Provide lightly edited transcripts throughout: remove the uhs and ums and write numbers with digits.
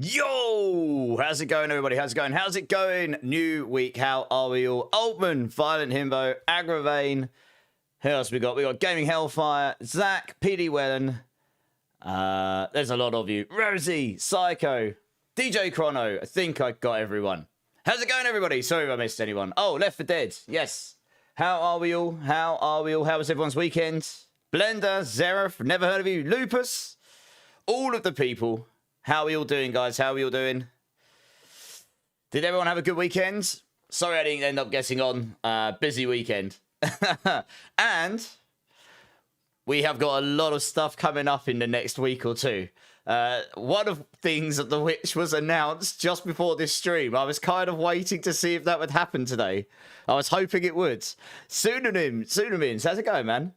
Yo! How's it going, everybody? How's it going? How's it going? New week. How are we all? Altman, Violent Himbo, Agravane. Who else we got? We got Gaming Hellfire, Zach, PD Wellen. There's a lot of you. Rosie, Psycho, DJ Chrono. I think I got everyone. How's it going, everybody? Sorry if I missed anyone. Oh, Left 4 Dead. Yes. How are we all? How are we all? How was everyone's weekend? Blender, Zeref, never heard of you. Lupus. All of the people. How are we all doing, guys? How are we all doing? Did everyone have a good weekend? Sorry I didn't end up getting on. Busy weekend. And we have got a lot of stuff coming up in the next week or two. One of the things of the which was announced just before this stream. I was kind of waiting to see if that would happen today. I was hoping it would. Pseudonyms, how's it going, man?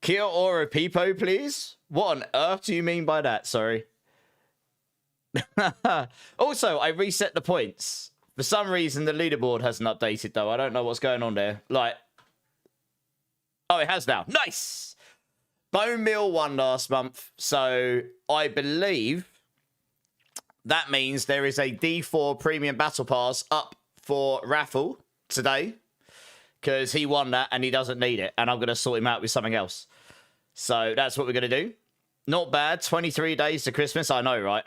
Kia ora peepo, please? What on earth do you mean by that? Sorry. Also, I reset the points. For some reason, the leaderboard hasn't updated, though. I don't know what's going on there. Like, oh, it has now. Nice! Bone Meal won last month, so I believe that means there is a D4 Premium Battle Pass up for raffle today, because he won that and he doesn't need it, and I'm going to sort him out with something else. So that's what we're going to do. Not bad. 23 days to Christmas. I know, right?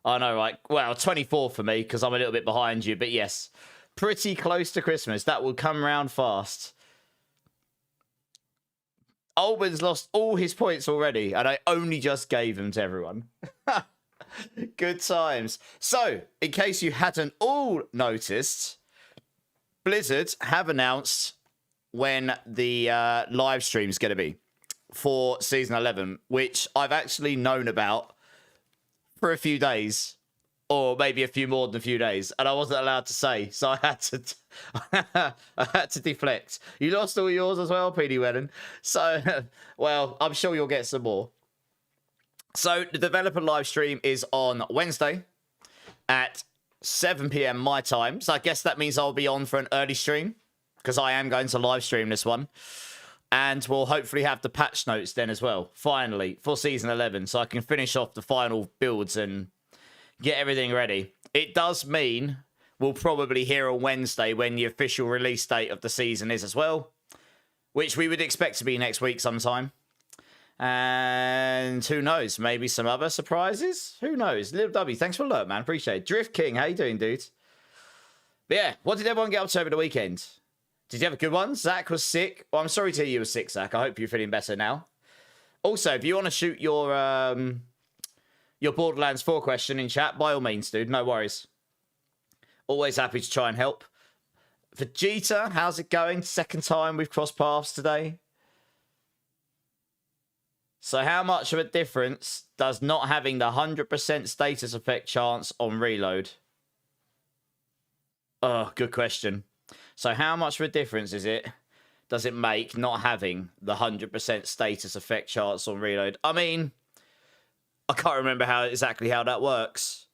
I know, right? Well, 24 for me, because I'm a little bit behind you. But yes, pretty close to Christmas. That will come round fast. Albans lost all his points already, and I only just gave them to everyone. Good times. So, in case you hadn't all noticed, Blizzard have announced when the live stream is going to be for Season 11, which I've actually known about for a few days, or maybe a few more than a few days, and I wasn't allowed to say, so I had to I had to deflect. You lost all yours as well, PD Wellen. So, well, I'm sure you'll get some more. So the developer live stream is on Wednesday at 7 PM my time. So I guess that means I'll be on for an early stream, because I am going to live stream this one. And we'll hopefully have the patch notes then as well, finally, for Season 11. So I can finish off the final builds and get everything ready. It does mean we'll probably hear on Wednesday when the official release date of the season is as well, which we would expect to be next week sometime. And who knows, maybe some other surprises? Who knows? Lil W, thanks for the alert, man. Appreciate it. Drift King, how you doing, dude? But yeah, what did everyone get up to over the weekend? Did you have a good one? Zach was sick. Well, I'm sorry to hear you were sick, Zach. I hope you're feeling better now. Also, if you want to shoot your Borderlands 4 question in chat, by all means, dude. No worries. Always happy to try and help. Vegeta, how's it going? Second time we've crossed paths today. So how much of a difference does not having the 100% status effect chance on reload? Oh, good question. So how much of a difference does it make not having the 100% status effect chance on reload? I mean, I can't remember exactly how that works.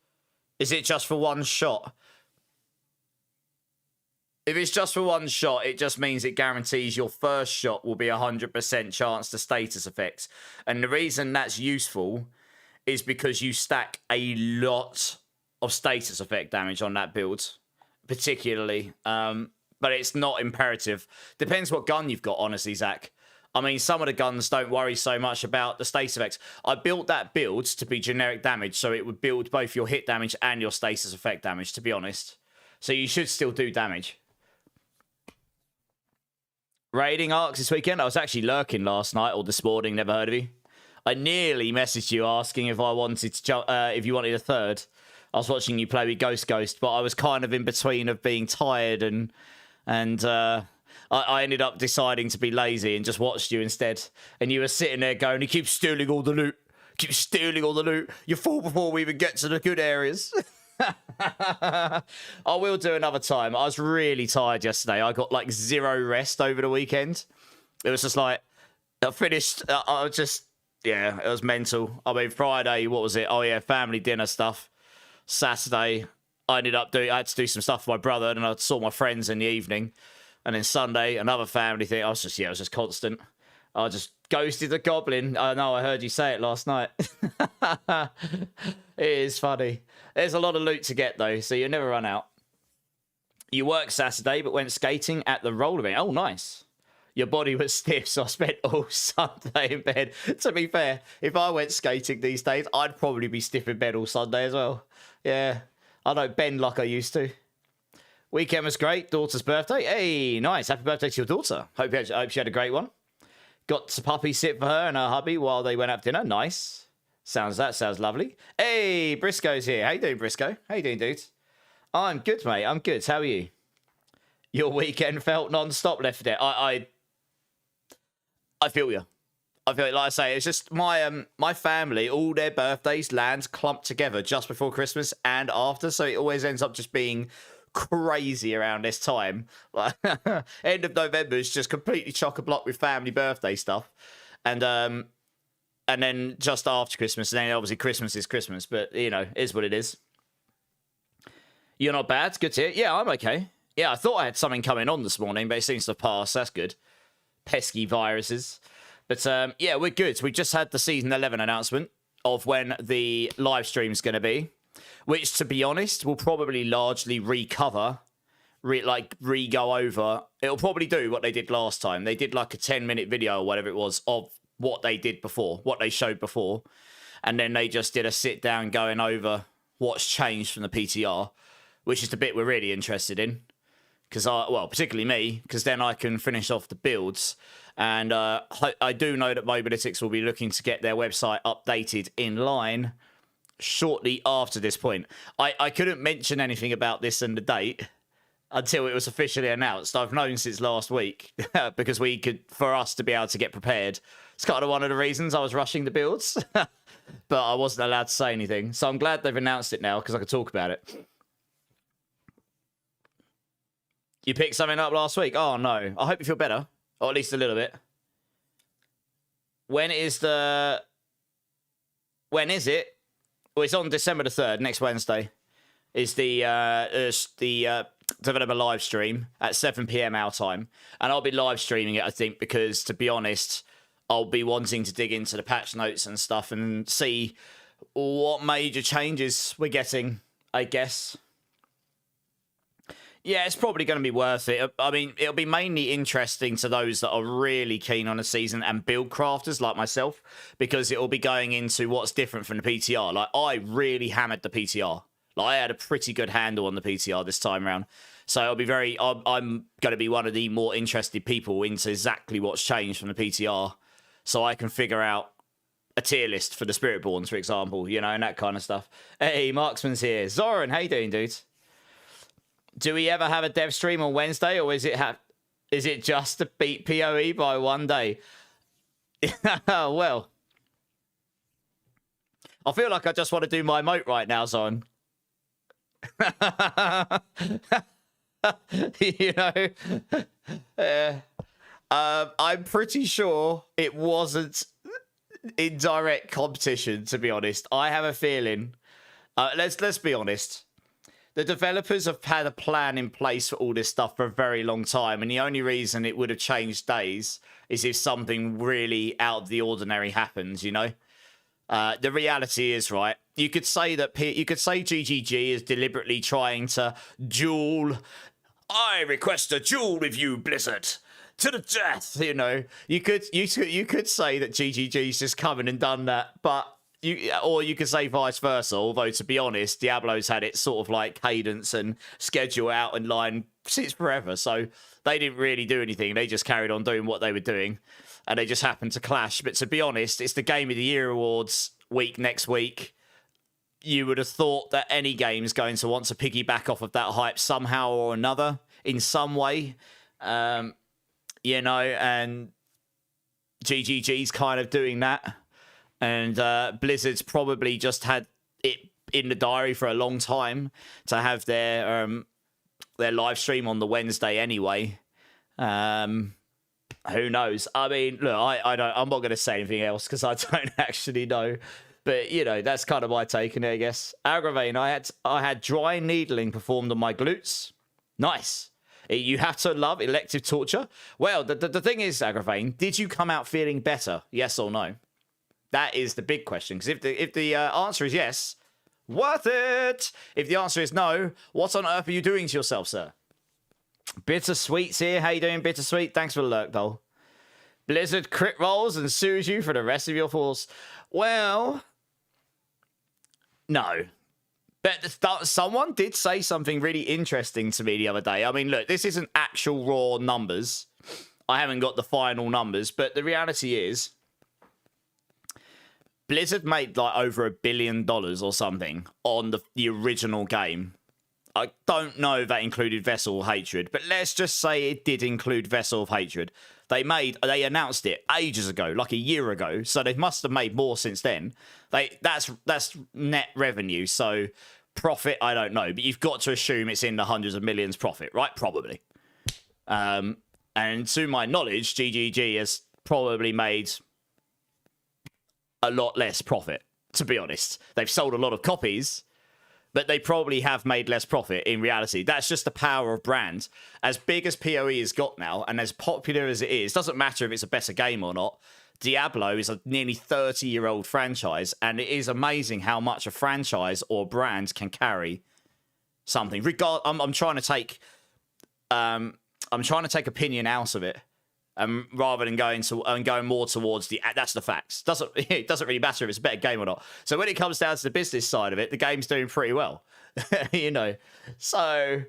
Is it just for one shot? If it's just for one shot, it just means it guarantees your first shot will be 100% chance to status effects. And the reason that's useful is because you stack a lot of status effect damage on that build, particularly. But it's not imperative. Depends what gun you've got, honestly, Zach. I mean, some of the guns don't worry so much about the status effects. I built that build to be generic damage, so it would build both your hit damage and your status effect damage, to be honest. So you should still do damage. Raiding arcs this weekend? I was actually lurking last night or this morning, never heard of you. I nearly messaged you asking if I wanted to if you wanted a third. I was watching you play with Ghost, but I was kind of in between of being tired and I ended up deciding to be lazy and just watched you instead. And you were sitting there going, "You keep stealing all the loot. Keep stealing all the loot. You fall before we even get to the good areas." I will do another time. I was really tired yesterday. I got like 0 rest over the weekend. It was just like, I finished, I was just, yeah, it was mental. I mean, Friday, what was it? Oh yeah, family dinner stuff. Saturday, I had to do some stuff for my brother, and I saw my friends in the evening. And then Sunday, another family thing. It was just constant. I just ghosted the goblin. I know, I heard you say it last night. It is funny. There's a lot of loot to get, though, so you never run out. You worked Saturday, but went skating at the roller rink. Oh, nice. Your body was stiff, so I spent all Sunday in bed. To be fair, if I went skating these days, I'd probably be stiff in bed all Sunday as well. Yeah, I don't bend like I used to. Weekend was great. Daughter's birthday. Hey, nice. Happy birthday to your daughter. Hope she had a great one. Got to puppy sit for her and her hubby while they went out for dinner. Nice. Sounds lovely. Hey, Briscoe's here. How you doing, Briscoe? How you doing, dude? I'm good, mate. I'm good. How are you? Your weekend felt non-stop, Left 4 Dead. I feel you. I feel like I say, it's just my family, all their birthdays land clumped together just before Christmas and after, so it always ends up just being crazy around this time. Like end of November is just completely chock-a-block with family birthday stuff, and then just after Christmas, and then obviously Christmas is Christmas, but you know, is what it is. You're not bad. Good to hear. Yeah, I'm okay. Yeah, I thought I had something coming on this morning, but it seems to have passed. That's good. Pesky viruses. But yeah, we're good. We just had the season 11 announcement of when the live stream's going to be, which, to be honest, will probably largely recover, re-go over. It'll probably do what they did last time. They did like a 10-minute video or whatever it was of what they did before, what they showed before. And then they just did a sit-down going over what's changed from the PTR, which is the bit we're really interested in. Because well, particularly me, because then I can finish off the builds. And I do know that Mobalytics will be looking to get their website updated in line shortly after this point. I couldn't mention anything about this and the date until it was officially announced. I've known since last week because for us to be able to get prepared. It's kind of one of the reasons I was rushing the builds, but I wasn't allowed to say anything. So I'm glad they've announced it now because I can talk about it. You picked something up last week? Oh, no. I hope you feel better. Or at least a little bit. When is it? Well, it's on December the 3rd, next Wednesday. Is the developer live stream at 7 p.m. our time. And I'll be live streaming it, I think, because, to be honest, I'll be wanting to dig into the patch notes and stuff and see what major changes we're getting, I guess. Yeah, it's probably going to be worth it. I mean, it'll be mainly interesting to those that are really keen on a season and build crafters like myself, because it'll be going into what's different from the PTR. Like, I really hammered the PTR. Like, I had a pretty good handle on the PTR this time around. So it'll be I'm going to be one of the more interested people into exactly what's changed from the PTR, so I can figure out a tier list for the Spiritborns, for example, you know, and that kind of stuff. Hey, Marksman's here. Zoran, how you doing, dude? Do we ever have a dev stream on Wednesday, or is it just to beat PoE by one day? Well, I feel like I just want to do my moat right now, Zon. You know, I'm pretty sure it wasn't in direct competition, to be honest. I have a feeling. Let's be honest. The developers have had a plan in place for all this stuff for a very long time, and the only reason it would have changed days is if something really out of the ordinary happens, you know? The reality is, right, you could say GGG is deliberately trying to duel. I request a duel with you, Blizzard, to the death, you know? You could say that GGG's just come in and done that, but or you could say vice versa, although, to be honest, Diablo's had its sort of like cadence and schedule out in line since forever, so they didn't really do anything. They just carried on doing what they were doing, and they just happened to clash. But to be honest, it's the Game of the Year awards week next week. You would have thought that any game's going to want to piggyback off of that hype somehow or another, in some way, you know, and GGG's kind of doing that. And Blizzard's probably just had it in the diary for a long time to have their live stream on the Wednesday anyway. Who knows? I mean, look, I don't. I'm not going to say anything else because I don't actually know. But you know, that's kind of my take on it, I guess. Aggravating. I had dry needling performed on my glutes. Nice. You have to love elective torture. Well, the thing is, Aggravating, did you come out feeling better? Yes or no? That is the big question. Because if the answer is yes, Worth it! If the answer is no, what on earth are you doing to yourself, sir? Bittersweet's here. How you doing, Bittersweet? Thanks for the lurk, doll. Blizzard crit rolls and sues you for the rest of your force. Well, no. But someone did say something really interesting to me the other day. I mean, look, this isn't actual raw numbers. I haven't got the final numbers, but the reality is Blizzard made like over $1 billion or something on the original game. I don't know if that included Vessel of Hatred, but let's just say it did include Vessel of Hatred. They announced it ages ago, like a year ago, so they must have made more since then. That's net revenue, so profit, I don't know, but you've got to assume it's in the hundreds of millions profit, right? Probably. And to my knowledge, GGG has probably made a lot less profit, to be honest. They've sold a lot of copies, but they probably have made less profit in reality. That's just the power of brand. As big as PoE has got now, and as popular as it is, doesn't matter if it's a better game or not, Diablo is a nearly 30-year-old franchise, and it is amazing how much a franchise or brand can carry something. I'm trying to take opinion out of it. Rather than going more towards that's the facts. It doesn't really matter if it's a better game or not. So when it comes down to the business side of it, the game's doing pretty well, you know. So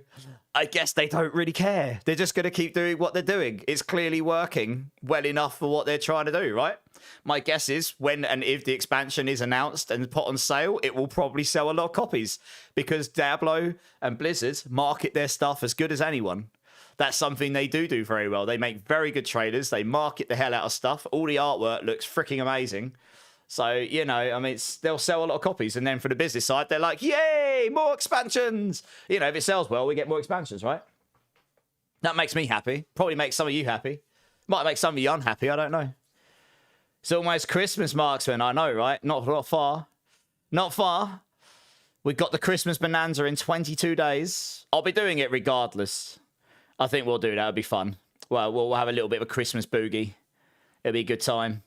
I guess they don't really care. They're just going to keep doing what they're doing. It's clearly working well enough for what they're trying to do, right? My guess is when and if the expansion is announced and put on sale, it will probably sell a lot of copies because Diablo and Blizzard market their stuff as good as anyone. That's something they do very well. They make very good trailers. They market the hell out of stuff. All the artwork looks freaking amazing. So, you know, I mean, they'll sell a lot of copies. And then for the business side, they're like, yay, more expansions. You know, if it sells well, we get more expansions, right? That makes me happy. Probably makes some of you happy. Might make some of you unhappy. I don't know. It's almost Christmas, Marksman. I know, right? Not far. Not far. We've got the Christmas Bonanza in 22 days. I'll be doing it regardless. I think we'll do that. It'll be fun. Well, we'll have a little bit of a Christmas boogie. It'll be a good time.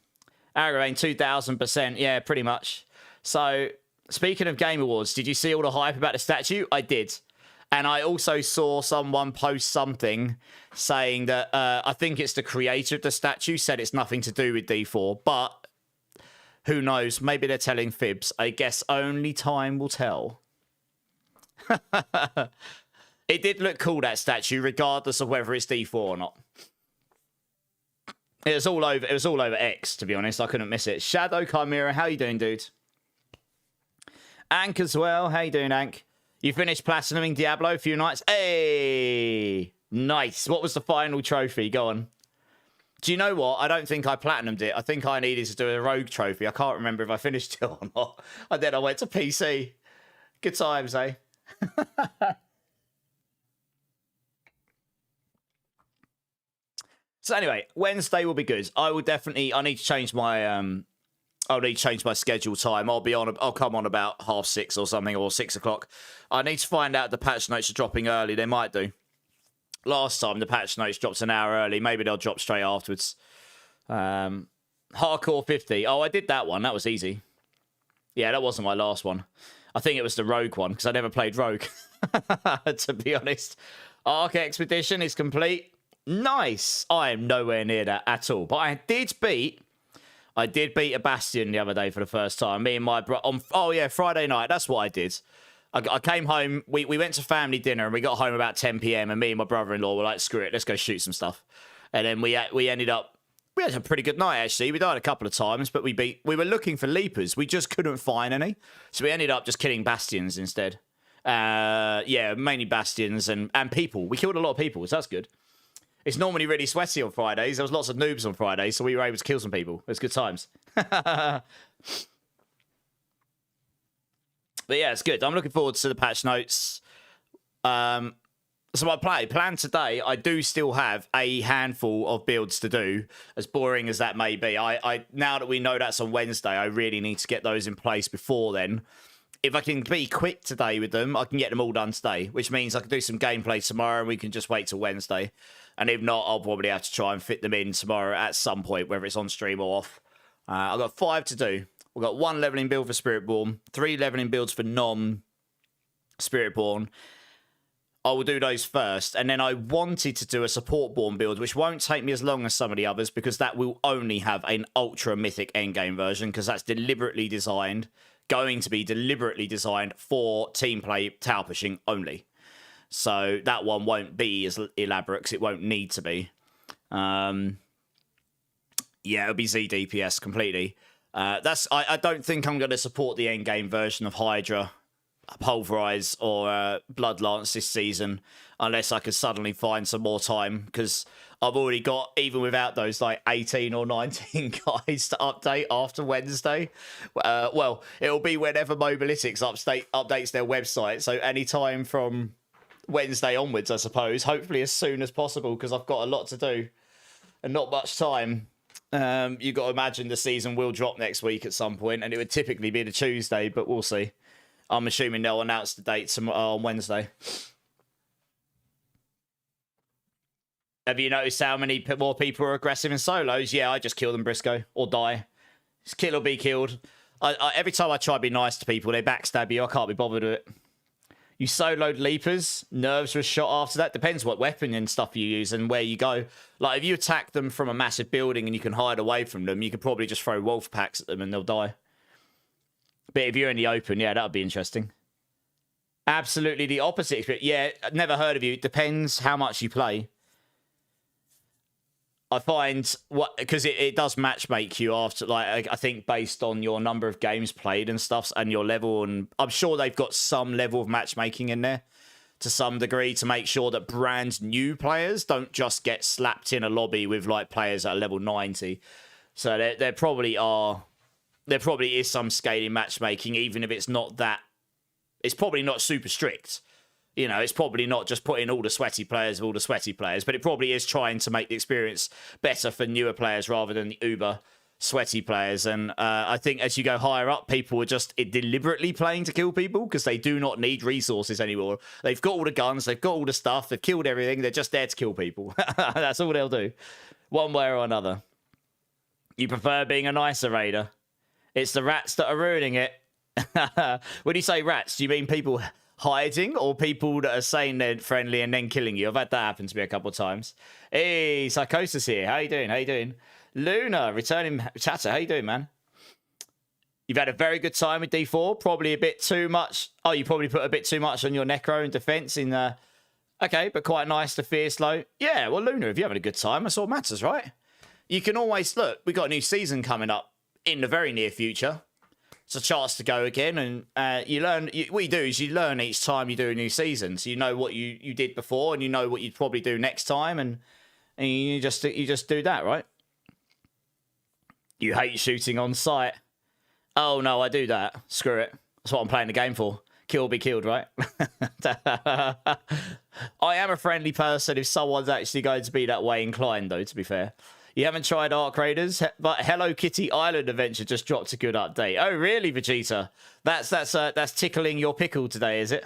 Arrowing 2,000%. Yeah, pretty much. So, speaking of Game Awards, did you see all the hype about the statue? I did. And I also saw someone post something saying that I think it's the creator of the statue said it's nothing to do with D4. But who knows? Maybe they're telling fibs. I guess only time will tell. It did look cool, that statue, regardless of whether it's D4 or not. It was all over X, to be honest. I couldn't miss it. Shadow Chimera, how you doing, dude? Ank as well. How you doing, Ank? You finished platinuming Diablo a few nights. Hey! Nice. What was the final trophy? Go on. Do you know what? I don't think I platinumed it. I think I needed to do a rogue trophy. I can't remember if I finished it or not. And then I went to PC. Good times, eh? So anyway, Wednesday will be good. I need to change my I'll need to change my schedule time. I'll come on about 6:30 or something, or 6 o'clock. I need to find out the patch notes are dropping early. They might do. Last time the patch notes dropped an hour early. Maybe they'll drop straight afterwards. Hardcore 50. Oh, I did that one. That was easy. Yeah, that wasn't my last one. I think it was the Rogue one, because I never played Rogue, to be honest. Ark Expedition is complete. Nice. I am nowhere near that at all. But I did beat a Bastion the other day for the first time. Me and my brother. Friday night. That's what I did. I came home. We went to family dinner and we got home about 10 p.m. and me and my brother-in-law were like, screw it, let's go shoot some stuff. And then we ended up. We had a pretty good night actually. We died a couple of times, but we were looking for leapers. We just couldn't find any, so we ended up just killing Bastions instead. Mainly Bastions and people. We killed a lot of people, so that's good. It's normally really sweaty on Fridays. There was lots of noobs on Fridays, so we were able to kill some people. It was good times. But yeah, it's good. I'm looking forward to the patch notes. So my plan today, I do still have a handful of builds to do, as boring as that may be. I now that we know that's on Wednesday, I really need to get those in place before then. If I can be quick today with them, I can get them all done today, which means I can do some gameplay tomorrow and we can just wait till Wednesday. And if not, I'll probably have to try and fit them in tomorrow at some point, whether it's on stream or off. I've got 5 to do. We've got 1 leveling build for Spiritborn, 3 leveling builds for non-Spiritborn. I will do those first, and then I wanted to do a support-born build, which won't take me as long as some of the others, because that will only have an ultra-mythic endgame version, because that's deliberately designed, going to be deliberately designed for team play tower pushing only. So that one won't be as elaborate, because it won't need to be. Yeah, it'll be Z DPS completely. I don't think I'm going to support the endgame version of Hydra, Pulverize, or Blood Lance this season, unless I could suddenly find some more time, because I've already got, even without those, like 18 or 19 guys to update after Wednesday. Well, it'll be whenever Mobalytics updates their website, so anytime from Wednesday onwards, I suppose. Hopefully as soon as possible, because I've got a lot to do and not much time. You got to imagine the season will drop next week at some point, and it would typically be the Tuesday, but we'll see. I'm assuming they'll announce the dates on Wednesday. Have you noticed how many more people are aggressive in solos? Yeah, I just kill them, Briscoe, or die. Just kill or be killed. Every time I try to be nice to people, they backstab you. I can't be bothered with it. You soloed Leapers. Nerves were shot after that. Depends what weapon and stuff you use and where you go. Like, if you attack them from a massive building and you can hide away from them, you could probably just throw wolf packs at them and they'll die. But if you're in the open, yeah, that would be interesting. Absolutely the opposite. But yeah, never heard of you. It depends how much you play. I find because it does matchmake you after, like, I think based on your number of games played and stuff and your level, and I'm sure they've got some level of matchmaking in there to some degree to make sure that brand new players don't just get slapped in a lobby with like players at level 90. So there probably is some scaling matchmaking, even if it's not that. It's probably not super strict. You know, it's probably not just putting all the sweaty players with all the sweaty players, but it probably is trying to make the experience better for newer players rather than the uber sweaty players. And I think as you go higher up, people are just deliberately playing to kill people because they do not need resources anymore. They've got all the guns, they've got all the stuff, they've killed everything, they're just there to kill people. That's all they'll do, one way or another. You prefer being a nicer raider? It's the rats that are ruining it. When you say rats, do you mean people hiding or people that are saying they're friendly and then killing you? I've had that happen to me a couple of times. Hey, Psychosis here. How you doing? How you doing? Luna, returning chatter. How you doing, man? You've had a very good time with D4. Probably a bit too much. Oh, you probably put a bit too much on your Necro and defense in okay, but quite nice to fierce low. Yeah, well, Luna, if you're having a good time, that's all matters, right? You can always look. We got a new season coming up in the very near future. It's a chance to go again, and you learn. What you do is you learn each time you do a new season, so you know what you did before, and you know what you'd probably do next time, and you just do that, right? You hate shooting on sight. Oh no, I do that. Screw it. That's what I'm playing the game for. Kill, be killed, right? I am a friendly person if someone's actually going to be that way inclined, though. To be fair. You haven't tried Ark Raiders, but Hello Kitty Island Adventure just dropped a good update. Oh, really, Vegeta? That's tickling your pickle today, is it?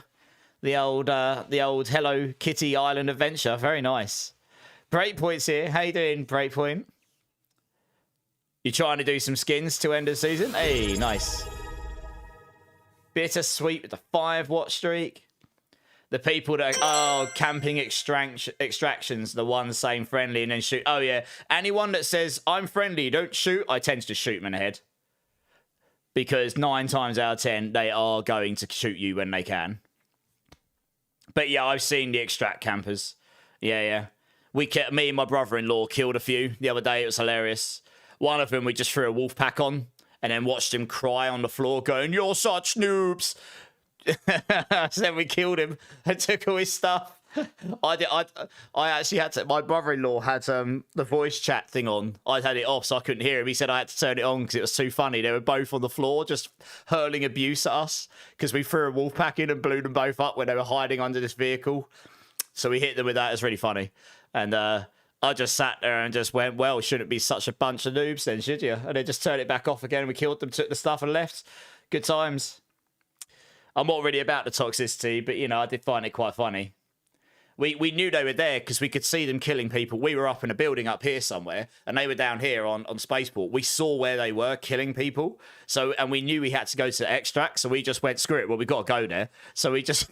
The old Hello Kitty Island Adventure. Very nice. Breakpoint's here. How you doing, Breakpoint? You trying to do some skins to end the season? Hey, nice. Bittersweet with the 5-watch streak. The people that are camping extractions, the ones saying friendly and then shoot. Oh, yeah. Anyone that says, I'm friendly, don't shoot, I tend to just shoot them in the head. Because 9 times out of 10, they are going to shoot you when they can. But yeah, I've seen the extract campers. Yeah. Me and my brother-in-law killed a few the other day. It was hilarious. One of them, we just threw a wolf pack on and then watched him cry on the floor going, you're such noobs. So then we killed him and took all his stuff. I actually had to. My brother-in-law had the voice chat thing on. I had it off so I couldn't hear him. He said I had to turn it on because it was too funny. They were both on the floor just hurling abuse at us because we threw a wolf pack in and blew them both up when they were hiding under this vehicle. So we hit them with that. It was really funny. And I just sat there and just went, well, shouldn't be such a bunch of noobs then, should you? And they just turned it back off again. We killed them, took the stuff and left. Good times. I'm not really about the toxicity, but, you know, I did find it quite funny. We knew they were there because we could see them killing people. We were up in a building up here somewhere, and they were down here on Spaceport. We saw where they were killing people. So, and we knew we had to go to the extract, so we just went, screw it, well, we got to go there. So we just,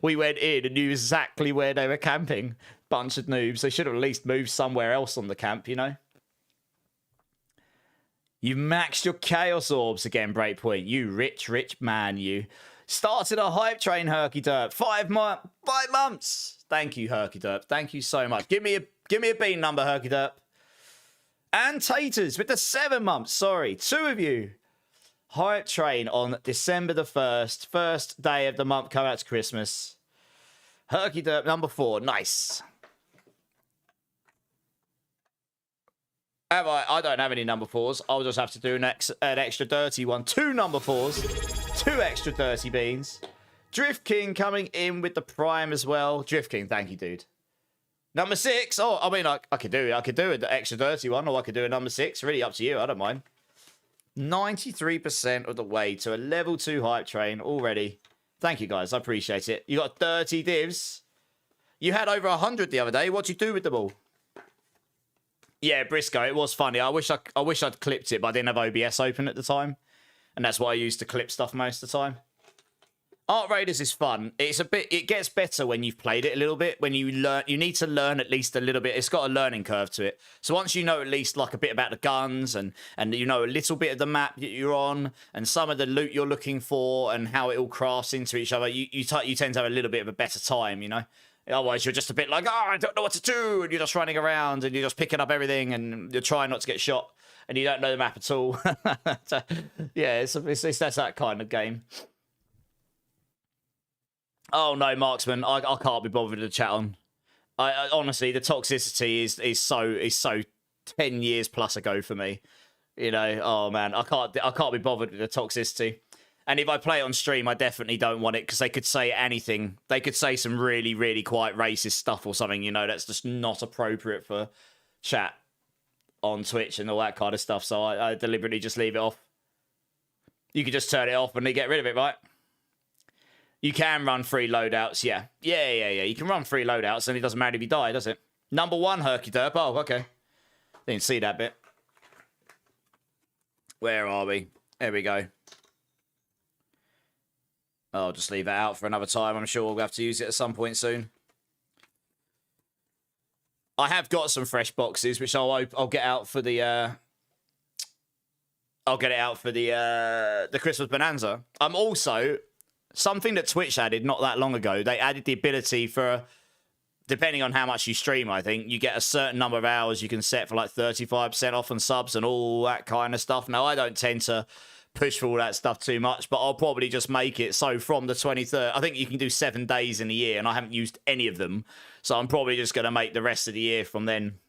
we went in and knew exactly where they were camping. Bunch of noobs. They should have at least moved somewhere else on the camp, you know? You maxed your Chaos Orbs again, Breakpoint. You rich man, you. Started a hype train, Herky Derp. 5 months. Thank you, Herky Derp. Thank you so much. Give me a bean number, Herky Derp. And Taters with the 7 months. Sorry, 2 of you. Hype train on December the 1st. First day of the month coming out to Christmas. Herky Derp number 4. Nice. I don't have any number 4s. I'll just have to do an extra dirty one. 2 number 4s. 2 extra dirty beans. Drift King coming in with the prime as well. Drift King, thank you, dude. Number 6. Oh, I mean, I could do it. I could do an extra dirty one, or I could do a number 6. Really up to you. I don't mind. 93% of the way to a level 2 hype train already. Thank you, guys. I appreciate it. You got 30 divs. You had over 100 the other day. What'd you do with them all? Yeah, Briscoe. It was funny. I wish I'd clipped it, but I didn't have OBS open at the time. And that's what I use to clip stuff most of the time. Art Raiders is fun. It gets better when you've played it a little bit. When you learn, you need to learn at least a little bit. It's got a learning curve to it. So once you know at least like a bit about the guns and you know a little bit of the map that you're on and some of the loot you're looking for and how it all crafts into each other, you tend to have a little bit of a better time, you know? Otherwise, you're just a bit like, oh, I don't know what to do. And you're just running around and you're just picking up everything and you're trying not to get shot. And you don't know the map at all. Yeah, it's that's that kind of game. Oh no, Marksman, I can't be bothered to chat on. I honestly, the toxicity is so 10 years plus ago for me. You know, oh man, I can't be bothered with the toxicity. And if I play it on stream, I definitely don't want it because they could say anything. They could say some really, really quite racist stuff or something. You know, that's just not appropriate for chat on Twitch and all that kind of stuff, so I deliberately just leave it off. You can just turn it off and they get rid of it, right? You can run free loadouts, yeah. Yeah. You can run free loadouts and it doesn't matter if you die, does it? Number 1, Herky Derp. Oh, okay. Didn't see that bit. Where are we? There we go. I'll just leave that out for another time. I'm sure we'll have to use it at some point soon. I have got some fresh boxes, which I'll get out for the I'll get it out for the Christmas Bonanza. I'm also something that Twitch added not that long ago. They added the ability for, depending on how much you stream, I think you get a certain number of hours you can set for like 35% off on subs and all that kind of stuff. Now I don't tend to push for all that stuff too much, but I'll probably just make it so from the 23rd. I think you can do 7 days in a year, and I haven't used any of them. So I'm probably just going to make the rest of the year from then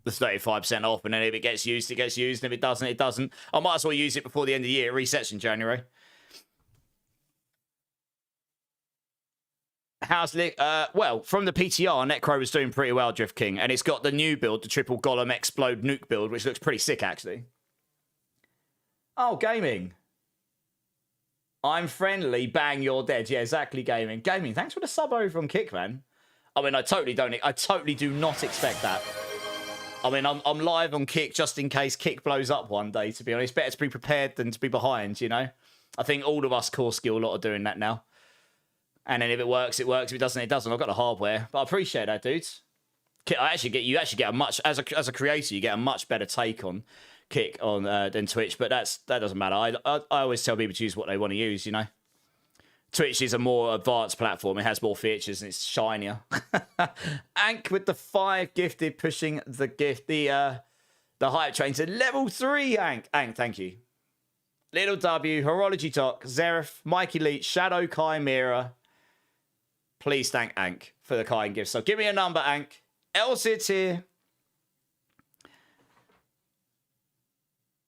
the 35% off, and then if it gets used, it gets used, and if it doesn't, it doesn't. I might as well use it before the end of the year. It resets in January. How's Lick? Well, from the PTR, Necro was doing pretty well, Drift King, and it's got the new build, the triple Golem Explode Nuke build, which looks pretty sick, actually. Oh, gaming. I'm friendly, bang, you're dead. Yeah, exactly, gaming. Gaming, thanks for the sub over on Kick, man. I mean, I totally do not expect that. I mean, I'm live on Kick just in case Kick blows up one day, to be honest. Better to be prepared than to be behind, you know? I think all of us core skill lot are doing that now. And then if it works, it works. If it doesn't, it doesn't. I've got the hardware. But I appreciate that, dudes. You actually get a much, as a creator, you get a much better take on Kick on than Twitch, but that doesn't matter. I always tell people to use what they want to use, you know. Twitch is a more advanced platform. It has more features and it's shinier. Ank with the 5 gifted, pushing the hype train to level 3. Ank, thank you. Little W, Horology Talk, Zerif, Mikey Leach, Shadow Chimera. Please thank Ank for the kind gift. So give me a number, Ank. Elsit's here.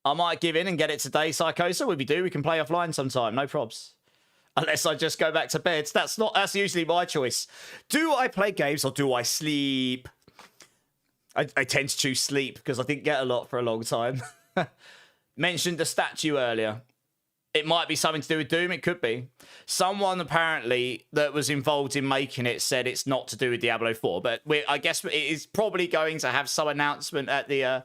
I might give in and get it today, Psychosa. If we do, we can play offline sometime. No probs. Unless I just go back to bed. That's usually my choice. Do I play games or do I sleep? I tend to choose sleep because I didn't get a lot for a long time. Mentioned the statue earlier. It might be something to do with Doom. It could be. Someone apparently that was involved in making it said it's not to do with Diablo 4. But I guess it is probably going to have some announcement at the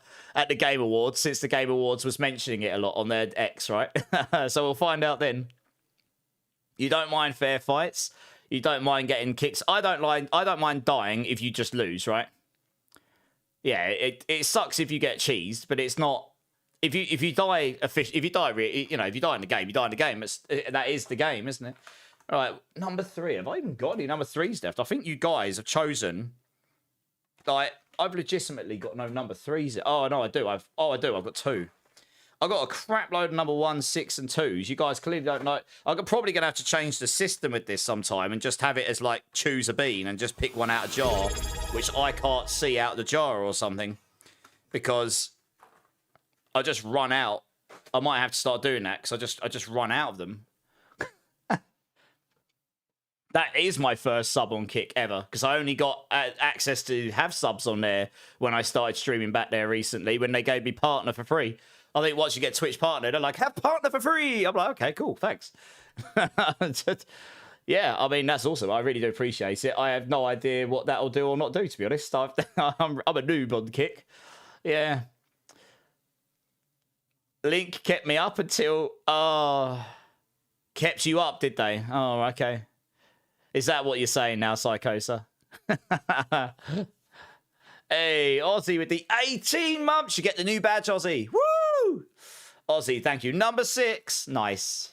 Game Awards, since the Game Awards was mentioning it a lot on their X, right? So we'll find out then. You don't mind fair fights. You don't mind getting kicks. I don't mind dying if you just lose, right? Yeah, it sucks if you get cheesed, but it's not. If you die in the game, you die in the game. That is the game, isn't it? All right, number 3. Have I even got any number 3s left? I think you guys have chosen. Like, I've legitimately got no number 3s. Oh no, I do. I've got 2. I've got a crap load of number 1, 6, and 2s. You guys clearly don't know. I'm probably gonna have to change the system with this sometime and just have it as like choose a bean and just pick one out of jar, which I can't see out of the jar or something, because I just run out. I might have to start doing that because I just run out of them. That is my first sub on Kick ever, because I only got access to have subs on there when I started streaming back there recently, when they gave me partner for free. I think once you get Twitch partner, they're like, have partner for free. I'm like, okay, cool, thanks. Yeah, I mean, that's awesome. I really do appreciate it. I have no idea what that'll do or not do, to be honest. I'm a noob on Kick. Yeah. Link kept me up until... kept you up, did they? Oh, okay. Is that what you're saying now, Psychosa? Hey, Aussie with the 18 months. You get the new badge, Aussie. Woo! Aussie, thank you. Number 6. Nice.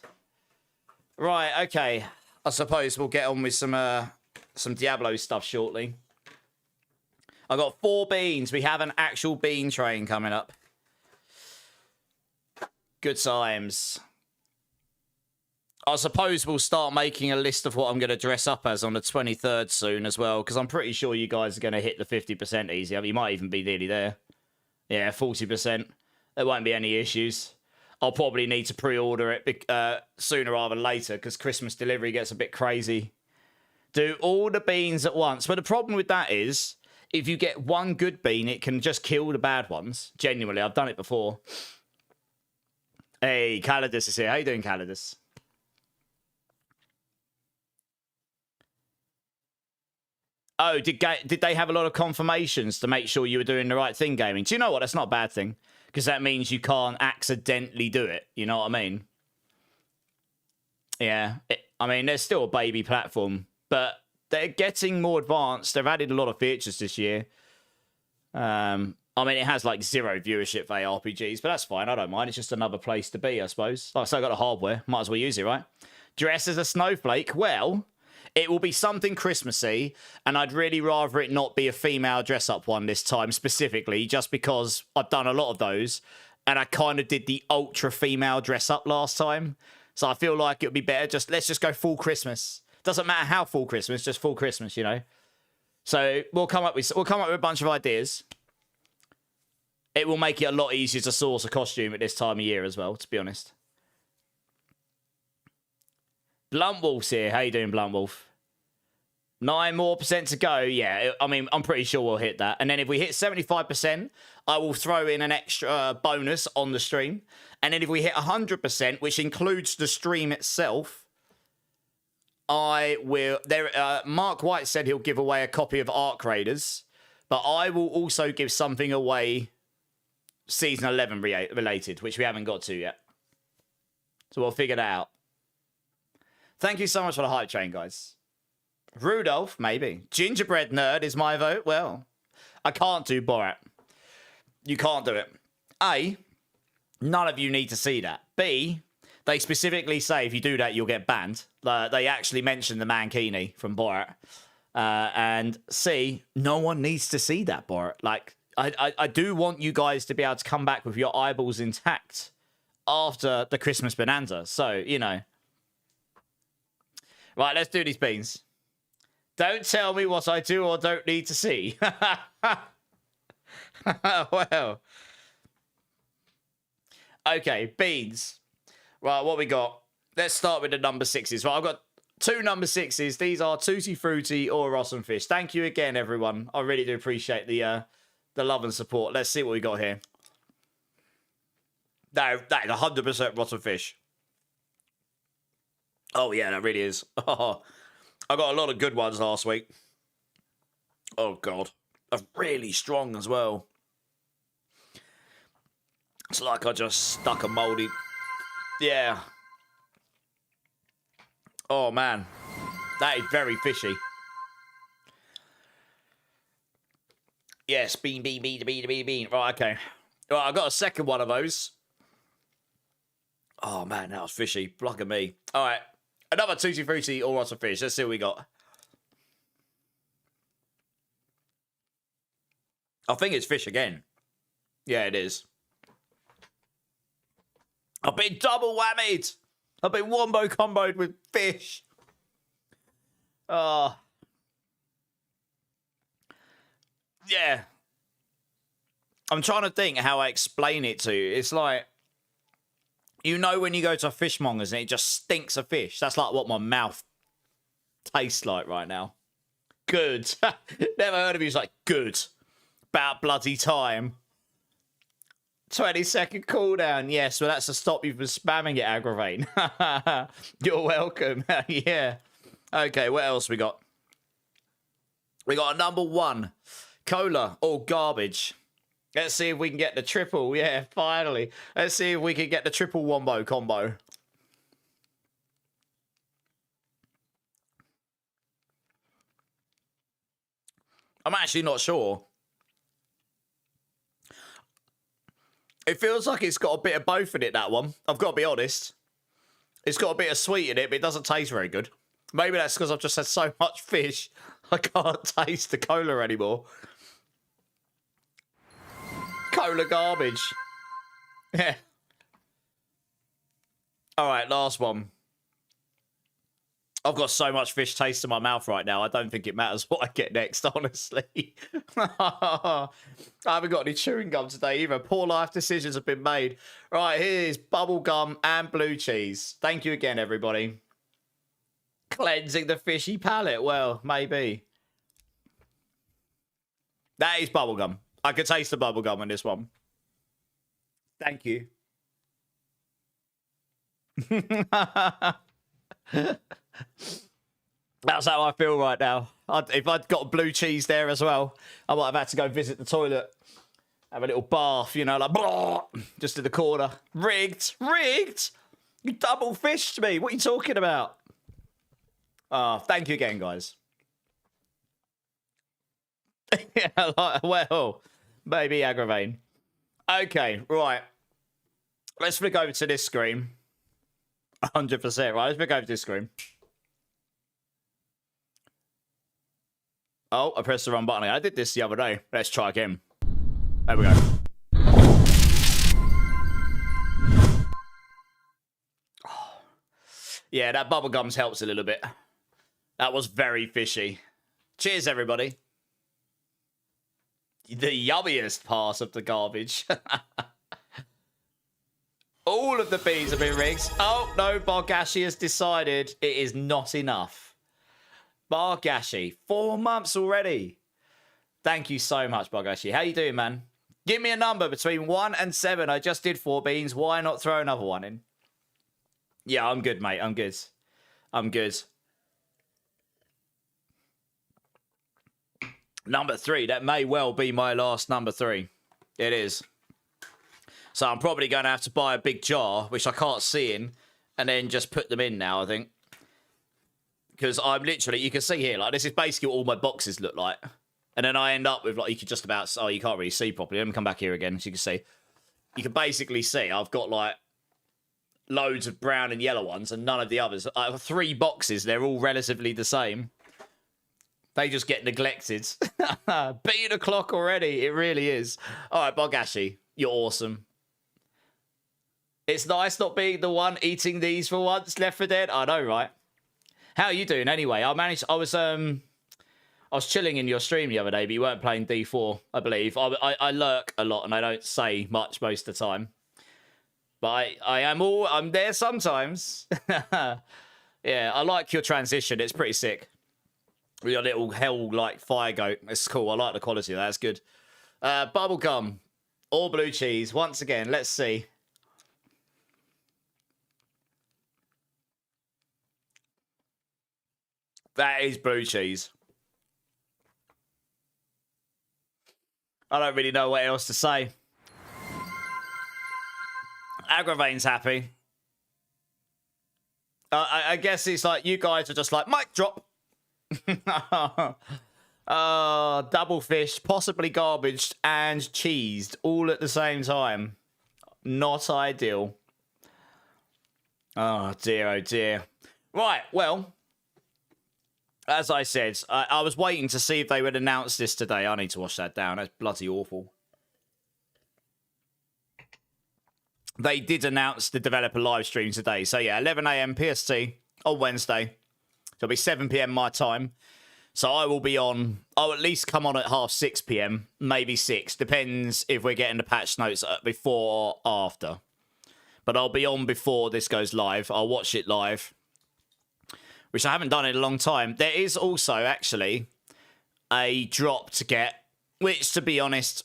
Right, okay. I suppose we'll get on with some Diablo stuff shortly. I got 4 beans. We have an actual bean train coming up. Good times. I suppose we'll start making a list of what I'm going to dress up as on the 23rd soon as well, because I'm pretty sure you guys are going to hit the 50% easy. You might even be nearly there. Yeah, 40%. There won't be any issues. I'll probably need to pre-order it sooner rather than later, because Christmas delivery gets a bit crazy. Do all the beans at once. But the problem with that is, if you get one good bean, it can just kill the bad ones. Genuinely, I've done it before. Hey, Calidus is here. How you doing, Calidus? Oh, did they have a lot of confirmations to make sure you were doing the right thing, gaming? Do you know what? That's not a bad thing, because that means you can't accidentally do it. You know what I mean? Yeah. I mean, there's still a baby platform, but they're getting more advanced. They've added a lot of features this year. I mean, it has like 0 viewership for ARPGs, but that's fine. I don't mind. It's just another place to be, I suppose. Like, so I got the hardware. Might as well use it, right? Dress as a snowflake. Well, it will be something Christmassy, and I'd really rather it not be a female dress-up one this time specifically, just because I've done a lot of those, and I kind of did the ultra-female dress-up last time. So I feel like it would be better let's just go full Christmas. Doesn't matter how full Christmas, just full Christmas, you know. So we'll come up with a bunch of ideas. It will make it a lot easier to source a costume at this time of year as well, to be honest. Bluntwolf's here. How you doing, Bluntwolf? 9% more to go. Yeah, I mean, I'm pretty sure we'll hit that. And then if we hit 75%, I will throw in an extra bonus on the stream. And then if we hit 100%, which includes the stream itself, I will... Mark White said he'll give away a copy of Ark Raiders, but I will also give something away Season 11 related, which we haven't got to yet. So we'll figure that out. Thank you so much for the hype train, guys. Rudolph, maybe. Gingerbread Nerd is my vote. Well, I can't do Borat. You can't do it. A, none of you need to see that. B, they specifically say if you do that, you'll get banned. They actually mention the Mankini from Borat. And C, no one needs to see that, Borat. Like, I do want you guys to be able to come back with your eyeballs intact after the Christmas bonanza. So, you know. Right, let's do these beans. Don't tell me what I do or don't need to see. Well. Okay, beans. Right, what we got? Let's start with the number 6s. Right, I've got 2 number 6s. These are Tutti Frutti or Awesome Fish. Thank you again, everyone. I really do appreciate the love and support. Let's see what we got here. No, that is 100% Rotten Fish. Oh, yeah, that really is. Oh, I got a lot of good ones last week. Oh, God. They're really strong as well. It's like I just stuck a mouldy... Yeah. Oh, man. That is very fishy. Yes, bean. Right, okay. Right, I got a second one of those. Oh, man, that was fishy. Block at me. All right. Another Tutti Frutti or Rotten Fish. Let's see what we got. I think it's fish again. Yeah, it is. I've been double whammied. I've been wombo comboed with fish. Yeah. I'm trying to think how I explain it to you. It's like, you know when you go to a fishmonger's and it just stinks of fish? That's like what my mouth tastes like right now. Good. Never heard of you. It's like, good. About bloody time. 20-second cooldown. Yes, well, that's to stop you from spamming it, Aggravating. You're welcome. Yeah. Okay, what else we got? We got a number 1. Cola or garbage. Let's see if we can get the triple. Yeah, finally. Let's see if we can get the triple wombo combo. I'm actually not sure. It feels like it's got a bit of both in it, that one. I've got to be honest. It's got a bit of sweet in it, but it doesn't taste very good. Maybe that's because I've just had so much fish, I can't taste the cola anymore. Cola garbage. Yeah. All right, last one. I've got so much fish taste in my mouth right now, I don't think it matters what I get next, honestly. I haven't got any chewing gum today either. Poor life decisions have been made. Right, here's bubble gum and blue cheese. Thank you again, everybody. Cleansing the fishy palate. Well, maybe. That is bubble gum. I could taste the bubble gum in this one. Thank you. That's how I feel right now. If I'd got blue cheese there as well, I might have had to go visit the toilet. Have a little bath, you know, like, blah, just in the corner. Rigged. You double fished me. What are you talking about? Thank you again, guys. Yeah, like, well, maybe aggravating. Okay, right. Let's flick over to this screen. 100%. Right, let's flick over to this screen. Oh, I pressed the wrong button. I did this the other day. Let's try again. There we go. Yeah, that bubblegums helps a little bit. That was very fishy. Cheers, everybody. The yummiest part of the garbage. All of the bees have been rigged. Oh, no, Bargashi has decided it is not enough. Bargashi, 4 months already. Thank you so much, Bargashi. How you doing, man? Give me a number between 1 and 7. I just did 4 beans. Why not throw another one in? Yeah, I'm good, mate. I'm good. I'm good. Number 3. That may well be my last number 3. It is. So I'm probably going to have to buy a big jar, which I can't see in, and then just put them in now, I think. Because I'm literally, you can see here, like, this is basically what all my boxes look like. And then I end up with, like, you could just about, oh, you can't really see properly. Let me come back here again, so you can see. You can basically see I've got, like, loads of brown and yellow ones, and none of the others. I have 3 boxes. They're all relatively the same. They just get neglected. Beat the clock already. It really is. All right, Bogashi, you're awesome. It's nice not being the one eating these for once. Left 4 Dead. I know, right? How are you doing anyway? I was chilling in your stream the other day, but you weren't playing D4, I believe. I lurk a lot and I don't say much most of the time. But I'm there sometimes. Yeah, I like your transition. It's pretty sick. With your little hell-like fire goat. It's cool. I like the quality of that. It's good. Bubblegum or blue cheese. Once again, let's see. That is blue cheese. I don't really know what else to say. Aggravating's happy. I guess it's like you guys are just like, mic drop. Double fish, possibly garbaged and cheesed all at the same time. Not ideal. Oh dear. Right, well, as I said, I was waiting to see if they would announce this today. I need to wash that down. That's bloody awful. They did announce the developer live stream today. So yeah, 11 a.m. PST on Wednesday. It'll be 7 p.m. my time. So I will be on. I'll at least come on at 6:30 p.m. Maybe 6. Depends if we're getting the patch notes before or after. But I'll be on before this goes live. I'll watch it live, which I haven't done in a long time. There is also actually a drop to get, which to be honest,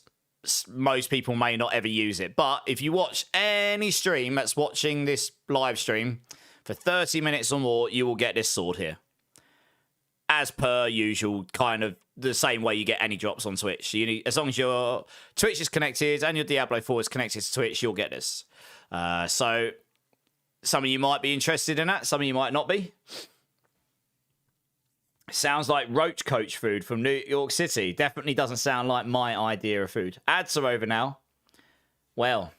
most people may not ever use it. But if you watch any stream that's watching this live stream for 30 minutes or more, you will get this sword here. As per usual, kind of the same way you get any drops on Twitch. You need, as long as your Twitch is connected and your Diablo 4 is connected to Twitch, you'll get this. So some of you might be interested in that. Some of you might not be. Sounds like Roach Coach food from New York City. Definitely doesn't sound like my idea of food. Ads are over now. Well,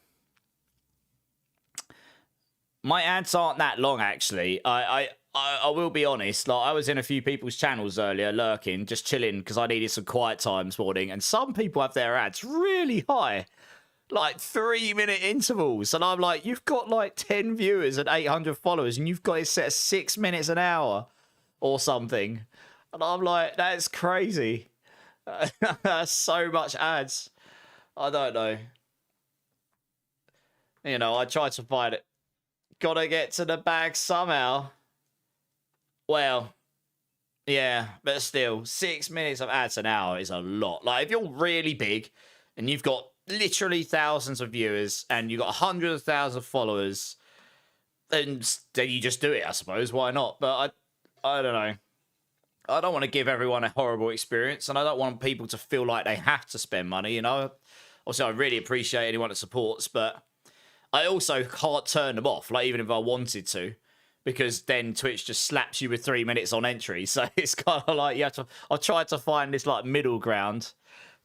my ads aren't that long, actually. I will be honest. Like, I was in a few people's channels earlier, lurking, just chilling, because I needed some quiet time this morning. And some people have their ads really high, like 3-minute intervals. And I'm like, you've got like 10 viewers and 800 followers, and you've got it set at 6 minutes an hour or something. And I'm like, that's crazy. That's so much ads. I don't know. You know, I tried to find it. Gotta get to the bag somehow. Well, yeah, but still, 6 minutes of ads an hour is a lot. Like, if you're really big and you've got literally thousands of viewers and you've got hundreds of thousands of followers, then you just do it, I suppose. Why not? But I don't know. I don't want to give everyone a horrible experience, and I don't want people to feel like they have to spend money, you know? Also, I really appreciate anyone that supports, but I also can't turn them off, like, even if I wanted to, because then Twitch just slaps you with 3 minutes on entry. So it's kind of like you have to. I've tried to find this like middle ground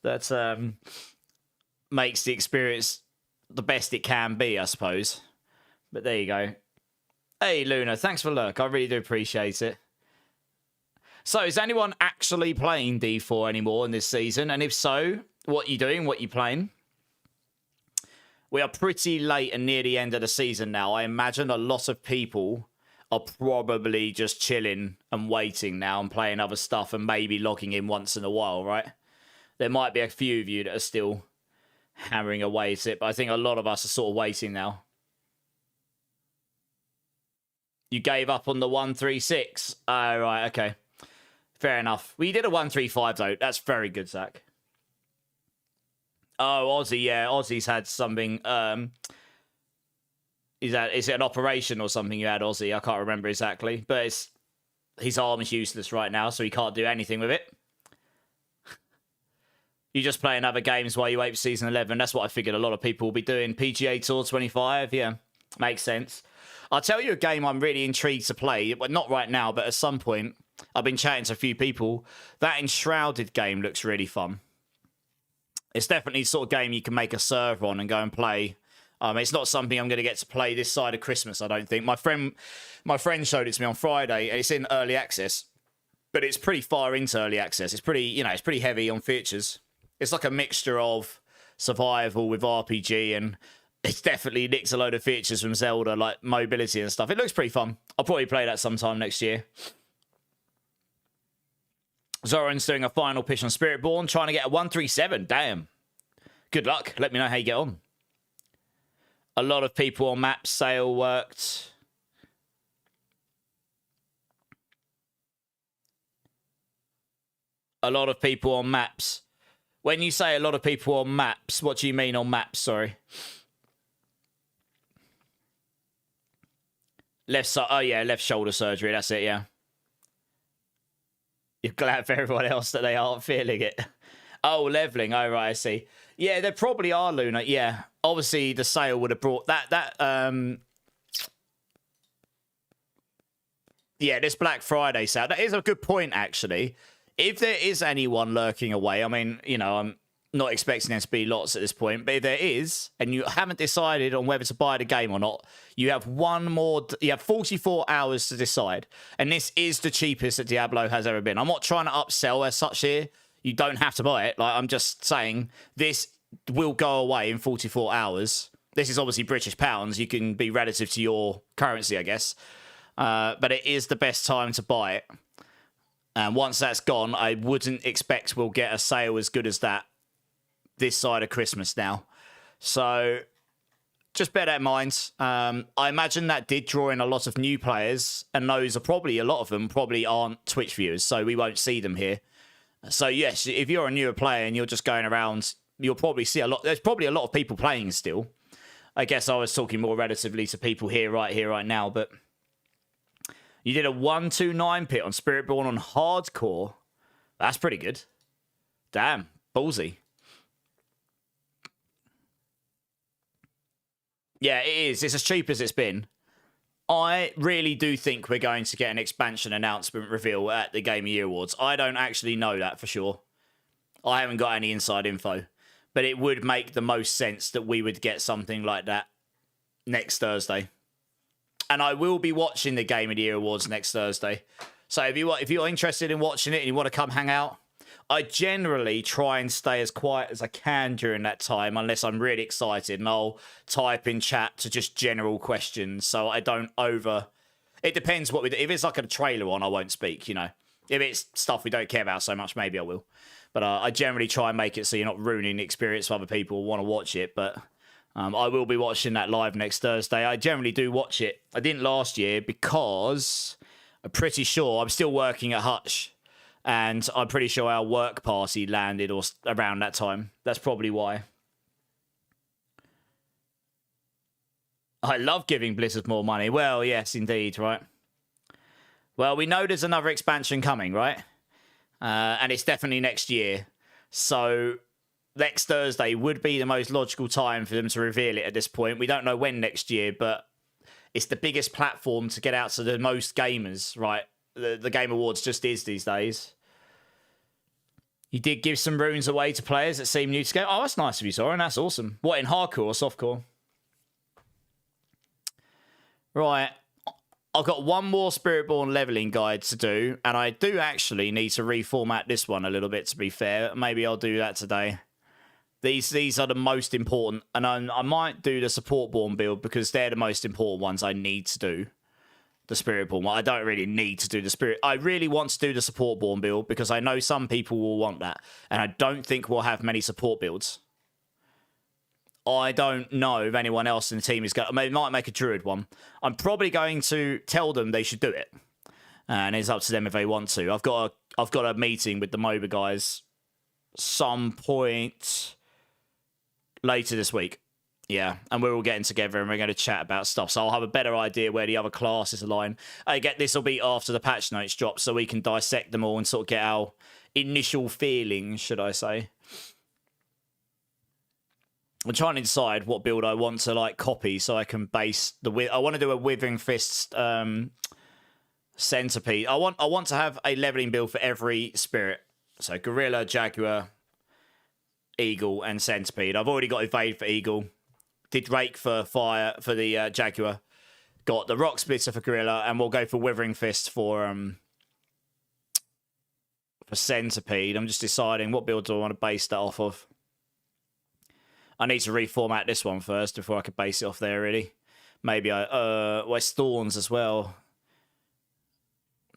that makes the experience the best it can be, I suppose. But there you go. Hey, Luna, thanks for the lurk. I really do appreciate it. So, is anyone actually playing D4 anymore in this season? And if so, what are you doing? What are you playing? We are pretty late and near the end of the season now. I imagine a lot of people are probably just chilling and waiting now and playing other stuff and maybe logging in once in a while, right? There might be a few of you that are still hammering away at it, but I think a lot of us are sort of waiting now. You gave up on the 136. Oh, right, okay. Fair enough. We did a 135, though. That's very good, Zach. Oh, Aussie, yeah. Aussie's had something. Is it an operation or something you had, Aussie? I can't remember exactly. But his arm is useless right now, so he can't do anything with it. You just playing other games while you wait for Season 11. That's what I figured a lot of people will be doing. PGA Tour 25, yeah. Makes sense. I'll tell you a game I'm really intrigued to play. But not right now, but at some point. I've been chatting to a few people. That Enshrouded game looks really fun. It's definitely the sort of game you can make a server on and go and play. It's not something I'm going to get to play this side of Christmas, I don't think. My friend showed it to me on Friday, and it's in early access. But it's pretty far into early access. It's pretty, it's pretty heavy on features. It's like a mixture of survival with RPG, and it's definitely nicks a load of features from Zelda, like mobility and stuff. It looks pretty fun. I'll probably play that sometime next year. Zoran's doing a final pitch on Spiritborn, trying to get a 137. Damn. Good luck. Let me know how you get on. A lot of people on map sale worked. A lot of people on maps. When you say a lot of people on maps, what do you mean on maps? Sorry. Left side. Oh, yeah. Left shoulder surgery. That's it. Yeah. You're glad for everyone else that they aren't feeling it. Oh, leveling. Oh, right, I see. Yeah, there probably are, Luna. Yeah. Obviously, the sale would have brought yeah, this Black Friday sale. That is a good point, actually. If there is anyone lurking away, I mean, you know, I'm not expecting there to be lots at this point, but if there is, and you haven't decided on whether to buy the game or not, you have you have 44 hours to decide. And this is the cheapest that Diablo has ever been. I'm not trying to upsell as such here. You don't have to buy it. Like, I'm just saying this will go away in 44 hours. This is obviously British pounds. You can be relative to your currency, I guess. But it is the best time to buy it. And once that's gone, I wouldn't expect we'll get a sale as good as that this side of Christmas now. So just bear that in mind. I imagine that did draw in a lot of new players, and those are probably, a lot of them probably aren't Twitch viewers, so we won't see them here. So yes, if you're a newer player and you're just going around, you'll probably see there's probably a lot of people playing still. I guess I was talking more relatively to people right now, but you did a 129 pit on Spiritborn on hardcore. That's pretty good. Damn, ballsy. Yeah, it is. It's as cheap as it's been. I really do think we're going to get an expansion announcement reveal at the Game of the Year Awards. I don't actually know that for sure. I haven't got any inside info. But it would make the most sense that we would get something like that next Thursday. And I will be watching the Game of the Year Awards next Thursday. So if you're interested in watching it and you want to come hang out, I generally try and stay as quiet as I can during that time, unless I'm really excited, and I'll type in chat to just general questions, so I don't It depends what we do. If it's like a trailer on, I won't speak, you know. If it's stuff we don't care about so much, maybe I will. But I generally try and make it so you're not ruining the experience for other people who want to watch it, but I will be watching that live next Thursday. I generally do watch it. I didn't last year because I'm pretty sure I'm still working at Hutch. And I'm pretty sure our work party landed around that time. That's probably why. I love giving Blizzard more money. Well, yes, indeed, right? Well, we know there's another expansion coming, right? And it's definitely next year. So next Thursday would be the most logical time for them to reveal it at this point. We don't know when next year, but it's the biggest platform to get out to the most gamers, right? The Game Awards just is these days. You did give some runes away to players that seem new to game. Oh, that's nice of you, Soren. That's awesome. What, in hardcore or softcore? Right. I've got one more Spiritborn leveling guide to do, and I do actually need to reformat this one a little bit, to be fair. Maybe I'll do that today. These are the most important, and I might do the Supportborn build because they're the most important ones I need to do. The Spiritborn one. I don't really need to do the Spirit. I really want to do the Supportborn build because I know some people will want that, and I don't think we'll have many support builds. I don't know if anyone else in the team is going. I might make a Druid one. I'm probably going to tell them they should do it, and it's up to them if they want to. I've got a meeting with the MOBA guys some point later this week. Yeah, and we're all getting together and we're going to chat about stuff. So I'll have a better idea where the other classes align. I get this will be after the patch notes drop, so we can dissect them all and sort of get our initial feelings, should I say. I'm trying to decide what build I want to like copy so I can base I want to do a Withering Fist centipede. I want to have a leveling build for every spirit. So Gorilla, Jaguar, Eagle, and Centipede. I've already got Evade for Eagle. Did Rake for Fire for the Jaguar. Got the Rock Splitter for Gorilla, and we'll go for Withering Fist for Centipede. I'm just deciding what build do I want to base that off of. I need to reformat this one first before I can base it off there, really. Maybe West Thorns as well.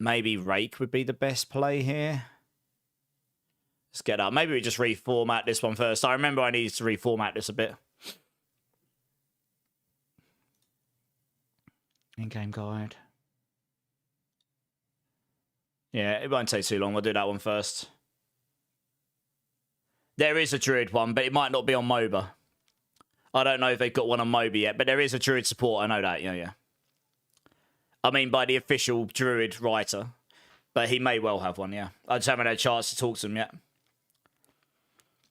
Maybe Rake would be the best play here. Let's get up. Maybe we just reformat this one first. I remember I needed to reformat this a bit. In-game guide. Yeah, it won't take too long. We'll do that one first. There is a Druid one, but it might not be on MOBA. I don't know if they've got one on MOBA yet, but there is a Druid support. I know that. Yeah. I mean, by the official Druid writer. But he may well have one, yeah. I just haven't had a chance to talk to him yet.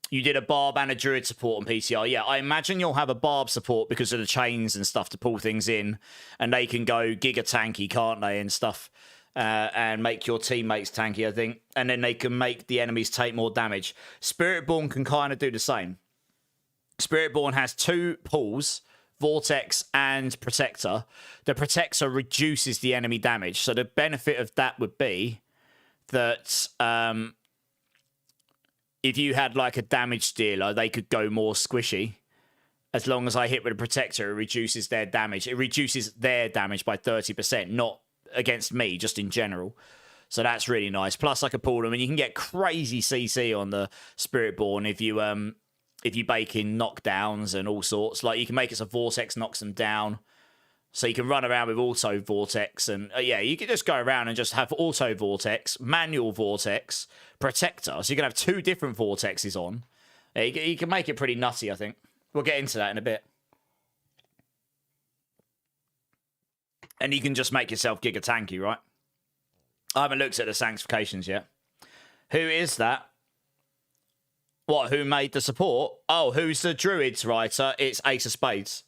You did a barb and a druid support on PTR. Yeah, I imagine you'll have a barb support because of the chains and stuff to pull things in. And they can go giga tanky, can't they, and stuff. And make your teammates tanky, I think. And then they can make the enemies take more damage. Spiritborn can kind of do the same. Spiritborn has 2 pulls, Vortex and Protector. The Protector reduces the enemy damage. So the benefit of that would be that if you had like a damage dealer, they could go more squishy. As long as I hit with a Protector, it reduces their damage. It reduces their damage by 30%, not against me, just in general. So that's really nice. Plus, I could pull them, and you can get crazy CC on the Spiritborn if you bake in knockdowns and all sorts. Like, you can make it so Vortex knocks them down. So you can run around with Auto Vortex. And, yeah, you can just go around and just have Auto Vortex, Manual Vortex, Protector. So you can have 2 different Vortexes on. Yeah, you can make it pretty nutty, I think. We'll get into that in a bit. And you can just make yourself giga tanky, right? I haven't looked at the sanctifications yet. Who is that? What, who made the support? Oh, who's the Druids writer? It's Ace of Spades.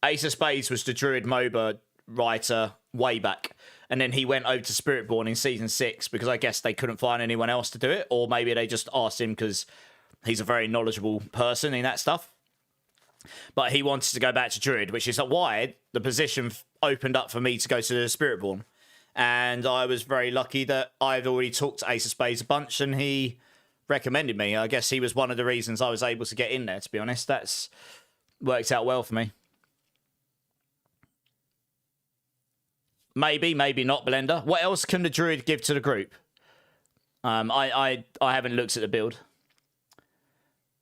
Ace of Spades was the Druid MOBA writer way back. And then he went over to Spiritborn in Season 6 because I guess they couldn't find anyone else to do it. Or maybe they just asked him because he's a very knowledgeable person in that stuff. But he wanted to go back to Druid, which is why the position opened up for me to go to the Spiritborn. And I was very lucky that I'd already talked to Ace of Spades a bunch and he recommended me. I guess he was one of the reasons I was able to get in there, to be honest. That's worked out well for me. Maybe, maybe not, Blender. What else can the Druid give to the group? I haven't looked at the build.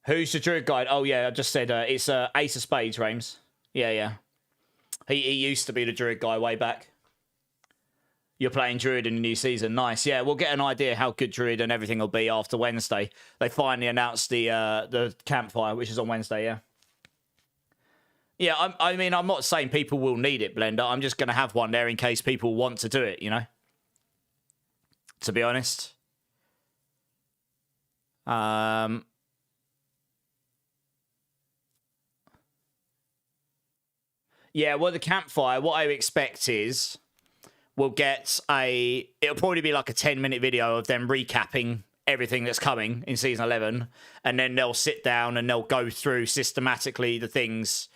Who's the Druid guide? Oh, yeah, I just said it's Ace of Spades, Rames. Yeah, yeah. He used to be the Druid guy way back. You're playing Druid in the new season. Nice. Yeah, we'll get an idea how good Druid and everything will be after Wednesday. They finally announced the campfire, which is on Wednesday, yeah. Yeah, I mean, I'm not saying people will need it, Blender. I'm just going to have one there in case people want to do it, you know? To be honest. Yeah, well, the campfire, what I expect is we'll get it'll probably be like a 10-minute video of them recapping everything that's coming in Season 11, and then they'll sit down and they'll go through systematically the things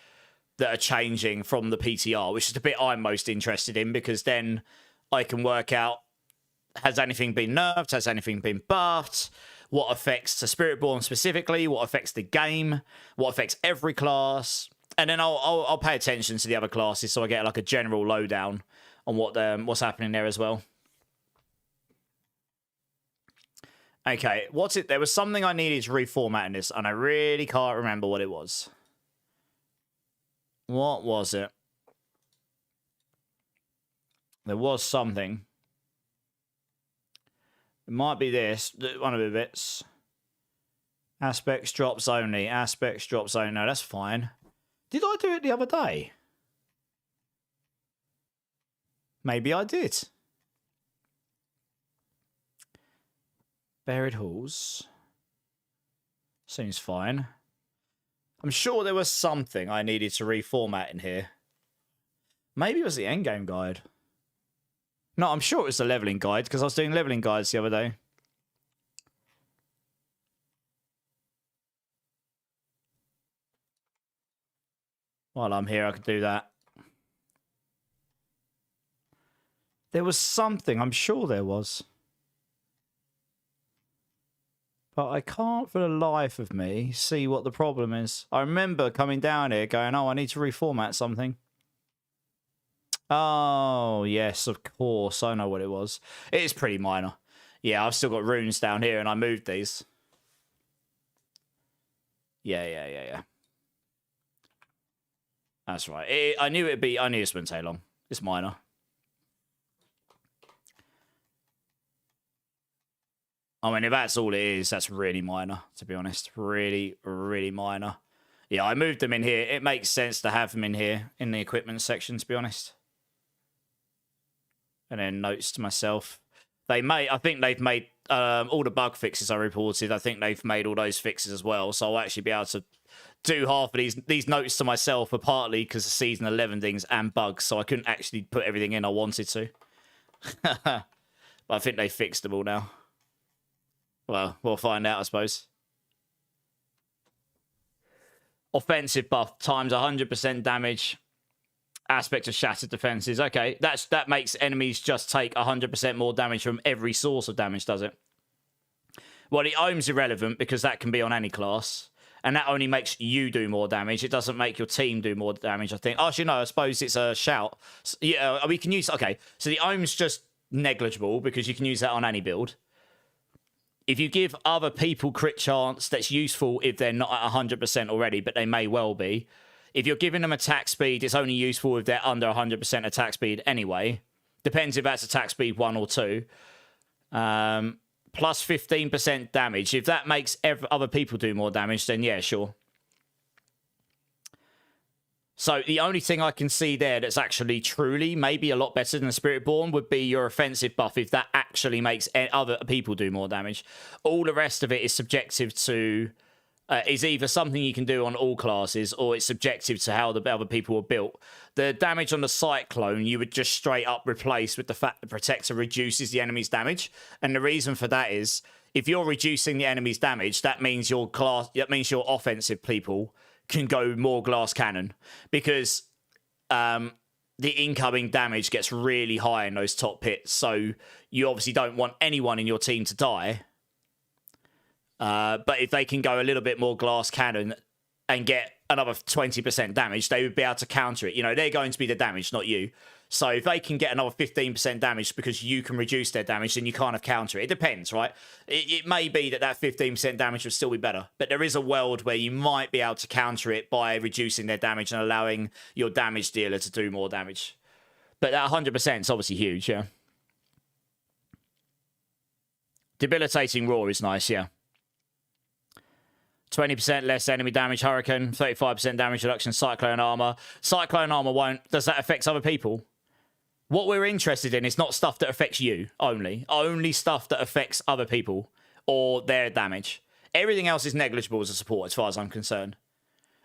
that are changing from the PTR, which is the bit I'm most interested in, because then I can work out, has anything been nerfed? Has anything been buffed? What affects the Spiritborn specifically? What affects the game? What affects every class? And then I'll pay attention to the other classes so I get like a general lowdown on what's happening there as well. Okay, what's it? There was something I needed to reformat in this, and I really can't remember what it was. What was it? There was something. It might be this. One of the bits. Aspects drops only. Aspects drops only. No, that's fine. Did I do it the other day? Maybe I did. Buried halls. Seems fine. I'm sure there was something I needed to reformat in here. Maybe it was the endgame guide. No, I'm sure it was the leveling guide, because I was doing leveling guides the other day. While I'm here, I could do that. There was something, I'm sure there was. But I can't for the life of me see what the problem is. I remember coming down here going, oh, I need to reformat something. Oh, yes, of course. I know what it was. It is pretty minor. Yeah, I've still got runes down here and I moved these. Yeah. That's right. I knew it wouldn't take long. It's minor. I mean, if that's all it is, that's really minor, to be honest. Really, really minor. Yeah, I moved them in here. It makes sense to have them in here in the equipment section, to be honest. And then notes to myself. I think they've made all the bug fixes I reported. I think they've made all those fixes as well. So I'll actually be able to do half of these notes to myself, but partly because of season 11 things and bugs. So I couldn't actually put everything in I wanted to. But I think they fixed them all now. Well, we'll find out, I suppose. Offensive buff times 100% damage. Aspect of shattered defenses. Okay, that makes enemies just take 100% more damage from every source of damage, does it? Well, the ohm's irrelevant because that can be on any class. And that only makes you do more damage. It doesn't make your team do more damage, I think. Actually, no, I suppose it's a shout. Yeah, we can use... Okay, so the ohm's just negligible because you can use that on any build. If you give other people crit chance, that's useful if they're not at 100% already, but they may well be. If you're giving them attack speed, it's only useful if they're under 100% attack speed anyway. Depends if that's attack speed 1 or 2. Plus 15% damage. If that makes other people do more damage, then yeah, sure. So the only thing I can see there that's actually truly maybe a lot better than the Spiritborn would be your offensive buff if that actually makes other people do more damage. All the rest of it is subjective to... is either something you can do on all classes or it's subjective to how the other people were built. The damage on the Cyclone, you would just straight up replace with the fact the Protector reduces the enemy's damage. And the reason for that is, if you're reducing the enemy's damage, that means your offensive people can go more glass cannon. Because the incoming damage gets really high in those top pits. So you obviously don't want anyone in your team to die. But if they can go a little bit more glass cannon and get another 20% damage, they would be able to counter it. You know, they're going to be the damage, not you. So if they can get another 15% damage because you can reduce their damage, then you kind of counter it. It depends, right? It may be that 15% damage would still be better. But there is a world where you might be able to counter it by reducing their damage and allowing your damage dealer to do more damage. But that 100% is obviously huge, yeah. Debilitating Roar is nice, yeah. 20% less enemy damage, Hurricane, 35% damage reduction, Cyclone Armor. Cyclone Armor won't... Does that affect other people? What we're interested in is not stuff that affects you only. Only stuff that affects other people or their damage. Everything else is negligible as a support as far as I'm concerned.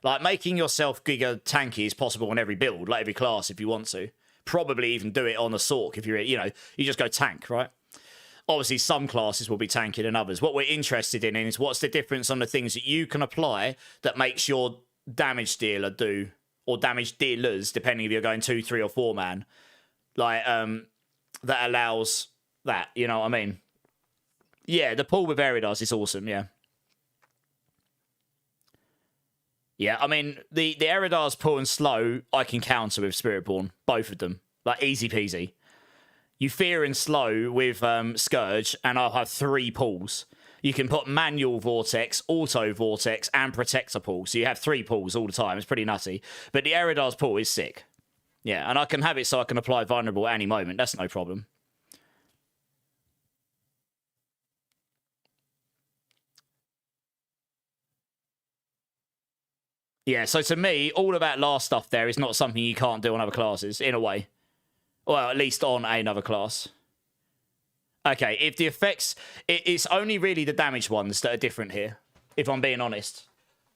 Like, making yourself giga tanky is possible on every build, like every class if you want to. Probably even do it on a Sork if you're, you know, you just go tank, right? Obviously, some classes will be tankier than others. What we're interested in is what's the difference on the things that you can apply that makes your damage dealer do, or damage dealers, depending if you're going 2, 3, or 4 man. Like, that allows that, you know what I mean? Yeah, the pull with Eridas is awesome, yeah. Yeah, I mean, the Eridas pull and slow, I can counter with Spiritborn. Both of them. Like, easy peasy. You fear and slow with Scourge, and I'll have 3 pulls. You can put manual Vortex, auto Vortex, and Protector pull. So you have 3 pulls all the time. It's pretty nutty. But the Eridas pull is sick. Yeah, and I can have it so I can apply Vulnerable at any moment. That's no problem. Yeah, so to me, all of that last stuff there is not something you can't do on other classes, in a way. Well, at least on another class. Okay, if the effects... It's only really the damage ones that are different here, if I'm being honest.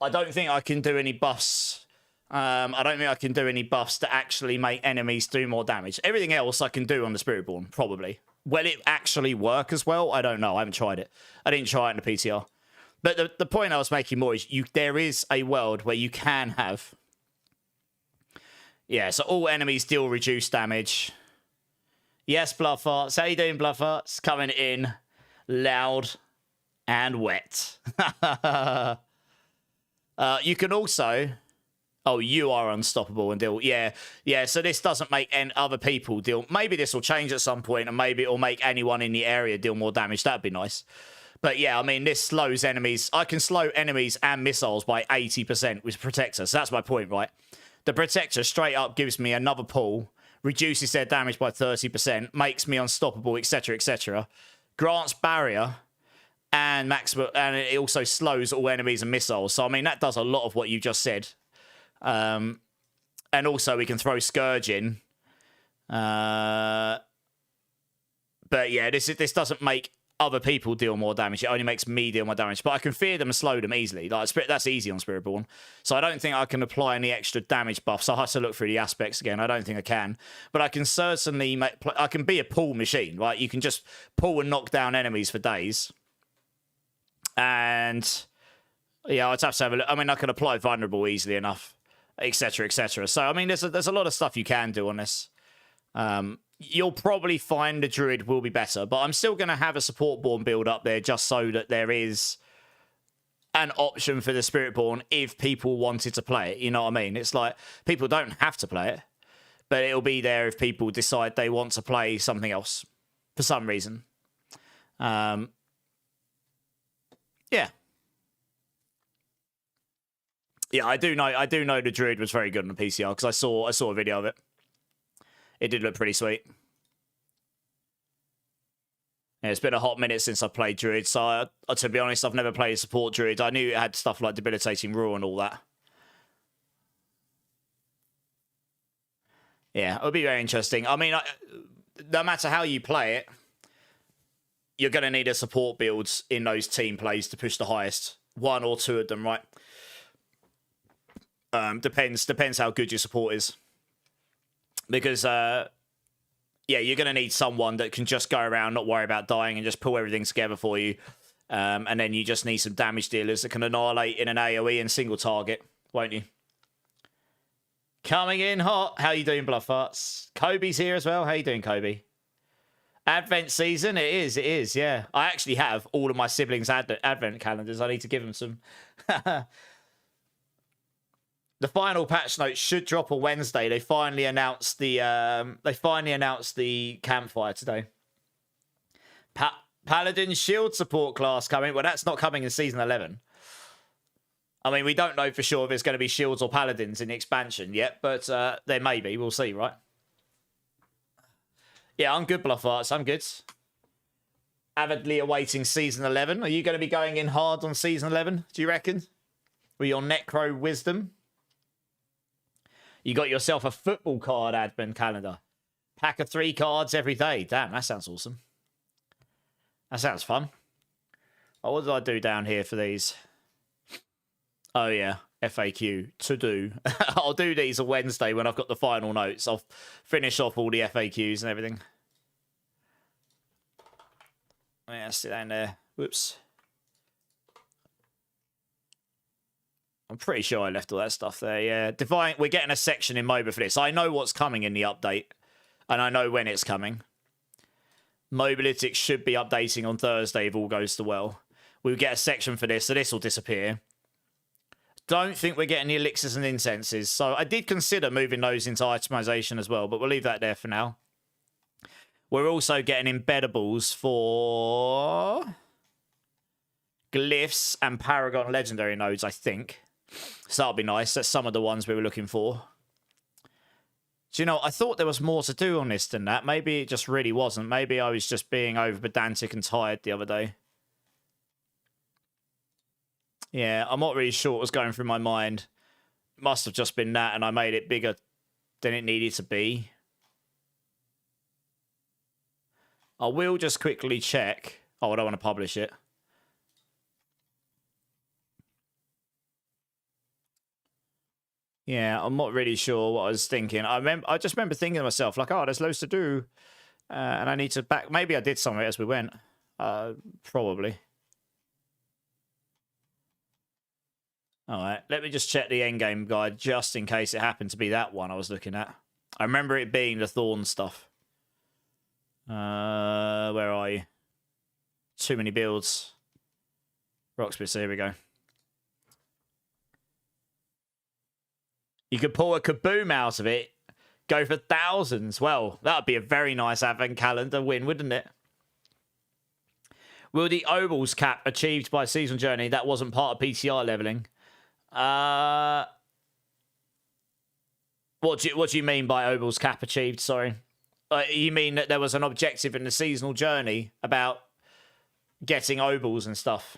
I don't think I can do any buffs. I don't think I can do any buffs that actually make enemies do more damage. Everything else I can do on the Spiritborn, probably. Will it actually work as well? I don't know. I haven't tried it. I didn't try it in the PTR. But the point I was making more is there is a world where you can have... Yeah, so all enemies deal reduced damage. Yes, Blood Farts. How you doing, Blood Farts? Coming in loud and wet. You can also... Oh, you are unstoppable and deal... Yeah, so this doesn't make other people deal... Maybe this will change at some point, and maybe it'll make anyone in the area deal more damage. That'd be nice. But yeah, I mean, this slows enemies. I can slow enemies and missiles by 80% with Protector. So that's my point, right? The Protector straight up gives me another pull, reduces their damage by 30%, makes me unstoppable, etc., etc. Grants barrier, and it also slows all enemies and missiles. So, I mean, that does a lot of what you just said. And also, we can throw Scourge in. But yeah, this doesn't make other people deal more damage. It only makes me deal more damage. But I can fear them and slow them easily. Like that's easy on Spiritborn. So I don't think I can apply any extra damage buffs. I have to look through the aspects again. I don't think I can. But I can certainly I can be a pull machine, right? You can just pull and knock down enemies for days. And yeah, I'd have to have a look. I mean, I can apply vulnerable easily enough, etc., etc. So I mean, there's a lot of stuff you can do on this. You'll probably find the druid will be better, but I'm still going to have a Supportborn build up there just so that there is an option for the Spiritborn if people wanted to play it. You know what I mean? It's like people don't have to play it, but it'll be there if people decide they want to play something else for some reason. Yeah. Yeah, I do know the druid was very good on the PCR because I saw a video of it. It did look pretty sweet. Yeah, it's been a hot minute since I played Druid, so to be honest, I've never played a support Druid. I knew it had stuff like Debilitating Roar and all that. Yeah, it'll be very interesting. I mean, no matter how you play it, you're going to need a support builds in those team plays to push the highest. One or two of them, right? Depends how good your support is. Because, yeah, you're going to need someone that can just go around, not worry about dying, and just pull everything together for you. And then you just need some damage dealers that can annihilate in an AoE and single target, won't you? Coming in hot. How you doing, Bloodfarts? Kobe's here as well. How you doing, Kobe? Advent season? It is, yeah. I actually have all of my siblings' advent calendars. I need to give them some... The final patch notes should drop on Wednesday. They finally announced the campfire today. Paladin shield support class coming. Well, that's not coming in season 11. I mean, we don't know for sure if it's going to be shields or paladins in the expansion yet, but there may be. We'll see, right? Yeah, I'm good, Bluffarts. I'm good. Avidly awaiting season 11. Are you going to be going in hard on season 11? Do you reckon? With your Necro Wisdom? You got yourself a football card advent calendar. Pack of 3 cards every day. Damn, that sounds awesome. That sounds fun. Oh, what did I do down here for these? Oh, yeah. FAQ. To do. I'll do these on Wednesday when I've got the final notes. I'll finish off all the FAQs and everything. Yeah, sit down there. Whoops. I'm pretty sure I left all that stuff there, yeah. Divine, we're getting a section in MOBA for this. I know what's coming in the update, and I know when it's coming. Mobalytics should be updating on Thursday if all goes to well. We'll get a section for this, so this will disappear. Don't think we're getting the elixirs and incenses, so I did consider moving those into itemization as well, but we'll leave that there for now. We're also getting embeddables for glyphs and Paragon legendary nodes, I think. So that'll be nice. That's some of the ones we were looking for. Do you know, I thought there was more to do on this than that. Maybe it just really wasn't. Maybe I was just being over pedantic and tired the other day. Yeah, I'm not really sure what was going through my mind. It must have just been that, and I made it bigger than it needed to be. I will just quickly check. Oh, I don't want to publish it. Yeah, I'm not really sure what I was thinking. I just remember thinking to myself, like, oh, there's loads to do. And I need to back... Maybe I did some of it as we went. Probably. All right, let me just check the endgame guide just in case it happened to be that one I was looking at. I remember it being the Thorn stuff. Where are you? Too many builds. Rocksmith, so here we go. You could pull a kaboom out of it, go for thousands. Well, that would be a very nice advent calendar win, wouldn't it? Will the Obels cap achieved by Season Journey that wasn't part of PTR leveling? What do you mean by Obels cap achieved? Sorry. You mean that there was an objective in the seasonal journey about getting Obels and stuff?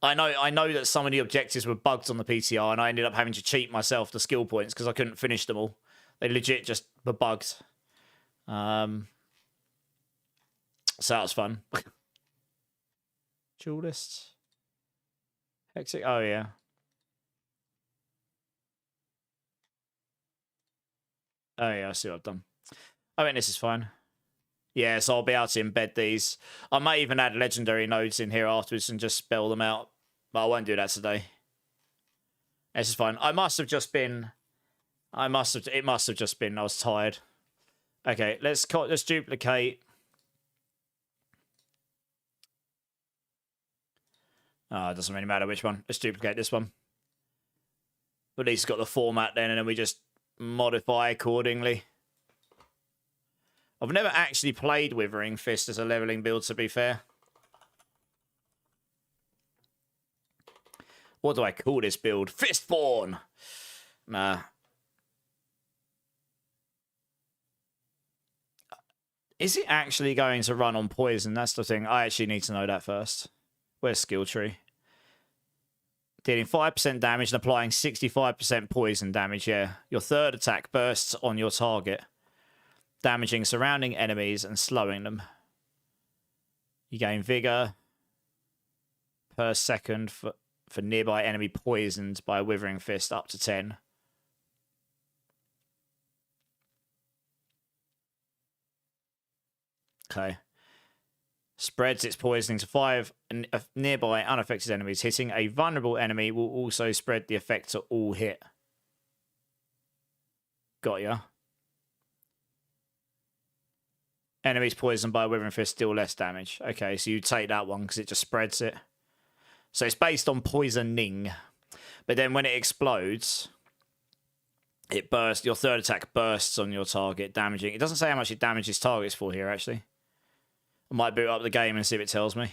I know that some of the objectives were bugged on the PTR, and I ended up having to cheat myself the skill points because I couldn't finish them all. They legit just were bugged. So that was fun. Duelists. Hexic. Oh, yeah. Oh, yeah, I see what I've done. I think this is fine. Yeah, so I'll be able to embed these. I might even add legendary nodes in here afterwards and just spell them out. But I won't do that today. This is fine. It must have just been... I was tired. Okay, let's duplicate. Oh, it doesn't really matter which one. Let's duplicate this one. But at least it's got the format then, and then we just modify accordingly. I've never actually played Withering Fist as a leveling build, to be fair. What do I call this build? Fistborn! Nah. Is it actually going to run on poison? That's the thing. I actually need to know that first. Where's skill tree? Dealing 5% damage and applying 65% poison damage, yeah. Your third attack bursts on your target, damaging surrounding enemies and slowing them. You gain vigor per second for nearby enemy poisoned by a Withering Fist, up to 10. Okay. Spreads its poisoning to 5 nearby unaffected enemies. Hitting a vulnerable enemy will also spread the effect to all hit. Got ya. Enemies poisoned by a Withering Fist deal less damage. Okay, so you take that one because it just spreads it. So it's based on poisoning. But then when it explodes, it bursts. Your third attack bursts on your target, damaging. It doesn't say how much it damages targets for here, actually. I might boot up the game and see if it tells me.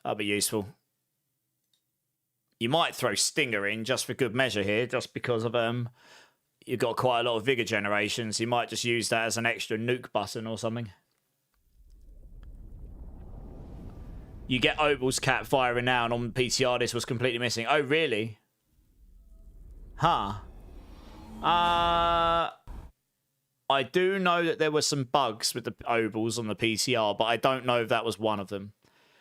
That'll be useful. You might throw Stinger in just for good measure here, just because of you've got quite a lot of vigor generations. You might just use that as an extra nuke button or something. You get Opal's cat firing now, and on PTR this was completely missing. Oh, really? Huh. I do know that there were some bugs with the ovals on the PCR, but I don't know if that was one of them.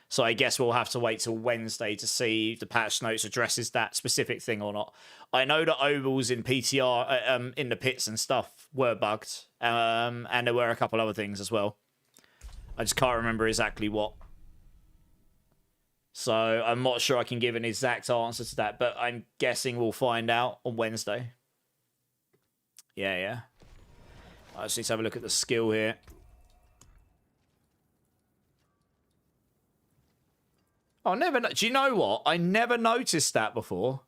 So I guess we'll have to wait till Wednesday to see if the patch notes addresses that specific thing or not. I know that ovals in PTR, in the pits and stuff, were bugged. And there were a couple other things as well. I just can't remember exactly what. So I'm not sure I can give an exact answer to that, but I'm guessing we'll find out on Wednesday. Yeah. I just need to have a look at the skill here. Oh, do you know what? I never noticed that before.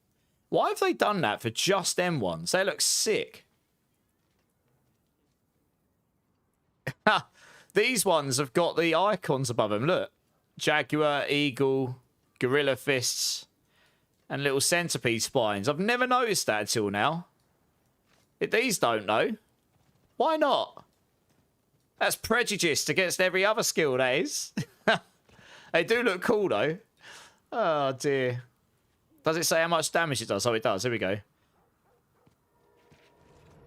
Why have they done that for just M1s? They look sick. These ones have got the icons above them. Look. Jaguar, Eagle, Gorilla Fists, and little centipede spines. I've never noticed that until now. These don't know. Why not? That's prejudiced against every other skill, that is. They do look cool, though. Oh, dear. Does it say how much damage it does? Oh, it does. Here we go.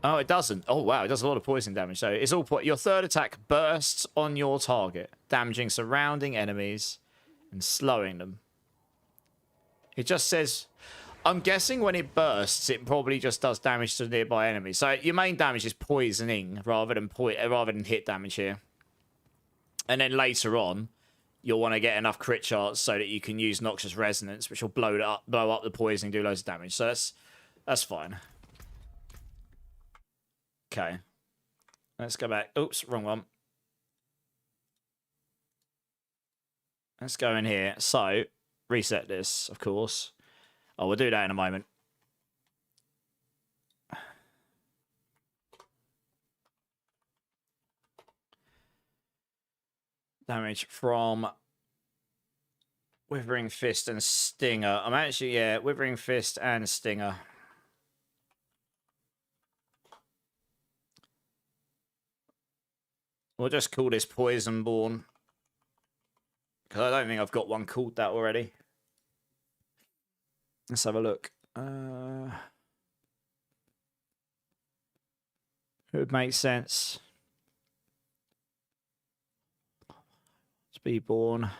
Oh, it doesn't. Oh, wow. It does a lot of poison damage. So it's all... Your third attack bursts on your target, damaging surrounding enemies and slowing them. It just says... I'm guessing when it bursts, it probably just does damage to nearby enemies. So your main damage is poisoning rather than hit damage here. And then later on, you'll want to get enough crit charts so that you can use Noxious Resonance, which will blow up the poisoning, do loads of damage. So that's fine. Okay. Let's go back. Oops, wrong one. Let's go in here. So, reset this, of course. Oh, we'll do that in a moment. Damage from Withering Fist and Stinger. I'm actually, yeah, Withering Fist and Stinger. We'll just call this Poisonborn. Because I don't think I've got one called that already. Let's have a look. It would make sense. Speedborn,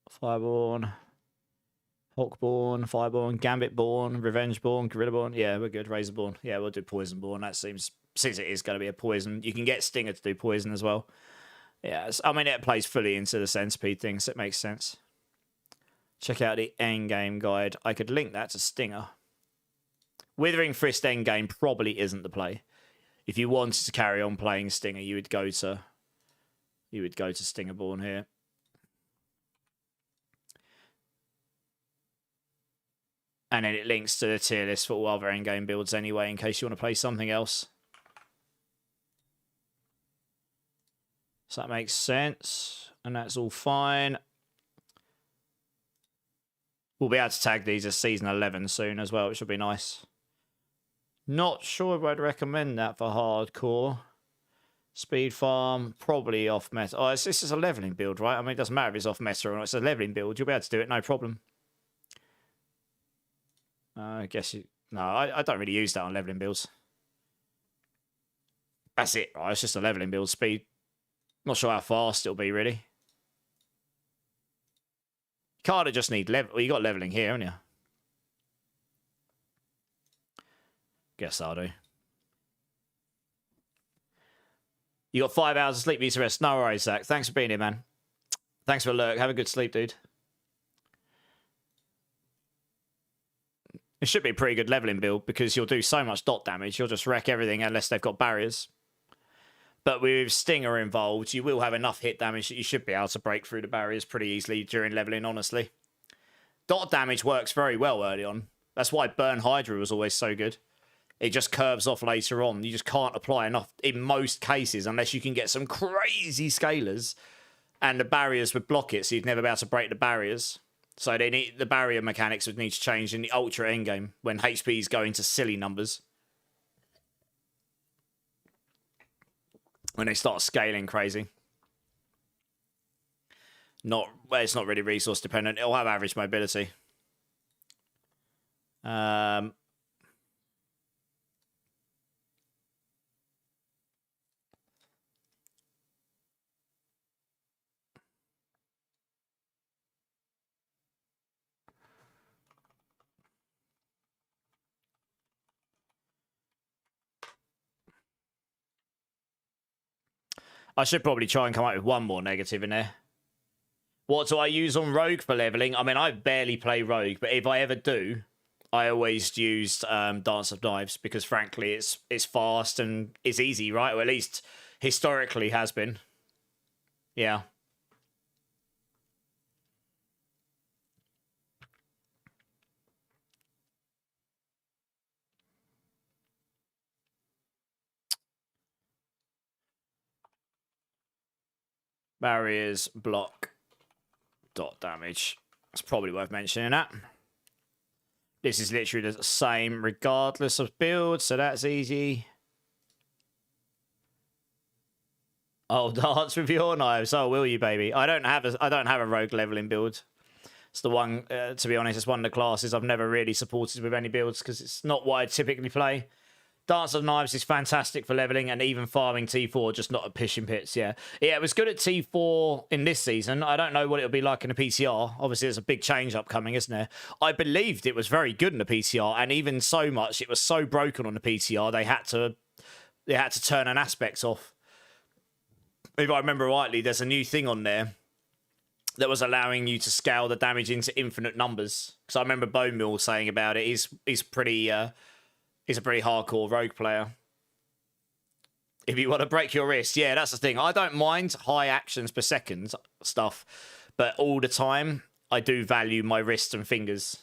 Fireborn, Hawkborn, Fireborn, Gambitborn, Revengeborn, Gorillaborn. Yeah, we're good. Razorborn. Yeah, we'll do Poisonborn. That seems, since it is going to be a poison, you can get Stinger to do poison as well. Yeah, I mean, it plays fully into the Centipede thing, so it makes sense. Check out the endgame guide. I could link that to Stinger. Withering Fist endgame probably isn't the play. If you wanted to carry on playing Stinger, you would go to Stingerborn here. And then it links to the tier list for all other endgame builds anyway, in case you want to play something else. So that makes sense. And that's all fine. We'll be able to tag these as Season 11 soon as well, which will be nice. Not sure if I'd recommend that for hardcore. Speed farm, probably off meta. Oh, this is a leveling build, right? I mean, it doesn't matter if it's off meta or not. It's a leveling build. You'll be able to do it, no problem. I guess you... No, I don't really use that on leveling builds. That's it, right? It's just a leveling build. Speed. Not sure how fast it'll be, really. Kind of just need level. Well, you got leveling here, haven't you? Guess I'll do. You got 5 hours of sleep, need to rest. No worries, Zach. Thanks for being here, man. Thanks for the lurk. Have a good sleep, dude. It should be a pretty good leveling build because you'll do so much dot damage. You'll just wreck everything unless they've got barriers. But with Stinger involved, you will have enough hit damage that you should be able to break through the barriers pretty easily during leveling, honestly. Dot damage works very well early on. That's why Burn Hydra was always so good. It just curves off later on. You just can't apply enough in most cases unless you can get some crazy scalers and the barriers would block it, so you'd never be able to break the barriers. So they need, the barrier mechanics would need to change in the Ultra endgame when HPs go into silly numbers. When they start scaling crazy. Well, it's not really resource dependent. It'll have average mobility. I should probably try and come up with one more negative in there. What do I use on Rogue for leveling? I mean, I barely play Rogue, but if I ever do, I always used Dance of Knives because, frankly, it's fast and it's easy, right? Or at least historically has been. Yeah. Barriers, block, dot damage. It's probably worth mentioning that. This is literally the same regardless of build, so that's easy. Oh, dance with your knives. Oh, will you, baby? I don't have a rogue leveling build. It's the one, to be honest, it's one of the classes I've never really supported with any builds because it's not what I typically play. Dance of Knives is fantastic for leveling and even farming T4, just not at Pishing Pits, yeah. Yeah, it was good at T4 in this season. I don't know what it'll be like in the PCR. Obviously, there's a big change upcoming, isn't there? I believed it was very good in the PCR, and even so much, it was so broken on the PCR, they had to turn an aspect off. If I remember rightly, there's a new thing on there that was allowing you to scale the damage into infinite numbers. Because I remember Bone Mill saying about it. He's pretty... He's a pretty hardcore rogue player. If you want to break your wrist, yeah, that's the thing. I don't mind high actions per second stuff, but all the time, I do value my wrists and fingers.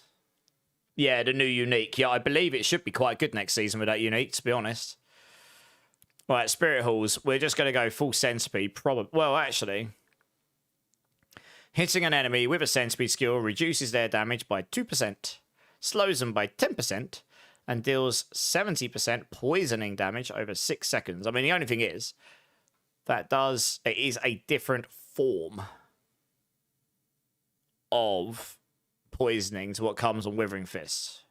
Yeah, the new unique. Yeah, I believe it should be quite good next season with that unique, to be honest. Right, Spirit Halls. We're just going to go full Centipede. Well, actually, hitting an enemy with a Centipede skill reduces their damage by 2%, slows them by 10%, and deals 70% poisoning damage over 6 seconds. I mean, the only thing is, it is a different form of poisoning to what comes on Withering Fists.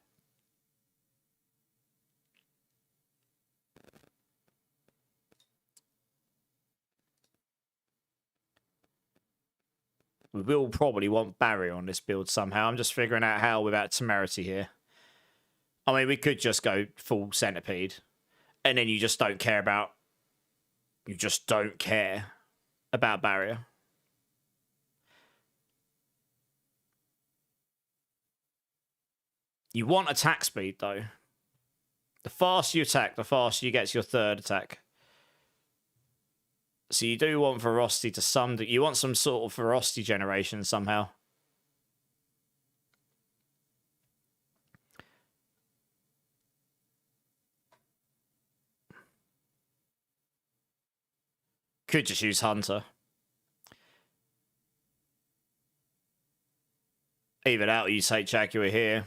We will probably want barrier on this build somehow. I'm just figuring out how without temerity here. I mean, we could just go full centipede. And then you just don't care about... You just don't care about barrier. You want attack speed, though. The faster you attack, the faster you get to your third attack. So you do want ferocity to some... You want some sort of ferocity generation somehow. Could just use Hunter. Either that or you take Jaguar here.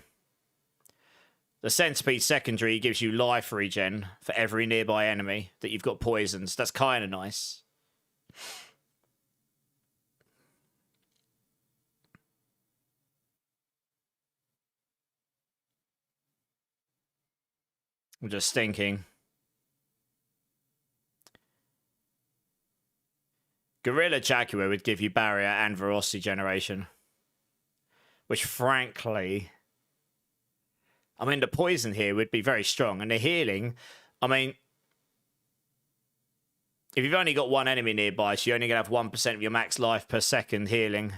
The Centipede secondary gives you life regen for every nearby enemy that you've got poisons. That's kind of nice. I'm just thinking. Gorilla Jaguar would give you barrier and velocity generation. Which, frankly... I mean, the poison here would be very strong. And the healing... I mean... If you've only got one enemy nearby, so you're only going to have 1% of your max life per second healing.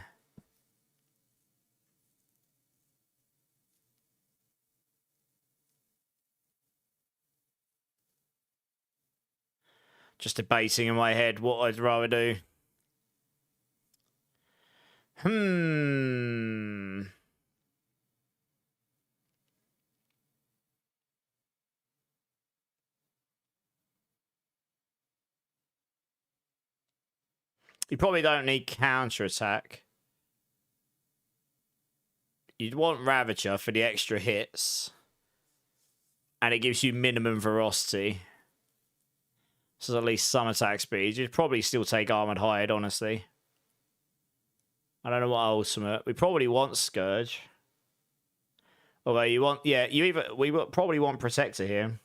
Just debating in my head what I'd rather do. You probably don't need counter-attack. You'd want Ravager for the extra hits. And it gives you minimum ferocity. So at least some attack speed. You'd probably still take Armored Hide, honestly. I don't know what ultimate. We probably want Scourge. Although you want... Yeah, we probably want Protector here.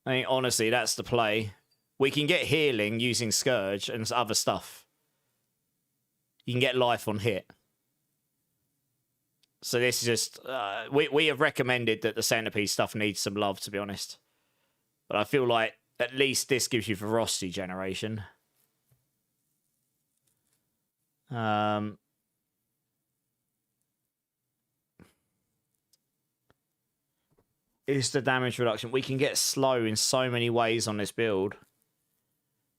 I mean, honestly, that's the play. We can get healing using Scourge and other stuff. You can get life on hit. So this is just... we have recommended that the Centipede stuff needs some love, to be honest. But I feel like at least this gives you ferocity generation. Is the damage reduction. We can get slow in so many ways on this build.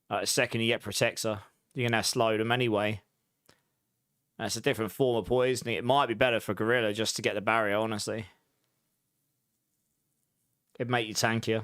The second you get Protector, you're going to have slowed them anyway. That's a different form of poisoning. It might be better for Gorilla just to get the barrier, honestly. It'd make you tankier.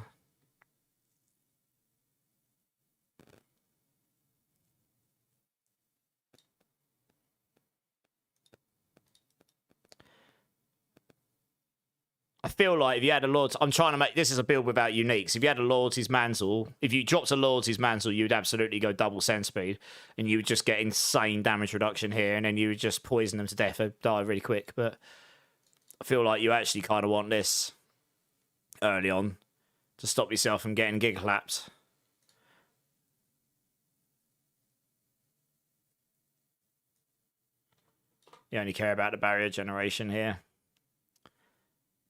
I feel like if you had a Lord... I'm trying to make... This is a build without uniques. If you had a Loyalty's Mantle... If you dropped a Loyalty's Mantle, you'd absolutely go double Centipede. And you would just get insane damage reduction here. And then you would just poison them to death or die really quick. But I feel like you actually kind of want this early on to stop yourself from getting gig clapped. You only care about the barrier generation here.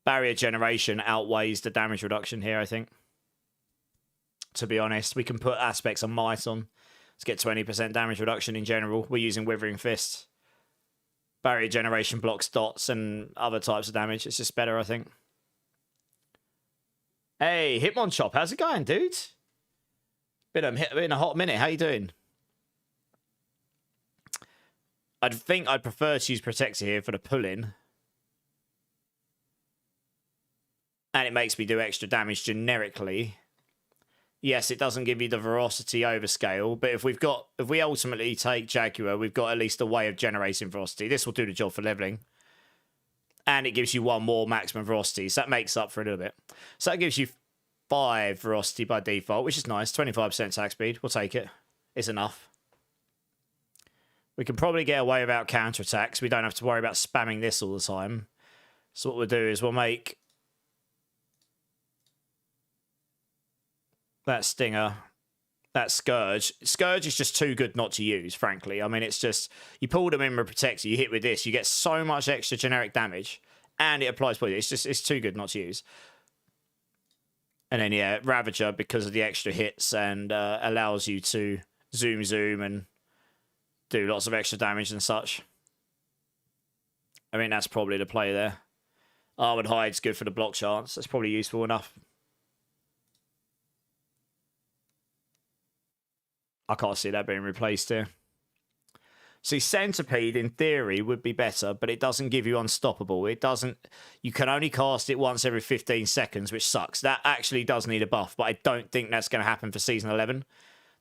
Barrier generation outweighs the damage reduction here, I think. To be honest, we can put aspects of Might on to get 20% damage reduction in general. We're using Withering Fist. Barrier generation blocks dots and other types of damage. It's just better, I think. Hey, Hitmonchop, how's it going, dude? Been a hot minute. How you doing? I'd think I'd prefer to use Protector here for the pull-in. And it makes me do extra damage generically. Yes, it doesn't give you the Ferocity overscale, but if we ultimately take Jaguar, we've got at least a way of generating Ferocity. This will do the job for leveling. And it gives you one more maximum Ferocity, so that makes up for a little bit. So that gives you 5 Ferocity by default, which is nice. 25% attack speed, we'll take it. It's enough. We can probably get away without counterattacks. We don't have to worry about spamming this all the time. So what we'll do is we'll make that Stinger that Scourge. Scourge is just too good not to use, frankly. I mean, it's just, you pull them in with Protector, you hit with this, you get so much extra generic damage, and it applies poison. It's too good not to use. And then, yeah, Ravager, because of the extra hits, and allows you to zoom, and do lots of extra damage and such. I mean, that's probably the play there. Armored Hide's good for the block chance. That's probably useful enough. I can't see that being replaced here. See, Centipede, in theory, would be better, but it doesn't give you Unstoppable. It doesn't... You can only cast it once every 15 seconds, which sucks. That actually does need a buff, but I don't think that's going to happen for Season 11.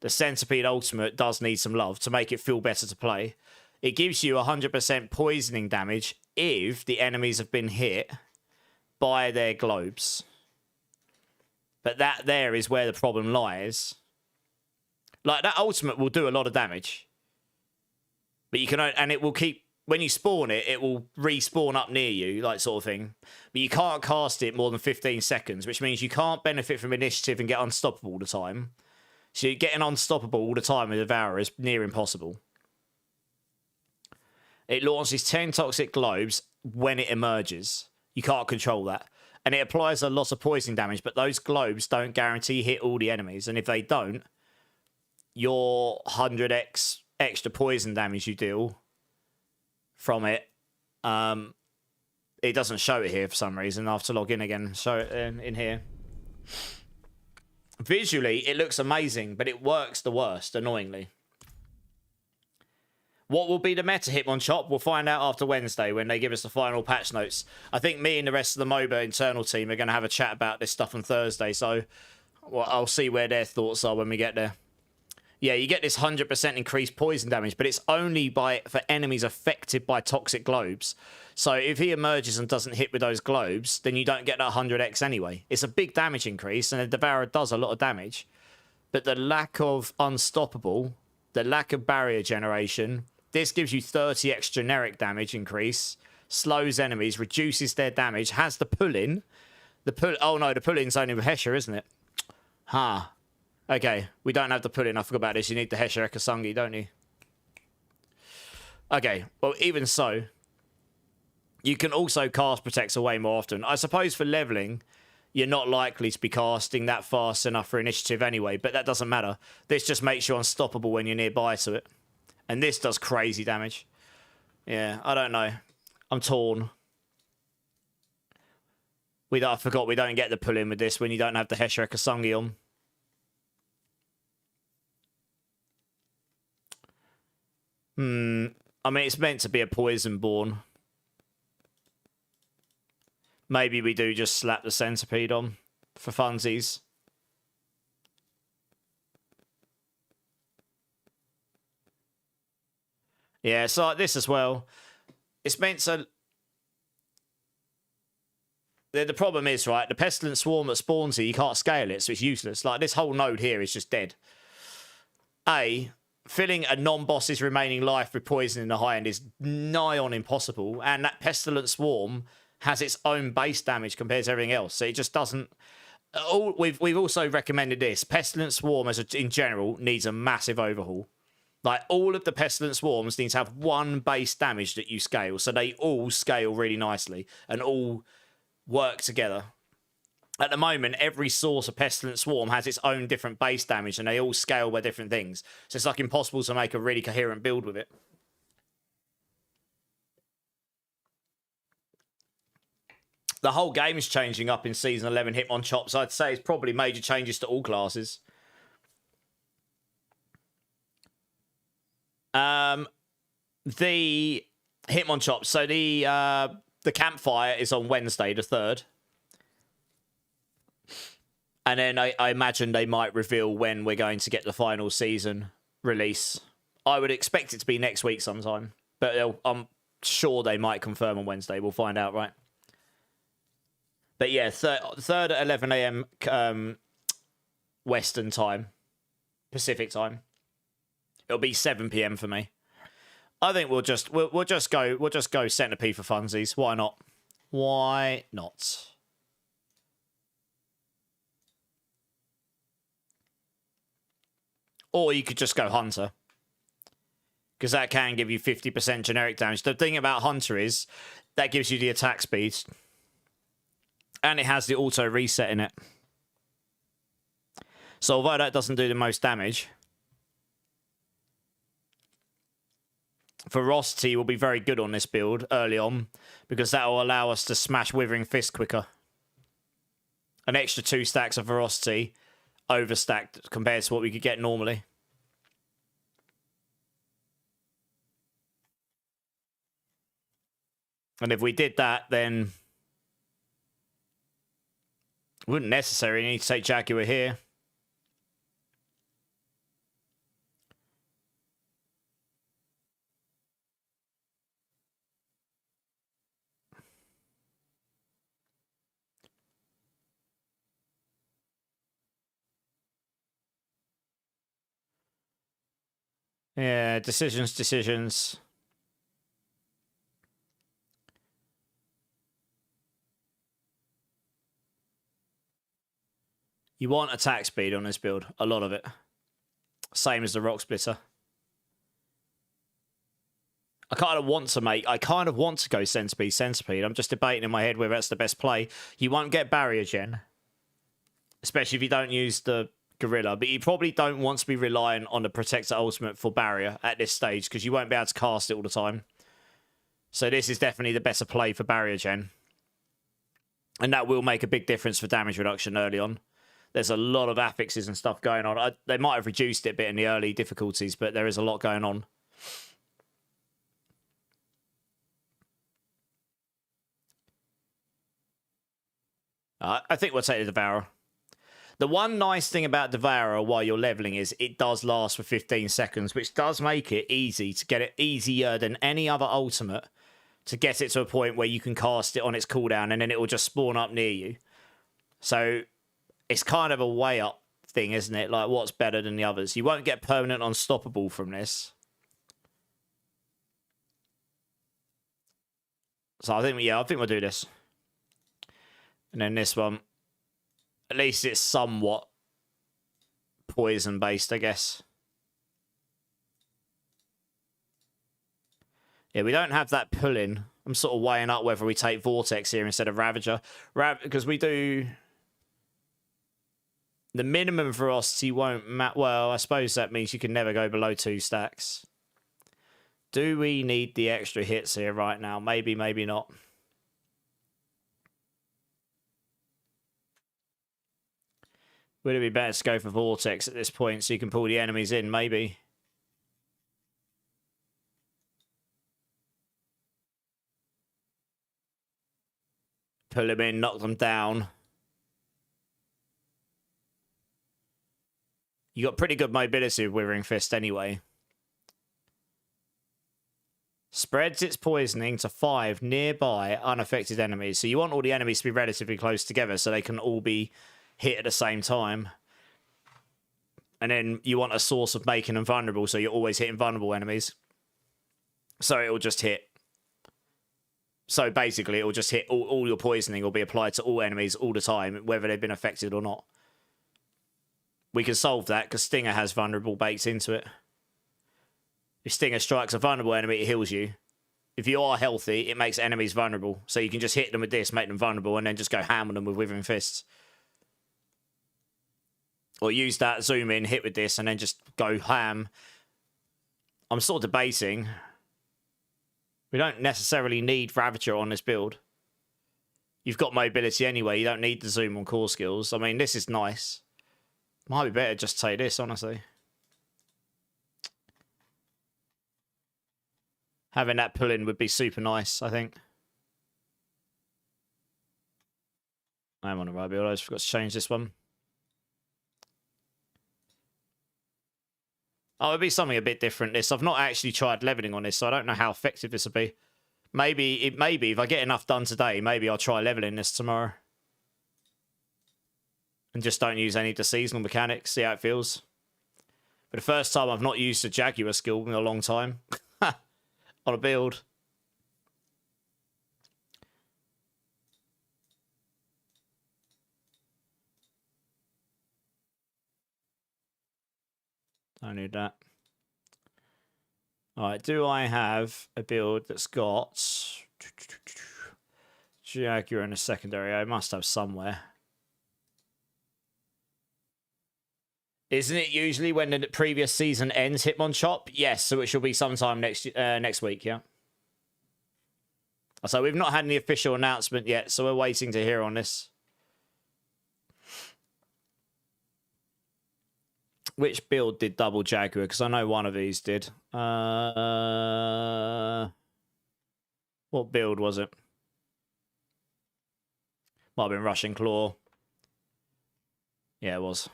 The Centipede Ultimate does need some love to make it feel better to play. It gives you 100% poisoning damage if the enemies have been hit by their globes. But that there is where the problem lies. Like, that ultimate will do a lot of damage. But you can... And it will keep... When you spawn it, it will respawn up near you, like, sort of thing. But you can't cast it more than 15 seconds, which means you can't benefit from initiative and get Unstoppable all the time. So getting Unstoppable all the time with Devourer is near impossible. It launches 10 toxic globes when it emerges. You can't control that. And it applies a lot of poison damage, but those globes don't guarantee hit all the enemies. And if they don't, your 100x extra poison damage you deal from it, it doesn't show it here for some reason. I have to log in again. Show it in here. Visually, it looks amazing, but it works the worst, annoyingly. What will be the meta Hitmonchan? We'll find out after Wednesday when they give us the final patch notes. I think me and the rest of the MOBA internal team are going to have a chat about this stuff on Thursday, so well, I'll see where their thoughts are when we get there. Yeah, you get this 100% increased poison damage, but it's only for enemies affected by toxic globes. So if he emerges and doesn't hit with those globes, then you don't get that 100x anyway. It's a big damage increase, and the Devourer does a lot of damage. But the lack of Unstoppable, the lack of barrier generation, this gives you 30 extra generic damage increase, slows enemies, reduces their damage, has the pull-in. Oh no, the pull-in's only with Hesher, isn't it? Huh. Okay, we don't have the pull-in. I forgot about this. You need the Hesher Ekasungi, don't you? Okay, well, even so, you can also cast Protector way more often. I suppose for leveling, you're not likely to be casting that fast enough for initiative anyway, but that doesn't matter. This just makes you unstoppable when you're nearby to it. And this does crazy damage. Yeah, I don't know. I'm torn. I forgot we don't get the pull-in with this when you don't have the Hesher Ekasungi on. I mean, it's meant to be a Poisonborn. Maybe we do just slap the Centipede on for funsies. Yeah, it's like this as well. It's meant to... The problem is, right, the Pestilent Swarm that spawns here, you can't scale it, so it's useless. Like, this whole node here is just dead. Filling a non-boss's remaining life with poison in the high end is nigh on impossible, and that Pestilent Swarm has its own base damage compared to everything else, so it just doesn't... We've also recommended this. Pestilent Swarm, in general, needs a massive overhaul. Like, all of the Pestilent Swarms need to have one base damage that you scale, so they all scale really nicely and all work together. At the moment, every source of Pestilent Swarm has its own different base damage, and they all scale by different things. So it's like impossible to make a really coherent build with it. The whole game is changing up in Season 11 Hitmonchan, so I'd say it's probably major changes to all classes. The Hitmonchan, so the campfire is on Wednesday, the 3rd. And then I imagine they might reveal when we're going to get the final season release. I would expect it to be next week sometime. But I'm sure they might confirm on Wednesday. We'll find out, right? But yeah, 3rd at 11 a.m. Western time. Pacific time. It'll be 7 p.m. for me. I think we'll just go Centipede for funsies. Why not? Why not? Or you could just go Hunter. Because that can give you 50% generic damage. The thing about Hunter is that gives you the attack speed. And it has the auto reset in it. So although that doesn't do the most damage, ferocity will be very good on this build early on, because that will allow us to smash Withering Fist quicker. An extra 2 stacks of ferocity overstacked compared to what we could get normally. And if we did that, then we wouldn't necessarily need to take Jaguar here. Yeah, decisions. You want attack speed on this build, a lot of it. Same as the Rock Splitter. I kind of want to go Centipede. I'm just debating in my head whether that's the best play. You won't get Barrier Gen, especially if you don't use the Gorilla, but you probably don't want to be relying on the Protector Ultimate for Barrier at this stage, because you won't be able to cast it all the time. So this is definitely the better play for Barrier Gen. And that will make a big difference for damage reduction early on. There's a lot of affixes and stuff going on. They might have reduced it a bit in the early difficulties, but there is a lot going on. I think we'll take the Devourer. The one nice thing about Devourer while you're leveling is it does last for 15 seconds, which does make it easy to get it easier than any other ultimate to get it to a point where you can cast it on its cooldown and then it will just spawn up near you. So it's kind of a way up thing, isn't it? Like, what's better than the others? You won't get permanent unstoppable from this. So I think we'll do this. And then this one, at least it's somewhat poison based, I guess. Yeah, we don't have that pull-in. I'm sort of weighing up whether we take Vortex here instead of Ravager. Because we do... The minimum ferocity won't matter. Well, I suppose that means you can never go below 2 stacks. Do we need the extra hits here right now? Maybe, maybe not. Would it be better to go for Vortex at this point so you can pull the enemies in? Maybe. Pull them in, knock them down. You got pretty good mobility with Withering Fist anyway. Spreads its poisoning to 5 nearby unaffected enemies. So you want all the enemies to be relatively close together so they can all be hit at the same time. And then you want a source of making them vulnerable, so you're always hitting vulnerable enemies. So it will just hit. So basically it will just hit all your poisoning will be applied to all enemies all the time, whether they've been affected or not. We can solve that because Stinger has vulnerable baked into it. If Stinger strikes a vulnerable enemy, it heals you. If you are healthy, it makes enemies vulnerable. So you can just hit them with this, make them vulnerable, and then just go ham on them with Withering Fists. Or use that zoom in, hit with this, and then just go ham. I'm sort of debating. We don't necessarily need Ravager on this build. You've got mobility anyway. You don't need the zoom on core skills. I mean, this is nice. Might be better just take this, honestly. Having that pull-in would be super nice, I think. I'm on the right build. I just forgot to change this one. Oh, it'd be something a bit different. I've not actually tried leveling on this, so I don't know how effective this will be. Maybe if I get enough done today, maybe I'll try leveling this tomorrow. And just don't use any of the seasonal mechanics, see how it feels. But the first time I've not used a Jaguar skill in a long time. On a build. Don't need that. All right, do I have a build that's got Jaguar in a secondary? I must have somewhere. Isn't it usually when the previous season ends, Hitmonchop? Yes, so it should be sometime next week, yeah. So we've not had any official announcement yet, so we're waiting to hear on this. Which build did double Jaguar? Because I know one of these did. What build was it? Might have been Russian Claw. Yeah, it was.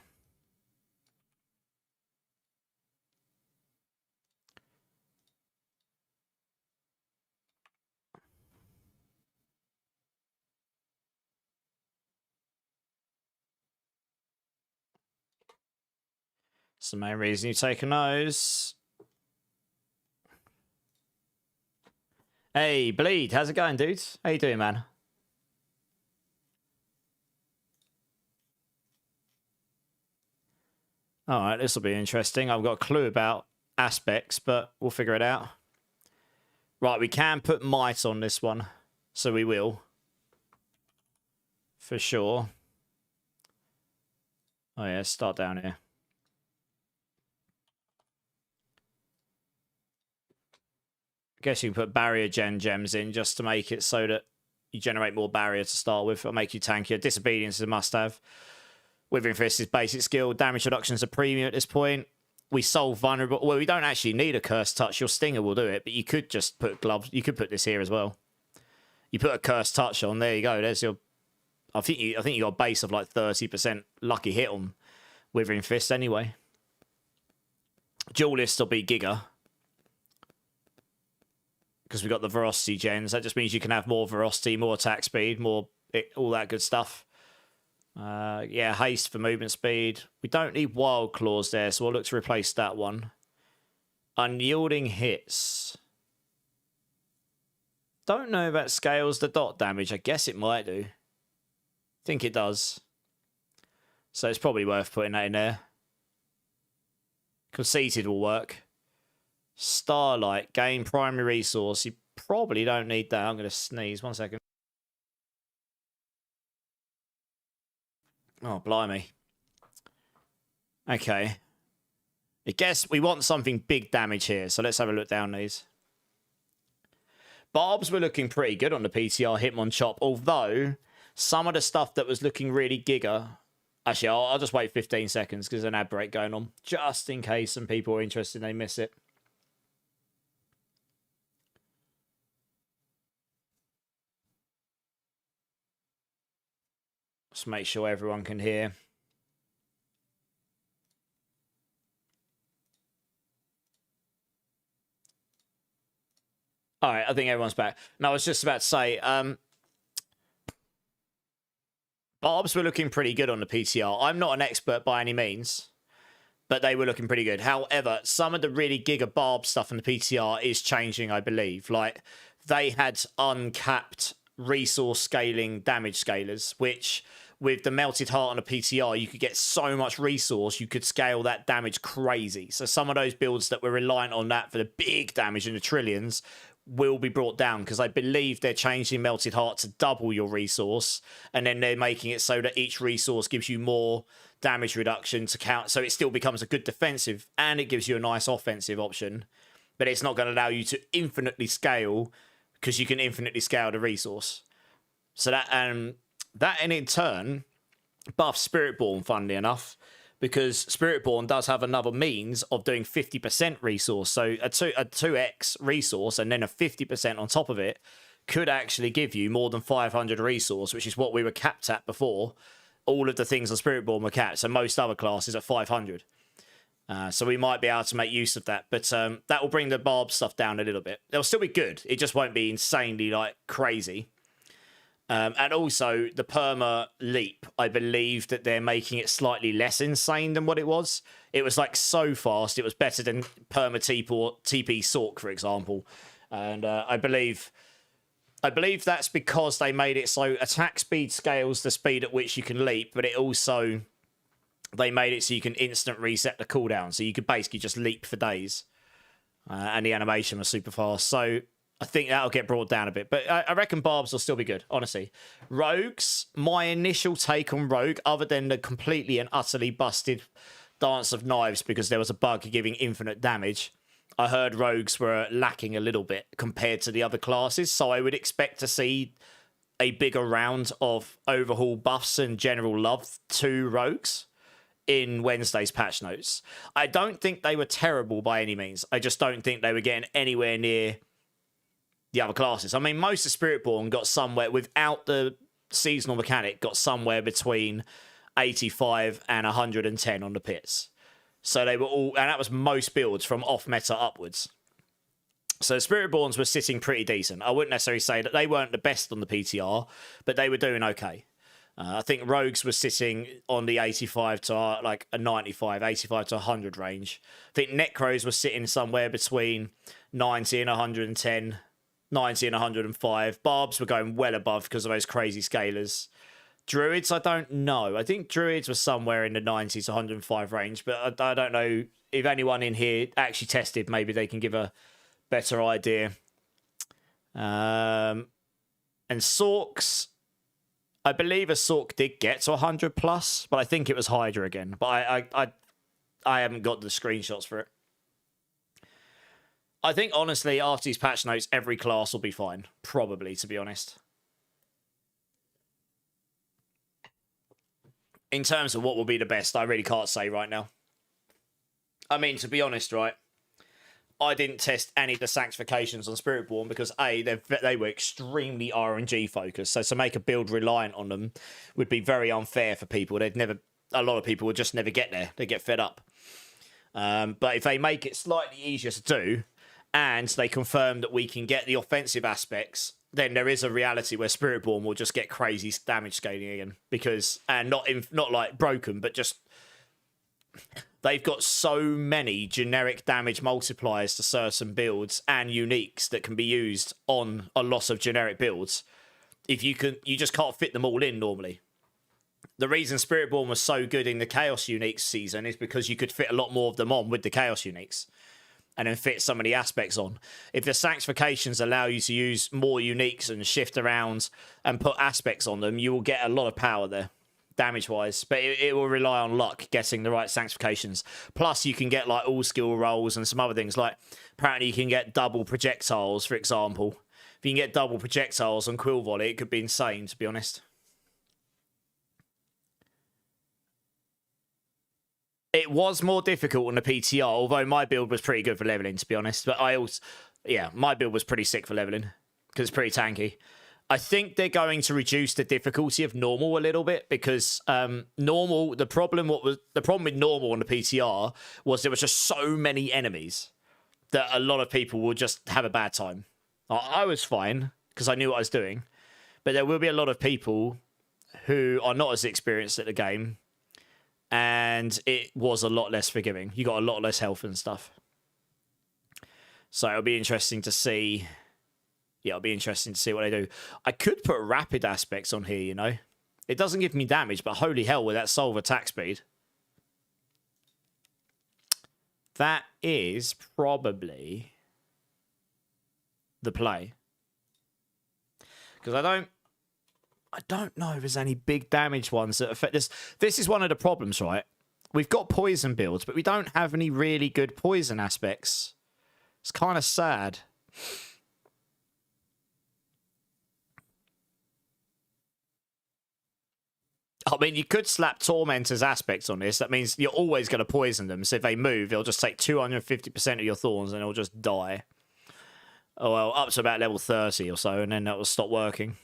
That's the main reason you take a nose. Hey, Bleed, how's it going, dude? How you doing, man? All right, this will be interesting. I've got a clue about aspects, but we'll figure it out. Right, we can put might on this one, so we will. For sure. Oh yeah, start down here. I guess you can put barrier gems in just to make it so that you generate more barrier to start with. It'll make you tankier. Disobedience is a must-have. Withering Fist is basic skill. Damage reduction is a premium at this point. We solve vulnerable. Well, we don't actually need a Curse Touch. Your Stinger will do it, but you could just put gloves. You could put this here as well. You put a Curse Touch on. There you go. There's your. I think you got a base of like 30% lucky hit on Withering Fist anyway. Duelist will be Giga. Because we got the Velocity gens. That just means you can have more Velocity, more attack speed, all that good stuff. Yeah, Haste for movement speed. We don't need Wild Claws there, so we'll look to replace that one. Unyielding hits. Don't know if that scales the dot damage. I guess it might do. Think it does. So it's probably worth putting that in there. Conceited will work. Starlight, gain primary resource. You probably don't need that. I'm going to sneeze. 1 second. Oh, blimey. Okay. I guess we want something big damage here, so let's have a look down these. Barbs were looking pretty good on the PTR Hitmonchop, although some of the stuff that was looking really giga... Actually, I'll just wait 15 seconds because there's an ad break going on, just in case some people are interested and they miss it. Just make sure everyone can hear. All right, I think everyone's back. No, I was just about to say, Barbs were looking pretty good on the PTR. I'm not an expert by any means, but they were looking pretty good. However, some of the really giga Barb stuff in the PTR is changing, I believe. Like, they had uncapped resource scaling damage scalers, which... with the Melted Heart on a PTR, you could get so much resource, you could scale that damage crazy. So some of those builds that were reliant on that for the big damage in the trillions will be brought down, because I believe they're changing Melted Heart to double your resource, and then they're making it so that each resource gives you more damage reduction to count, so it still becomes a good defensive, and it gives you a nice offensive option, but it's not going to allow you to infinitely scale, because you can infinitely scale the resource. So that... that in turn buffs Spiritborn, funnily enough, because Spiritborn does have another means of doing 50% resource. So a 2x resource and then a 50% on top of it could actually give you more than 500 resource, which is what we were capped at before. All of the things on Spiritborn were capped, so most other classes at 500. So we might be able to make use of that, but that will bring the Barb stuff down a little bit. It'll still be good. It just won't be insanely like crazy. And also, the Perma Leap, I believe that they're making it slightly less insane than what it was. It was like so fast, it was better than Perma TP Sork, for example. And I believe that's because they made it so attack speed scales the speed at which you can leap, but it also they made it so you can instant reset the cooldown. So you could basically just leap for days. And the animation was super fast. So I think that'll get brought down a bit. But I reckon Barbs will still be good, honestly. Rogues, my initial take on Rogue, other than the completely and utterly busted Dance of Knives because there was a bug giving infinite damage, I heard Rogues were lacking a little bit compared to the other classes. So I would expect to see a bigger round of overhaul buffs and general love to Rogues in Wednesday's patch notes. I don't think they were terrible by any means. I just don't think they were getting anywhere near the other classes. I mean, most of Spiritborn got somewhere, without the seasonal mechanic, got somewhere between 85 and 110 on the pits. So they were all, and that was most builds from off meta upwards. So Spiritborns were sitting pretty decent. I wouldn't necessarily say that they weren't the best on the PTR, but they were doing okay. I think Rogues was sitting on the 85 to like a 95, 85 to 100 range. I think Necros was sitting somewhere between 90 and 110, 90 and 105. Barbs were going well above because of those crazy scalers. Druids, I don't know. I think Druids were somewhere in the 90 to 105 range, but I don't know if anyone in here actually tested. Maybe they can give a better idea. And Sorks, I believe a Sork did get to 100 plus, but I think it was Hydra again. But I haven't got the screenshots for it. I think, honestly, after these patch notes, every class will be fine. Probably, to be honest. In terms of what will be the best, I really can't say right now. I mean, to be honest, right, I didn't test any of the sanctifications on Spiritborn because they were extremely RNG focused. So to make a build reliant on them would be very unfair for people. A lot of people would just never get there. They get fed up. But if they make it slightly easier to do, and they confirm that we can get the offensive aspects, then there is a reality where Spiritborn will just get crazy damage scaling again. Because, and not like broken, but just they've got so many generic damage multipliers to certain builds and uniques that can be used on a lot of generic builds. You just can't fit them all in normally. The reason Spiritborn was so good in the Chaos Uniques season is because you could fit a lot more of them on with the Chaos Uniques and then fit some of the aspects on. If the sanctifications allow you to use more uniques and shift around and put aspects on them, you will get a lot of power there, damage-wise. But it will rely on luck, getting the right sanctifications. Plus, you can get like all skill rolls and some other things. Like, apparently you can get double projectiles, for example. If you can get double projectiles on Quill Volley, it could be insane, to be honest. It was more difficult on the PTR, although my build was pretty good for leveling, to be honest. But my build was pretty sick for leveling because it's pretty tanky. I think they're going to reduce the difficulty of normal a little bit because normal. The problem with normal on the PTR was there was just so many enemies that a lot of people will just have a bad time. I was fine because I knew what I was doing, but there will be a lot of people who are not as experienced at the game. And it was a lot less forgiving. You got a lot less health and stuff. So it'll be interesting to see. Yeah, it'll be interesting to see what they do. I could put rapid aspects on here, you know. It doesn't give me damage, but holy hell with that soul of attack speed. That is probably the play. Because I don't know if there's any big damage ones that affect this. This is one of the problems, right? We've got poison builds, but we don't have any really good poison aspects. It's kind of sad. I mean, you could slap Tormentor's aspects on this. That means you're always going to poison them. So if they move, they'll just take 250% of your thorns and they'll just die. Oh, well, up to about level 30 or so, and then that will stop working.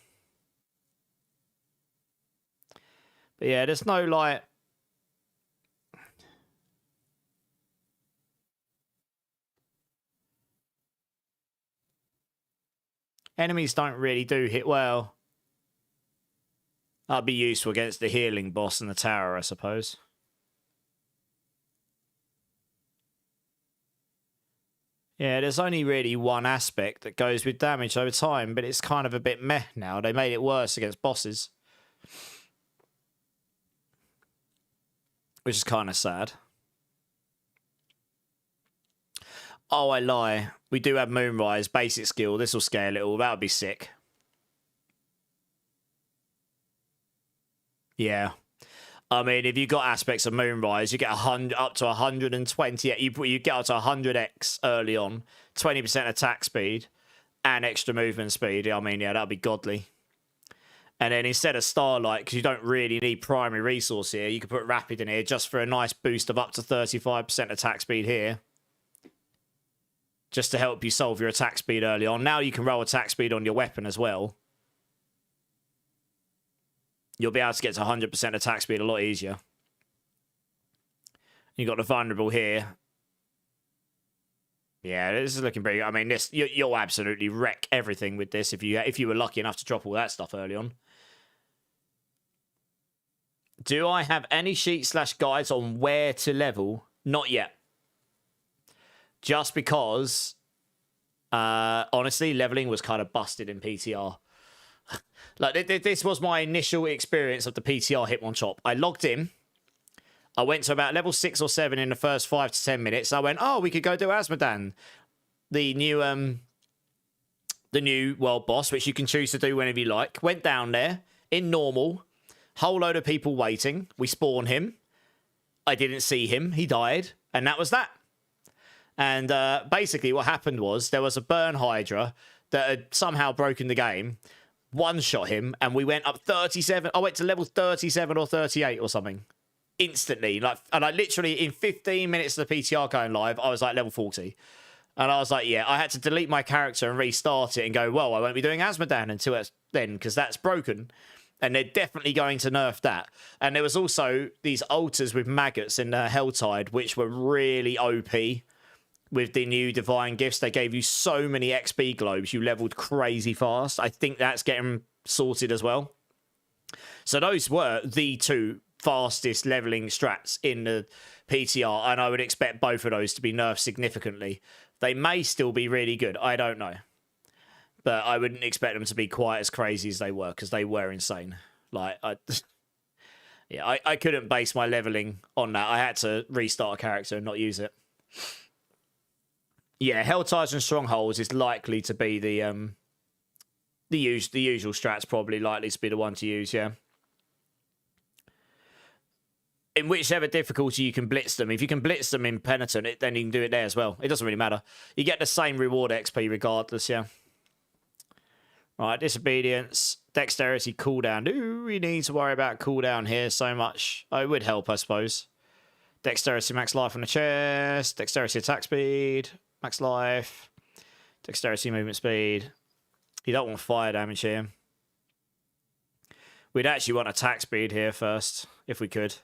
But yeah, there's no, like... Enemies don't really do hit well. That'd be useful against the healing boss and the tower, I suppose. Yeah, there's only really one aspect that goes with damage over time, but it's kind of a bit meh now. They made it worse against bosses. which is kind of sad. Oh, I lie. We do have Moonrise, basic skill. This will scale a little. That would be sick. Yeah. I mean, if you got aspects of Moonrise, you get 100 up to 120. You get up to 100x early on, 20% attack speed, and extra movement speed. I mean, yeah, that'd be godly. And then instead of Starlight, because you don't really need primary resource here, you could put Rapid in here just for a nice boost of up to 35% attack speed here. Just to help you solve your attack speed early on. Now you can roll attack speed on your weapon as well. You'll be able to get to 100% attack speed a lot easier. You got the vulnerable here. Yeah, this is looking pretty good. I mean, this you'll absolutely wreck everything with this if you were lucky enough to drop all that stuff early on. Do I have any sheets/guides on where to level? Not yet. Just because, honestly, leveling was kind of busted in PTR. Like, this was my initial experience of the PTR Hitmonchan. I logged in. I went to about level 6 or 7 in the first 5 to 10 minutes. I went, oh, we could go do Asmodan, the new world boss, which you can choose to do whenever you like. Went down there in normal, whole load of people waiting. We spawn him. I didn't see him. He died, and that was that. And basically, what happened was there was a burn Hydra that had somehow broken the game. One-shot him, and we went up 37. I went to level 37 or 38 or something. Instantly, and I literally in 15 minutes of the PTR going live, I was like level 40, and I was like, yeah, I had to delete my character and restart it and go, well, I won't be doing Asmodan until then because that's broken, and they're definitely going to nerf that. And there was also these altars with maggots in Helltide, which were really OP. With the new divine gifts, they gave you so many XP globes, you leveled crazy fast. I think that's getting sorted as well. So those were the two fastest leveling strats in the PTR, and I would expect both of those to be nerfed significantly. They may still be really good, I don't know, but I wouldn't expect them to be quite as crazy as they were, because they were insane. Like, I couldn't base my leveling on that. I had to restart a character and not use it. Yeah, Helltides and Strongholds is likely to be the usual strat's probably likely to be the one to use, yeah. In whichever difficulty you can blitz them. If you can blitz them in Penitent, then you can do it there as well. It doesn't really matter. You get the same reward XP regardless, yeah. Right, Disobedience, Dexterity, cooldown. Do we need to worry about cooldown here so much? Oh, it would help, I suppose. Dexterity, max life on the chest. Dexterity, attack speed, max life. Dexterity, movement speed. You don't want fire damage here. We'd actually want attack speed here first, if we could.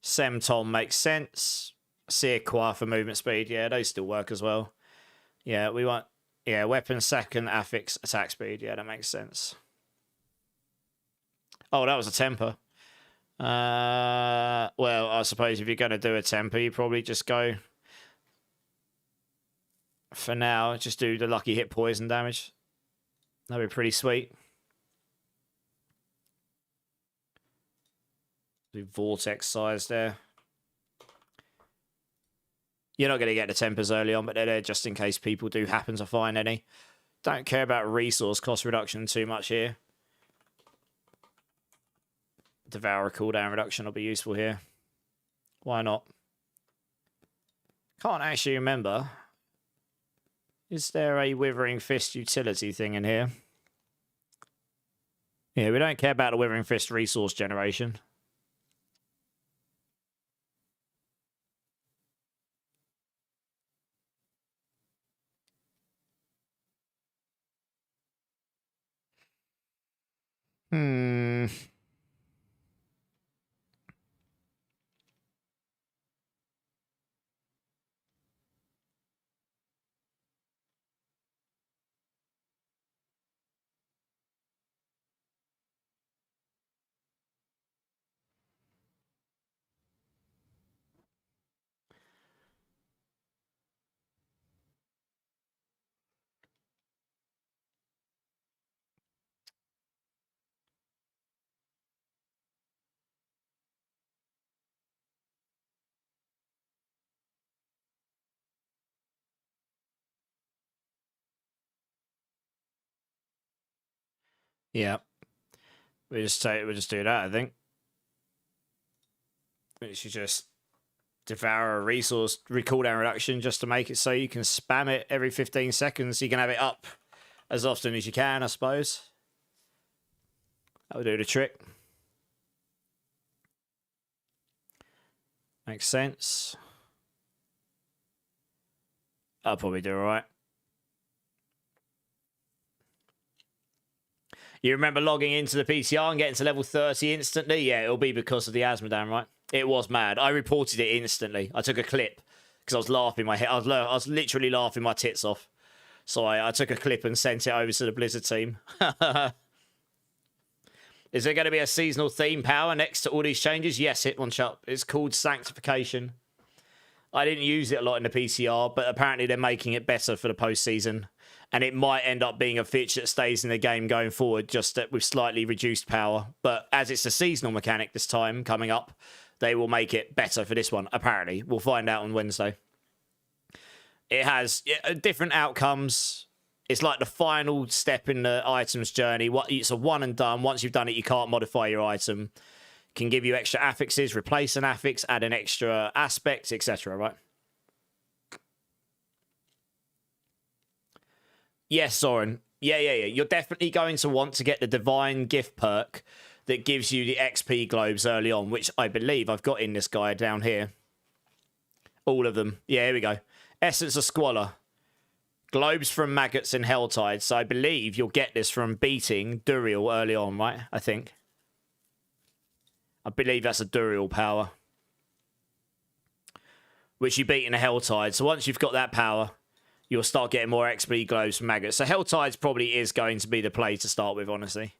Semtom makes sense. Sequoia for movement speed. Yeah, those still work as well. Yeah, we want... Yeah, weapon second, affix, attack speed. Yeah, that makes sense. Oh, that was a temper. Well, I suppose if you're going to do a temper, you probably just go... For now, just do the lucky hit poison damage. That'd be pretty sweet. Do vortex size there. You're not going to get the tempers early on, but they're there just in case people do happen to find any. Don't care about resource cost reduction too much here. Devourer cooldown reduction will be useful here. Why not? Can't actually remember. Is there a Withering Fist utility thing in here? Yeah, we don't care about the Withering Fist resource generation. Yeah. We'll just do that, I think. We should just devour a resource cooldown reduction just to make it so you can spam it every 15 seconds. So you can have it up as often as you can, I suppose. That would do the trick. Makes sense. I'll probably do all right. You remember logging into the PTR and getting to level 30 instantly? Yeah, it'll be because of the Asmodan, right? It was mad. I reported it instantly. I took a clip because I was laughing my head. I was literally laughing my tits off. So I took a clip and sent it over to the Blizzard team. Is there going to be a seasonal theme power next to all these changes? Yes, hit one shot. It's called Sanctification. I didn't use it a lot in the PTR, but apparently they're making it better for the postseason. And it might end up being a feature that stays in the game going forward, just that with slightly reduced power. But as it's a seasonal mechanic this time coming up, they will make it better for this one, apparently. We'll find out on Wednesday. It has different outcomes. It's like the final step in the item's journey. It's a one and done. Once you've done it, you can't modify your item. Can give you extra affixes, replace an affix, add an extra aspect, etc. Right? Yes, Soren. Yeah. You're definitely going to want to get the Divine Gift perk that gives you the XP globes early on, which I believe I've got in this guide down here. All of them. Yeah, here we go. Essence of Squalor. Globes from Maggots and Helltides. So I believe you'll get this from beating Duriel early on, right? I think. I believe that's a Duriel power. Which you beat in a Helltide. So once you've got that power, you'll start getting more XP globes from Maggots. So Helltides probably is going to be the play to start with, honestly.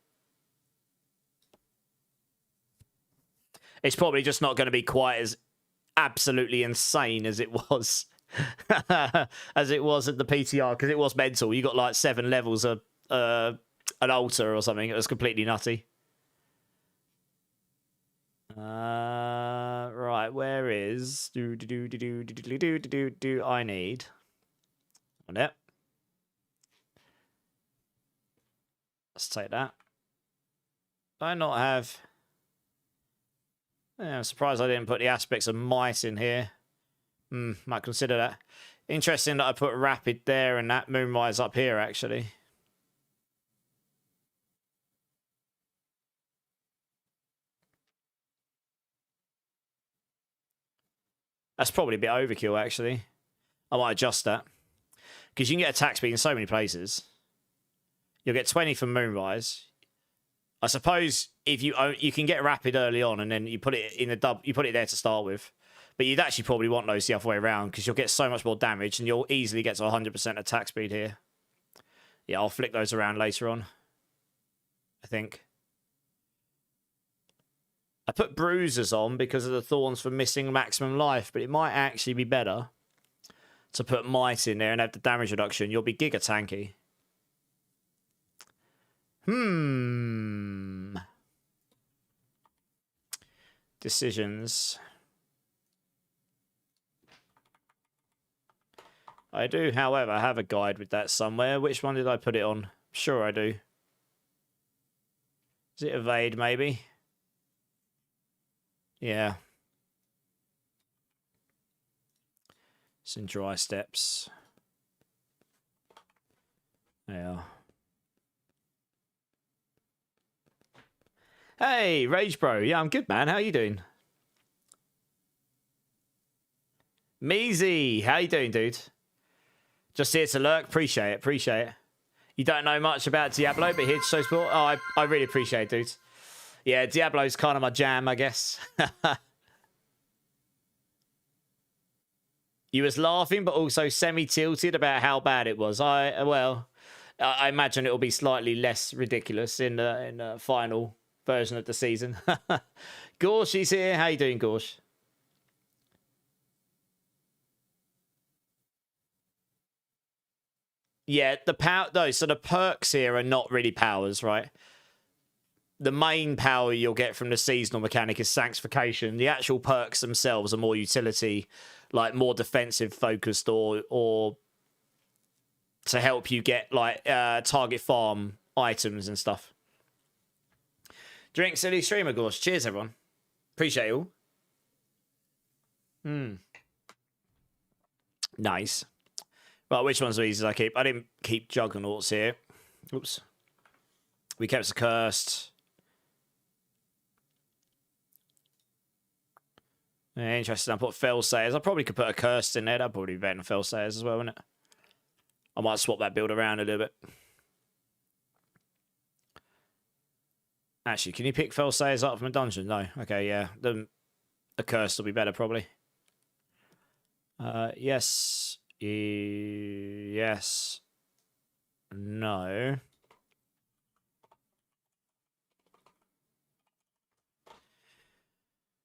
It's probably just not going to be quite as absolutely insane as it was. As it was at the PTR, because it was mental. You got like 7 levels of an altar or something. It was completely nutty. Right, where is I need on it. Let's take that. Do I not have? Yeah, I'm surprised I didn't put the aspects of might in here. Might consider that. Interesting that I put rapid there and that moonrise up here, actually. That's probably a bit overkill, actually. I might adjust that. Because you can get attack speed in so many places. You'll get 20 from moonrise. I suppose if you can get rapid early on and then you put it in you put it there to start with. But you'd actually probably want those the other way around because you'll get so much more damage and you'll easily get to 100% attack speed here. Yeah, I'll flick those around later on, I think. I put bruisers on because of the thorns for missing maximum life, but it might actually be better to put might in there and have the damage reduction. You'll be giga tanky. Decisions. I do, however, have a guide with that somewhere. Which one did I put it on? Sure I do. Is it evade, maybe? Yeah. Some dry steps. Yeah. Hey, Rage Bro. Yeah, I'm good, man. How you doing? Measy. How you doing, dude? Just here to lurk. Appreciate it. You don't know much about Diablo, but here to show support. Oh, I really appreciate it, dude. Yeah, Diablo's kind of my jam, I guess. You was laughing, but also semi-tilted about how bad it was. I imagine it'll be slightly less ridiculous in the final version of the season. Gorsh, he's here. How you doing, Gorsh? Yeah, so the perks here are not really powers, right? The main power you'll get from the seasonal mechanic is Sanctification. The actual perks themselves are more utility, like more defensive focused or to help you get like target farm items and stuff. Drink silly streamer course. Cheers, everyone. Appreciate you all. Nice. Right, which ones of these did I keep? I didn't keep Juggernauts here. Oops. We kept the Cursed. Yeah, interesting. I put Fellsayers. I probably could put a Cursed in there. That'd probably be better than Fellsayers as well, wouldn't it? I might swap that build around a little bit. Actually, can you pick Fellsayers up from a dungeon? No. Okay, yeah. A Cursed will be better, probably. Yes. Yes. No.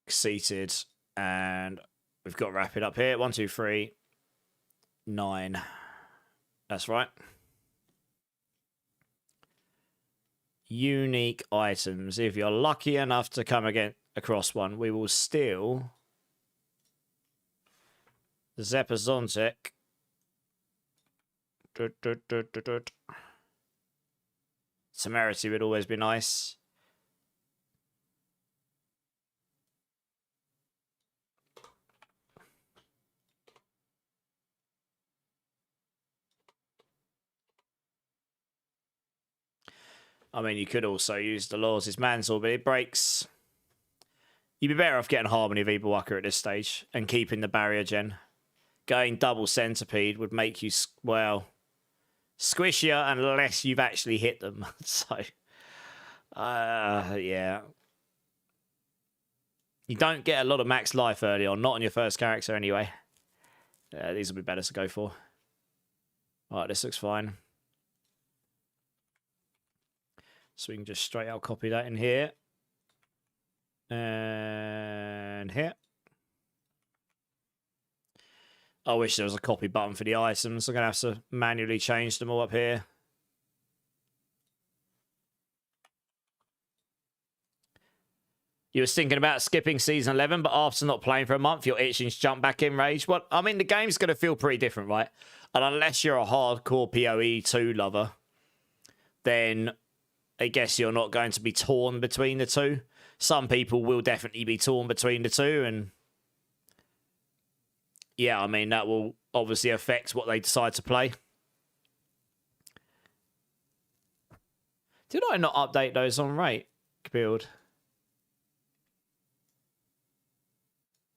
Seated. And we've got Rapid up here. 1, 2, 3, 9. That's right. Unique items. If you're lucky enough to come again across one, we will steal the Zepazontic. Temerity would always be nice. I mean, you could also use the Laws' Mantle, but it breaks. You'd be better off getting Harmony of Evil Walker at this stage and keeping the barrier gen. Going double Centipede would make you, well, squishier unless you've actually hit them. So, yeah. You don't get a lot of max life early on, not on your first character anyway. These will be better to go for. Alright, this looks fine. So we can just straight out copy that in here. And here. I wish there was a copy button for the items. I'm going to have to manually change them all up here. You were thinking about skipping Season 11, but after not playing for a month, you're itching to jump back in Rage. Well, I mean, the game's going to feel pretty different, right? And unless you're a hardcore PoE 2 lover, then I guess you're not going to be torn between the two. Some people will definitely be torn between the two, and yeah, I mean, that will obviously affect what they decide to play. Did I not update those on rate build?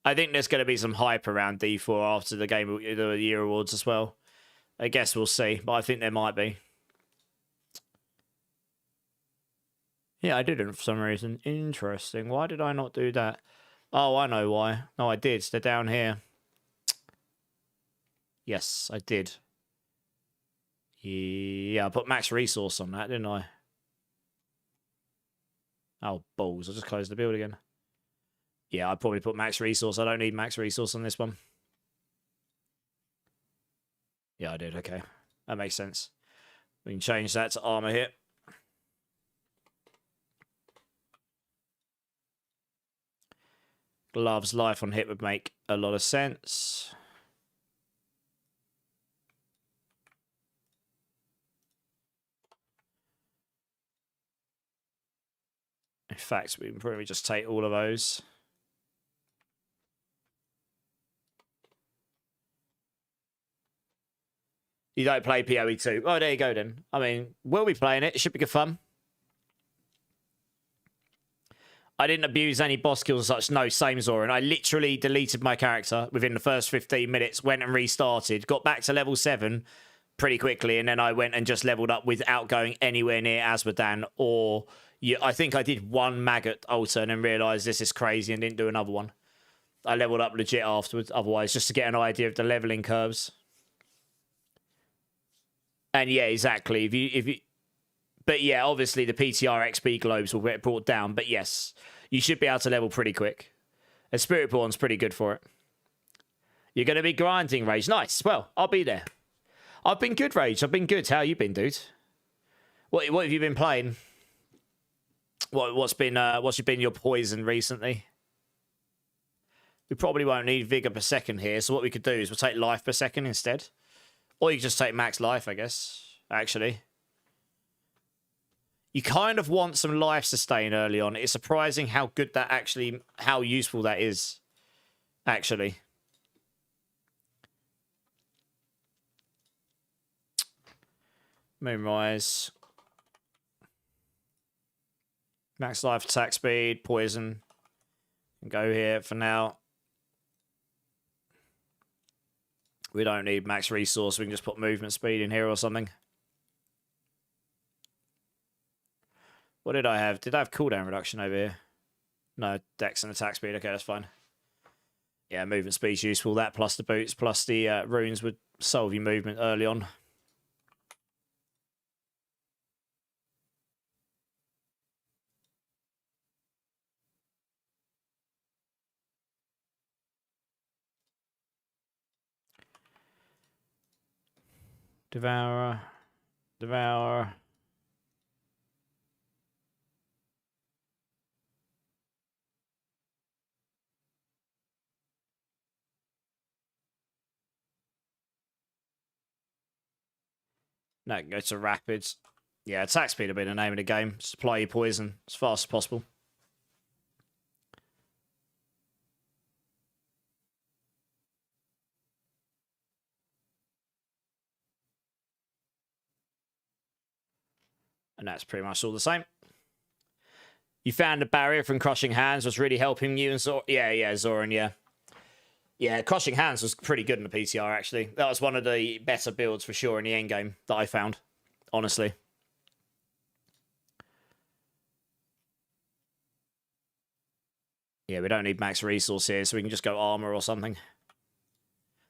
I think there's going to be some hype around D4 after the Game of the Year Awards as well. I guess we'll see, but I think there might be. Yeah, I didn't for some reason. Interesting. Why did I not do that? Oh, I know why. No, I did. They're down here. Yes, I did. Yeah, I put max resource on that, didn't I? Oh, balls. I just closed the build again. Yeah, I probably put max resource. I don't need max resource on this one. Yeah, I did. Okay. That makes sense. We can change that to armor hit. Gloves life on hit would make a lot of sense. In fact, we can probably just take all of those. You don't play PoE 2. Oh, there you go then. I mean, we'll be playing it. It should be good fun. I didn't abuse any boss kills and such. No, same Zoran. I literally deleted my character within the first 15 minutes, went and restarted, got back to level 7 pretty quickly, and then I went and just leveled up without going anywhere near Asmodan. Or I think I did one maggot altar and then realised this is crazy and didn't do another one. I leveled up legit afterwards, otherwise, just to get an idea of the leveling curves. And yeah, exactly. If you, but yeah, obviously the PTR XP globes will get brought down. But yes, you should be able to level pretty quick. And Spiritborn's pretty good for it. You're going to be grinding, Rage. Nice. Well, I'll be there. I've been good, Rage. I've been good. How you been, dude? What have you been playing? What's been your poison recently? We probably won't need vigor per second here. So what we could do is we'll take life per second instead. Or you can just take max life, I guess, actually. You kind of want some life sustain early on. It's surprising how good that actually, how useful that is, actually. Moonrise. Max life, attack speed, poison. Go here for now. We don't need max resource. We can just put movement speed in here or something. What did I have? Did I have cooldown reduction over here? No, dex and attack speed. Okay, that's fine. Yeah, movement speed's useful. That plus the boots plus the runes would solve your movement early on. Devourer. Devourer. No, go to rapids. Yeah, attack speed will be the name of the game. Supply your poison as fast as possible. And that's pretty much all the same. You found a barrier from Crushing Hands was really helping you and Zor. Yeah, Zoran, yeah. Yeah, Crushing Hands was pretty good in the PTR, actually. That was one of the better builds for sure in the endgame that I found, honestly. Yeah, we don't need max resource here, so we can just go armor or something.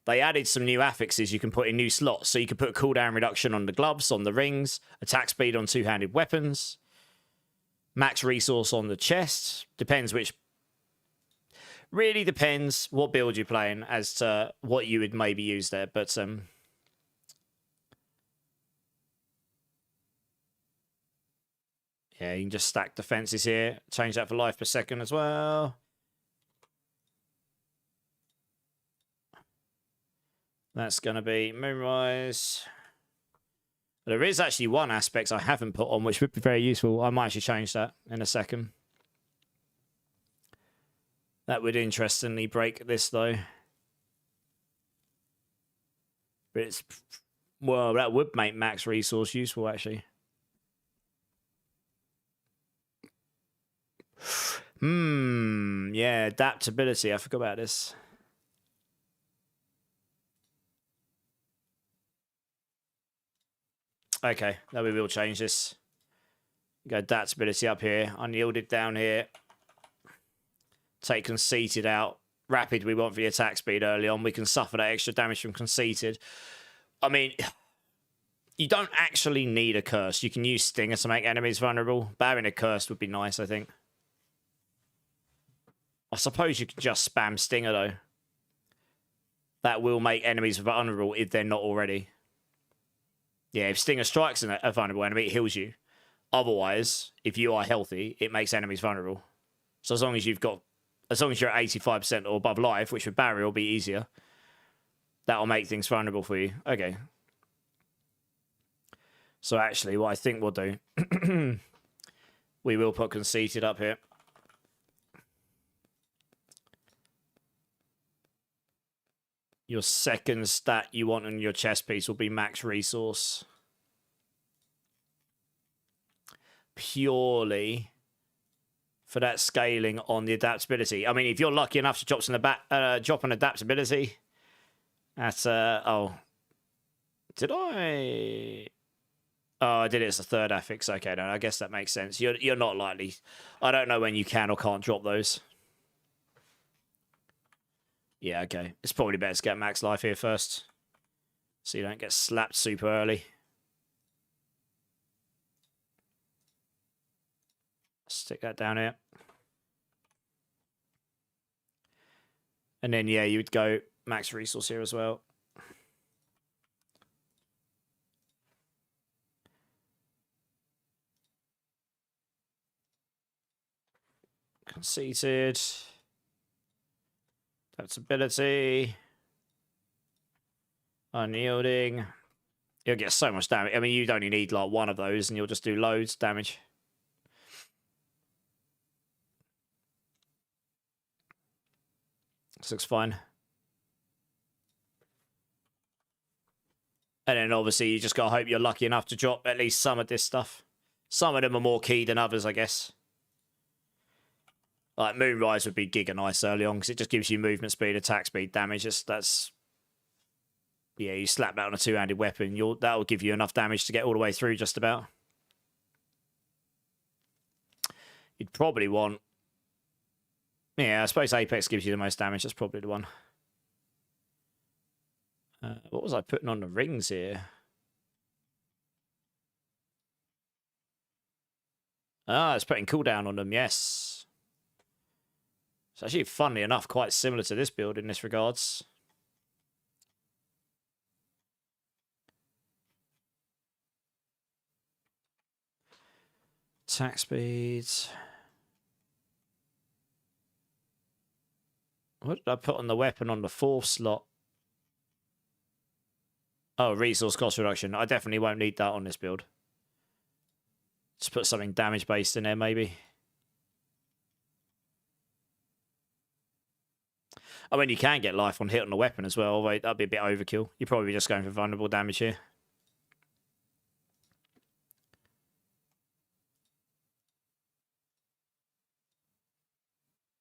They added some new affixes you can put in new slots, so you can put cooldown reduction on the gloves, on the rings, attack speed on two-handed weapons, max resource on the chest. Depends which... Really depends what build you're playing as to what you would maybe use there, but... Yeah, you can just stack defenses here. Change that for life per second as well. That's going to be Moonrise. There is actually one aspect I haven't put on, which would be very useful. I might actually change that in a second. That would interestingly break this, though. But it's... Well, that would make max resource useful, actually. Yeah, adaptability. I forgot about this. Okay, now we will change this. Go adaptability up here. Unyielded down here. Take conceited out. Rapid we want for the attack speed early on. We can suffer that extra damage from conceited. I mean, you don't actually need a curse. You can use Stinger to make enemies vulnerable. But having a curse would be nice, I think. I suppose you could just spam Stinger, though. That will make enemies vulnerable if they're not already. Yeah, if Stinger strikes a vulnerable enemy, it heals you. Otherwise, if you are healthy, it makes enemies vulnerable. So as long as you're at 85% or above life, which with barrier will be easier, that'll make things vulnerable for you. Okay. So actually, what I think we'll do, we will put conceited up here. Your second stat you want on your chest piece will be max resource. Purely for that scaling on the adaptability. I mean, if you're lucky enough to drop an adaptability, that's oh, did I? Oh, I did it as a third affix. Okay, no, I guess that makes sense. You're not likely. I don't know when you can or can't drop those. Yeah, okay. It's probably better to get max life here first, so you don't get slapped super early. Stick that down here. And then, yeah, you would go max resource here as well. Conceited. Adaptability. Unyielding. You'll get so much damage. I mean, you'd only need like one of those and you'll just do loads of damage. This looks fine. And then obviously you just gotta hope you're lucky enough to drop at least some of this stuff. Some of them are more key than others, I guess. Like Moonrise would be giga nice early on because it just gives you movement speed, attack speed, damage. That's yeah, you slap that on a two-handed weapon, that'll give you enough damage to get all the way through just about. You'd probably want... Yeah, I suppose Apex gives you the most damage. That's probably the one. What was I putting on the rings here? Ah, it's putting cooldown on them, yes. It's actually, funnily enough, quite similar to this build in this regards. Attack speeds. What did I put on the weapon on the 4th slot? Oh, resource cost reduction. I definitely won't need that on this build. Just put something damage-based in there, maybe. I mean, you can get life on hit on the weapon as well. Although that'd be a bit overkill. You're probably just going for vulnerable damage here.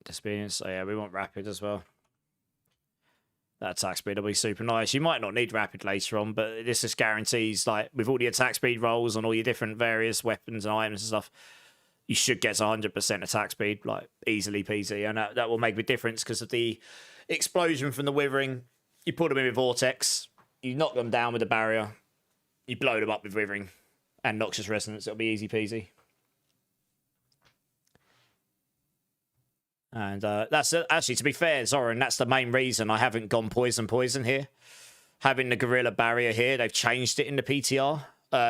Experience. Oh yeah, we want rapid as well. That attack speed will be super nice. You might not need rapid later on, but this just guarantees, like, with all the attack speed rolls on all your different various weapons and items and stuff, you should get to 100% attack speed, like, easily peasy. And that will make a difference because of the explosion from the Withering. You put them in with Vortex, you knock them down with the barrier, you blow them up with Withering and Noxious Resonance. It'll be easy peasy. And that's actually, to be fair, Zoran, that's the main reason I haven't gone poison here. Having the Gorilla Barrier here, they've changed it in the PTR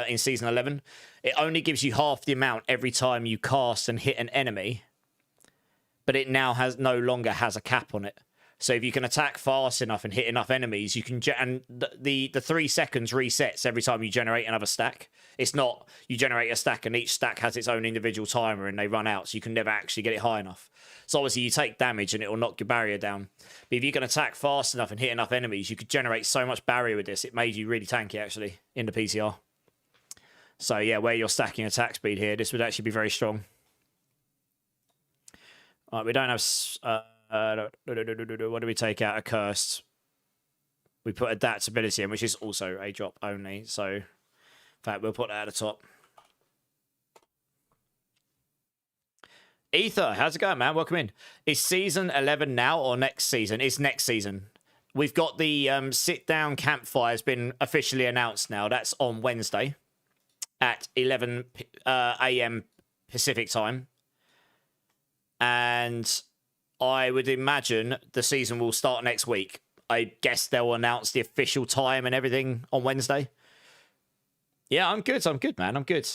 in Season 11. It only gives you half the amount every time you cast and hit an enemy, but it now no longer has a cap on it. So if you can attack fast enough and hit enough enemies, you can... And the 3 seconds resets every time you generate another stack. It's not you generate a stack and each stack has its own individual timer and they run out, so you can never actually get it high enough. So obviously you take damage and it will knock your barrier down. But if you can attack fast enough and hit enough enemies, you could generate so much barrier with this. It made you really tanky, actually, in the PTR. So yeah, where you're stacking attack speed here, this would actually be very strong. All right, we don't have... what do we take out? Accursed. We put adaptability in, which is also a drop only. So, in fact, we'll put that at the top. Ether, how's it going, man? Welcome in. Is season 11 now or next season? It's next season. We've got the sit-down campfire has been officially announced now. That's on Wednesday at 11 a.m. Pacific time. And I would imagine the season will start next week. I guess they'll announce the official time and everything on Wednesday. Yeah, I'm good, man. I'm good.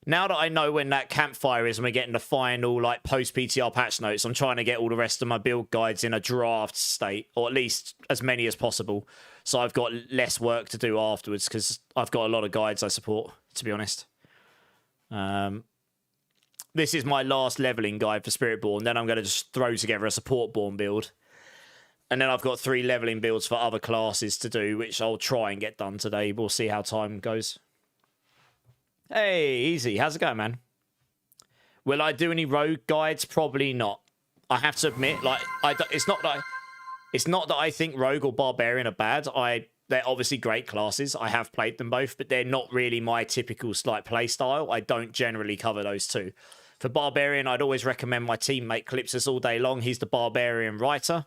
Now that I know when that campfire is and we're getting the final, like, post-PTR patch notes, I'm trying to get all the rest of my build guides in a draft state, or at least as many as possible. So I've got less work to do afterwards, because I've got a lot of guides I support, to be honest. This is my last leveling guide for Spiritborn. Then I'm going to just throw together a Supportborn build. And then I've got 3 leveling builds for other classes to do, which I'll try and get done today. We'll see how time goes. Hey, easy. How's it going, man? Will I do any rogue guides? Probably not. I have to admit, like, it's not that I think rogue or barbarian are bad. They're obviously great classes. I have played them both, but they're not really my typical like play style. I don't generally cover those two. For barbarian, I'd always recommend my teammate Calypsus all day long. He's the barbarian writer.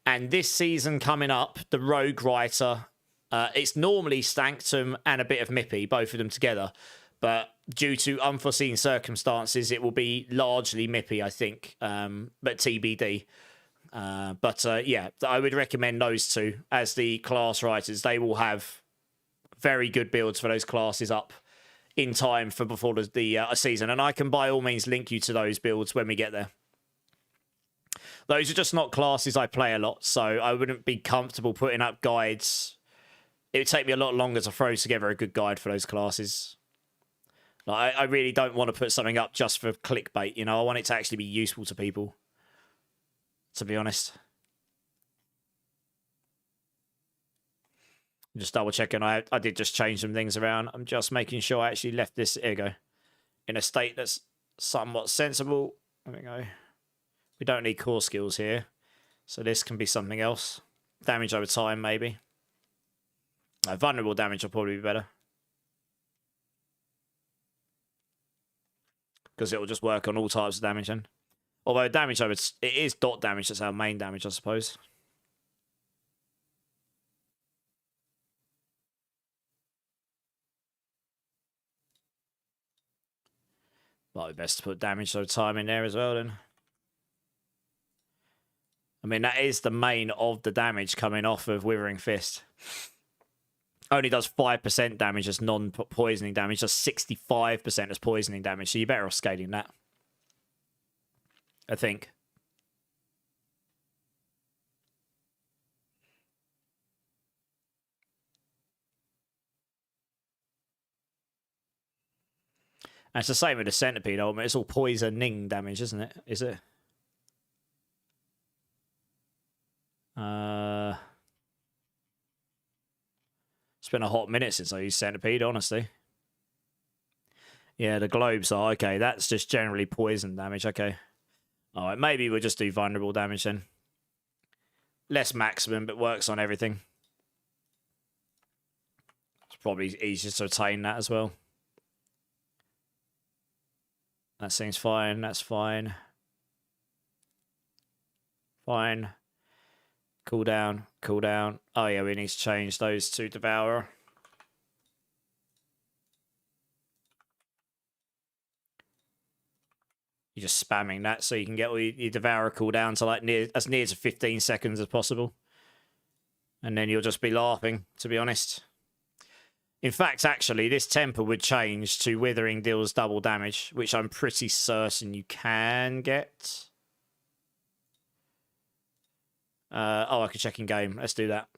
And this season coming up, the rogue writer, it's normally Stanctum and a bit of Mippy, both of them together. But due to unforeseen circumstances, it will be largely Mippy, I think, but TBD. Yeah, I would recommend those two as the class writers. They will have very good builds for those classes up in time for before the season. And I can by all means link you to those builds when we get there. Those are just not classes I play a lot, so I wouldn't be comfortable putting up guides. It would take me a lot longer to throw together a good guide for those classes. Like, I really don't want to put something up just for clickbait, you know? I want it to actually be useful to people, to be honest. Just double checking. I did just change some things around. I'm just making sure I actually left this, here we go, in a state that's somewhat sensible. There we go. We don't need core skills here. So this can be something else. Damage over time, maybe. Vulnerable damage will probably be better. Because it will just work on all types of damage then. Although damage over... It is dot damage. That's our main damage, I suppose. Might be best to put damage over time in there as well then. I mean, that is the main of the damage coming off of Withering Fist. Only does 5% damage as non-poisoning damage, does 65% as poisoning damage, so you're better off scaling that. I think. And it's the same with the Centipede ultimate. It's all poisoning damage, isn't it? Is it? It's been a hot minute since I used Centipede, honestly. Yeah, the globes are okay. That's just generally poison damage. Okay. All right, maybe we'll just do vulnerable damage then. Less maximum, but works on everything. It's probably easier to attain that as well. That seems fine. That's fine. Fine. Cool down. Cool down. Oh, yeah, we need to change those to Devourer. You're just spamming that so you can get all your Devourer cooldown to like as near to 15 seconds as possible. And then you'll just be laughing, to be honest. In fact, actually, this temper would change to Withering deals double damage, which I'm pretty certain you can get. Oh, I could check in game. Let's do that.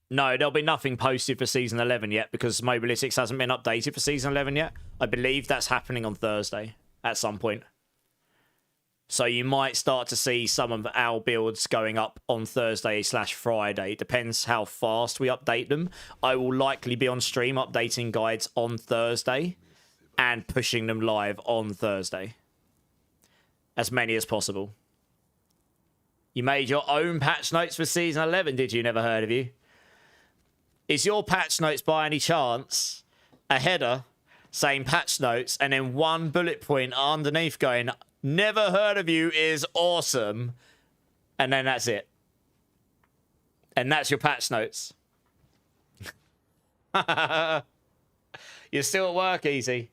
No, there'll be nothing posted for Season 11 yet because Mobalytics hasn't been updated for Season 11 yet. I believe that's happening on Thursday at some point. So you might start to see some of our builds going up on Thursday/Friday. Depends how fast we update them. I will likely be on stream updating guides on Thursday and pushing them live on Thursday. As many as possible. You made your own patch notes for Season 11, did you? Never heard of you. Is your patch notes by any chance a header saying patch notes and then one bullet point underneath going, never heard of you is awesome, and then that's it? And that's your patch notes. You're still at work, Easy.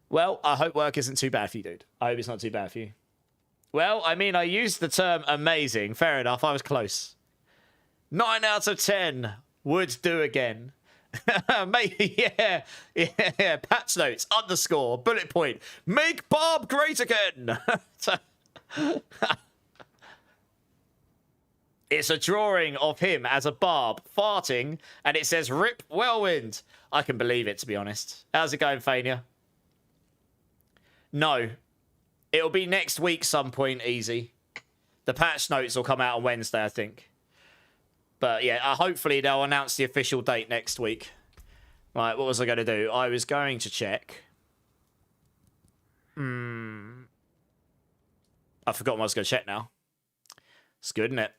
Well, I hope work isn't too bad for you, dude. I hope it's not too bad for you. Well, I mean, I used the term amazing. Fair enough. I was close. 9 out of 10 would do again. Maybe, yeah. Patch notes, underscore, bullet point. Make Bob great again. It's a drawing of him as a barb farting, and it says "Rip Whirlwind." I can believe it, to be honest. How's it going, Fania? No. It'll be next week some point, Easy. The patch notes will come out on Wednesday, I think. But yeah, hopefully they'll announce the official date next week. Right, what was I going to do? I was going to check. I forgot what I was going to check now. It's good, isn't it?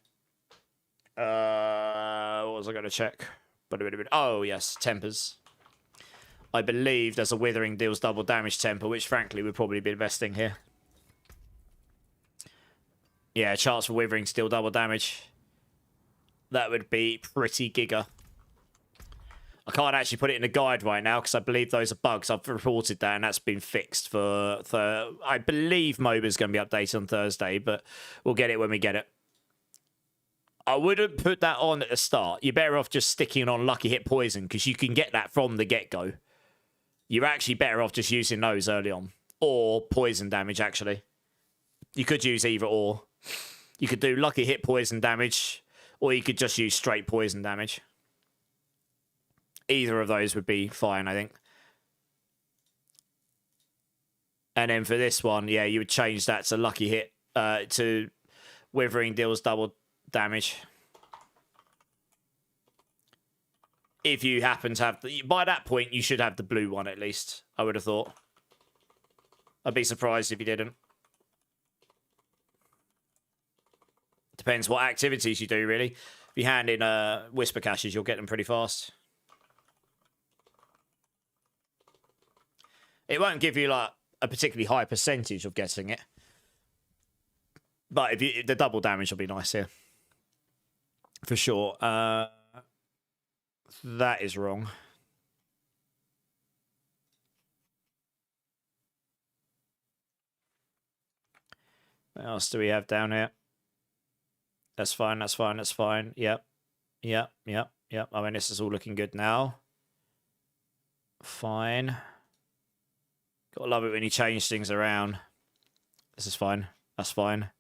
What was I going to check? Oh, yes, tempers. I believe there's a Withering deals double damage temper, which frankly would probably be investing here. Yeah, chance for Withering to deal double damage. That would be pretty giga. I can't actually put it in the guide right now because I believe those are bugs. I've reported that and that's been fixed for I believe MOBA's going to be updated on Thursday, but we'll get it when we get it. I wouldn't put that on at the start. You're better off just sticking on Lucky Hit Poison because you can get that from the get-go. You're actually better off just using those early on. Or poison damage, actually. You could use either or. You could do Lucky Hit Poison damage, or you could just use straight poison damage. Either of those would be fine, I think. And then for this one, yeah, you would change that to Lucky Hit, to Withering deals double damage. If you happen to have... By that point, you should have the blue one, at least. I would have thought. I'd be surprised if you didn't. Depends what activities you do, really. If you hand in Whisper Caches, you'll get them pretty fast. It won't give you, like, a particularly high percentage of getting it. But if the double damage will be nice here. For sure. That is wrong. What else do we have down here? That's fine, that's fine, that's fine. Yep. Yep, yep, yep. I mean, this is all looking good now. Fine. Gotta love it when you change things around. This is fine. That's fine.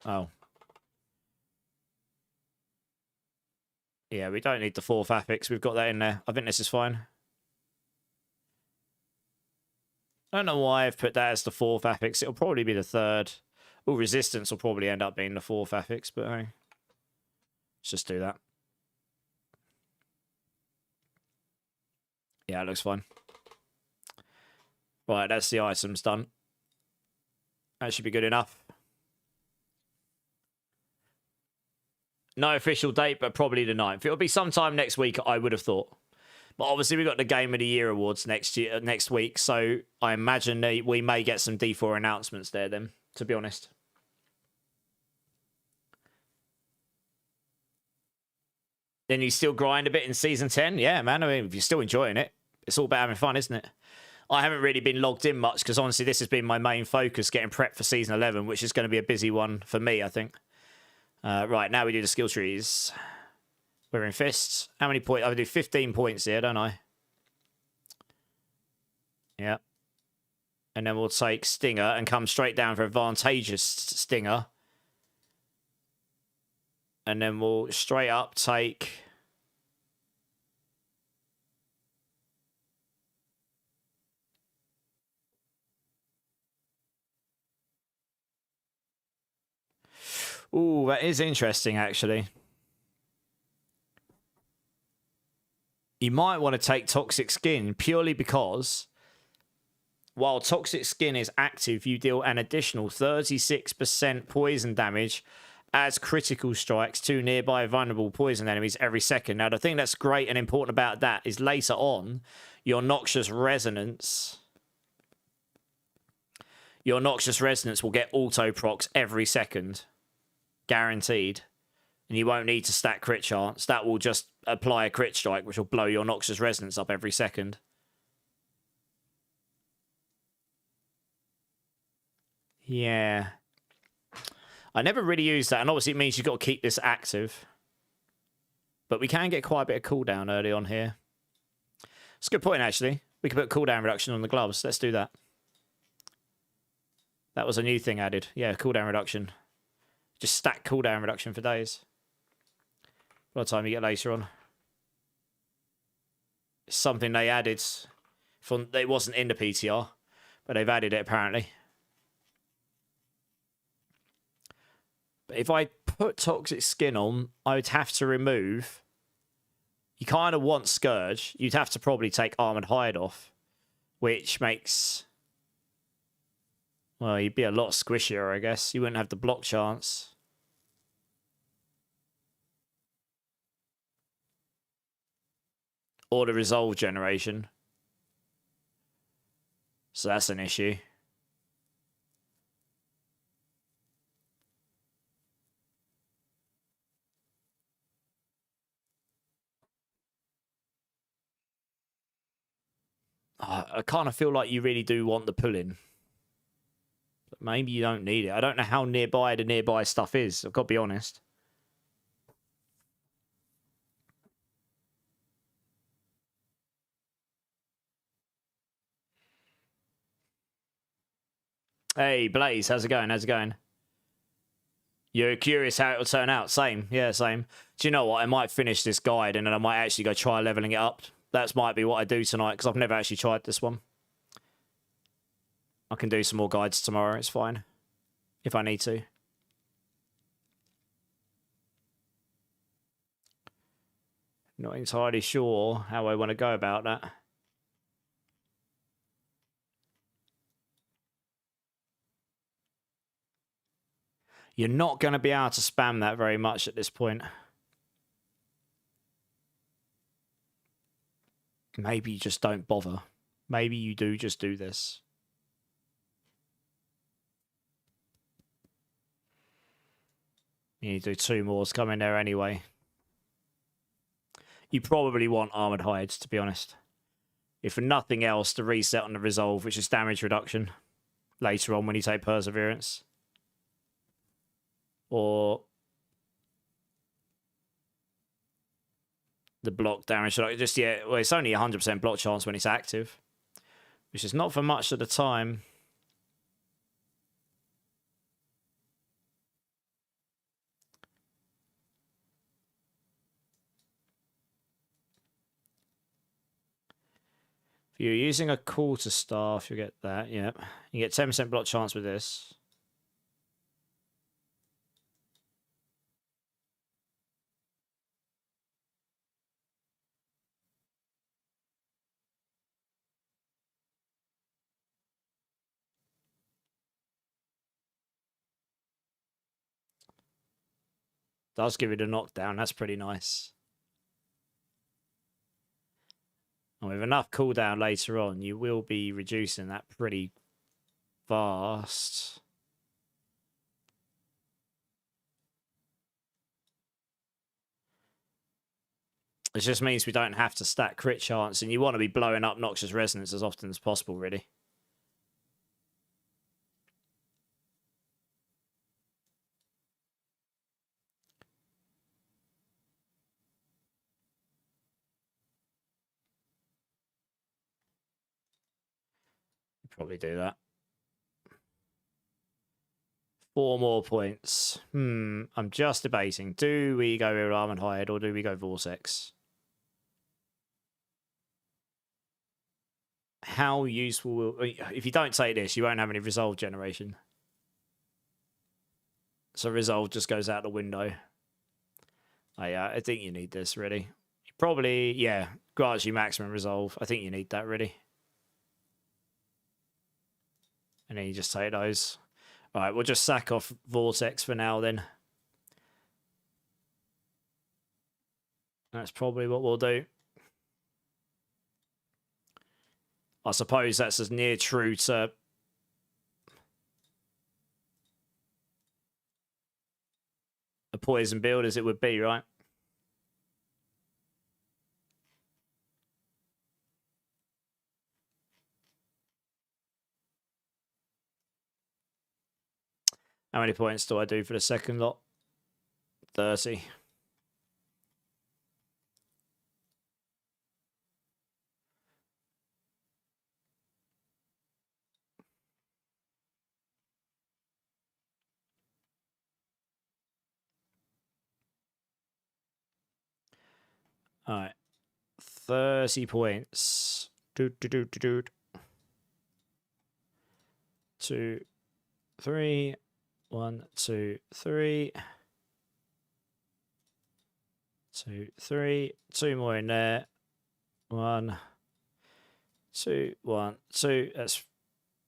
Oh. Yeah, we don't need the fourth affix. We've got that in there. I think this is fine. I don't know why I've put that as the fourth affix. It'll probably be the third. Oh, resistance will probably end up being the fourth affix, but hey. Let's just do that. Yeah, it looks fine. Right, that's the items done. That should be good enough. No official date, but probably the 9th. It'll be sometime next week, I would have thought. But obviously, we've got the Game of the Year awards next week, so I imagine we may get some D4 announcements there then, to be honest. Then you still grind a bit in Season 10? Yeah, man, I mean, if you're still enjoying it, it's all about having fun, isn't it? I haven't really been logged in much, because honestly, this has been my main focus, getting prepped for Season 11, which is going to be a busy one for me, I think. Right, now we do the skill trees. We're in fists. How many points? I do 15 points here, don't I? Yeah. And then we'll take Stinger and come straight down for Advantageous Stinger. And then we'll straight up take... Ooh, that is interesting, actually. You might want to take Toxic Skin purely because while Toxic Skin is active, you deal an additional 36% poison damage as critical strikes to nearby vulnerable poison enemies every second. Now, the thing that's great and important about that is later on, your Noxious Resonance will get auto procs every second. Guaranteed. And you won't need to stack crit chance. That will just apply a crit strike, which will blow your Noxious Resonance up every second. Yeah. I never really used that, and obviously it means you've got to keep this active. But we can get quite a bit of cooldown early on here. It's a good point, actually. We can put cooldown reduction on the gloves. Let's do that. That was a new thing added. Yeah, cooldown reduction. Just stack cooldown reduction for days. By the time you get later on. It's something they added. It wasn't in the PTR, but they've added it apparently. But if I put Toxic Skin on, I would have to remove... You kind of want Scourge. You'd have to probably take Armored Hide off, which makes... Well, you'd be a lot squishier, I guess. You wouldn't have the block chance. Or the resolve generation. So that's an issue. I kind of feel like you really do want the pull-in. But maybe you don't need it. I don't know how nearby the nearby stuff is. I've got to be honest. Hey, Blaze, how's it going? How's it going? You're curious how it'll turn out? Same. Yeah, same. Do you know what? I might finish this guide and then I might actually go try leveling it up. That might be what I do tonight because I've never actually tried this one. I can do some more guides tomorrow. It's fine. If I need to. Not entirely sure how I want to go about that. You're not going to be able to spam that very much at this point. Maybe you just don't bother. Maybe you do just do this. You need to do 2 more to come in there anyway. You probably want Armored Hides, to be honest. If for nothing else, to reset on the Resolve, which is damage reduction later on when you take Perseverance. Or the block damage. Just, yeah, well, it's only 100% block chance when it's active, which is not for much at the time. If you're using a quarter staff, you get that, yeah. You get 10% block chance with this. Does give it a knockdown. That's pretty nice. And with enough cooldown later on, you will be reducing that pretty fast. It just means we don't have to stack crit chance, and you want to be blowing up Noxious Resonance as often as possible, really. Probably do that. 4 more points. I'm just debating. Do we go with Armored Hide or do we go Vortex? How useful will... If you don't take this, you won't have any Resolve generation. So Resolve just goes out the window. Oh, yeah, I think you need this, really. Probably, yeah, grants you maximum Resolve. I think you need that, really. And then you just take those. All right, we'll just sack off Vortex for now, then. That's probably what we'll do. I suppose that's as near true to a poison build as it would be, right? How many points do I do for the second lot? 30. All right. 30 points. 2, 3. 1, 2, 3. 2, 3. 2 more in there. 1, 2, 1, 2. That's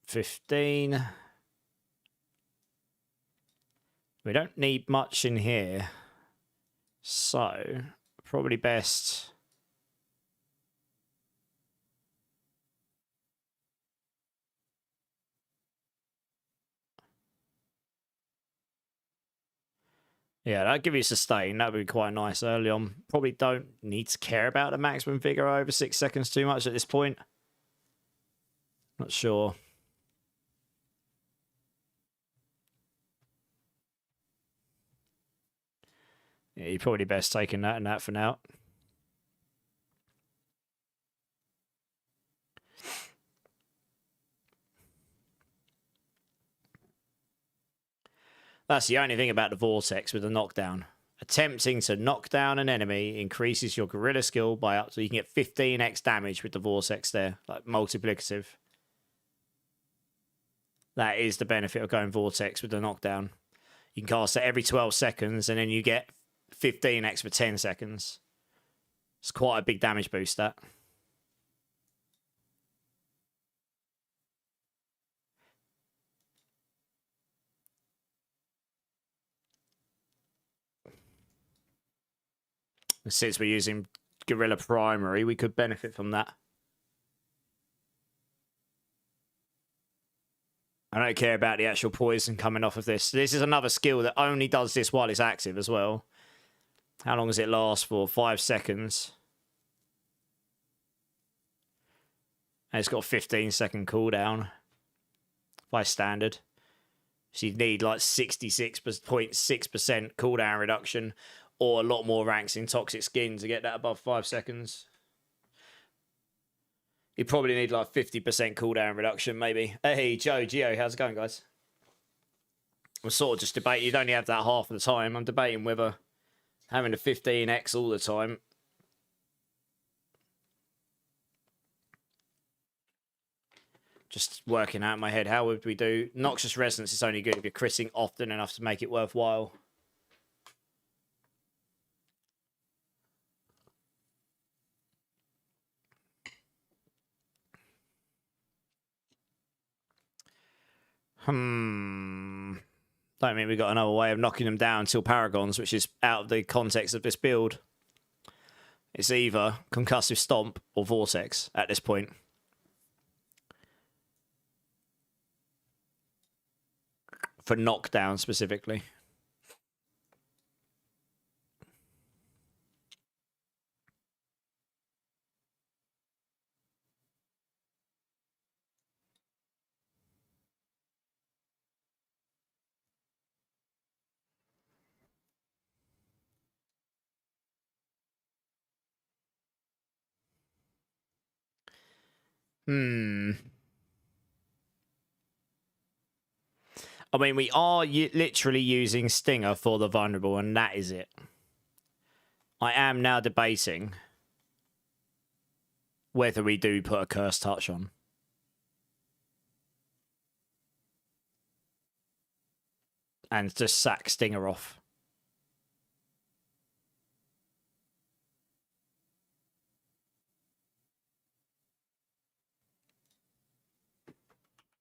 15. We don't need much in here. So, probably best... Yeah, that'd give you sustain. That'd be quite nice early on. Probably don't need to care about the maximum figure over 6 seconds too much at this point. Not sure. Yeah, you're probably best taking that and that for now. That's the only thing about the Vortex with the knockdown. Attempting to knock down an enemy increases your gorilla skill by up to... You can get 15x damage with the Vortex there. Like, multiplicative. That is the benefit of going Vortex with the knockdown. You can cast it every 12 seconds, and then you get 15x for 10 seconds. It's quite a big damage boost, that. Since we're using Gorilla Primary, we could benefit from that. I don't care about the actual poison coming off of this. This is another skill that only does this while it's active as well. How long does it last for? 5 seconds. And it's got a 15-second cooldown by standard. So you need like 66.6% cooldown reduction or a lot more ranks in Toxic Skin to get that above 5 seconds. You probably need like 50% cooldown reduction, maybe. Hey, Joe, Geo, how's it going, guys? I'm sort of just debating. You'd only have that half of the time. I'm debating whether having a 15x all the time. Just working out in my head, how would we do? Noxious Resonance is only good if you're critting often enough to make it worthwhile. Don't mean we got another way of knocking them down until Paragons, which is out of the context of this build. It's either Concussive Stomp or Vortex at this point. For knockdown specifically. I mean, we are literally using Stinger for the vulnerable, and that is it. I am now debating whether we do put a Curse Touch on. And just sack Stinger off.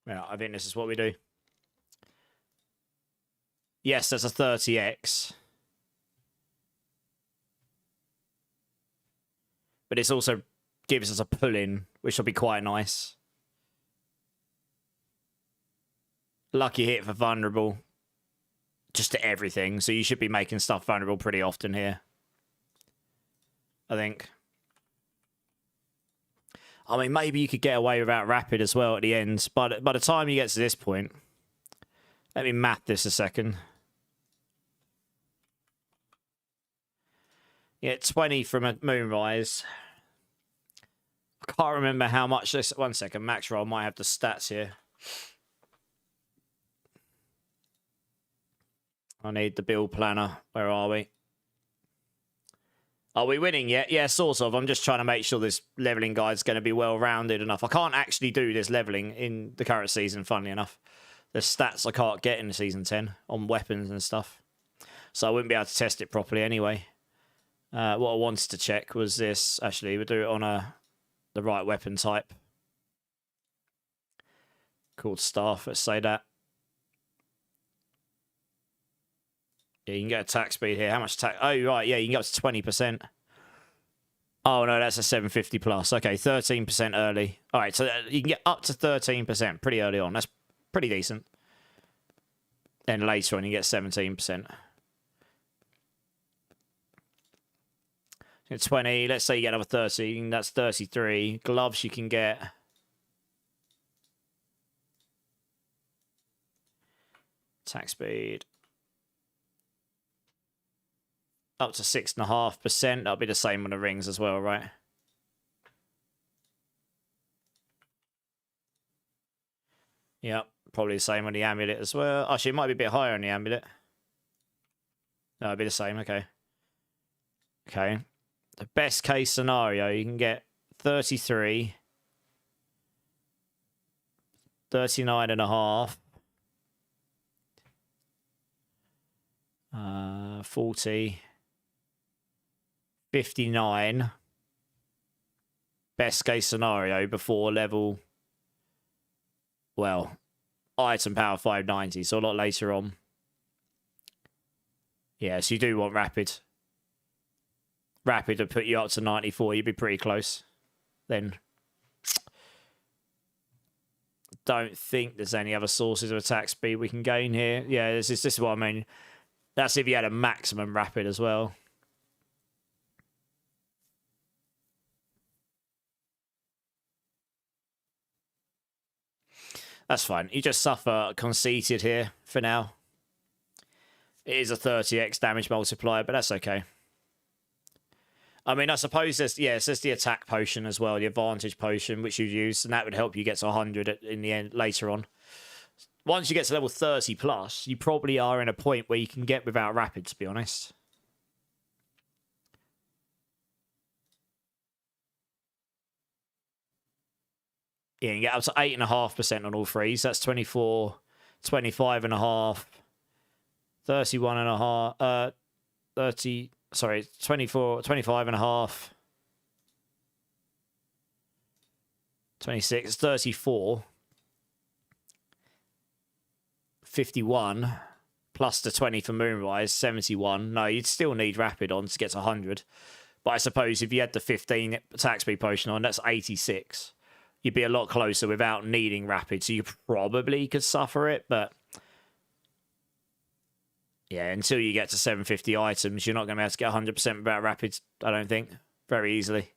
Yeah, I think this is what we do. Yes, there's a 30x. But it's also gives us a pull-in, which will be quite nice. Lucky hit for vulnerable. Just to everything. So you should be making stuff vulnerable pretty often here. I think. I mean, maybe you could get away without rapid as well at the end. But by the time you get to this point... Let me math this a second. Yeah, 20 from a Moonrise. I can't remember how much this... 1 second, Max Roll might have the stats here. I need the build planner. Where are we? Are we winning yet? Yeah, sort of. I'm just trying to make sure this leveling guide's going to be well-rounded enough. I can't actually do this leveling in the current season, funnily enough. There's stats I can't get in Season 10 on weapons and stuff. So I wouldn't be able to test it properly anyway. What I wanted to check was this. Actually, we'll do it on the right weapon type. Called Staff, let's say that. Yeah, you can get attack speed here. How much attack? Oh, right, yeah, you can get up to 20%. Oh, no, that's a 750 plus. Okay, 13% early. All right, so you can get up to 13% pretty early on. That's pretty decent. Then later on, you get 17%. 20, let's say you get another 13, that's 33. Gloves you can get. Attack speed. Up to 6.5%. That'll be the same on the rings as well, right? Yep, probably the same on the amulet as well. Actually, it might be a bit higher on the amulet. No, it'll be the same, okay. Okay. The best case scenario, you can get 33, 39.5, 40, 59. best case scenario before level, well, item power 590, so a lot later on. Yeah, so you do want rapid. Rapid would put you up to 94, you'd be pretty close. Then don't think there's any other sources of attack speed we can gain here. Yeah, this is what I mean. That's if you had a maximum rapid as well. That's fine. You just suffer conceited here for now. It is a 30x damage multiplier, but that's okay. I mean, I suppose there's the attack potion as well, the advantage potion, which you use, and that would help you get to 100 in the end later on. Once you get to level 30 plus, you probably are in a point where you can get without rapid, to be honest. Yeah, you can get up to 8.5% on all threes. That's 24, 25.5, 31.5, 30, sorry, 24, 25.5, 26, 34, 51, plus the 20 for Moonrise, 71. No, you'd still need rapid on to get to 100. But I suppose if you had the 15 attack speed potion on, that's 86. You'd be a lot closer without needing rapid, so you probably could suffer it, but yeah, until you get to 750 items, you're not going to be able to get 100% without rapids, I don't think, very easily.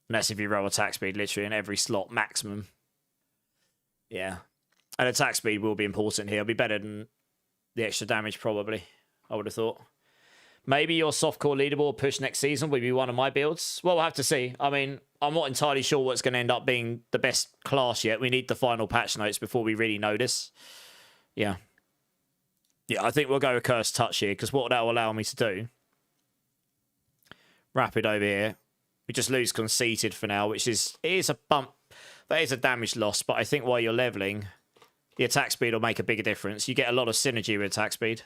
Unless if you roll attack speed literally in every slot maximum. Yeah. And attack speed will be important here. It'll be better than the extra damage, probably, I would have thought. Maybe your softcore leaderboard push next season will be one of my builds. Well, we'll have to see. I mean, I'm not entirely sure what's going to end up being the best class yet. We need the final patch notes before we really know this. Yeah. Yeah, I think we'll go with Cursed Touch here, because what that will allow me to do... Rapid over here. We just lose Conceited for now, which is... It is a bump. That is a damage loss, but I think while you're leveling, the attack speed will make a bigger difference. You get a lot of synergy with attack speed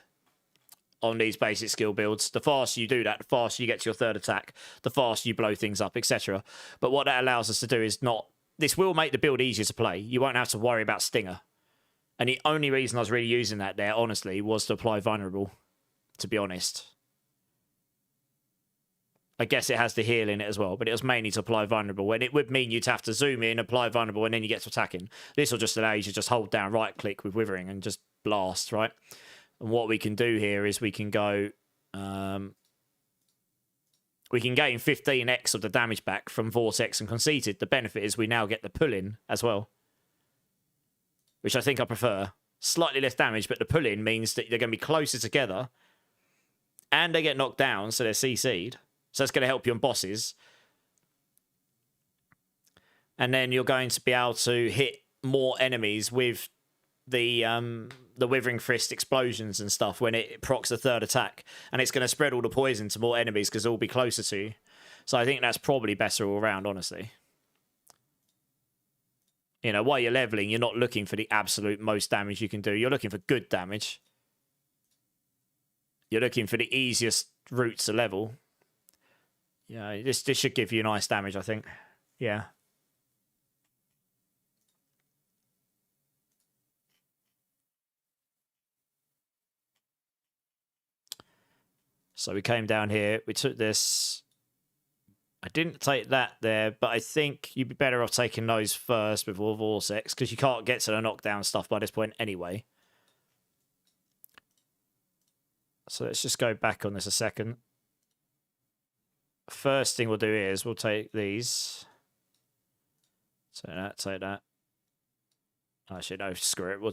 on these basic skill builds. The faster you do that, the faster you get to your third attack, the faster you blow things up, etc. But what that allows us to do is not... This will make the build easier to play. You won't have to worry about Stinger. And the only reason I was really using that there, honestly, was to apply Vulnerable, to be honest. I guess it has the heal in it as well, but it was mainly to apply Vulnerable. And it would mean you'd have to zoom in, apply Vulnerable, and then you get to attacking. This will just allow you to just hold down right-click with Withering and just blast, right? And what we can do here is we can go... we can gain 15x of the damage back from Vortex and Conceited. The benefit is we now get the pull-in as well, which I think I prefer. Slightly less damage, but the pull-in means that they're going to be closer together, and they get knocked down, so they're CC'd. So that's going to help you on bosses. And then you're going to be able to hit more enemies with the Withering Fist explosions and stuff when it procs the third attack. And it's going to spread all the poison to more enemies because they'll be closer to you. So I think that's probably better all around, honestly. You know, while you're leveling, you're not looking for the absolute most damage you can do. You're looking for good damage. You're looking for the easiest route to level. Yeah, this should give you nice damage, I think. Yeah. So we came down here. We took this. I didn't take that there, but I think you'd be better off taking those first before Vortex, because you can't get to the knockdown stuff by this point anyway. So let's just go back on this a second. First thing we'll do is we'll take these. Take that, take that. Actually, no, screw it. We'll...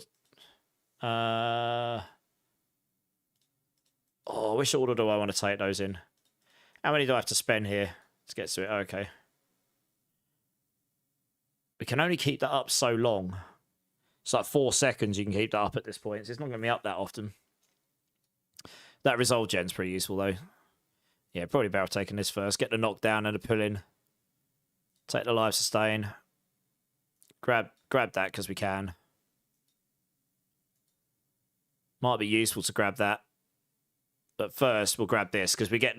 Oh, which order do I want to take those in? How many do I have to spend here to get to it? Okay. We can only keep that up so long. It's like 4 seconds you can keep that up at this point. So it's not going to be up that often. That resolve gen's pretty useful, though. Yeah, probably better taking this first. Get the knockdown and the pull in. Take the life sustain. Grab that because we can. Might be useful to grab that. But first, we'll grab this because we get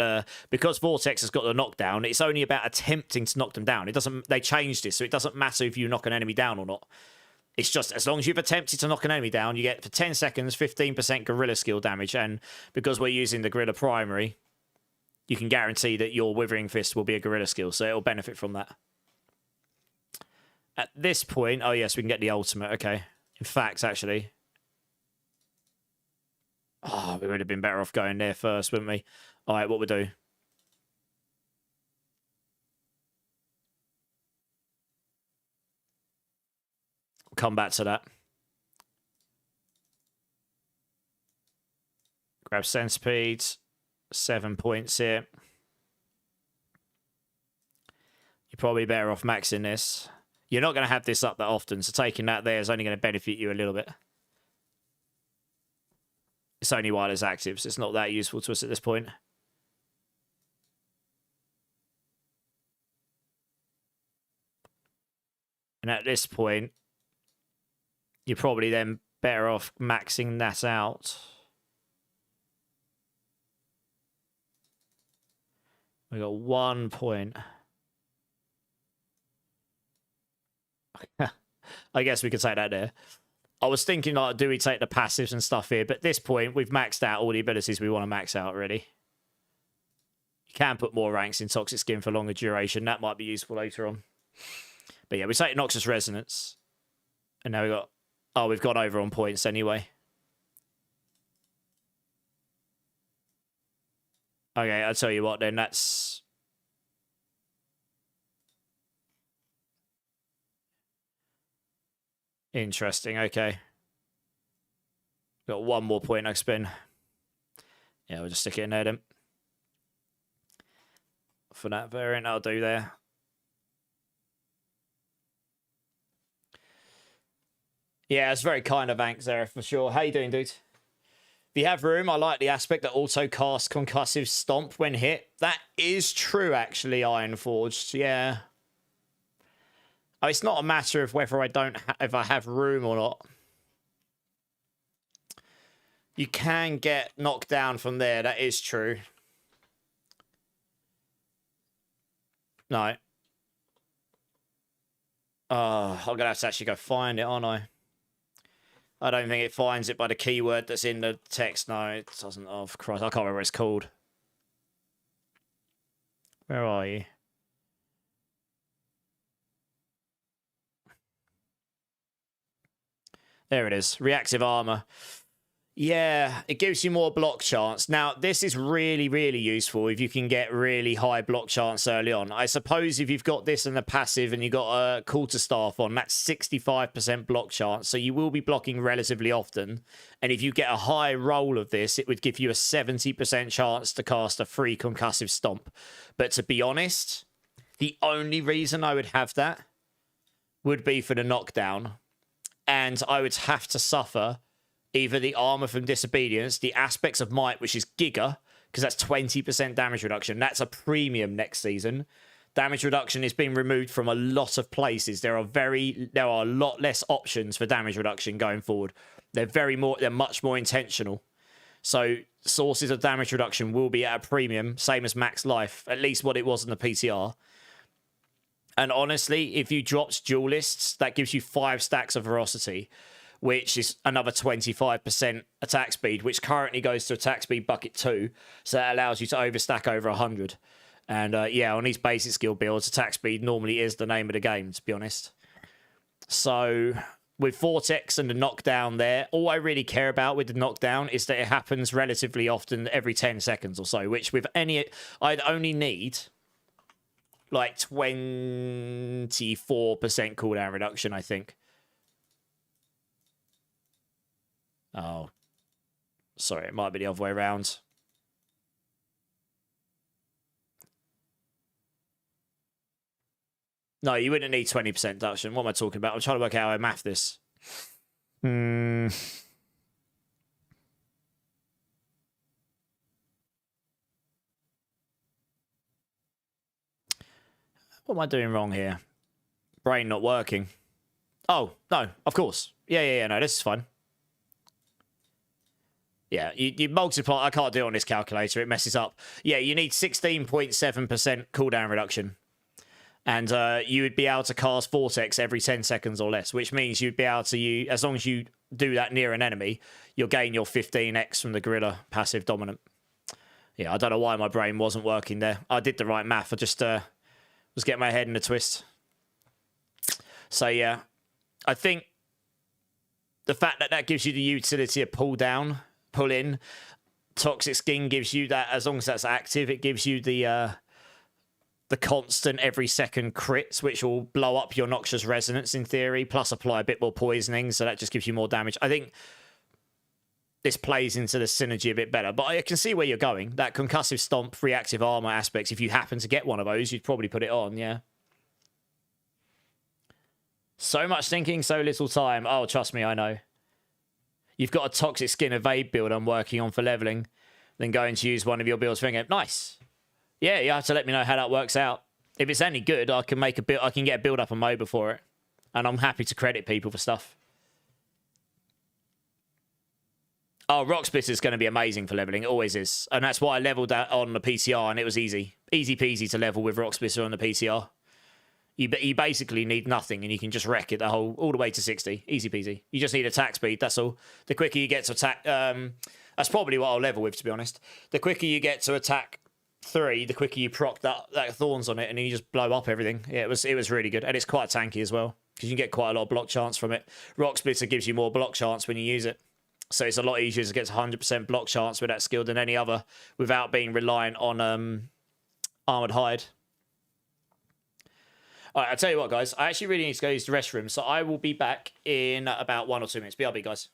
because Vortex has got the knockdown. It's only about attempting to knock them down. It doesn't. They changed this, so it doesn't matter if you knock an enemy down or not. It's just as long as you've attempted to knock an enemy down, you get for 10 seconds 15% gorilla skill damage. And because we're using the gorilla primary, you can guarantee that your Withering Fist will be a gorilla skill, so it'll benefit from that. At this point, oh yes, we can get the ultimate. Okay, in fact, actually. Oh, we would have been better off going there first, wouldn't we? All right, what we'll do. We'll come back to that. Grab Centipede. 7 points here. You're probably better off maxing this. You're not going to have this up that often, so taking that there is only going to benefit you a little bit. It's only while it's active, so it's not that useful to us at this point. And at this point, you're probably then better off maxing that out. We got 1 point. I guess we could take that there. I was thinking, like, do we take the passives and stuff here? But at this point, we've maxed out all the abilities we want to max out, really. You can put more ranks in Toxic Skin for longer duration. That might be useful later on. But yeah, we take Noxious Resonance. And now we got... Oh, we've gone over on points anyway. Okay, I'll tell you what then. That's... Interesting, okay. Got 1 more point I can spin. Yeah, we'll just stick it in there then. For that variant, I'll do there. Yeah, it's very kind of Anks there for sure. How you doing, dude? If you have room, I like the aspect that auto cast Concussive Stomp when hit. That is true, actually, Ironforged. Yeah. Oh, it's not a matter of whether if I have room or not. You can get knocked down from there. That is true. No. Oh, I'm gonna have to actually go find it, aren't I? I don't think it finds it by the keyword that's in the text. No, it doesn't. Oh, Christ, I can't remember what it's called. Where are you? There it is. Reactive armor. Yeah, it gives you more block chance. Now, this is really, really useful if you can get really high block chance early on. I suppose if you've got this and a passive and you've got a quarterstaff on, that's 65% block chance. So you will be blocking relatively often. And if you get a high roll of this, it would give you a 70% chance to cast a free concussive stomp. But to be honest, the only reason I would have that would be for the knockdown. And I would have to suffer either the armor from disobedience, the aspects of might, which is Giga, because that's 20% damage reduction. That's a premium next season. Damage reduction is being removed from a lot of places. There are a lot less options for damage reduction going forward. They're much more intentional. So sources of damage reduction will be at a premium, same as max life, at least what it was in the PTR. And honestly, if you dropped duelists, that gives you 5 stacks of ferocity, which is another 25% attack speed, which currently goes to attack speed bucket 2. So that allows you to overstack over 100. And yeah, on these basic skill builds, attack speed normally is the name of the game, to be honest. So with Vortex and the knockdown there, all I really care about with the knockdown is that it happens relatively often every 10 seconds or so, which with any... I'd only need like 24% cooldown reduction, I think. Oh, sorry, it might be the other way around. No, you wouldn't need 20% reduction. What am I talking about? I'm trying to work out how I math this. What am I doing wrong here? Brain not working. Oh, no, of course. Yeah, no, this is fine. Yeah, you multiply. I can't do it on this calculator. It messes up. Yeah, you need 16.7% cooldown reduction. And you would be able to cast Vortex every 10 seconds or less, which means you'd be able to, as long as you do that near an enemy, you'll gain your 15x from the Gorilla passive dominant. Yeah, I don't know why my brain wasn't working there. I did the right math. I just was getting my head in a twist. So, yeah, I think the fact that that gives you the utility of pull down, pull in, Toxic Skin gives you that, as long as that's active, it gives you the constant every second crits, which will blow up your Noxious Resonance in theory, plus apply a bit more poisoning, so that just gives you more damage. I think this plays into the synergy a bit better, but I can see where you're going. That concussive stomp, reactive armor aspects, if you happen to get one of those, you'd probably put it on, yeah. So much thinking, so little time. Oh, trust me, I know. You've got a Toxic Skin evade build I'm working on for leveling, then going to use one of your builds for it. Nice. Yeah, you have to let me know how that works out. If it's any good, I can make a build. I can get a build up on MOBA for it, and I'm happy to credit people for stuff. Oh, Rock Splitter is going to be amazing for leveling. It always is, and that's why I leveled that on the PCR, and it was easy peasy to level with Rock Splitter on the PCR. You basically need nothing, and you can just wreck it all the way to 60. Easy peasy. You just need attack speed. That's all. The quicker you get to attack, that's probably what I'll level with, to be honest. The quicker you get to attack 3, the quicker you proc that thorns on it, and then you just blow up everything. Yeah, it was really good, and it's quite tanky as well because you can get quite a lot of block chance from it. Rock Splitter gives you more block chance when you use it, so it's a lot easier to get to 100% block chance with that skill than any other, without being reliant on Armored Hide. All right, I'll tell you what, guys. I actually really need to go use the restroom, so I will be back in about 1 or 2 minutes. BRB, guys.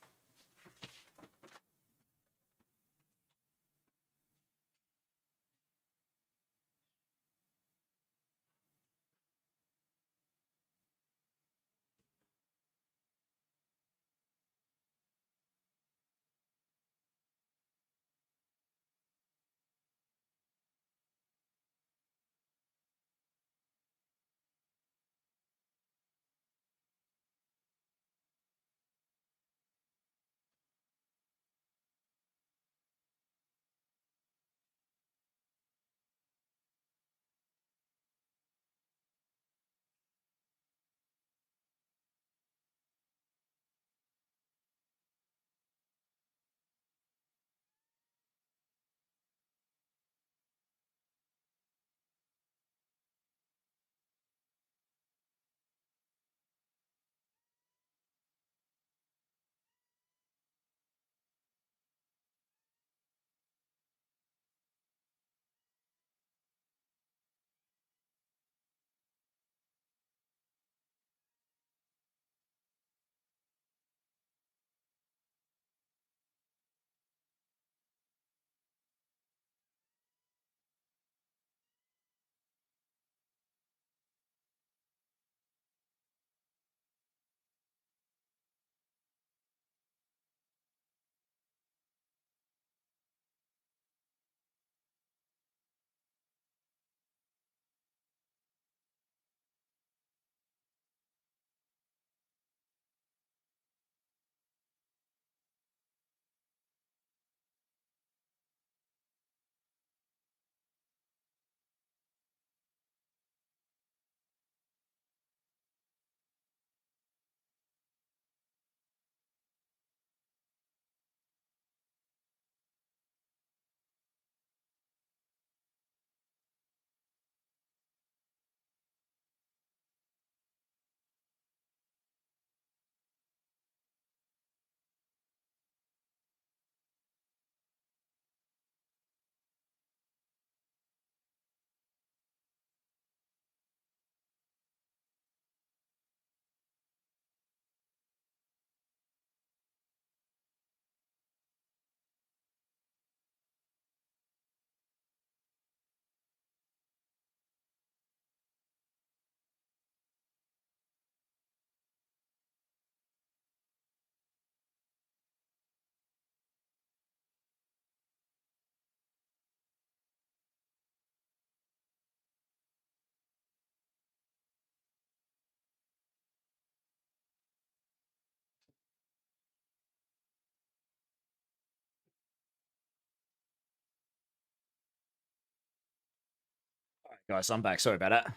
Guys, I'm back. Sorry about that.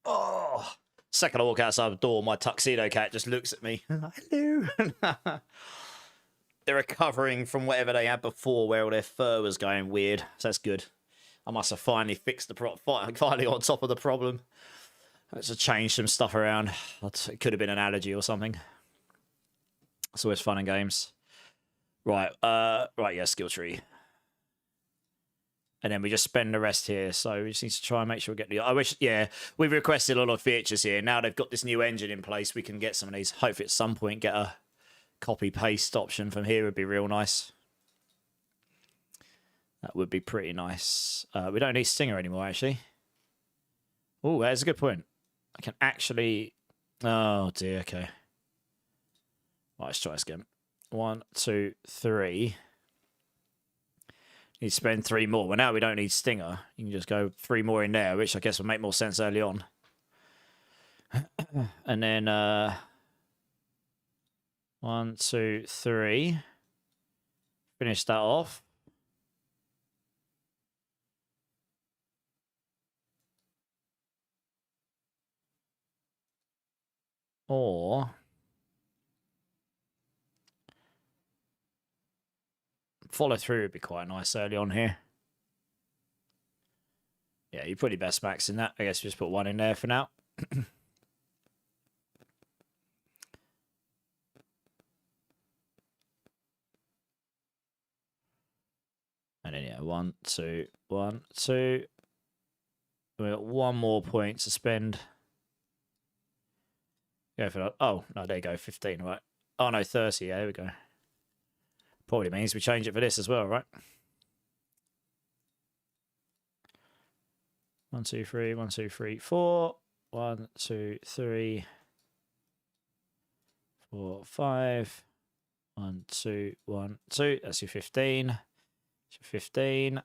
Oh, second I walk outside the door, my tuxedo cat just looks at me. Hello. They're recovering from whatever they had before, where all their fur was going weird. So that's good. I must have finally fixed the finally on top of the problem. Let's just change some stuff around. It could have been an allergy or something. It's always fun in games. Right, yeah, skill tree. And then we just spend the rest here. So we just need to try and make sure we get the... I wish, yeah, we've requested a lot of features here. Now they've got this new engine in place, we can get some of these. Hopefully at some point get a copy-paste option from here would be real nice. That would be pretty nice. We don't need Stinger anymore, actually. Oh, that's a good point. I can actually... Oh, dear, okay. Right, let's try this again. 1, 2, 3... You spend 3 more. Well, now we don't need Stinger. You can just go 3 more in there, which I guess would make more sense early on. And then 1, 2, 3. Finish that off. Or follow through would be quite nice early on here. Yeah, you put your best max in that. I guess just put 1 in there for now. And then, yeah, 1, 2, 1, 2. We've got 1 more point to spend. Go for that. Oh, no, there you go. 15, right? Oh, no, 30. Yeah, there we go. Probably means we change it for this as well, right? 1, 2, 3, 1, 2, 3, 4. 1, 2, 3, 4, 5. 1, 2, 1, 2. That's your 15. That's your 15.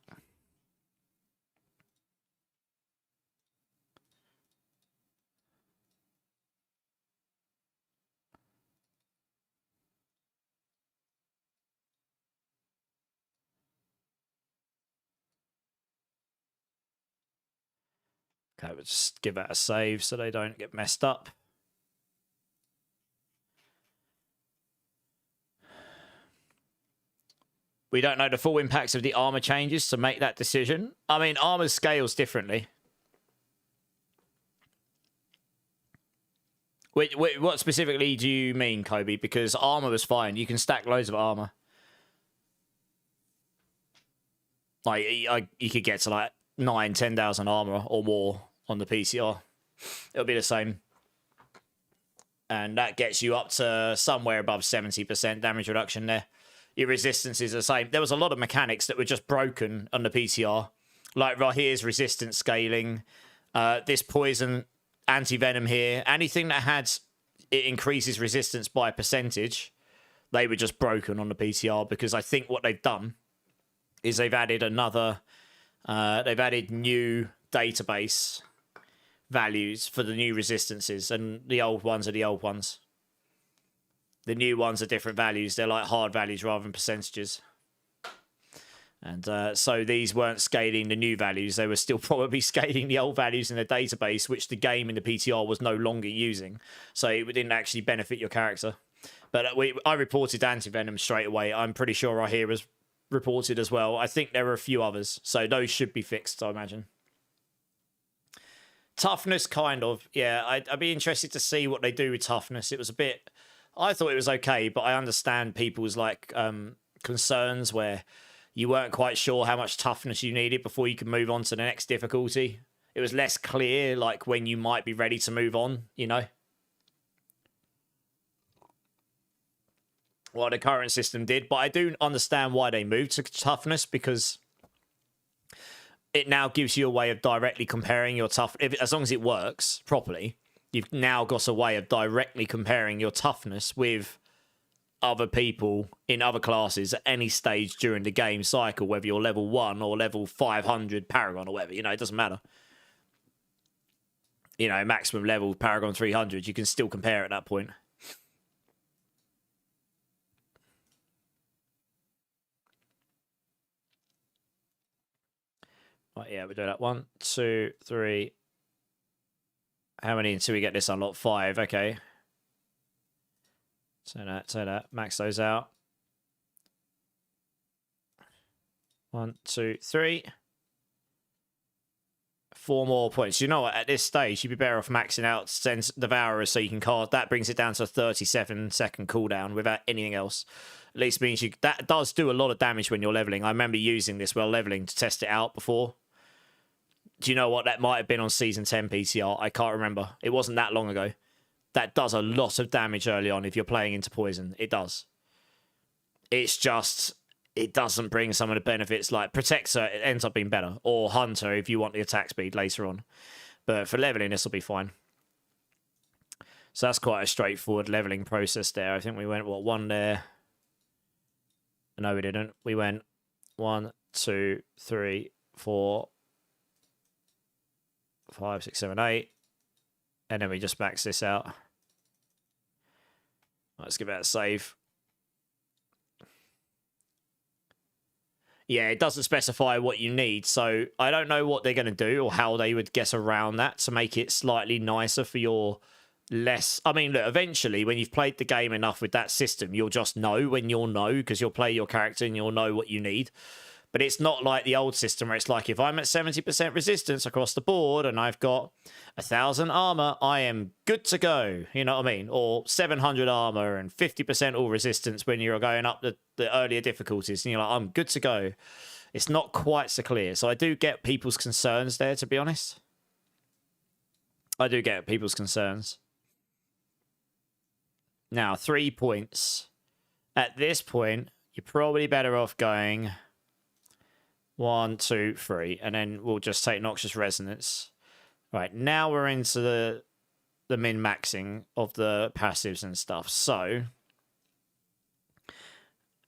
Okay, we'll just give that a save so they don't get messed up. We don't know the full impacts of the armor changes to make that decision. I mean, armor scales differently. Wait, what specifically do you mean, Kobe? Because armor was fine. You can stack loads of armor. Like, you could get to like 9,000, 10,000 armor or more on the PCR. It'll be the same. And that gets you up to somewhere above 70% damage reduction there. Your resistance is the same. There was a lot of mechanics that were just broken on the PCR. Like right here's resistance scaling. This poison anti-venom here. Anything that had it increases resistance by a percentage, they were just broken on the PCR because I think what they've done is they've added another... they've added new database values for the new resistances, and the old ones are the old ones. The new ones are different values. They're like hard values rather than percentages. And so these weren't scaling the new values. They were still probably scaling the old values in the database, which the game in the PTR was no longer using. So it didn't actually benefit your character. But I reported anti-venom straight away. I'm pretty sure I hear was reported as well. I think there were a few others. So those should be fixed, I imagine. Toughness, kind of. Yeah, I'd be interested to see what they do with toughness. It was a bit... I thought it was okay, but I understand people's like concerns where you weren't quite sure how much toughness you needed before you could move on to the next difficulty. It was less clear, like when you might be ready to move on, you know? What the current system did, but I do understand why they moved to toughness, because it now gives you a way of directly comparing your as long as it works properly. You've now got a way of directly comparing your toughness with other people in other classes at any stage during the game cycle, whether you're level 1 or level 500 Paragon or whatever, you know, it doesn't matter. You know, maximum level Paragon 300, you can still compare at that point. Right, yeah, we do that. 1, 2, 3. How many until we get this unlocked? 5. Okay. So that. Max those out. 1, 2, 3. 4 more points. You know what? At this stage, you'd be better off maxing out Sense Devourer so you can cast. That brings it down to a 37-second cooldown without anything else. At least means that does do a lot of damage when you're leveling. I remember using this while leveling to test it out before. Do you know what? That might have been on Season 10 PTR. I can't remember. It wasn't that long ago. That does a lot of damage early on if you're playing into poison. It does. It's just... it doesn't bring some of the benefits like Protector. It ends up being better, or Hunter if you want the attack speed later on. But for leveling, this will be fine. So that's quite a straightforward leveling process there. I think we went, what, 1 there? No, we didn't. We went 1, 2, 3, 4, 5, 6, 7, 8. And then we just max this out. Let's give that a save. Yeah, it doesn't specify what you need, so I don't know what they're going to do or how they would get around that to make it slightly nicer for your less... I mean, look, eventually, when you've played the game enough with that system, you'll just know when you'll know, because you'll play your character and you'll know what you need. But it's not like the old system where it's like, if I'm at 70% resistance across the board and I've got 1,000 armor, I am good to go. You know what I mean? Or 700 armor and 50% all resistance when you're going up the earlier difficulties. And you're like, I'm good to go. It's not quite so clear. So I do get people's concerns there, to be honest. I do get people's concerns. Now, 3 points. At this point, you're probably better off going... 1, 2, 3, and then we'll just take Noxious Resonance. Right, now we're into the min-maxing of the passives and stuff. So,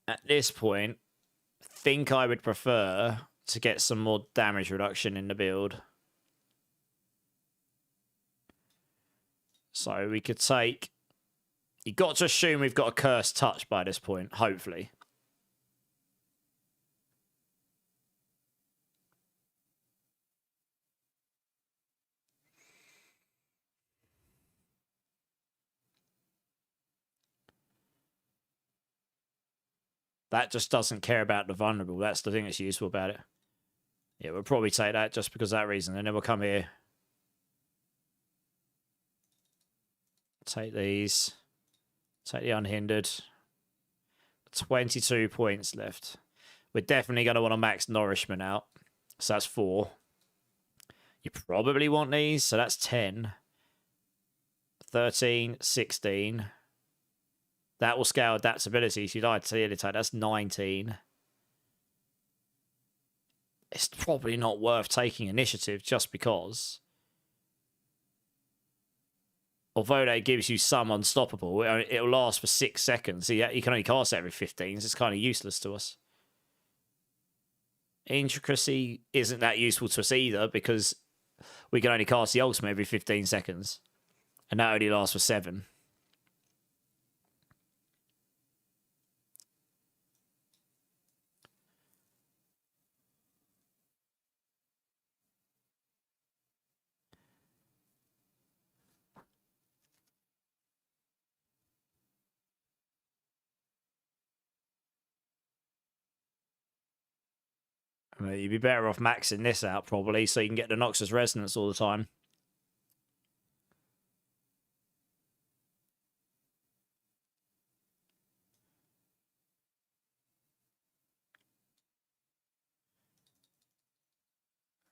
at this point, I think I would prefer to get some more damage reduction in the build. So we could take... You've got to assume we've got a Cursed Touch by this point, hopefully. That just doesn't care about the vulnerable. That's the thing that's useful about it. Yeah, we'll probably take that just because of that reason. And then we'll come here. Take these. Take the Unhindered. 22 points left. We're definitely going to want to max Nourishment out. So that's 4. You probably want these. So that's 10. 13, 16. That will scale adaptability. If you die to the attack, that's 19. It's probably not worth taking initiative just because. Although that gives you some unstoppable, it'll last for 6 seconds. So you can only cast it every 15, so it's kind of useless to us. Intricacy isn't that useful to us either because we can only cast the ultimate every 15 seconds. And that only lasts for 7. You'd be better off maxing this out, probably, so you can get the Noxious Resonance all the time.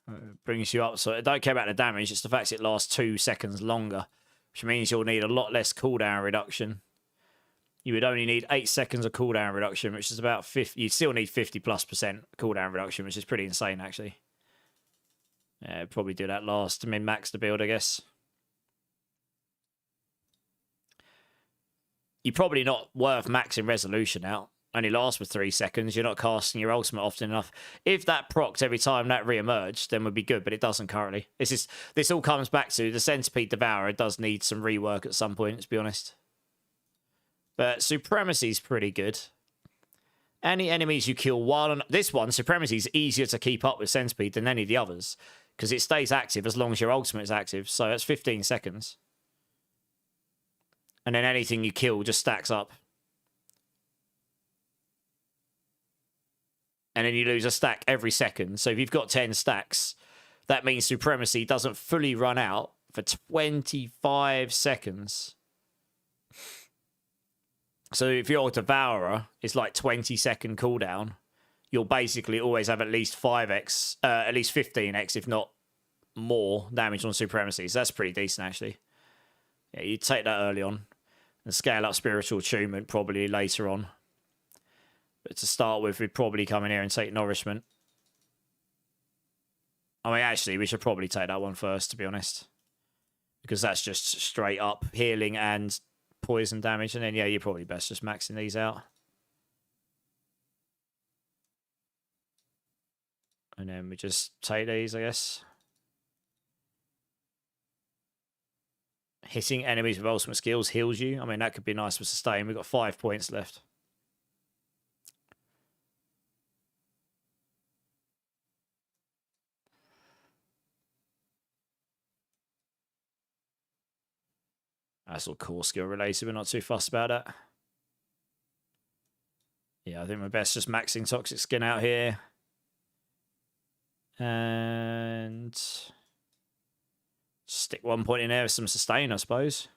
It brings you up, so I don't care about the damage, it's the fact it lasts 2 seconds longer, which means you'll need a lot less cooldown reduction. You would only need 8 seconds of cooldown reduction, which is about 50. You'd still need 50+% cooldown reduction, which is pretty insane, actually. Yeah, probably do that last to min-max the build, I guess. You're probably not worth maxing Resolution out. Only lasts for 3 seconds. You're not casting your ultimate often enough. If that procs every time that re-emerged, then would be good, but it doesn't currently. This all comes back to the Centipede Devourer does need some rework at some point, to be honest. But Supremacy's pretty good. Any enemies you kill while on this one, Supremacy is easier to keep up with Centipede than any of the others because it stays active as long as your ultimate is active. So that's 15 seconds. And then anything you kill just stacks up. And then you lose a stack every second. So if you've got 10 stacks, that means Supremacy doesn't fully run out for 25 seconds. So if your Devourer is like 20-second cooldown, you'll basically always have at least 5x, at least 15x, if not more, damage on Supremacy. So that's pretty decent, actually. Yeah, you take that early on and scale up Spiritual Attunement probably later on. But to start with, we'd probably come in here and take Nourishment. I mean, actually, we should probably take that one first, to be honest. Because that's just straight up healing and poison damage. And then, yeah, you're probably best just maxing these out. And then we just take these, I guess. Hitting enemies with ultimate skills heals you. I mean, that could be nice for sustain. We've got 5 points left. That's all core skill related. We're not too fussed about that. Yeah, I think we're best just maxing Toxic Skin out here. And stick 1 point in there with some sustain, I suppose.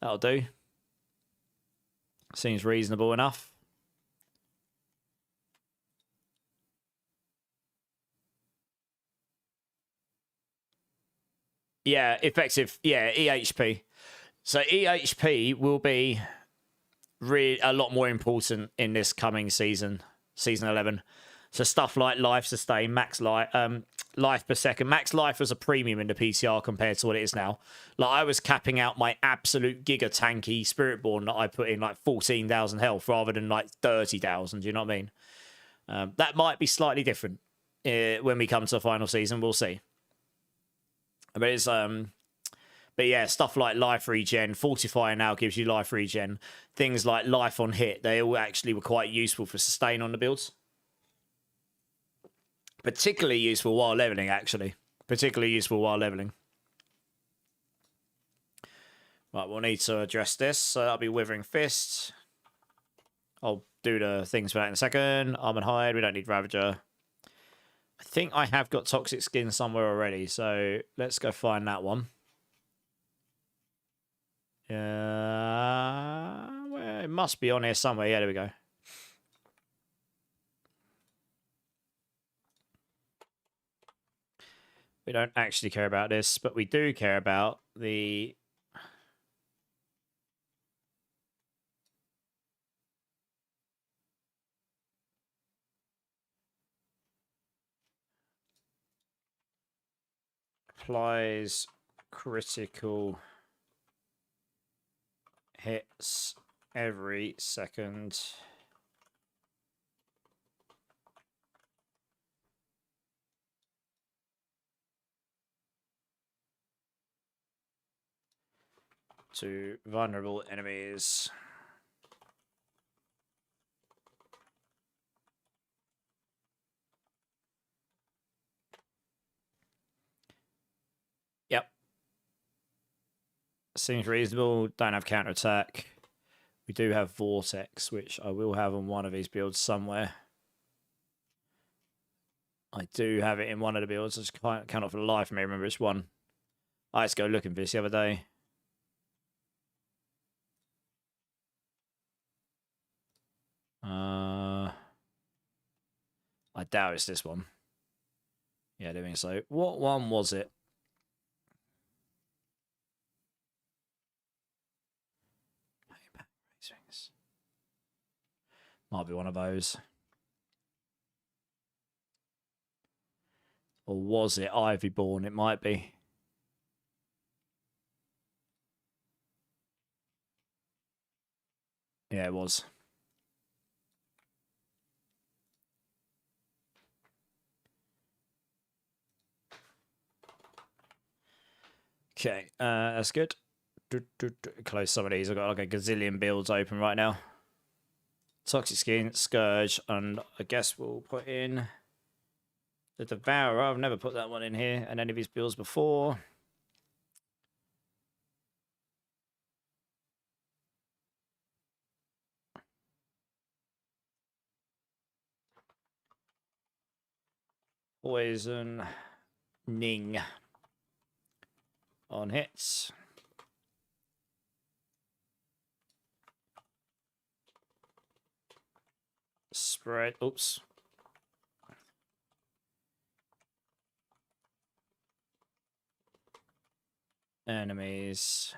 That'll do. Seems reasonable enough. Yeah, effective. Yeah, EHP. So EHP will be a lot more important in this coming season, season 11. So stuff like life sustain, max life per second. Max life was a premium in the PTR compared to what it is now. Like I was capping out my absolute giga tanky Spiritborn that I put in like 14,000 health rather than like 30,000. Do you know what I mean? That might be slightly different when we come to the final season. We'll see. But it's but yeah, stuff like life regen, Fortifier now gives you life regen. Things like life on hit, they all actually were quite useful for sustain on the builds. Particularly useful while leveling, actually. Particularly useful while leveling. Right, we'll need to address this. So that'll be Withering Fist. I'll do the things for that in a second. Arm and Hide, we don't need Ravager. I think I have got Toxic Skin somewhere already, so let's go find that one. Well, it must be on here somewhere. Yeah, there we go. We don't actually care about this, but we do care about the... Applies critical hits every second. To vulnerable enemies. Yep. Seems reasonable. Don't have counterattack. We do have Vortex, which I will have on one of these builds somewhere. I do have it in one of the builds. I just cannot for the life of me remember which one. I had to go looking for this the other day. I doubt it's this one. Yeah, doing so. What one was it? Might be one of those. Or was it Ivyborn? It might be. Yeah, it was. Okay, that's good. Close some of these. I've got like a gazillion builds open right now. Toxic Skin, Scourge, and I guess we'll put in the Devourer. I've never put that one in here and any of his builds before. Poison, Ning on hits. Spread. Oops. Enemies.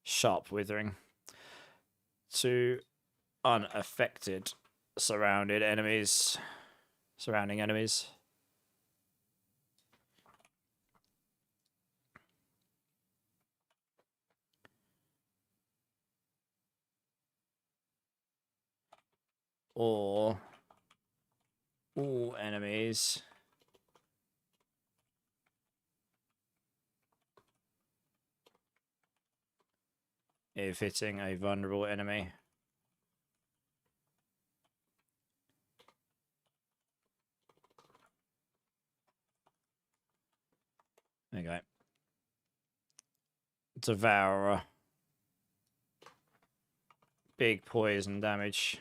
Sharp Withering. To unaffected surrounding enemies. Or all enemies if hitting a vulnerable enemy. There you go. Devourer. Big poison damage.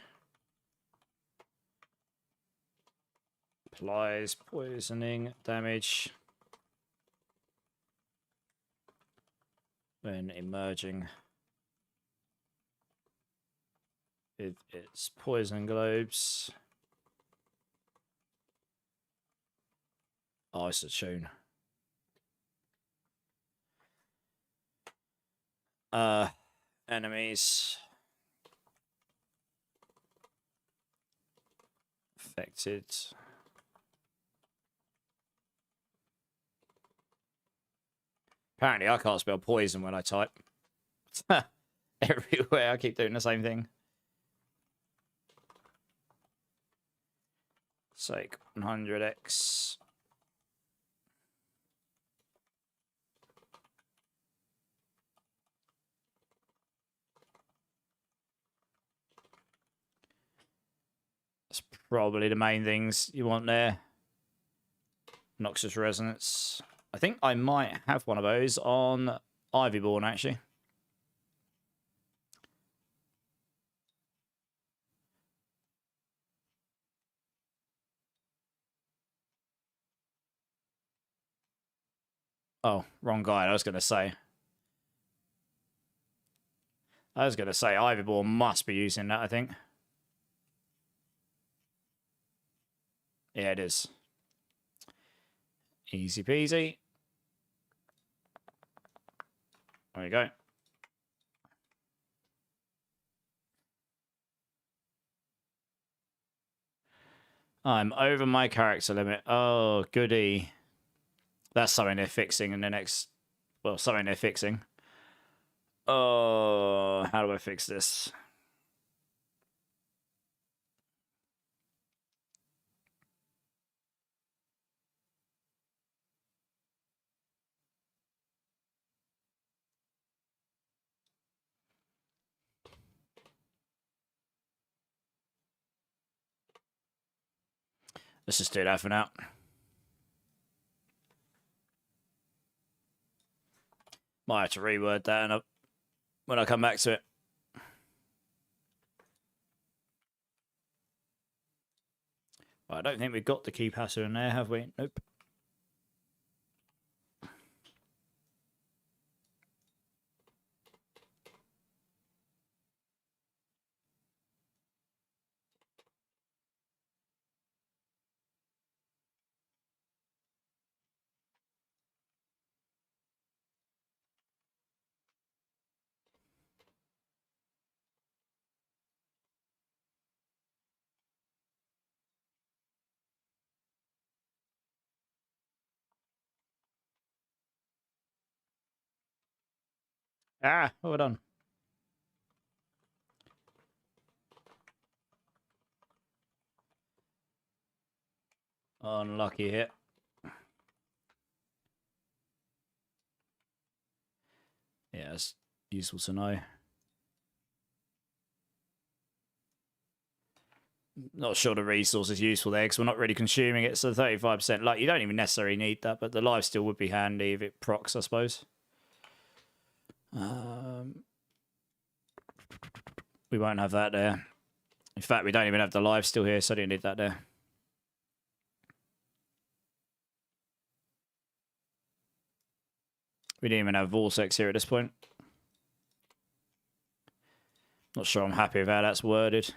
Applies poisoning damage when emerging with its poison globes. Oh, it's a tune. Enemies affected. Apparently, I can't spell poison when I type. Everywhere, I keep doing the same thing. Sake 100x. That's probably the main things you want there. Noxious Resonance. I think I might have one of those on Ivyborn, actually. Oh, wrong guide. I was going to say Ivyborn must be using that, I think. Yeah, it is. Easy peasy. There we go. I'm over my character limit. Oh, goody. That's something they're fixing in the next... Well, something they're fixing. Oh, how do I fix this? Let's just do that for now. Might have to reword that when I come back to it. I don't think we've got the key passer in there, have we? Nope. Ah, well done. Unlucky hit. Yeah, it's useful to know. Not sure the resource is useful there because we're not really consuming it. So 35%, like, you don't even necessarily need that, but the life steal would be handy if it procs, I suppose. We won't have that there. In fact, we don't even have the life steal here, so I didn't need that there. We didn't even have Vortex here at this point. Not sure I'm happy with how that's worded.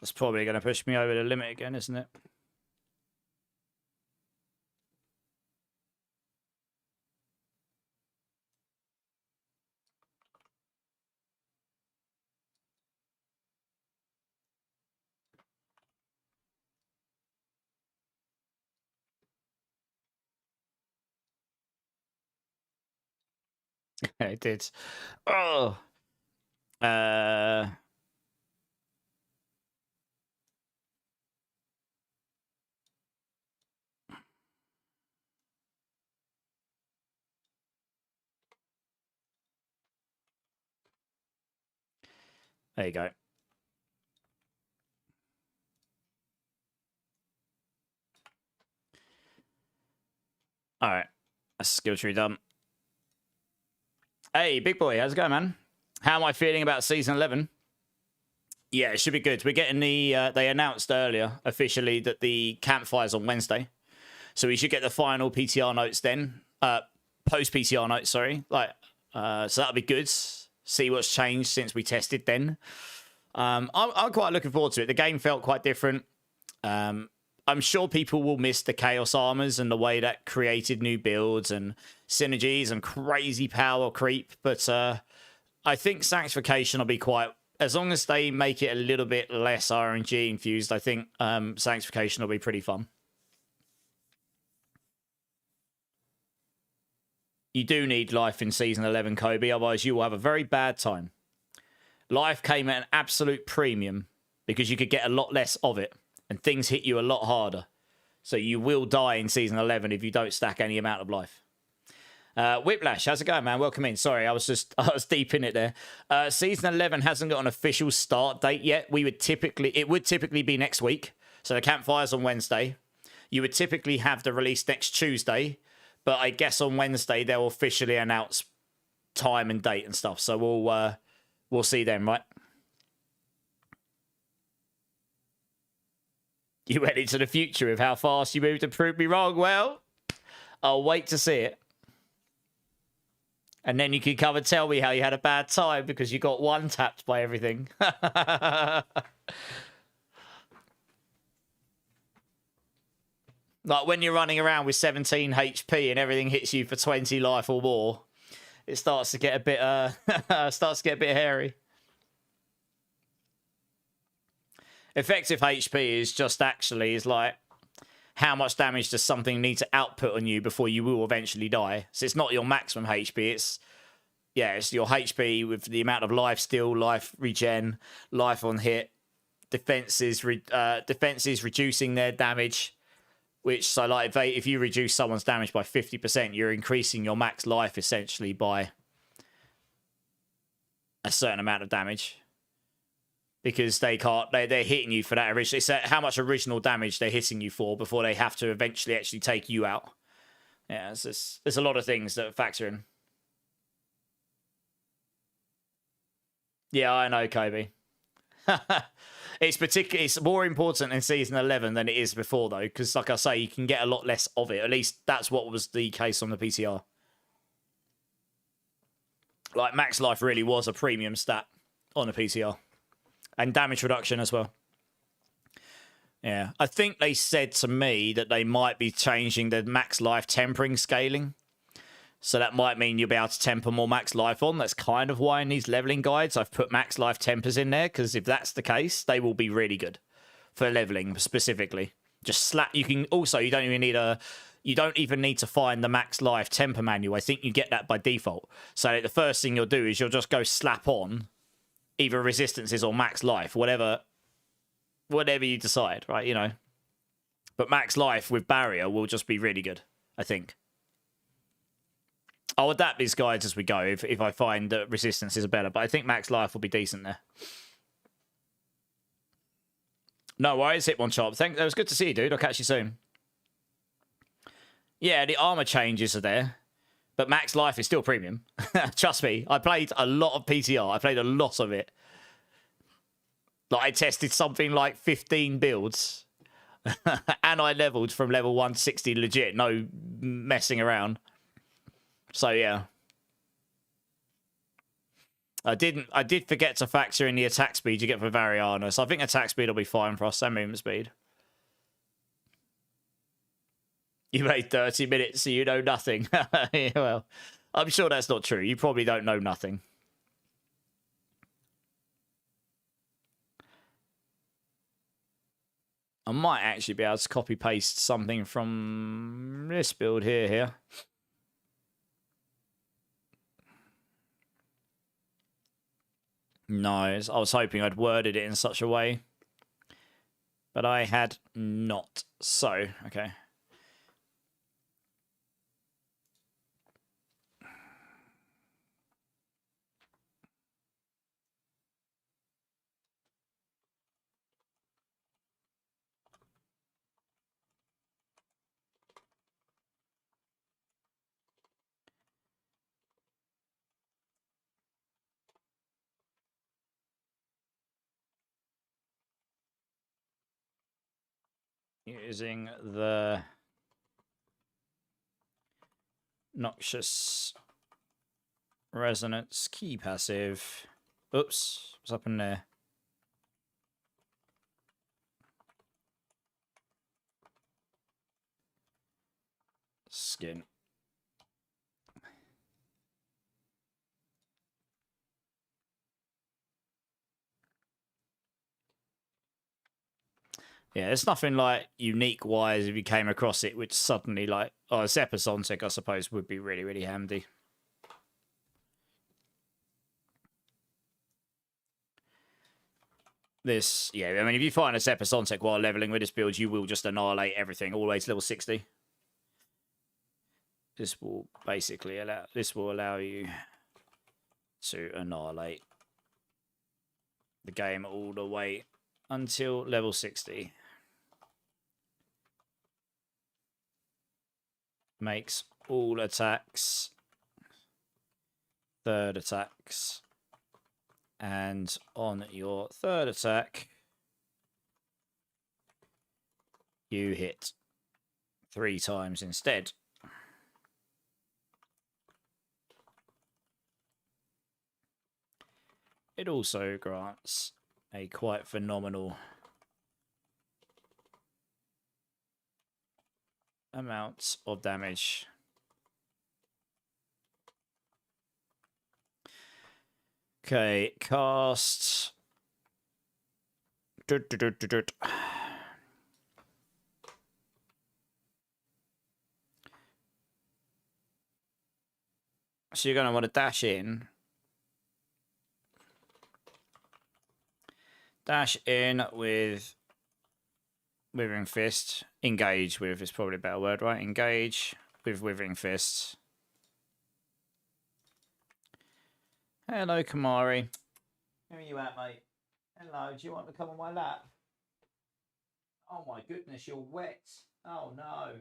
That's probably going to push me over the limit again, isn't it? It did. Oh. There you go. All right. That's skill tree done. Hey, big boy. How's it going, man? How am I feeling about season 11? Yeah, it should be good. We're getting the... they announced earlier, officially, that the campfire's on Wednesday. So we should get the final PTR notes then. Post-PTR notes, sorry. So that'll be good. See what's changed since we tested then. I'm quite looking forward to it. The game felt quite different. I'm sure people will miss the Chaos Armors and the way that created new builds and synergies and crazy power creep. But I think Sanctification will be quite... As long as they make it a little bit less RNG infused, I think Sanctification will be pretty fun. You do need life in Season 11, Kobe, otherwise you will have a very bad time. Life came at an absolute premium because you could get a lot less of it and things hit you a lot harder. So you will die in Season 11 if you don't stack any amount of life. Whiplash, how's it going, man? Welcome in. Sorry, I was deep in it there. Season 11 hasn't got an official start date yet. It would typically be next week. So the campfire's on Wednesday. You would typically have the release next Tuesday. But I guess on Wednesday they'll officially announce time and date and stuff. So we'll see then, right? You went into the future with how fast you moved to prove me wrong. Well, I'll wait to see it. And then you can come and tell me how you had a bad time because you got one tapped by everything. Like when you're running around with 17 HP and everything hits you for 20 life or more, it starts to get a bit hairy. Effective HP is just is like how much damage does something need to output on you before you will eventually die. So it's not your maximum HP, it's your HP with the amount of life steal, life regen, life on hit, defenses reducing their damage. Which, so like, if you reduce someone's damage by 50%, you're increasing your max life essentially by a certain amount of damage. Because they're hitting you for that original. It's how much original damage they're hitting you for before they have to eventually actually take you out. Yeah, there's a lot of things that factor in. Yeah, I know, Kobe. It's more important in Season 11 than it is before, though, because, like I say, you can get a lot less of it. At least that's what was the case on the PTR. Like, max life really was a premium stat on the PTR. And damage reduction as well. Yeah, I think they said to me that they might be changing the max life tempering scaling. So that might mean you'll be able to temper more max life on. That's kind of why in these leveling guides I've put max life tempers in there, because if that's the case, they will be really good for leveling specifically. Just slap. You can also, you don't even need to find the max life temper manual. I think you get that by default. So the first thing you'll do is you'll just go slap on either resistances or max life, whatever you decide, right? You know, but max life with barrier will just be really good, I think. I'll adapt these guides as we go if I find that resistances are better, but I think max life will be decent there. No worries, hit one chop. Thanks. It was good to see you, dude. I'll catch you soon. Yeah, the armor changes are there, but max life is still premium. Trust me, I played a lot of PTR. I played a lot of it. Like, I tested something like 15 builds, and I leveled from level 160 legit, no messing around. So yeah. I did forget to factor in the attack speed you get for Variana, so I think attack speed will be fine for us, and movement speed. You made 30 minutes, so you know nothing. Yeah, well, I'm sure that's not true. You probably don't know nothing. I might actually be able to copy-paste something from this build here. No, I was hoping I'd worded it in such a way, but I had not. So, okay. Using the Noxious Resonance key passive. Oops, what's up in there? Skin. Yeah, it's nothing like unique wise if you came across it, which suddenly like, oh, a Zepasonic, I suppose, would be really, really handy. This, yeah, I mean, if you find a Zepasonic while leveling with this build, you will just annihilate everything, always level 60. This will basically allow you to annihilate the game all the way until level 60. Makes all attacks third attacks, and on your third attack you hit 3 times instead. It also grants a quite phenomenal amount of damage. Okay, cast. So you're going to want to dash in. Dash in with Withering Fist. Engage with is probably a better word, right? Engage with Withering Fist. Hello, Kamari. Where are you at, mate? Hello, do you want to come on my lap? Oh my goodness, you're wet. Oh no.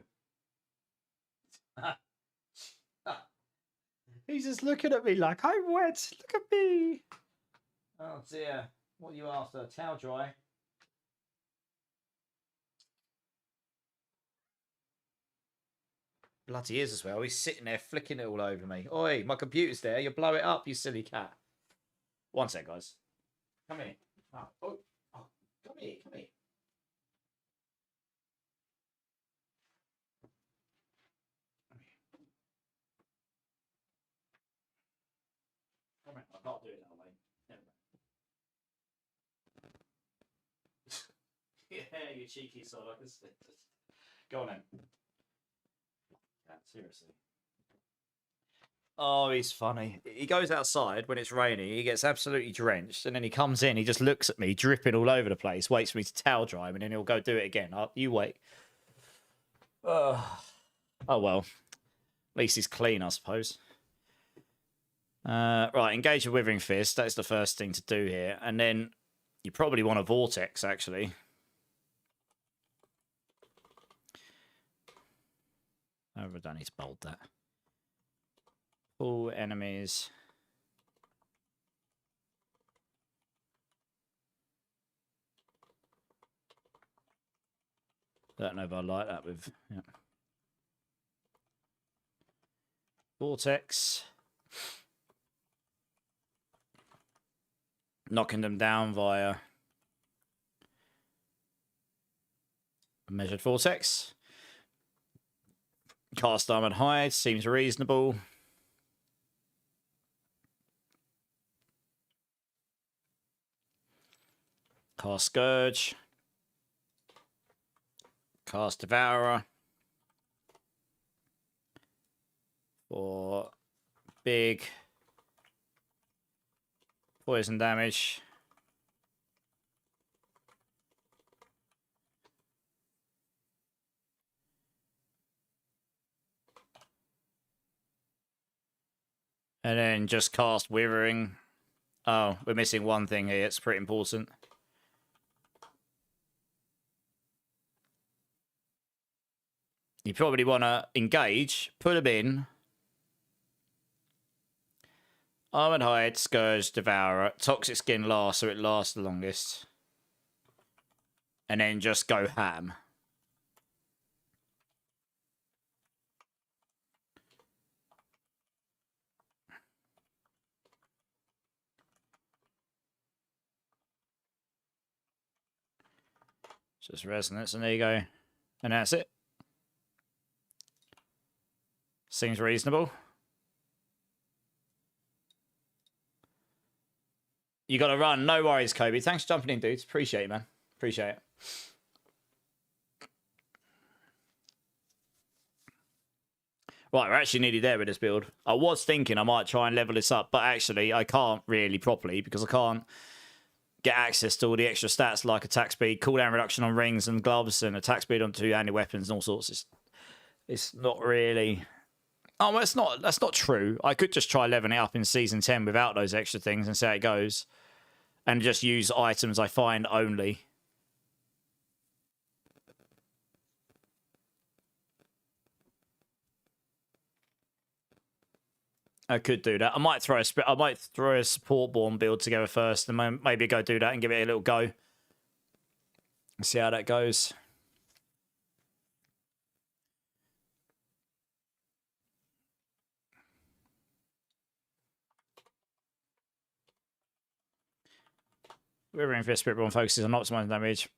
He's just looking at me like, I'm wet. Look at me. Oh dear. What are you after? Towel dry? Bloody is as well. He's sitting there flicking it all over me. Oi, my computer's there. You blow it up, you silly cat. One sec, guys. Come here. Oh, come here, come here. you cheeky sod. I can see. Go on then. Yeah, seriously. Oh, he's funny. He goes outside when it's raining. He gets absolutely drenched, and then he comes in. He just looks at me, dripping all over the place. Waits for me to towel dry him, and then he'll go do it again. You wait. Oh well. At least he's clean, I suppose. Right, engage with Withering Fist. That's the first thing to do here, and then you probably want a Vortex, actually. I don't need to bold that. All enemies. Don't know if I like that with... Yeah. Vortex. Knocking them down via measured Vortex. Cast Armored Hide seems reasonable. Cast Scourge. Cast Devourer. For big poison damage. And then just cast Withering. Oh, we're missing one thing here. It's pretty important. You probably want to engage, put them in. Armored Hide, Scourge, Devourer. Toxic Skin last, so it lasts the longest. And then just go ham. Just Resonance, and there you go. And that's it. Seems reasonable. You got to run. No worries, Kobe. Thanks for jumping in, dudes. Appreciate it, man. Appreciate it. Right, we're actually nearly there with this build. I was thinking I might try and level this up, but actually I can't really properly because I can't get access to all the extra stats like attack speed, cooldown reduction on rings and gloves, and attack speed on two-handed weapons and all sorts. It's not really... Oh, well, it's not. That's not true. I could just try leveling it up in Season 10 without those extra things and see how it goes. And just use items I find only. I could do that. I might throw a Spiritborn build together first, and maybe go do that and give it a little go. See how that goes. Withering Fist Spiritborn focuses on optimizing damage.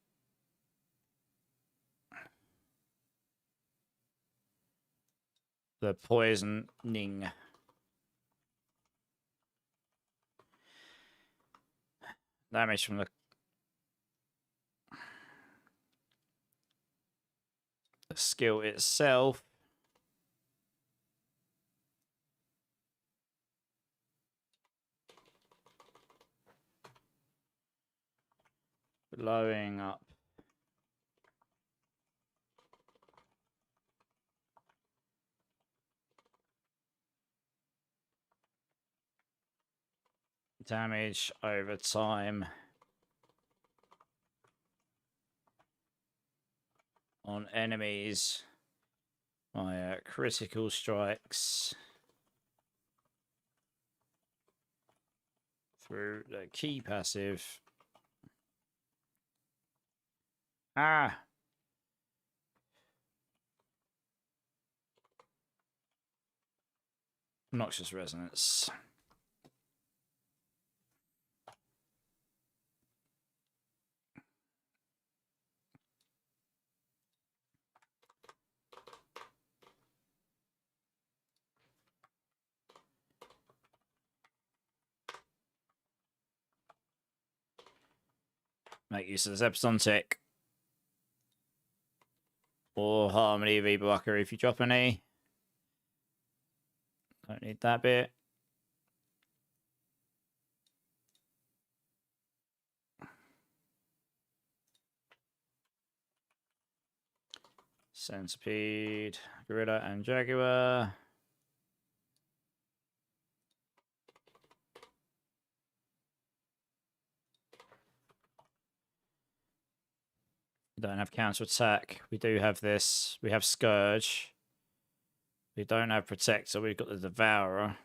The poisoning. Damage from the skill itself. Blowing up. Damage over time on enemies via critical strikes through the key passive. Ah! Noxious Resonance. Make use of this Epsilon tick. Or Harmony, Reaper if you drop any. Don't need that bit. Centipede, Gorilla, and Jaguar. We don't have counter attack. We do have this. We have Scourge. We don't have Protector. We've got the Devourer.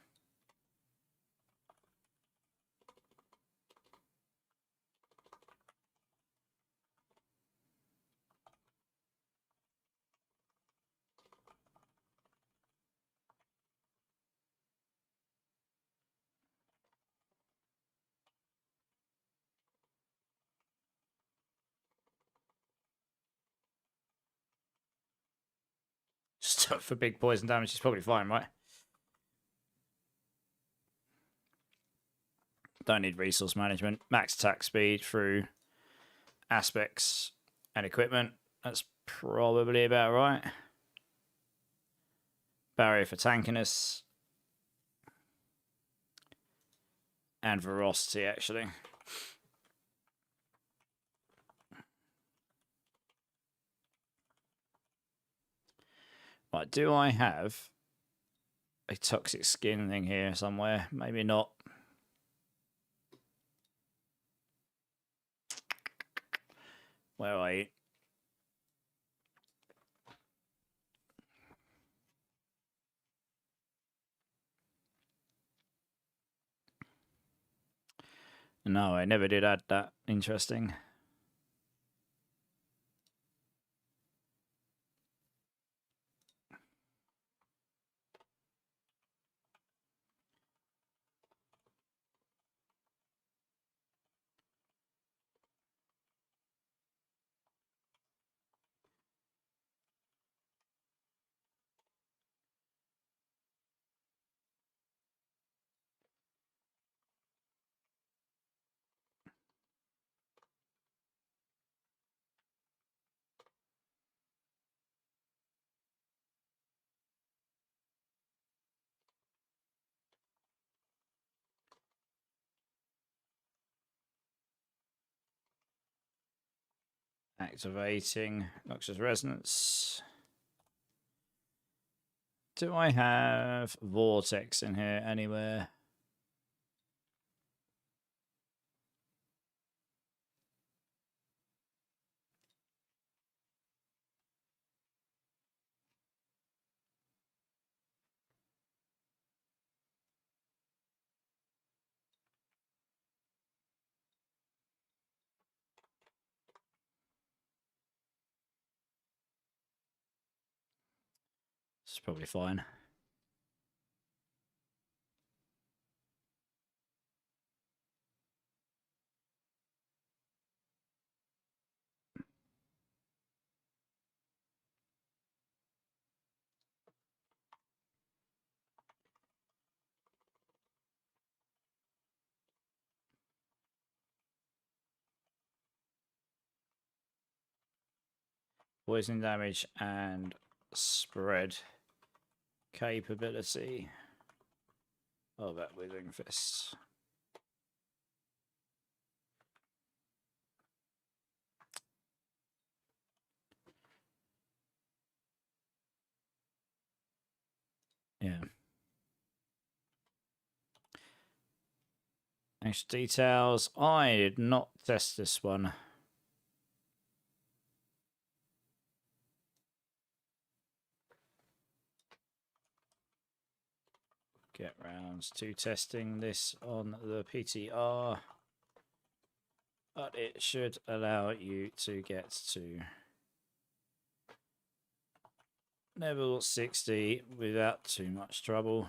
Just for big poison damage, it's probably fine, right? Don't need resource management. Max attack speed through aspects and equipment. That's probably about right. Barrier for tankiness. And ferocity, actually. Right, do I have a toxic skin thing here somewhere? Maybe not. Where are you? No, I never did add that. Interesting. Activating Noxious Resonance. Do I have Vortex in here anywhere? It's probably fine. Poison damage and spread capability. Oh, that Withering Fist. Yeah. Extra details. I did not test this one. Get rounds to testing this on the PTR. But it should allow you to get to level 60 without too much trouble.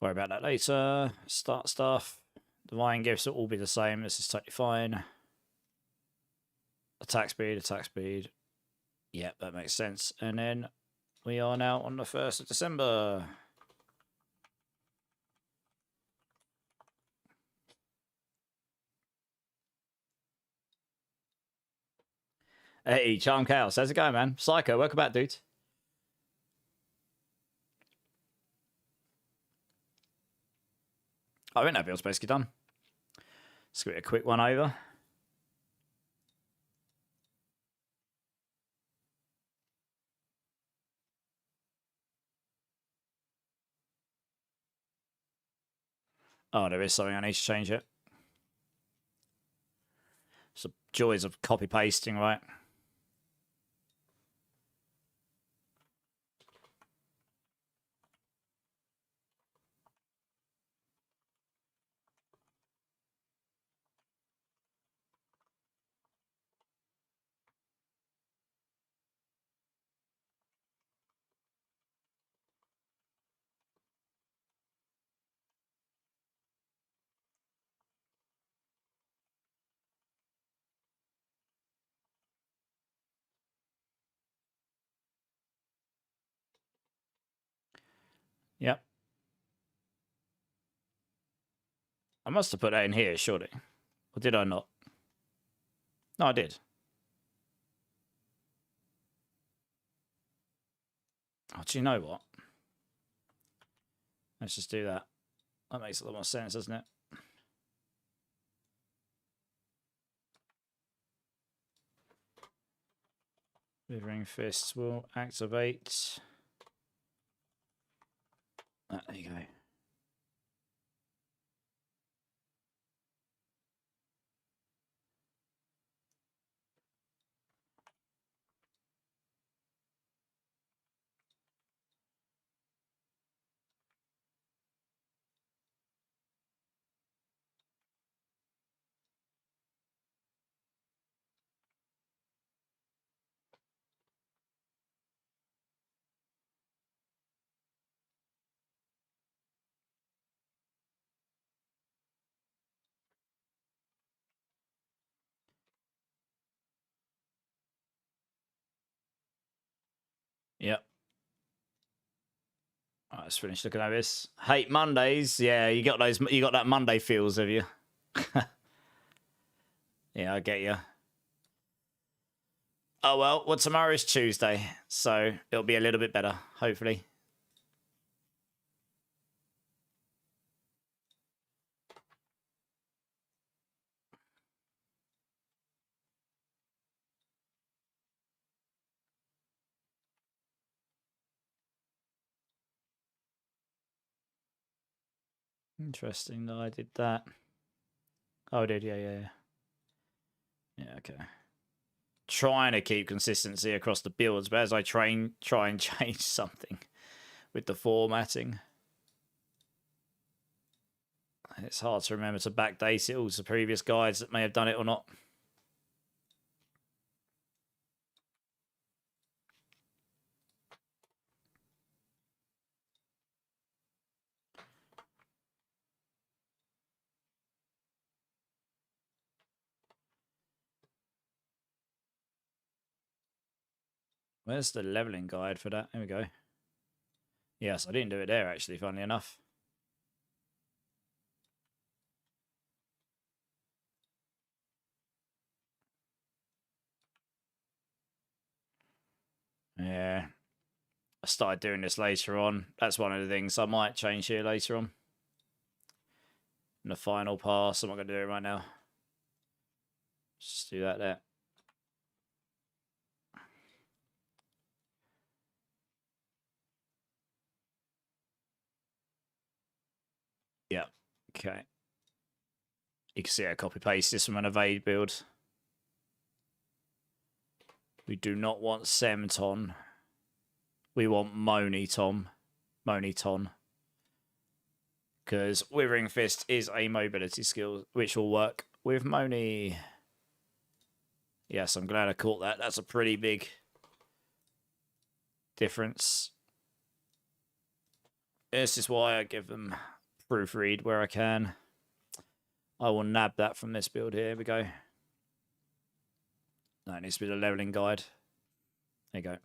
Worry about that later. Start stuff. Divine gifts will all be the same. This is totally fine. Attack speed, attack speed. Yep, that makes sense. And then we are now on the 1st of December. Hey, Charm Chaos, how's it going, man? Psycho, welcome back, dude. I think that build's basically done. Let's get a quick one over. Oh, there is something I need to change it. It's the joys of copy pasting, right? Yep. I must have put that in here, surely. Or did I not? No, I did. Oh, do you know what? Let's just do that. That makes a lot more sense, doesn't it? Withering Fists will activate. There you go. Yep. Alright, let's finish looking at this. Hate Mondays. Yeah, you got those. You got that Monday feels, have you? Yeah, I get you. Oh well, tomorrow's Tuesday, so it'll be a little bit better, hopefully. Interesting that I did that. Oh, I did, yeah. Yeah, okay. Trying to keep consistency across the builds, but as I try and change something with the formatting, it's hard to remember to backdate it all to previous guides that may have done it or not. Where's the leveling guide for that? Here we go. Yes, I didn't do it there, actually, funnily enough. Yeah. I started doing this later on. That's one of the things I might change here later on. In the final pass, I'm not going to do it right now. Just do that there. Yeah. Okay. You can see I copy paste this from an evade build. We do not want Semton. We want Moniton. Because Withering Fist is a mobility skill, which will work with Moni. Yes, I'm glad I caught that. That's a pretty big difference. This is why I give them proofread where I can. I will nab that from this build here. Here we go. That needs to be the leveling guide. There you go.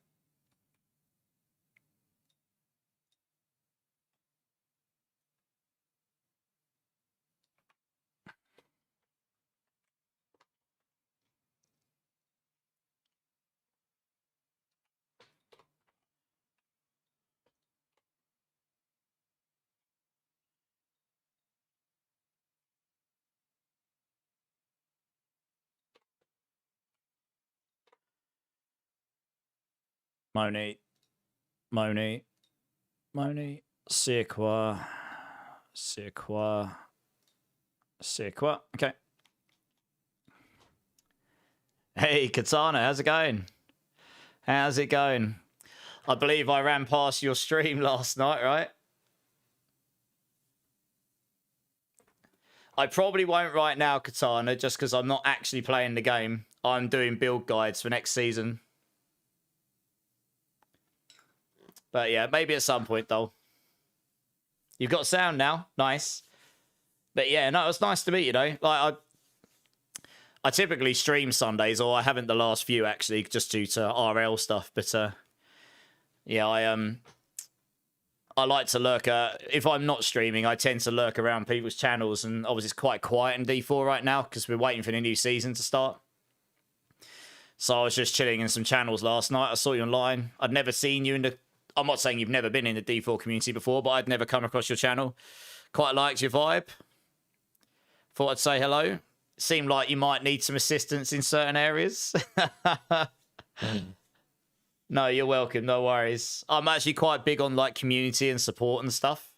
Moni. C'est quoi? Okay. Hey, Katana, how's it going? How's it going? I believe I ran past your stream last night, right? I probably won't right now, Katana, just because I'm not actually playing the game. I'm doing build guides for next season. But yeah, maybe at some point, though. You've got sound now. Nice. But yeah, no, it was nice to meet you, though. Like, I typically stream Sundays, or I haven't the last few, actually, just due to RL stuff. But yeah, I like to lurk. If I'm not streaming, I tend to lurk around people's channels, and obviously it's quite quiet in D4 right now because we're waiting for the new season to start. So I was just chilling in some channels last night. I saw you online. I'd never seen you in the... I'm not saying you've never been in the D4 community before, but I'd never come across your channel. Quite liked your vibe. Thought I'd say hello. Seemed like you might need some assistance in certain areas. No, you're welcome. No worries. I'm actually quite big on like community and support and stuff.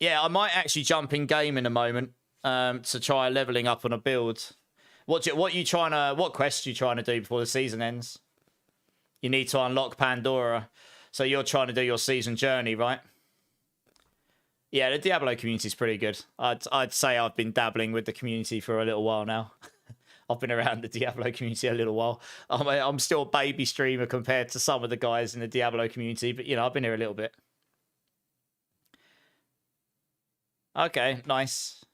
Yeah, I might actually jump in game in a moment to try leveling up on a build. What quest are you trying to do before the season ends? You need to unlock Pandora. So you're trying to do your season journey, right? Yeah, the Diablo community is pretty good. I'd say I've been dabbling with the community for a little while now. I've been around the Diablo community a little while. I'm still a baby streamer compared to some of the guys in the Diablo community, but, you know, I've been here a little bit. Okay, nice.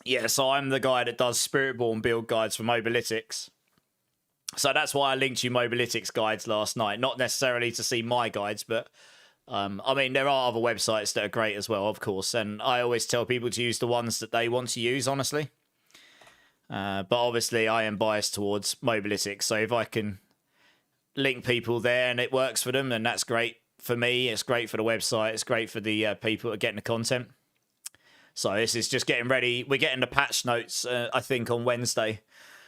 Yeah, so I'm the guy that does Spiritborn build guides for Mobalytics. So that's why I linked you Mobalytics guides last night. Not necessarily to see my guides, but... I mean, there are other websites that are great as well, of course, and I always tell people to use the ones that they want to use, honestly. But obviously, I am biased towards Mobalytics, so if I can link people there and it works for them, then that's great for me. It's great for the website. It's great for the people that are getting the content. So this is just getting ready. We're getting the patch notes, I think, on Wednesday,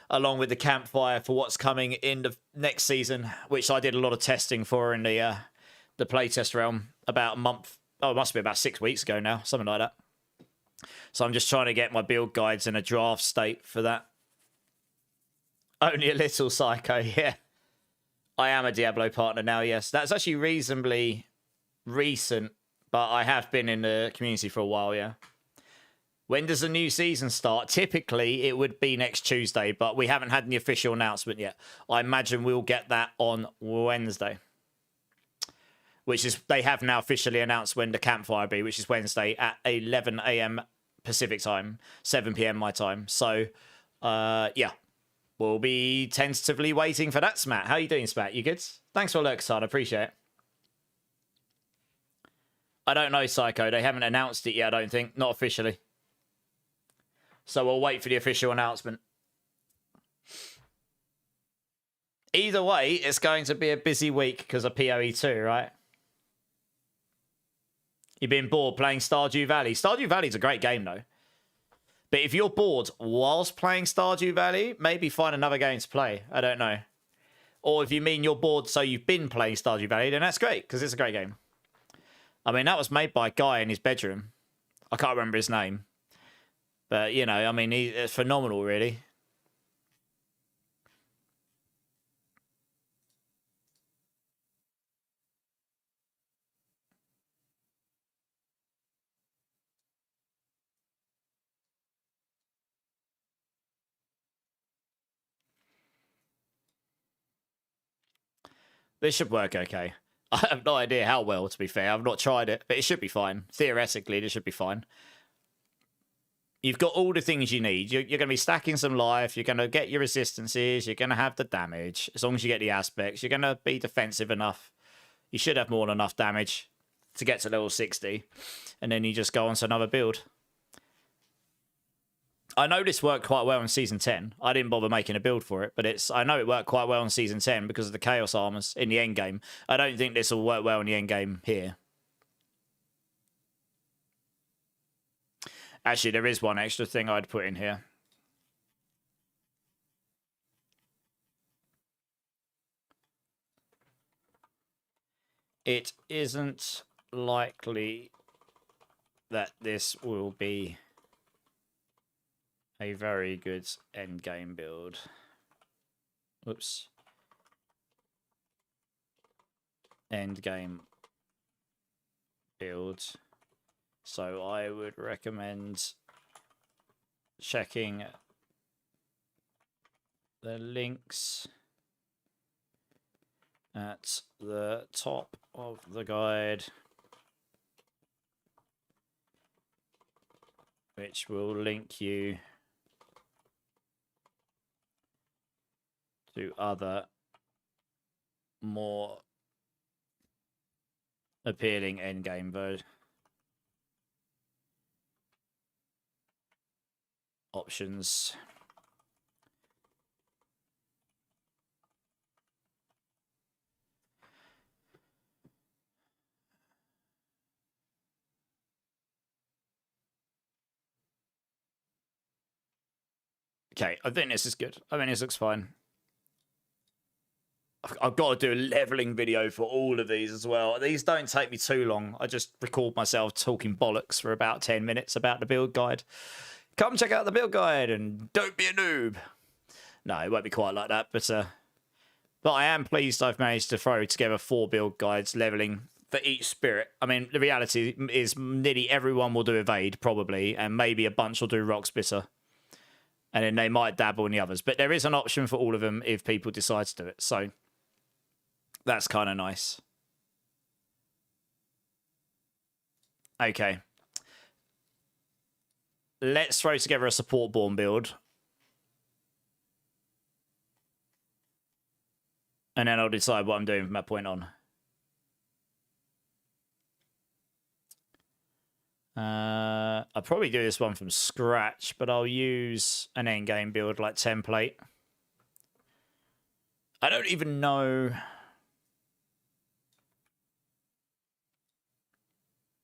along with the campfire for what's coming in the next season, which I did a lot of testing for in the playtest realm about a month. Oh, it must be about 6 weeks ago now, something like that. So I'm just trying to get my build guides in a draft state for that. Only a little, Psycho, yeah. I am a Diablo partner now, yes. That's actually reasonably recent, but I have been in the community for a while, yeah. When does the new season start? Typically, it would be next Tuesday, but we haven't had any official announcement yet. I imagine we'll get that on Wednesday. Which is, they have now officially announced when the campfire will be, which is Wednesday at 11 a.m. Pacific time, 7 p.m. my time. So, yeah, we'll be tentatively waiting for that, Smat. How you doing, Smat? You good? Thanks for lurking, son. I appreciate it. I don't know, Psycho. They haven't announced it yet, I don't think. Not officially. So we'll wait for the official announcement. Either way, it's going to be a busy week because of PoE 2, right? You've been bored playing Stardew Valley. Stardew Valley's a great game, though. But if you're bored whilst playing Stardew Valley, maybe find another game to play. I don't know. Or if you mean you're bored so you've been playing Stardew Valley, then that's great, because it's a great game. I mean, that was made by a guy in his bedroom. I can't remember his name. But, you know, I mean, it's phenomenal, really. This should work okay. I have no idea how well, to be fair. I've not tried it, but it should be fine. Theoretically, this should be fine. You've got all the things you need. You're going to be stacking some life. You're going to get your resistances. You're going to have the damage. As long as you get the aspects, you're going to be defensive enough. You should have more than enough damage to get to level 60. And then you just go on to another build. I know this worked quite well in Season 10. I didn't bother making a build for it, but I know it worked quite well in Season 10 because of the Chaos Armors in the endgame. I don't think this will work well in the endgame here. Actually, there is one extra thing I'd put in here. it isn't likely that this will be a very good endgame build. Whoops. Endgame build. So I would recommend checking the links at the top of the guide, which will link you to other more appealing endgame options. Okay, I think this is good. I think this looks fine. I've got to do a leveling video for all of these as well. These don't take me too long. I just record myself talking bollocks for about 10 minutes about the build guide. Come check out the build guide and don't be a noob. No, it won't be quite like that, but I am pleased I've managed to throw together 4 build guides leveling for each spirit. I mean, the reality is nearly everyone will do evade probably, and maybe a bunch will do rock splitter. And then they might dabble in the others. But there is an option for all of them if people decide to do it. So that's kind of nice. Okay. Let's throw together a Spiritborn build. And then I'll decide what I'm doing from that point on. I'll probably do this one from scratch, but I'll use an endgame build like template. I don't even know.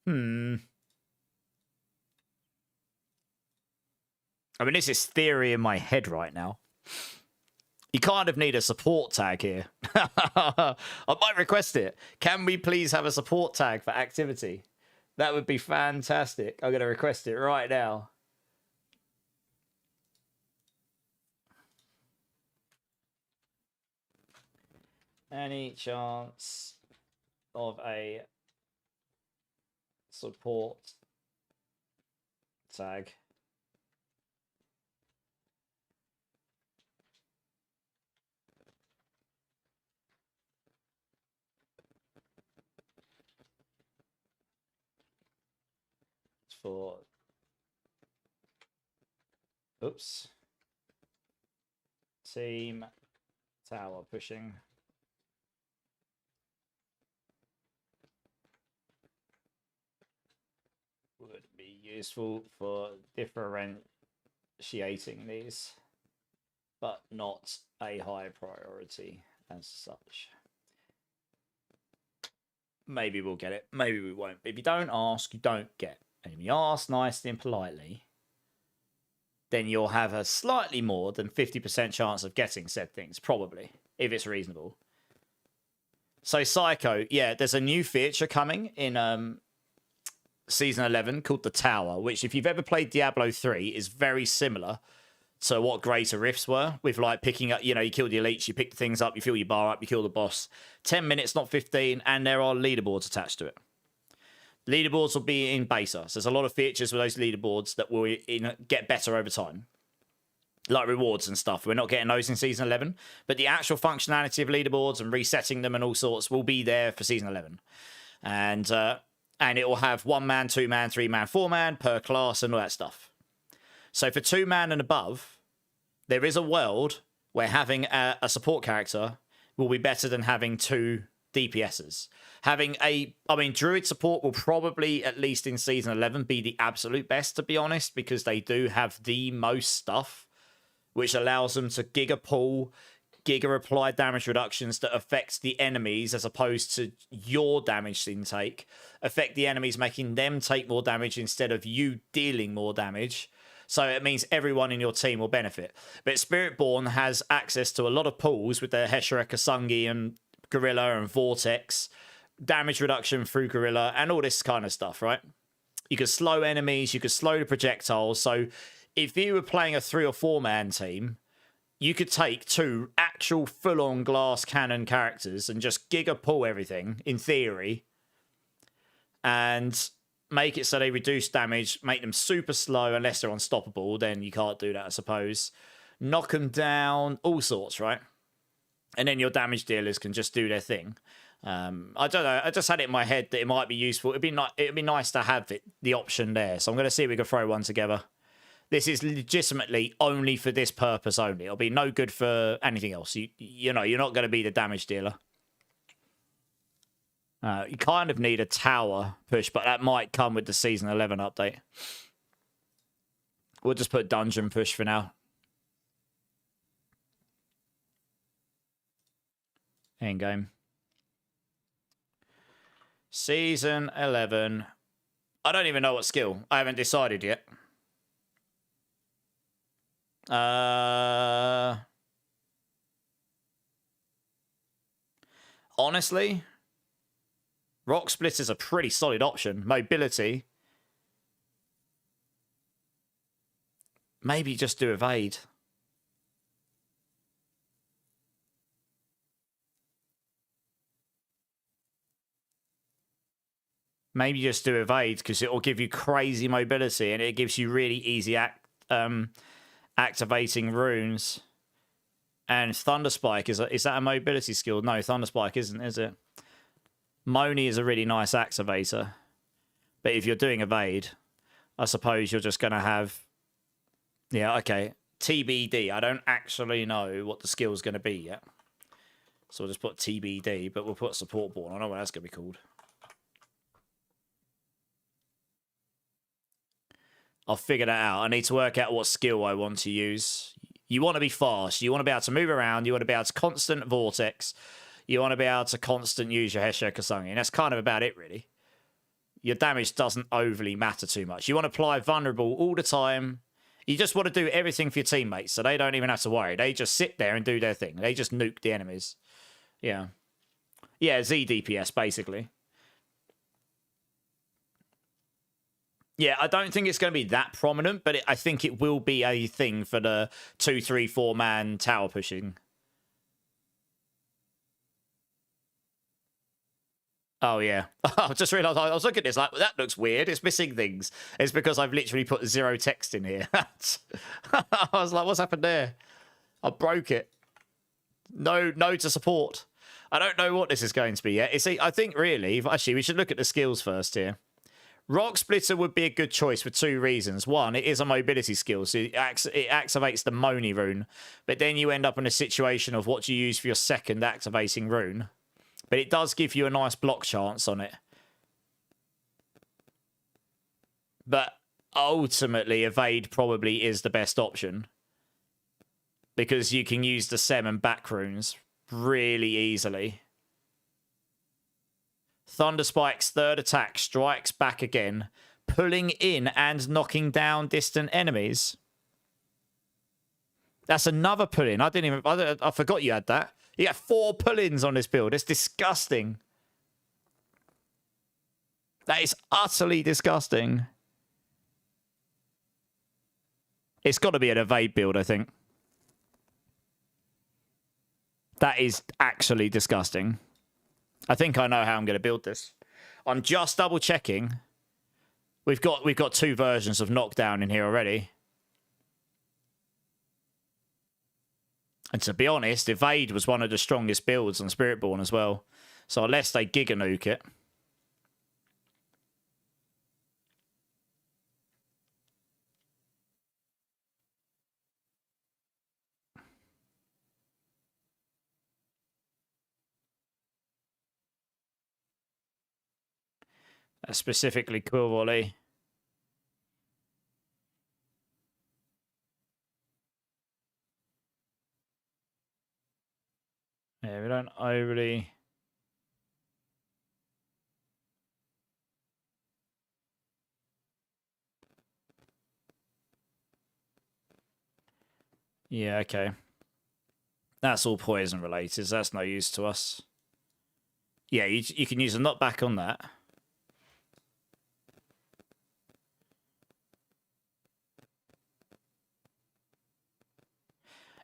I mean, this is theory in my head right now. You kind of need a support tag here. I might request it. Can we please have a support tag for activity? That would be fantastic. I'm going to request it right now. Any chance of a support tag? For oops, team tower pushing. Would be useful for differentiating these, but not a high priority as such. Maybe we'll get it, maybe we won't. If you don't ask, you don't get. And if you ask nicely and politely, then you'll have a slightly more than 50% chance of getting said things, probably, if it's reasonable. So Psycho, yeah, there's a new feature coming in Season 11 called the Tower, which if you've ever played Diablo 3 is very similar to what Greater Rifts were, with like picking up, you know, you kill the elites, you pick the things up, you fill your bar up, you kill the boss. 10 minutes, not 15, and there are leaderboards attached to it. Leaderboards will be in beta. So there's a lot of features with those leaderboards that will get better over time. Like rewards and stuff. We're not getting those in Season 11. But the actual functionality of leaderboards and resetting them and all sorts will be there for Season 11. And it will have 1-man, 2-man, 3-man, 4-man per class and all that stuff. So for 2-man and above, there is a world where having a support character will be better than having 2 DPSs. Druid support will probably, at least in Season 11, be the absolute best, to be honest, because they do have the most stuff, which allows them to giga pull, giga apply damage reductions that affects the enemies as opposed to your damage intake, affect the enemies, making them take more damage instead of you dealing more damage. So it means everyone in your team will benefit. But Spiritborn has access to a lot of pools with their Heshera, Kasungi, and Gorilla and Vortex damage reduction through gorilla, and all this kind of stuff, right? You could slow enemies, you could slow the projectiles. So if you were playing a 3 or 4 man team, you could take 2 actual full-on glass cannon characters and just giga pull everything, in theory, and make it so they reduce damage, make them super slow unless they're unstoppable. Then you can't do that, I suppose. Knock them down, all sorts, right? And then your damage dealers can just do their thing. I don't know. I just had it in my head that it might be useful. It'd be nice to have the option there. So I'm going to see if we can throw one together. This is legitimately only for this purpose only. It'll be no good for anything else. You know, you're not going to be the damage dealer. You kind of need a tower push, but that might come with the Season 11 update. We'll just put dungeon push for now. End game. Season 11. I don't even know what skill. I haven't decided yet. Honestly, Rock Split is a pretty solid option. Mobility. Maybe just do evade. Maybe just do evade because it will give you crazy mobility and it gives you really easy activating runes. And Thunderspike, is that a mobility skill? No, Thunderspike isn't, is it? Moni is a really nice activator. But if you're doing evade, I suppose you're just going to have... Yeah, okay. TBD. I don't actually know what the skill's going to be yet. So we'll just put TBD, but we'll put Spiritborn. I don't know what that's going to be called. I'll figure that out. I need to work out what skill I want to use. You want to be fast. You want to be able to move around. You want to be able to constant vortex. You want to be able to constant use your Hesher Kasungi. And that's kind of about it, really. Your damage doesn't overly matter too much. You want to apply vulnerable all the time. You just want to do everything for your teammates, so they don't even have to worry. They just sit there and do their thing. They just nuke the enemies. Yeah. Yeah, Z DPS, basically. Yeah, I don't think it's going to be that prominent, but I think it will be a thing for the 2, 3, 4 man tower pushing. Oh, yeah. I just realised I was looking at this like, well, that looks weird. It's missing things. It's because I've literally put 0 text in here. I was like, what's happened there? I broke it. No to support. I don't know what this is going to be yet. I think really, actually, we should look at the skills first here. Rock Splitter would be a good choice for 2 reasons. One, it is a mobility skill, so it activates the Moni rune. But then you end up in a situation of what you use for your second activating rune. But it does give you a nice block chance on it. But ultimately, evade probably is the best option. Because you can use the Sem and back runes really easily. Thunderspike's third attack strikes back again, pulling in and knocking down distant enemies. That's another pull-in. I forgot you had that. You got 4 pull-ins on this build. It's disgusting. That is utterly disgusting. It's got to be an evade build, I think. That is actually disgusting. I think I know how I'm going to build this. I'm just double checking. We've got 2 versions of knockdown in here already. And to be honest, evade was one of the strongest builds on Spiritborn as well. So unless they giga nuke it. Specifically Quill Volley. Yeah, we don't overly... Yeah, okay. That's all poison related. So that's no use to us. Yeah, you can use a knockback on that.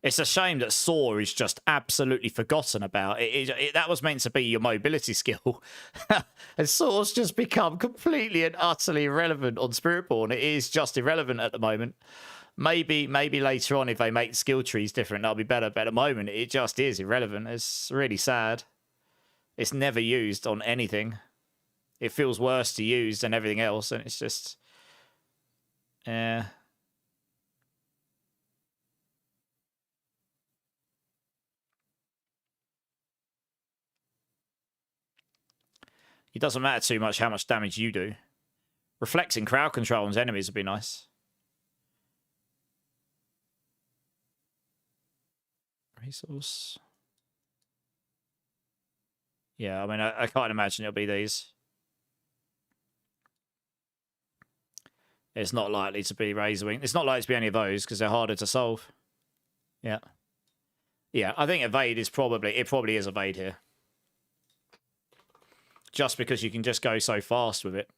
It's a shame that Saw is just absolutely forgotten about. That was meant to be your mobility skill. And Saw's just become completely and utterly irrelevant on Spiritborn. It is just irrelevant at the moment. Maybe later on, if they make skill trees different, that'll be better. But at the moment, it just is irrelevant. It's really sad. It's never used on anything. It feels worse to use than everything else. And it's just... yeah. It doesn't matter too much how much damage you do. Reflecting crowd control on enemies would be nice. Resource. Yeah, I mean, I can't imagine it'll be these. It's not likely to be Razorwing. It's not likely to be any of those because they're harder to solve. Yeah. Yeah, I think evade is probably... it probably is evade here. Just because you can just go so fast with it.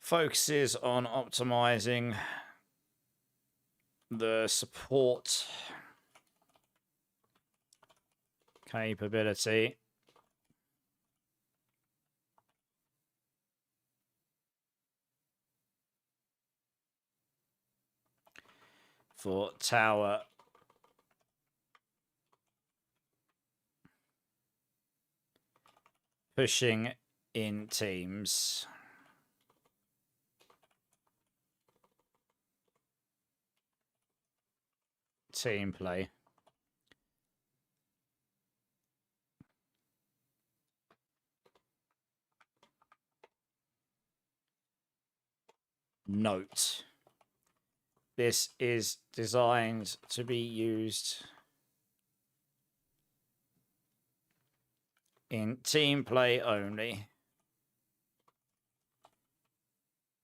Focuses on optimizing the support capability for tower pushing in teams. Team play. Note. This is designed to be used in team play only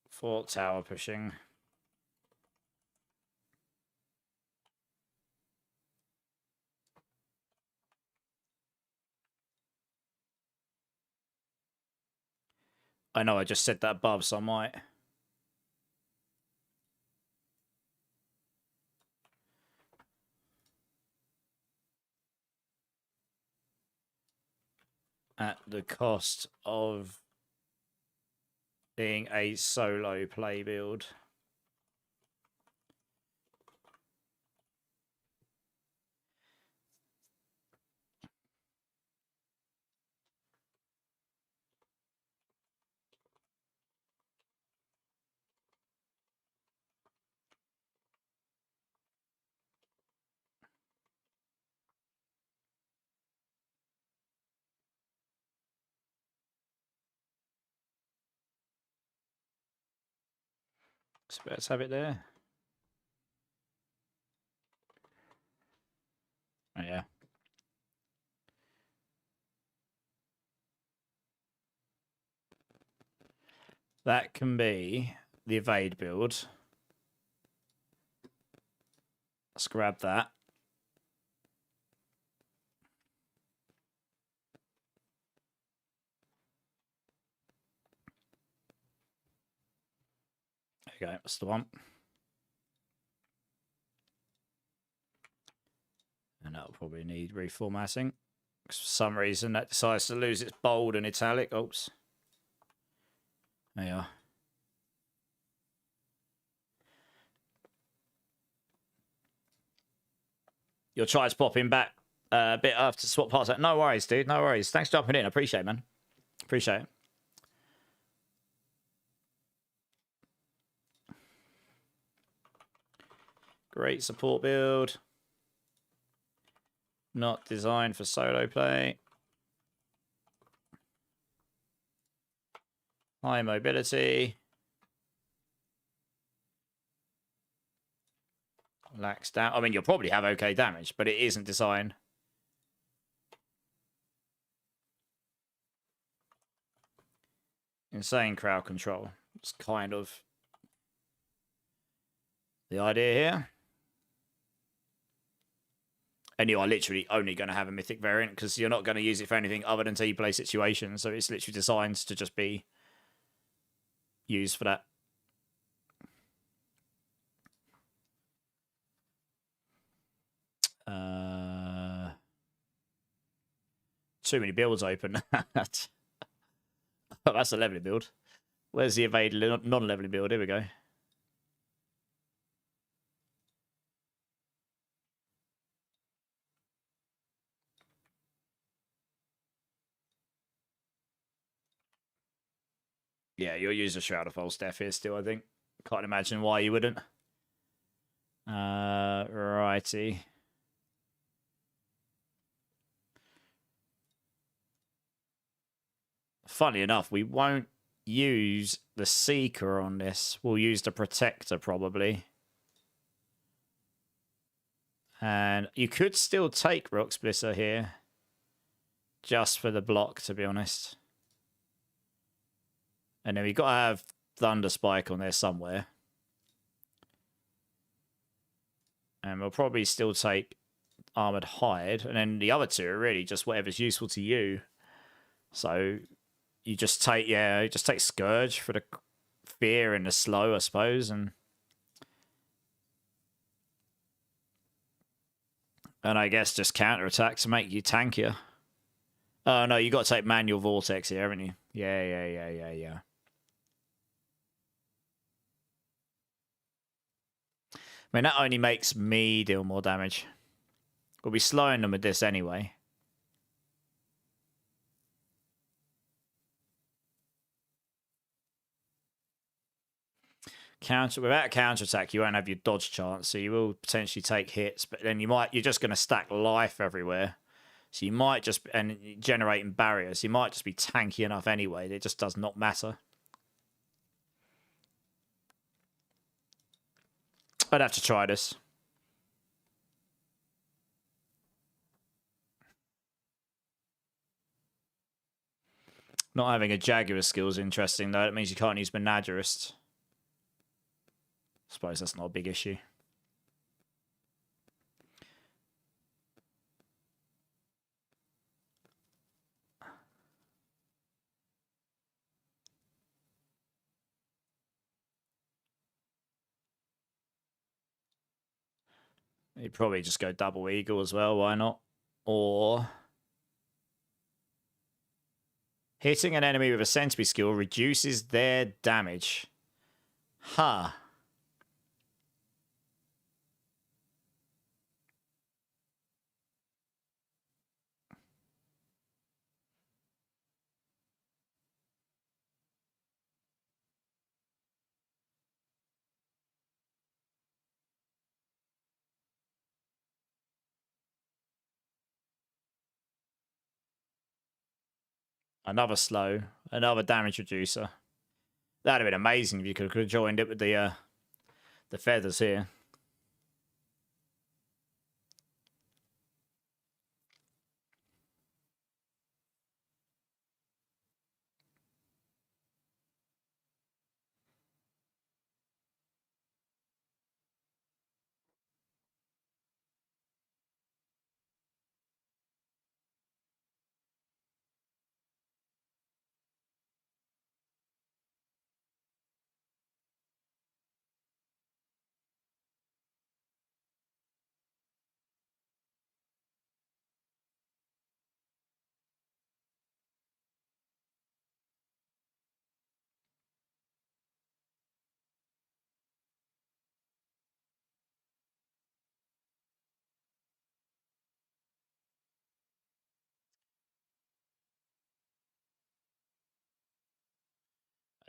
for tower pushing. I know I just said that above, so I might. At the cost of being a solo play build. So let's have it there. Oh, yeah. That can be the evade build. Let's grab that. There you go, that's the one. And that'll probably need reformatting. For some reason that decides to lose its bold and italic. Oops. There you are. Your tries popping back a bit after swap parts. No worries, dude. No worries. Thanks for jumping in. I appreciate it, man. Appreciate it. Great support build. Not designed for solo play. High mobility. Lacks down. I mean, you'll probably have okay damage, but it isn't designed Insane crowd control. It's kind of the idea here. And you are literally only going to have a mythic variant because you're not going to use it for anything other than team play situations. So it's literally designed to just be used for that. Too many builds open. Oh, that's a leveling build. Where's the evade non-leveling build? Here we go. Yeah, you'll use a Shroud of False Death here still, I think. Can't imagine why you wouldn't. Righty. Funny enough, we won't use the Seeker on this. We'll use the Protector, probably. And you could still take Rock Splitter here. Just for the block, to be honest. And then we've got to have Thunder Spike on there somewhere. And we'll probably still take Armored Hide. And then the other two are really just whatever's useful to you. So you just take, yeah, you just take Scourge for the fear and the slow, I suppose. And I guess just counterattack to make you tankier. Oh, no, you got to take Manual Vortex here, haven't you? Yeah. I mean, that only makes me deal more damage. We'll be slowing them with this anyway. Without a counterattack, you won't have your dodge chance, so you will potentially take hits, but then you're just going to stack life everywhere. So you might just, and generating barriers, you might just be tanky enough anyway. It just does not matter. I'd have to try this. Not having a Jaguar skill is interesting, though. It means you can't use Menagerist. I suppose that's not a big issue. You'd probably just go double eagle as well, why not? Or hitting an enemy with a centipede skill reduces their damage. Huh. Another slow, another damage reducer. That'd have been amazing if you could have joined it with the feathers here.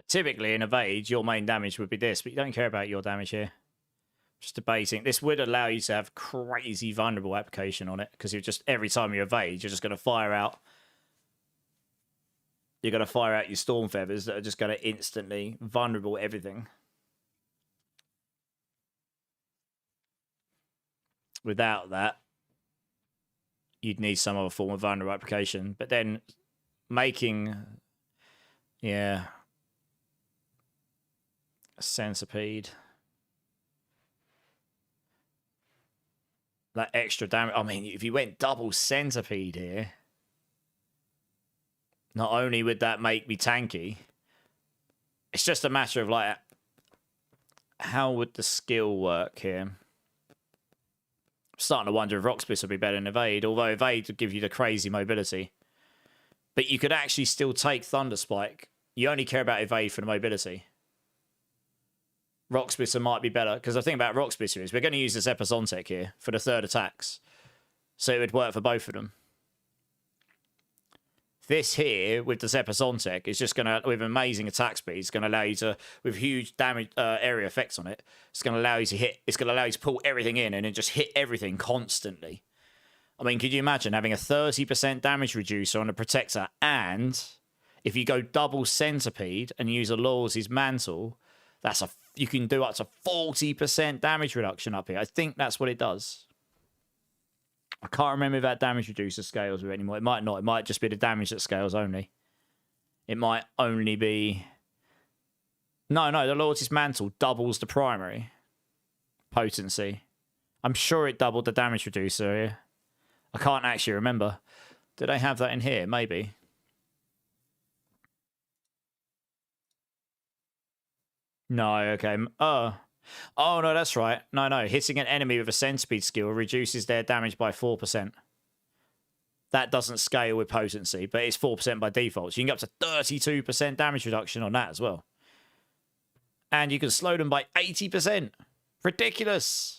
Typically, in Evade, your main damage would be this, but you don't care about your damage here. Just debating. This would allow you to have crazy vulnerable application on it, because you're just, every time you evade, you're just going to fire out. You're going to fire out your Storm Feathers that are just going to instantly vulnerable everything. Without that, you'd need some other form of vulnerable application. But then making... Yeah... Centipede. That extra damage. I mean, if you went double Centipede here, not only would that make me tanky, it's just a matter of, like, how would the skill work here? I'm starting to wonder if Rock Splitter would be better than Evade, although Evade would give you the crazy mobility. But you could actually still take Thunder Spike. You only care about Evade for the mobility. Rock Splitter might be better, because the thing about Rock Splitter is we're going to use this Epizontek here for the third attacks. So it would work for both of them. This here, with the Epizontek, is just going to, with amazing attack speed, it's going to allow you to, with huge damage area effects on it, it's going to allow you to hit, it's going to allow you to pull everything in and then just hit everything constantly. I mean, could you imagine having a 30% damage reducer on a Protector, and if you go double Centipede and use a Loyalty's Mantle, you can do up to 40% damage reduction up here. I think that's what it does. I can't remember if that damage reducer scales with it anymore. It might not. It might just be the damage that scales only. It might only be... No, the Loyalty's Mantle doubles the primary potency. I'm sure it doubled the damage reducer here. I can't actually remember. Did I have that in here? Maybe. No, okay. Oh, no, that's right. No. Hitting an enemy with a Centipede skill reduces their damage by 4%. That doesn't scale with potency, but it's 4% by default. So you can get up to 32% damage reduction on that as well. And you can slow them by 80%. Ridiculous.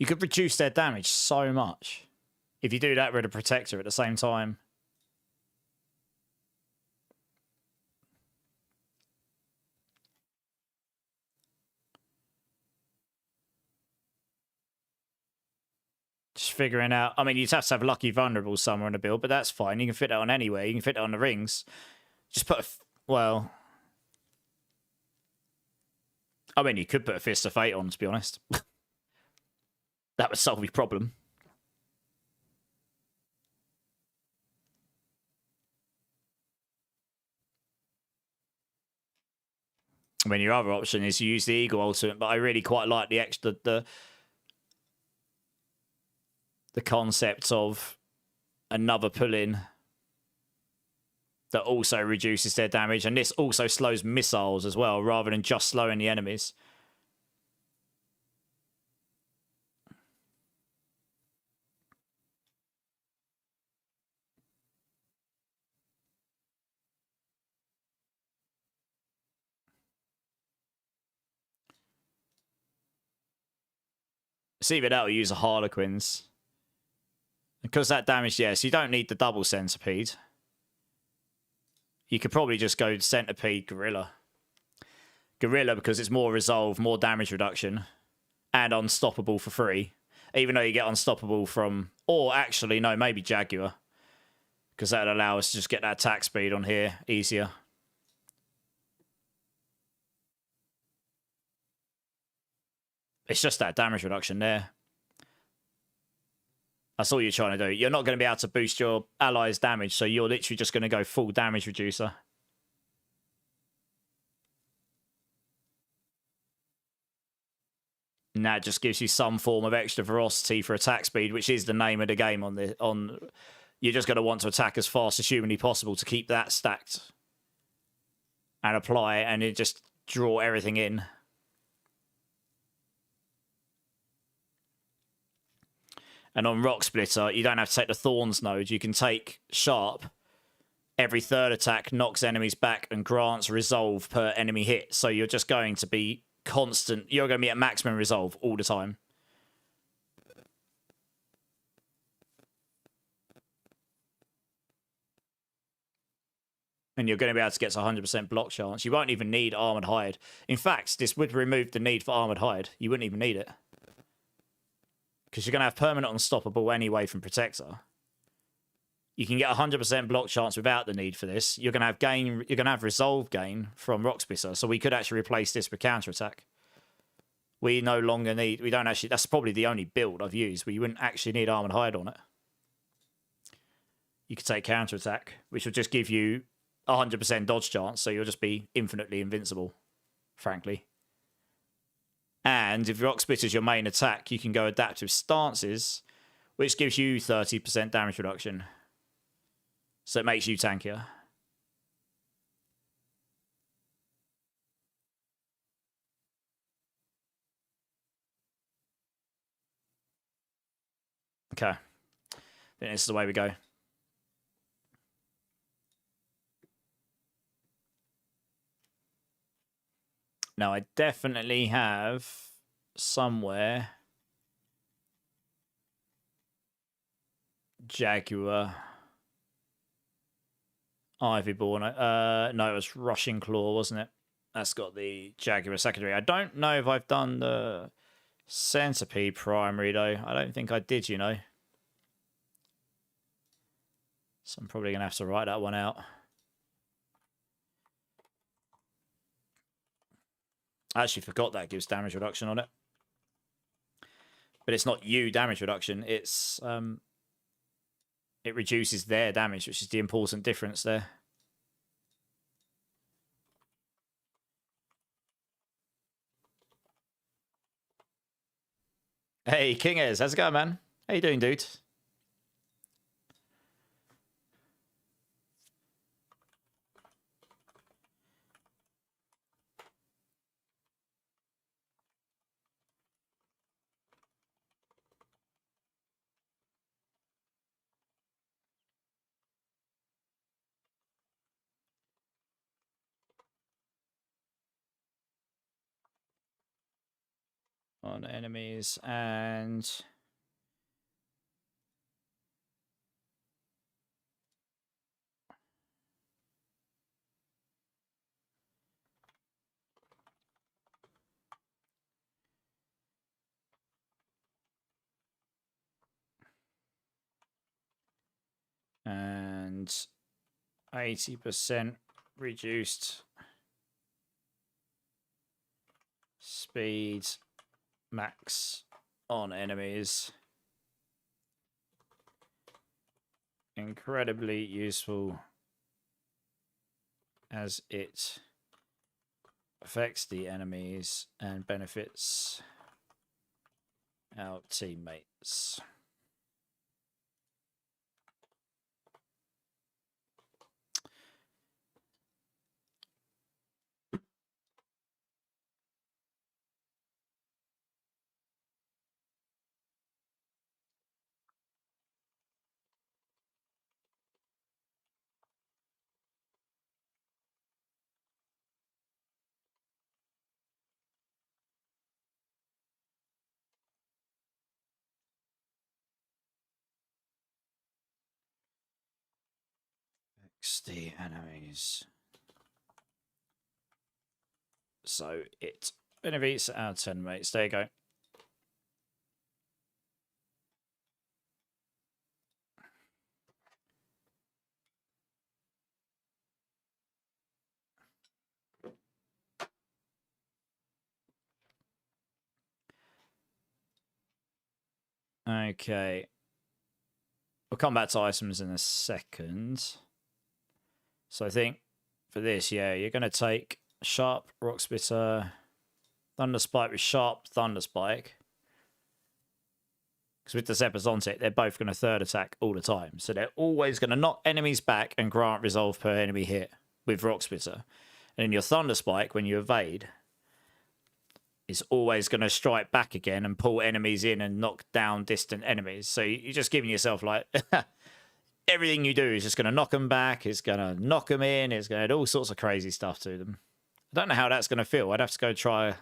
You could reduce their damage so much if you do that with a Protector at the same time. Just figuring out. I mean, you'd have to have Lucky Vulnerable somewhere in the build, but that's fine. You can fit that on anywhere. You can fit it on the rings. Just put a... Well... I mean, you could put a Fist of Fate on, to be honest. That would solve your problem. I mean, your other option is you use the Eagle Ultimate, but I really quite like the extra... The concept of another pull-in that also reduces their damage, and this also slows missiles as well, rather than just slowing the enemies. It's either that or use a Harlequins. Because that damage, yes, you don't need the double Centipede. You could probably just go Centipede Gorilla. Gorilla because it's more resolve, more damage reduction, and unstoppable for free. Even though you get unstoppable from... Or actually, no, maybe Jaguar. Because that would allow us to just get that attack speed on here easier. It's just that damage reduction there. That's all you're trying to do. You're not going to be able to boost your allies' damage, so you're literally just going to go full damage reducer. And that just gives you some form of extra ferocity for attack speed, which is the name of the game on the... You're just going to want to attack as fast as humanly possible to keep that stacked. And apply it, and it just draw everything in. And on Rock Splitter, you don't have to take the Thorns node. You can take Sharp. Every third attack knocks enemies back and grants resolve per enemy hit. So you're just going to be constant. You're going to be at maximum resolve all the time. And you're going to be able to get to 100% block chance. You won't even need Armored Hide. In fact, this would remove the need for Armored Hide. You wouldn't even need it. Because you're going to have permanent unstoppable anyway from Protector. You can get 100% block chance without the need for this. You're gonna have resolve gain from Rocksplitter, so we could actually replace this with counter attack. We no longer need. We don't actually. That's probably the only build I've used where you wouldn't actually need Armored Hide on it. You could take counter attack, which will just give you 100% dodge chance, so you'll just be infinitely invincible, frankly. And if Rocksplitter's your main attack, you can go adaptive stances, which gives you 30% damage reduction. So it makes you tankier. Okay. I think this is the way we go. Now, I definitely have somewhere Jaguar, Ivyborn. No, it was Rushing Claw, wasn't it? That's got the Jaguar secondary. I don't know if I've done the Centipede primary, though. I don't think I did, you know. So I'm probably going to have to write that one out. I actually forgot that gives damage reduction on it. But it's not you damage reduction. It's it reduces their damage, which is the important difference there. Hey, King Ez, how's it going, man? How you doing, dude? On enemies and and 80% reduced speed max on enemies. Incredibly useful as it affects the enemies and benefits our teammates. The enemies. So it benefits our teammates. There you go. Okay. We'll come back to items in a second. So I think for this, yeah, you're going to take Sharp Rocksplitter, Thunder Spike with Sharp Thunder Spike. Because with the Zepazontic, they're both going to third attack all the time. So they're always going to knock enemies back and grant resolve per enemy hit with Rocksplitter. And in your Thunder Spike, when you evade, it's always going to strike back again and pull enemies in and knock down distant enemies. So you're just giving yourself like... everything you do is just going to knock them back. It's going to knock them in. It's going to do all sorts of crazy stuff to them. I don't know how that's going to feel. I'd have to go try...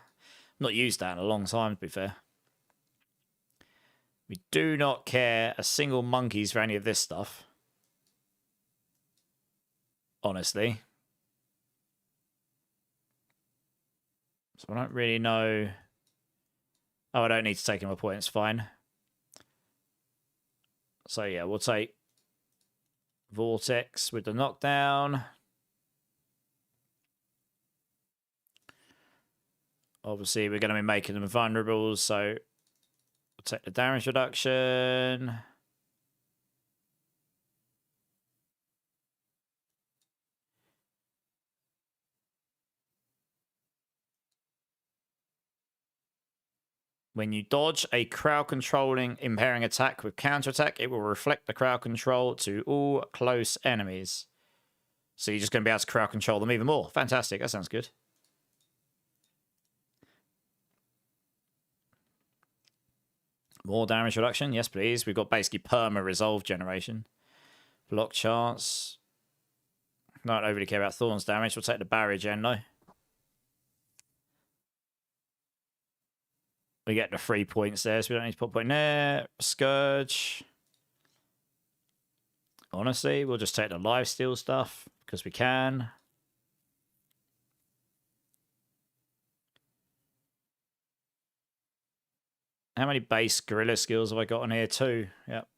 not used that in a long time, to be fair. We do not care a single monkeys for any of this stuff. Honestly. So I don't really know... oh, I don't need to take him a point. It's fine. So yeah, we'll take... Vortex with the knockdown. Obviously, we're going to be making them vulnerable, so we'll take the damage reduction. When you dodge a crowd-controlling impairing attack with counterattack, it will reflect the crowd control to all close enemies. So you're just going to be able to crowd control them even more. Fantastic. That sounds good. More damage reduction. Yes, please. We've got basically perma-resolve generation. Block chance. Don't overly care about Thorn's damage. We'll take the barrier gen, though. We get the 3 points there, so we don't need to put a point there. Scourge. Honestly, we'll just take the lifesteal stuff, because we can. How many base gorilla skills have I got on here? 2. Yep.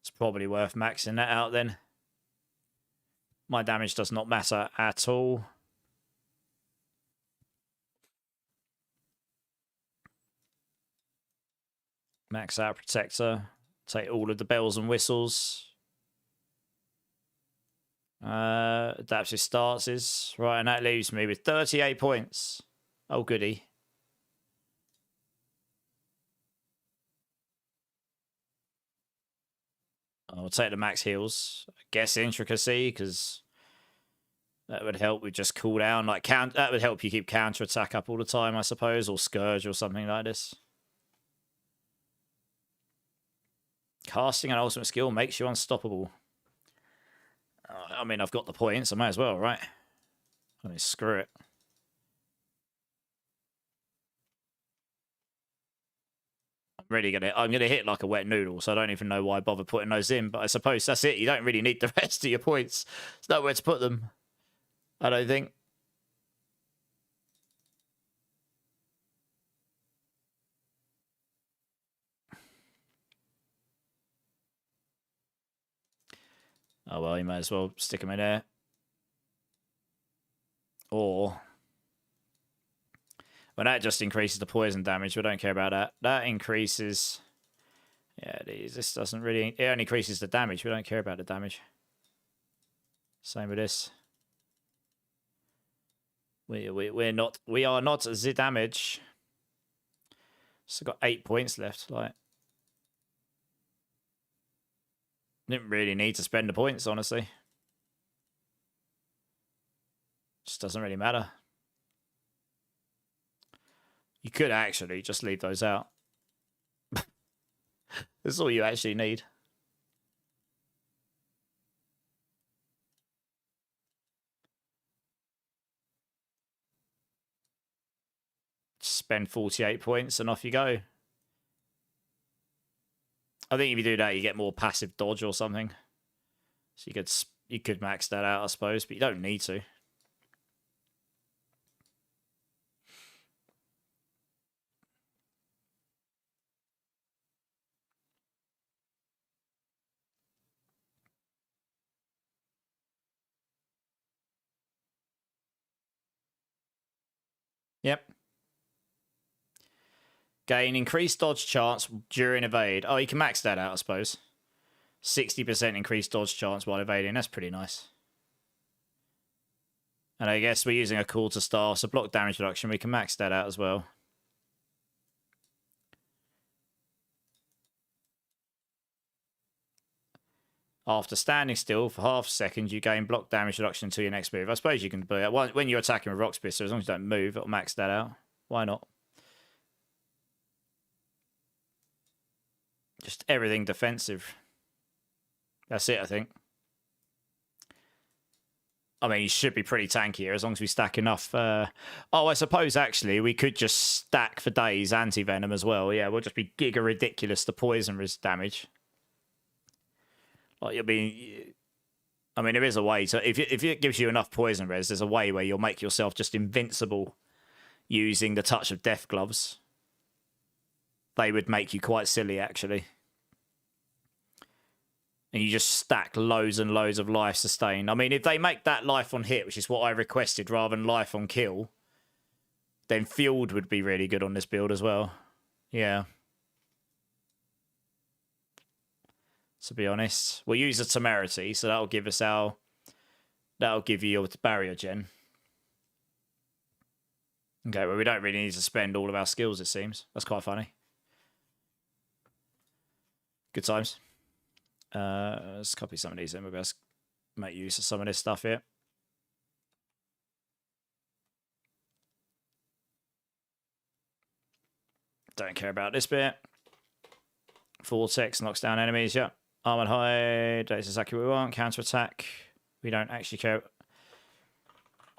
It's probably worth maxing that out then. My damage does not matter at all. Max out protector. Take all of the bells and whistles. Adaptive stances. Right, and that leaves me with 38 points. Oh, goody. I'll take the max heals. I guess intricacy, because that would help with just cooldown. Like that would help you keep counter attack up all the time, I suppose, or scourge or something like this. Casting an ultimate skill makes you unstoppable. I mean, I've got the points. I may as well, right? I mean, screw it. I'm gonna hit like a wet noodle, so I don't even know why I bother putting those in. But I suppose that's it. You don't really need the rest of your points. There's nowhere to put them, I don't think. Oh, well, you might as well stick them in there. Or... well, that just increases the poison damage. We don't care about that. That increases... yeah, this doesn't really... it only increases the damage. We don't care about the damage. Same with this. We are not the damage. Still got 8 points left. Like... didn't really need to spend the points, honestly. Just doesn't really matter. You could actually just leave those out. That's all you actually need. Just spend 48 points and off you go. I think if you do that, you get more passive dodge or something. So you could max that out, I suppose, but you don't need to. Yep. Gain increased dodge chance during evade. Oh, you can max that out, I suppose. 60% increased dodge chance while evading. That's pretty nice. And I guess we're using a call to star, so block damage reduction. We can max that out as well. After standing still for half a second, you gain block damage reduction until your next move. I suppose you can do that when you're attacking with Rock Spit, so as long as you don't move, it'll max that out. Why not? Just everything defensive. That's it, I think. I mean, he should be pretty tanky here as long as we stack enough. Oh, I suppose, actually, we could just stack for days anti-venom as well. Yeah, we'll just be giga ridiculous to poison damage. Like, you'll be... I mean, there is a way to... If it gives you enough poison res, there's a way where you'll make yourself just invincible using the Touch of Death gloves. They would make you quite silly, actually. and you just stack loads and loads of life sustain. I mean, if they make that life on hit, which is what I requested, rather than life on kill, then Fueled would be really good on this build as well. Yeah. To be honest, we'll use a Temerity, so that'll give us our... That'll give you your barrier gen. Okay, well, we don't really need to spend all of our skills, it seems. That's quite funny. Good times. Let's copy some of these in. Maybe let's make use of some of this stuff here. Don't care about this bit. Vortex knocks down enemies, yeah. Armored Hide, that's exactly what we want. Counter attack. We don't actually care.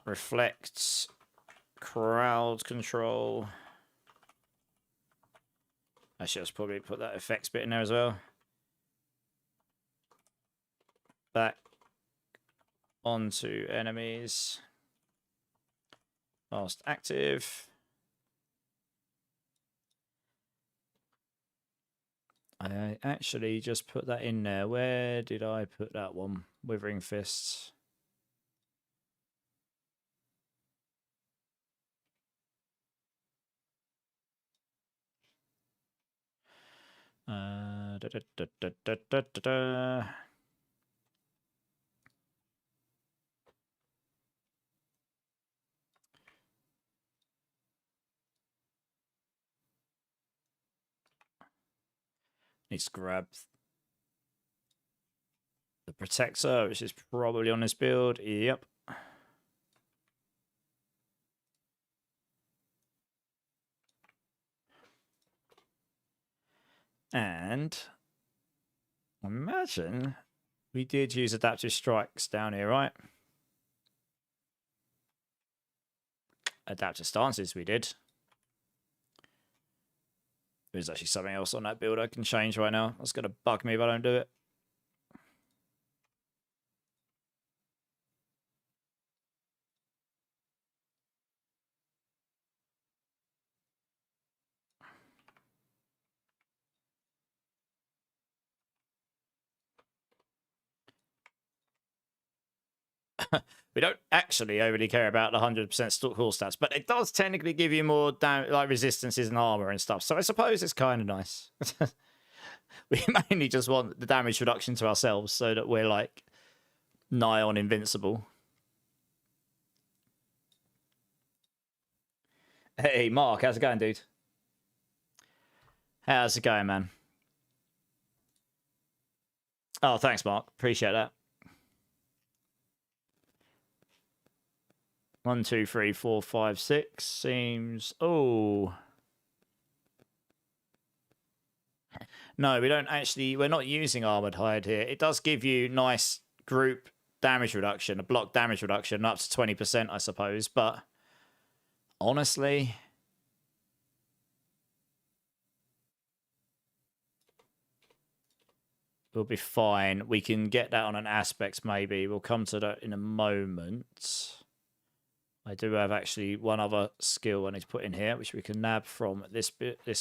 Reflect. Crowd control. I should just probably put that effects bit in there as well. Back onto enemies. Fast active. I actually just put that in there. Where did I put that one? Withering Fists. Da, da, da, da, da, da, da, da. Needs to grab the Protector, which is probably on this build. Yep. And imagine we did use Adaptive Strikes down here, right? Adaptive Stances we did. There's actually something else on that build I can change right now. That's going to bug me if I don't do it. We don't actually overly care about the 100% core stats, but it does technically give you more like resistances and armor and stuff. So I suppose it's kind of nice. We mainly just want the damage reduction to ourselves so that we're like nigh on invincible. Hey, Mark, how's it going, dude? How's it going, man? Oh, thanks, Mark. Appreciate that. 1, 2, 3, 4, 5, 6 seems... Oh. No, we don't actually... We're not using Armored Hide here. It does give you nice group damage reduction, a block damage reduction, up to 20%, I suppose. But honestly... We'll be fine. We can get that on an aspect, maybe. We'll come to that in a moment. I do have actually one other skill I need to put in here, which we can nab from this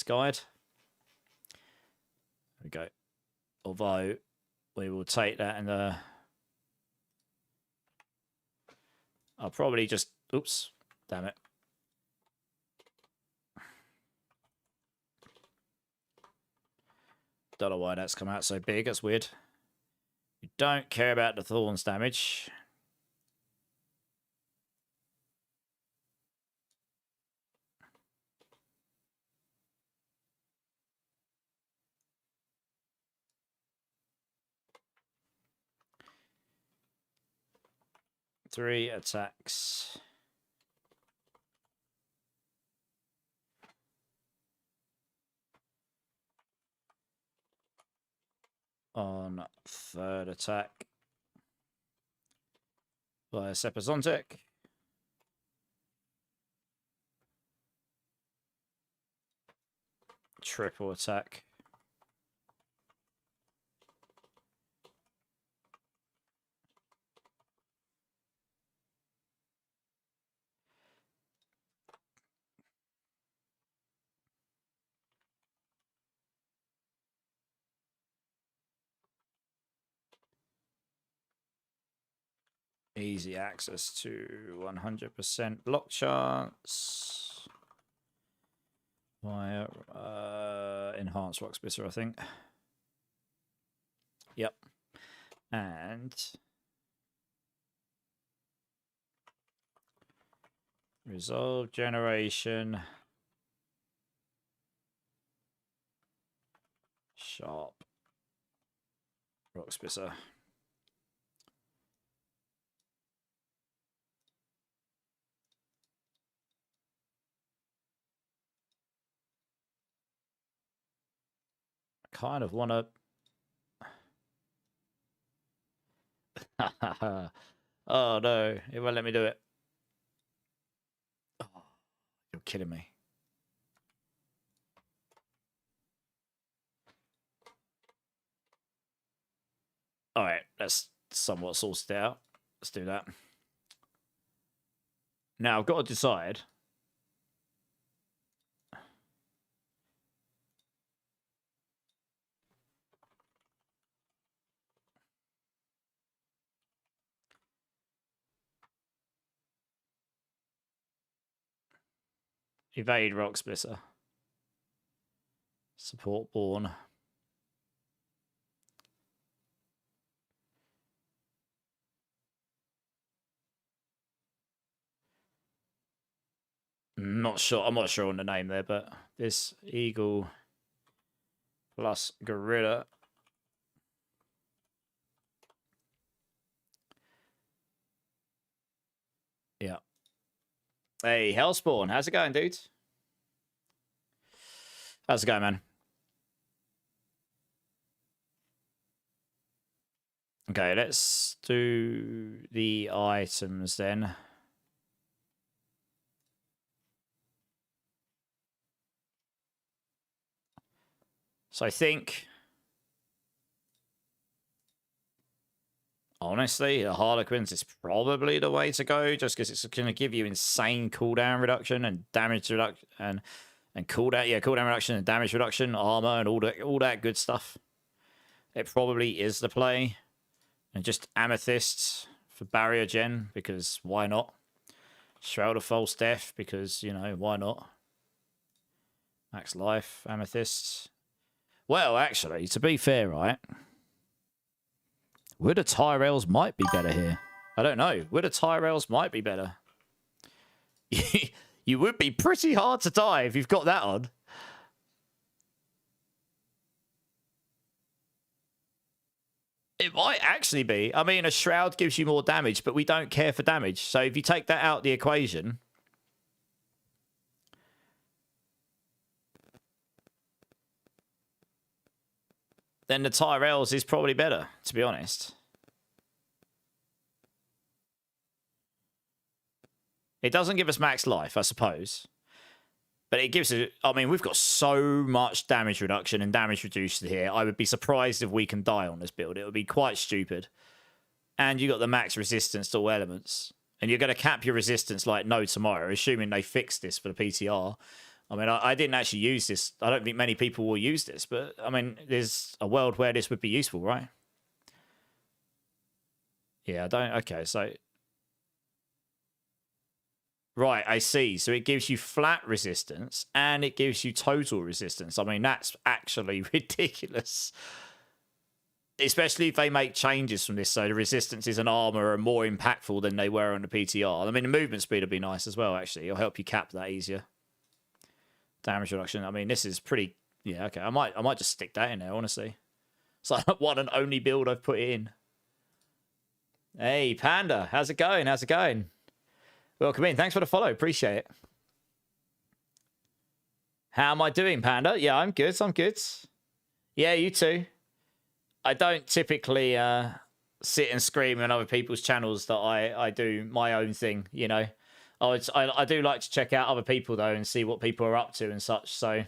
guide. There we go. Although we will take that and I'll probably just... Oops. Damn it. Don't know why that's come out so big. That's weird. You don't care about the thorns damage. Three attacks. On third attack. By Sepazontic. Triple attack. Easy access to 100% block chance via enhanced rock splitter, I think. Yep. And resolve generation. Sharp rock splitter. I kind of want to. Oh no, it won't let me do it. Oh, you're kidding me. All right, that's somewhat sorted out. Let's do that. Now I've got to decide. Evade rock splitter. Support born. I'm not sure on the name there, but this eagle plus gorilla. Yeah. Hey, Hellspawn, how's it going, dude? How's it going, man? Okay, let's do the items then. So I think, honestly, the Harlequins is probably the way to go, just because it's going to give you insane cooldown reduction and damage reduction and cooldown, cooldown reduction and damage reduction, armor and all that good stuff. It probably is the play, and just amethysts for barrier gen, because why not? Shroud of False Death, because why not? Max life, amethysts. Well, actually, to be fair, right? Would a Tyrells might be better here. I don't know. Would a Tyrells might be better. You would be pretty hard to die if you've got that on. It might actually be. I mean, a Shroud gives you more damage, but we don't care for damage. So if you take that out of the equation... then the Tyrells is probably better, to be honest. It doesn't give us max life, I suppose. But it gives it... I mean, we've got so much damage reduction and damage reduced here. I would be surprised if we can die on this build. It would be quite stupid. And you got the max resistance to all elements. And you're going to cap your resistance like no tomorrow, assuming they fix this for the PTR. I mean, I didn't actually use this. I don't think many people will use this, but I mean, there's a world where this would be useful, right? Yeah, I don't... Okay, so... Right, I see. So it gives you flat resistance and it gives you total resistance. I mean, that's actually ridiculous. Especially if they make changes from this, so the resistances and armor are more impactful than they were on the PTR. I mean, the movement speed would be nice as well, actually. It'll help you cap that easier. Damage reduction. I mean, this is pretty... Yeah, okay. I might just stick that in there, honestly. It's like one and only build I've put in. Hey, Panda. How's it going? How's it going? Welcome in. Thanks for the follow. Appreciate it. How am I doing, Panda? Yeah, I'm good. I'm good. Yeah, you too. I don't typically sit and scream on other people's channels that I do my own thing, I do like to check out other people, though, and see what people are up to and such. So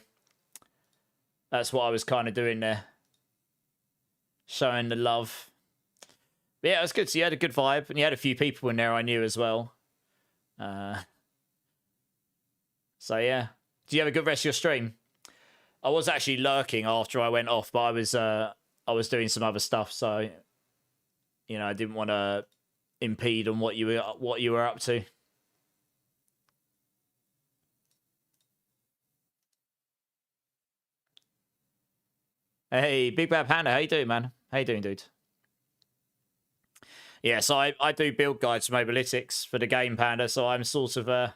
that's what I was kind of doing there. Showing the love. But yeah, it was good. So you had a good vibe, and you had a few people in there I knew as well. So yeah. Do you have a good rest of your stream? I was actually lurking after I went off, but I was doing some other stuff, so I didn't want to impede on what you were up to. Hey, Big Bad Panda, how you doing, man? How you doing, dude? Yeah, so I do build guides for Mobalytics for the game, Panda. So I'm sort of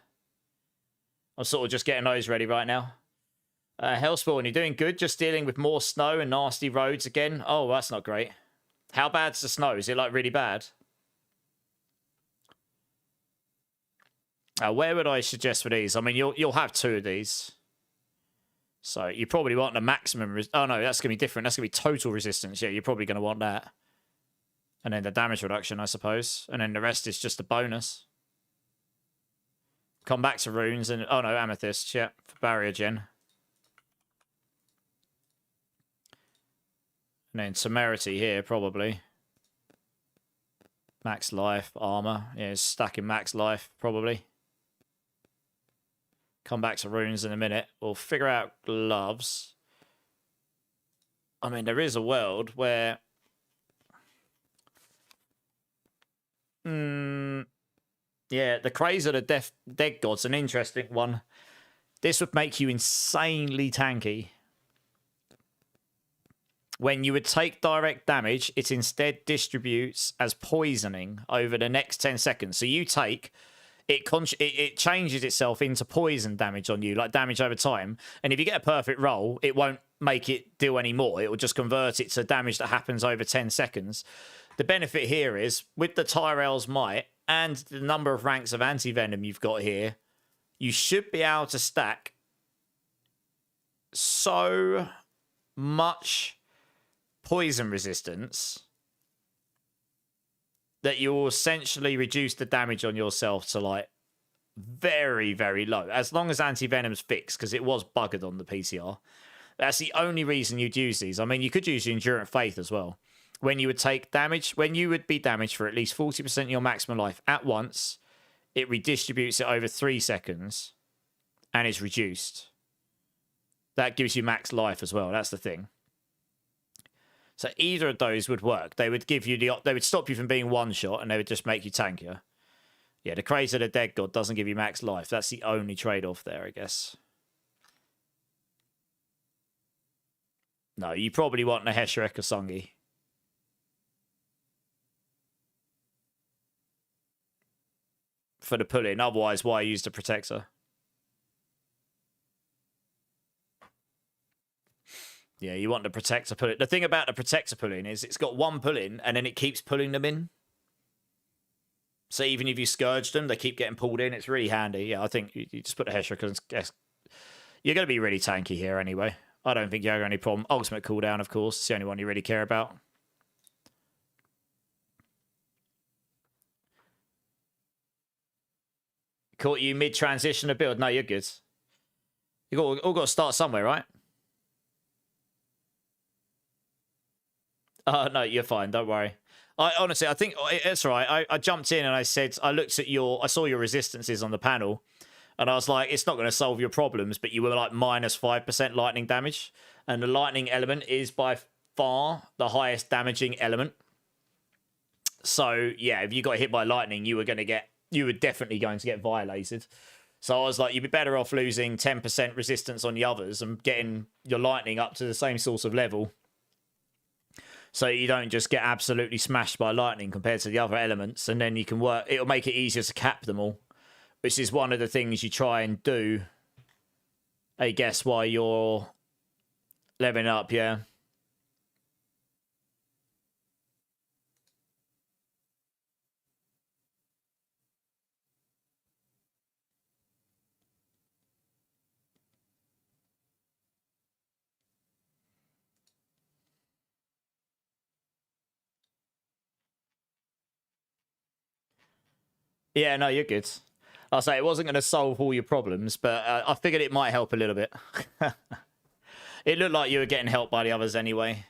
just getting those ready right now. Hellspawn, you're doing good. Just dealing with more snow and nasty roads again. Oh, that's not great. How bad's the snow? Is it like really bad? Where would I suggest for these? I mean, you'll have 2 of these. So you probably want the maximum... Oh, no, that's going to be different. That's going to be total resistance. Yeah, you're probably going to want that. And then the damage reduction, I suppose. And then the rest is just a bonus. Come back to runes and... Oh, no, amethyst. Yeah, for barrier gen. And then temerity here, probably. Max life, armor. Yeah, stacking max life, probably. Come back to runes in a minute. We'll figure out gloves. I mean, there is a world where... Yeah, the Craze of the Dead God's an interesting one. This would make you insanely tanky. When you would take direct damage, it instead distributes as poisoning over the next 10 seconds. So you take... It changes itself into poison damage on you, like damage over time. And if you get a perfect roll, it won't make it do any more. It will just convert it to damage that happens over 10 seconds. The benefit here is, with the Tyrell's Might and the number of ranks of anti-venom you've got here, you should be able to stack so much poison resistance that you will essentially reduce the damage on yourself to, like, very, very low. As long as anti-venom's fixed, because it was buggered on the PCR. That's the only reason you'd use these. I mean, you could use the Endurant Faith as well. When you would take damage, when you would be damaged for at least 40% of your maximum life at once, it redistributes it over 3 seconds and is reduced. That gives you max life as well. That's the thing. So either of those would work. They would give you they would stop you from being one shot, and they would just make you tankier. Yeah, the Craze of the Dead God doesn't give you max life. That's the only trade-off there, I guess. No, you probably want the Hesherek or Sungi. For the pull-in. Otherwise, why use the Protector? Yeah, you want the Protector pull-in. The thing about the Protector pull-in is it's got one pull-in, and then it keeps pulling them in. So even if you scourge them, they keep getting pulled in. It's really handy. Yeah, I think you just put the Hesher, because you're going to be really tanky here anyway. I don't think you have any problem. Ultimate cooldown, of course. It's the only one you really care about. Caught you mid-transition of build. No, you're good. You all got to start somewhere, right? No, you're fine. Don't worry. Honestly, I think it's all right. I jumped in and I said, I saw your resistances on the panel, and I was like, it's not going to solve your problems, but you were like minus 5% lightning damage, and the lightning element is by far the highest damaging element. So yeah, if you got hit by lightning, you were definitely going to get violated. So I was like, you'd be better off losing 10% resistance on the others and getting your lightning up to the same sort of level, so you don't just get absolutely smashed by lightning compared to the other elements, and then you can work. It'll make it easier to cap them all, which is one of the things you try and do, I guess, while you're leveling up, yeah. Yeah, no, you're good. I'll say it wasn't going to solve all your problems, but I figured it might help a little bit. It looked like you were getting helped by the others anyway.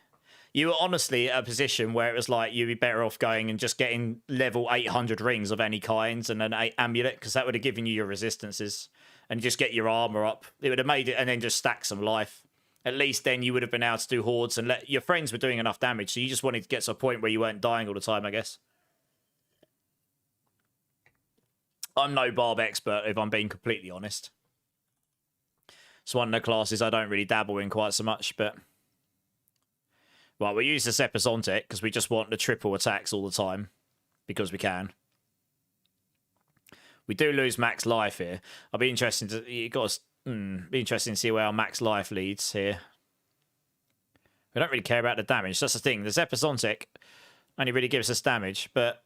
You were honestly at a position where it was like you'd be better off going and just getting level 800 rings of any kind and an amulet, because that would have given you your resistances, and just get your armor up. It would have made it, and then just stack some life. At least then you would have been able to do hordes, and your friends were doing enough damage, so you just wanted to get to a point where you weren't dying all the time, I guess. I'm no barb expert, if I'm being completely honest. It's one of the classes I don't really dabble in quite so much, but... Well, we use this Epizontic because we just want the triple attacks all the time. Because we can. We do lose max life here. I'll be interested to... You got to... be interesting to see where our max life leads here. We don't really care about the damage. That's the thing. This Epizontic only really gives us damage, but...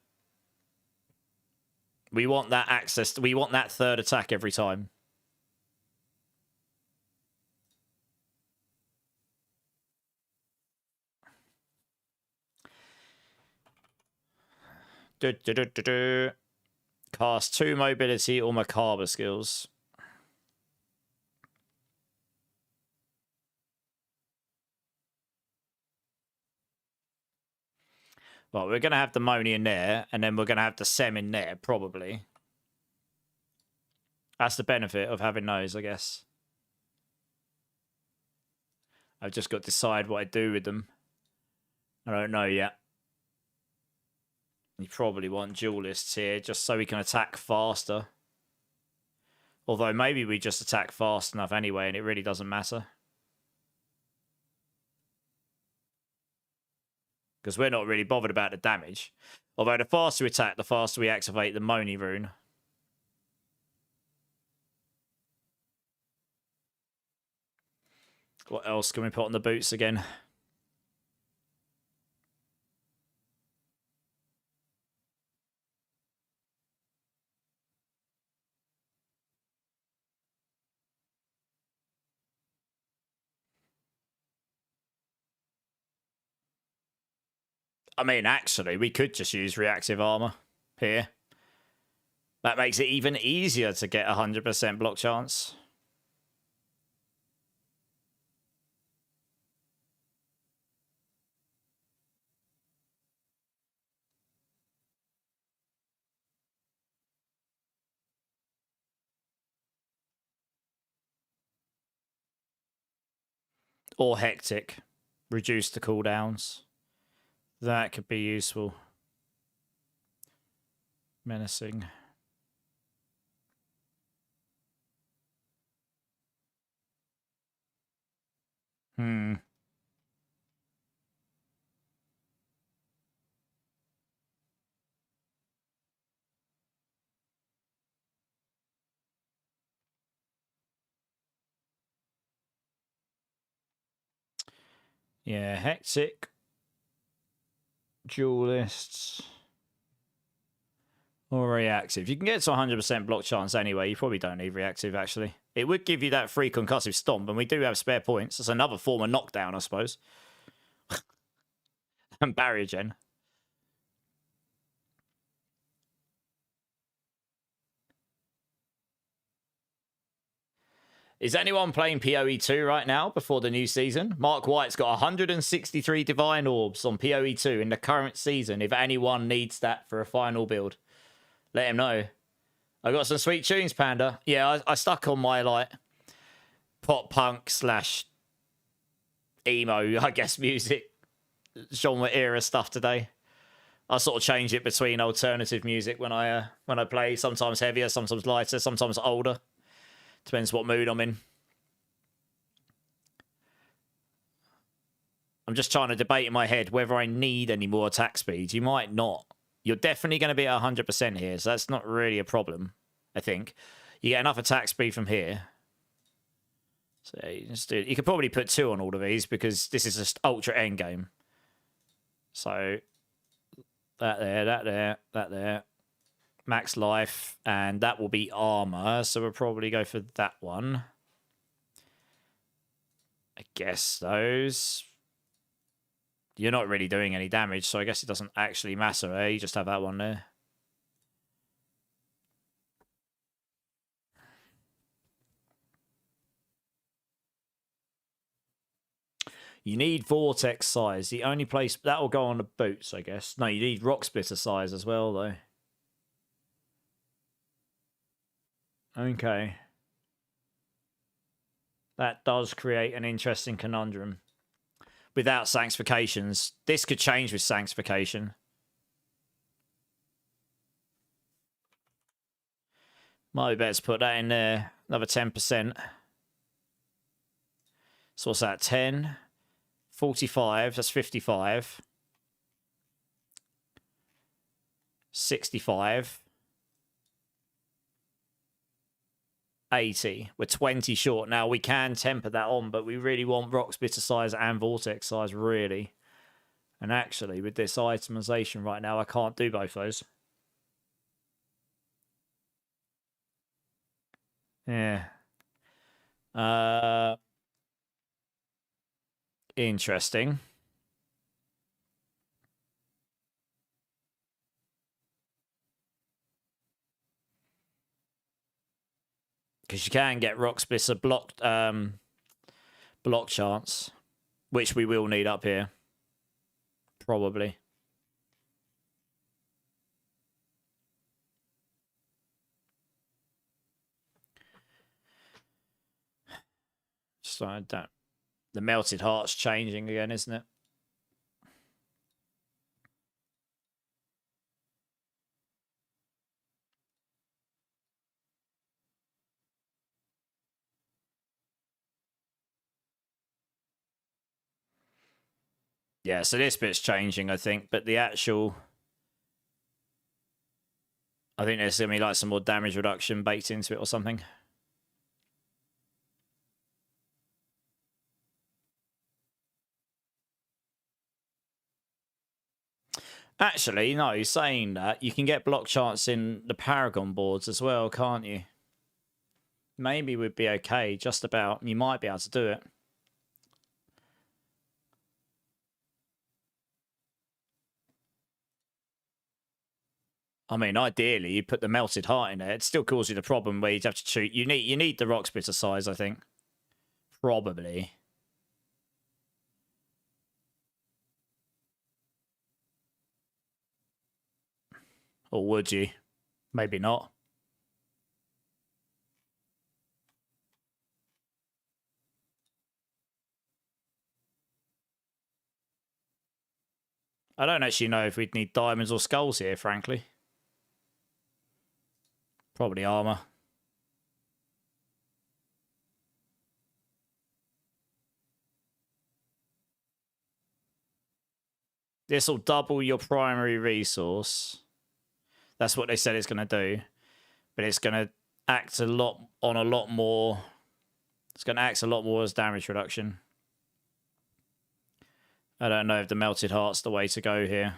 We want that access... We want that third attack every time. Cast 2 mobility or macabre skills. Well, we're going to have the Moni in there, and then we're going to have the Sem in there, probably. That's the benefit of having those, I guess. I've just got to decide what I do with them. I don't know yet. You probably want duelists here, just so we can attack faster. Although maybe we just attack fast enough anyway, and it really doesn't matter. Because we're not really bothered about the damage. Although the faster we attack, the faster we activate the Moni rune. What else can we put on the boots again? I mean, actually, we could just use reactive armor here. That makes it even easier to get 100% block chance. Or hectic. Reduce the cooldowns. That could be useful. Menacing. Yeah, hectic. Duelists. Or reactive. You can get to 100% block chance anyway. You probably don't need reactive, actually. It would give you that free concussive stomp, and we do have spare points. That's another form of knockdown, I suppose. And barrier gen. Is anyone playing PoE 2 right now before the new season? Mark White's got 163 Divine Orbs on PoE 2 in the current season. If anyone needs that for a final build, let him know. I got some sweet tunes, Panda. Yeah, I stuck on my, like, pop punk / emo, I guess, music genre era stuff today. I sort of change it between alternative music when I play. Sometimes heavier, sometimes lighter, sometimes older. Depends what mood I'm in. I'm just trying to debate in my head whether I need any more attack speed. You might not. You're definitely going to be at 100% here, so that's not really a problem, I think. You get enough attack speed from here. So you could probably put 2 on all of these because this is just ultra endgame. So that there, that there, that there. Max life, and that will be armor, so we'll probably go for that one. I guess those. You're not really doing any damage, so I guess it doesn't actually matter, eh? You just have that one there. You need vortex size. The only place that will go on the boots, I guess. No, you need rock splitter size as well, though. Okay. That does create an interesting conundrum. Without sanctifications. This could change with sanctification. Might be better to put that in there. Another 10%. So what's that? 10, 45, that's 55. 65. 80. We're 20 short. Now, we can temper that on, but we really want rock splitter size and vortex size, really. And actually, with this itemization right now, I can't do both those. Yeah. Interesting. Because you can get rock splitter blocked block chance, which we will need up here. Probably. Just like that. The melted heart's changing again, isn't it? Yeah, so this bit's changing, I think, but the actual... I think there's going to be like some more damage reduction baked into it or something. Actually, no, saying that, you can get block chance in the Paragon boards as well, can't you? Maybe we'd be okay, just about. You might be able to do it. I mean, ideally, you put the melted heart in there. It still causes you the problem where you'd have to shoot. You need the rock splitter size, I think. Probably. Or would you? Maybe not. I don't actually know if we'd need diamonds or skulls here, frankly. Probably armor. This will double your primary resource. That's what they said it's going to do. But it's going to act a lot more. It's going to act a lot more as damage reduction. I don't know if the melted heart's the way to go here.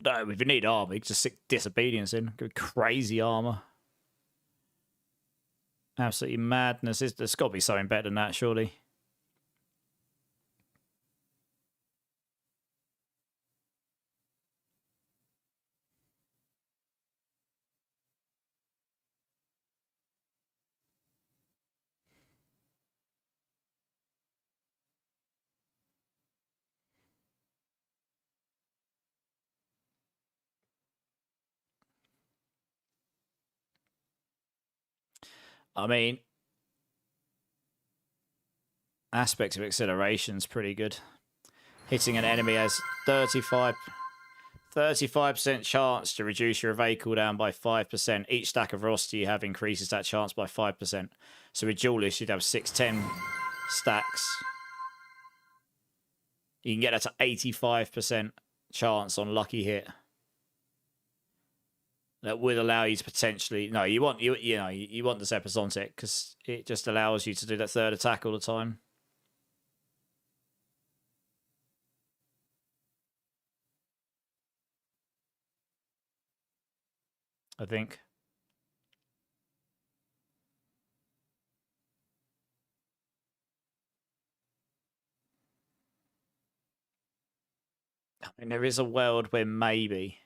No, if you need armor, you can just stick disobedience in. Go crazy armor. Absolutely madness. There's got to be something better than that, surely. I mean, aspects of acceleration's pretty good. Hitting an enemy has 35% chance to reduce your evade cooldown by 5%. Each stack of roster you have increases that chance by 5%. So with Duelist, you'd have 610 stacks. You can get that to 85% chance on lucky hit. That would allow you to potentially... No, you want the Epizontic because it just allows you to do that third attack all the time. I think. I mean, there is a world where maybe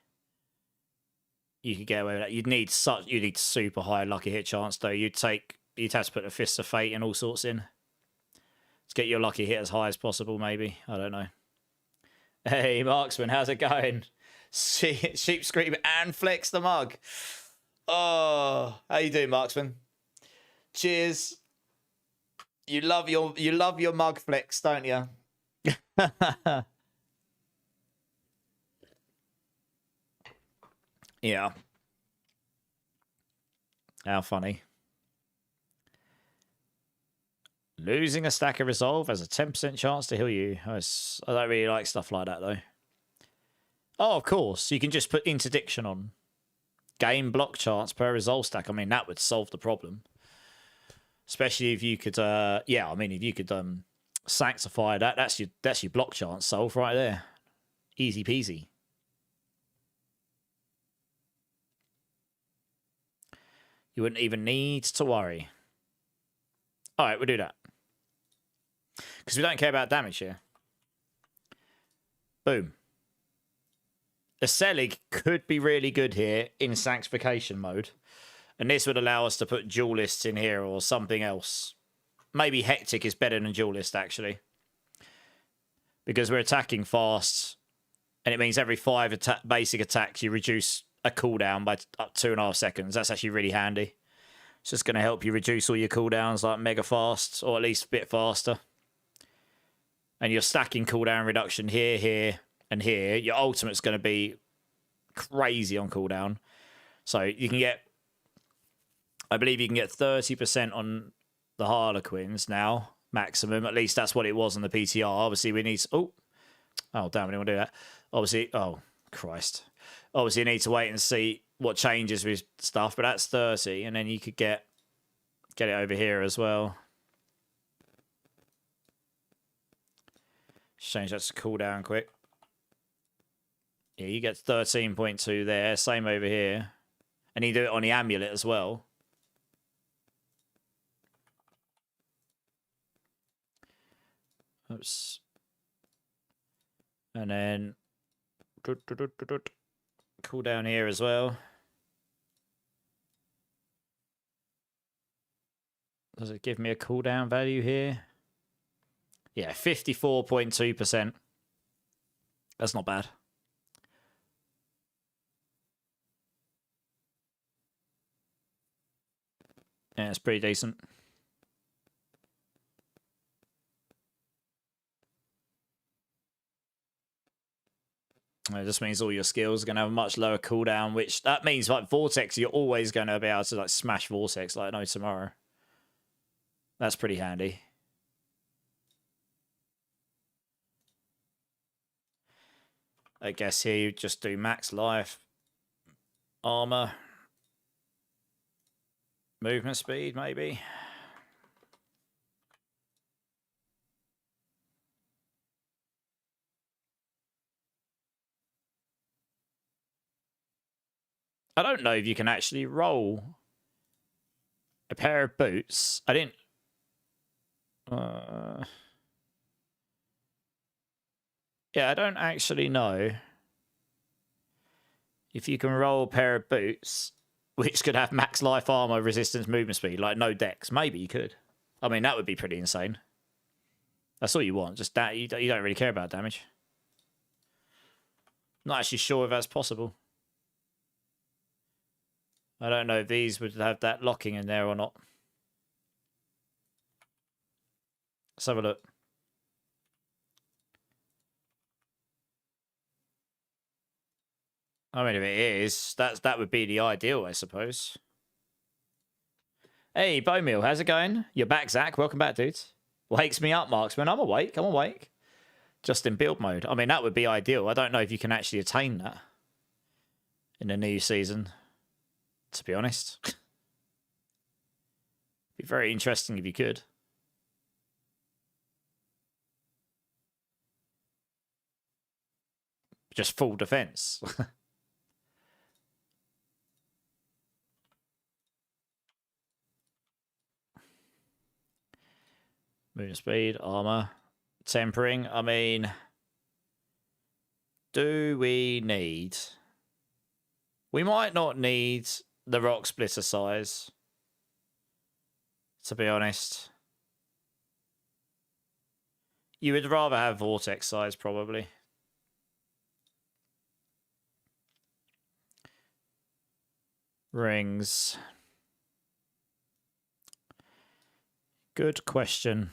you could get away with that. You'd need super high lucky hit chance though. You'd have to put the Fists of Fate and all sorts in to get your lucky hit as high as possible. Maybe, I don't know. Hey, Marksman, how's it going? Sheep Scream and Flex the mug. Oh, how you doing, Marksman? Cheers. You love your mug flex, don't you? Yeah. How funny. Losing a stack of resolve has a 10% chance to heal you. I don't really like stuff like that, though. Oh, of course. You can just put interdiction on. Gain block chance per resolve stack. I mean, that would solve the problem. Especially if you could, yeah, I mean, if you could sanctify that, that's your block chance solved right there. Easy peasy. You wouldn't even need to worry. All right, we'll do that. Because we don't care about damage here. Boom. The Selig could be really good here in sanctification mode. And this would allow us to put duelists in here or something else. Maybe Hectic is better than duelist, actually. Because we're attacking fast. And it means every 5 basic attacks, you reduce a cooldown by up 2.5 seconds. That's actually really handy. It's just going to help you reduce all your cooldowns like mega fast. Or at least a bit faster. And you're stacking cooldown reduction here, here, and here. Your ultimate's going to be crazy on cooldown. So you can get... I believe you can get 30% on the Harlequins now, maximum. At least that's what it was on the PTR. Obviously, we need... Oh, damn, I didn't want to do that. Obviously... Oh, Christ. Obviously, you need to wait and see what changes with stuff, but that's 30. And then you could get it over here as well. Change that to cooldown quick. Yeah, you get 13.2 there. Same over here. And you do it on the amulet as well. Oops. And then cooldown here as well. Does it give me a cooldown value here? Yeah, 54.2%. That's not bad. Yeah, it's pretty decent. It just means all your skills are going to have a much lower cooldown, which that means like Vortex, you're always going to be able to like smash Vortex like no tomorrow. That's pretty handy. I guess here you just do max life, armor, movement speed maybe. I don't know if you can actually roll a pair of boots. I didn't... Yeah, I don't actually know if you can roll a pair of boots which could have max life armor, resistance, movement speed, like no dex. Maybe you could. I mean, that would be pretty insane. That's all you want. Just that you don't really care about damage. Not actually sure if that's possible. I don't know if these would have that locking in there or not. Let's have a look. I mean, if it is, that would be the ideal, I suppose. Hey, Bowmeal, how's it going? You're back, Zach. Welcome back, dudes. Wakes me up, Marksman. I'm awake. I'm awake. Just in build mode. I mean, that would be ideal. I don't know if you can actually attain that in the new season, to be honest. Be very interesting if you could. Just full defense. Movement speed, armor, tempering. I mean, do we need... We might not need the rock splitter size, to be honest. You would rather have vortex size, probably. Rings. Good question.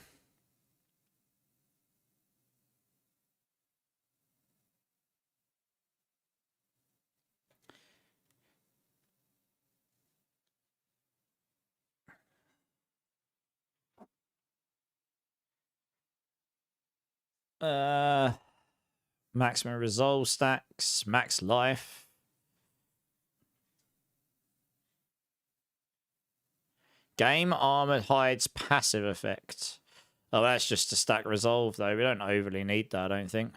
Maximum resolve stacks, max life. Game armor hides passive effect. Oh, that's just to stack resolve though. We don't overly need that, I don't think.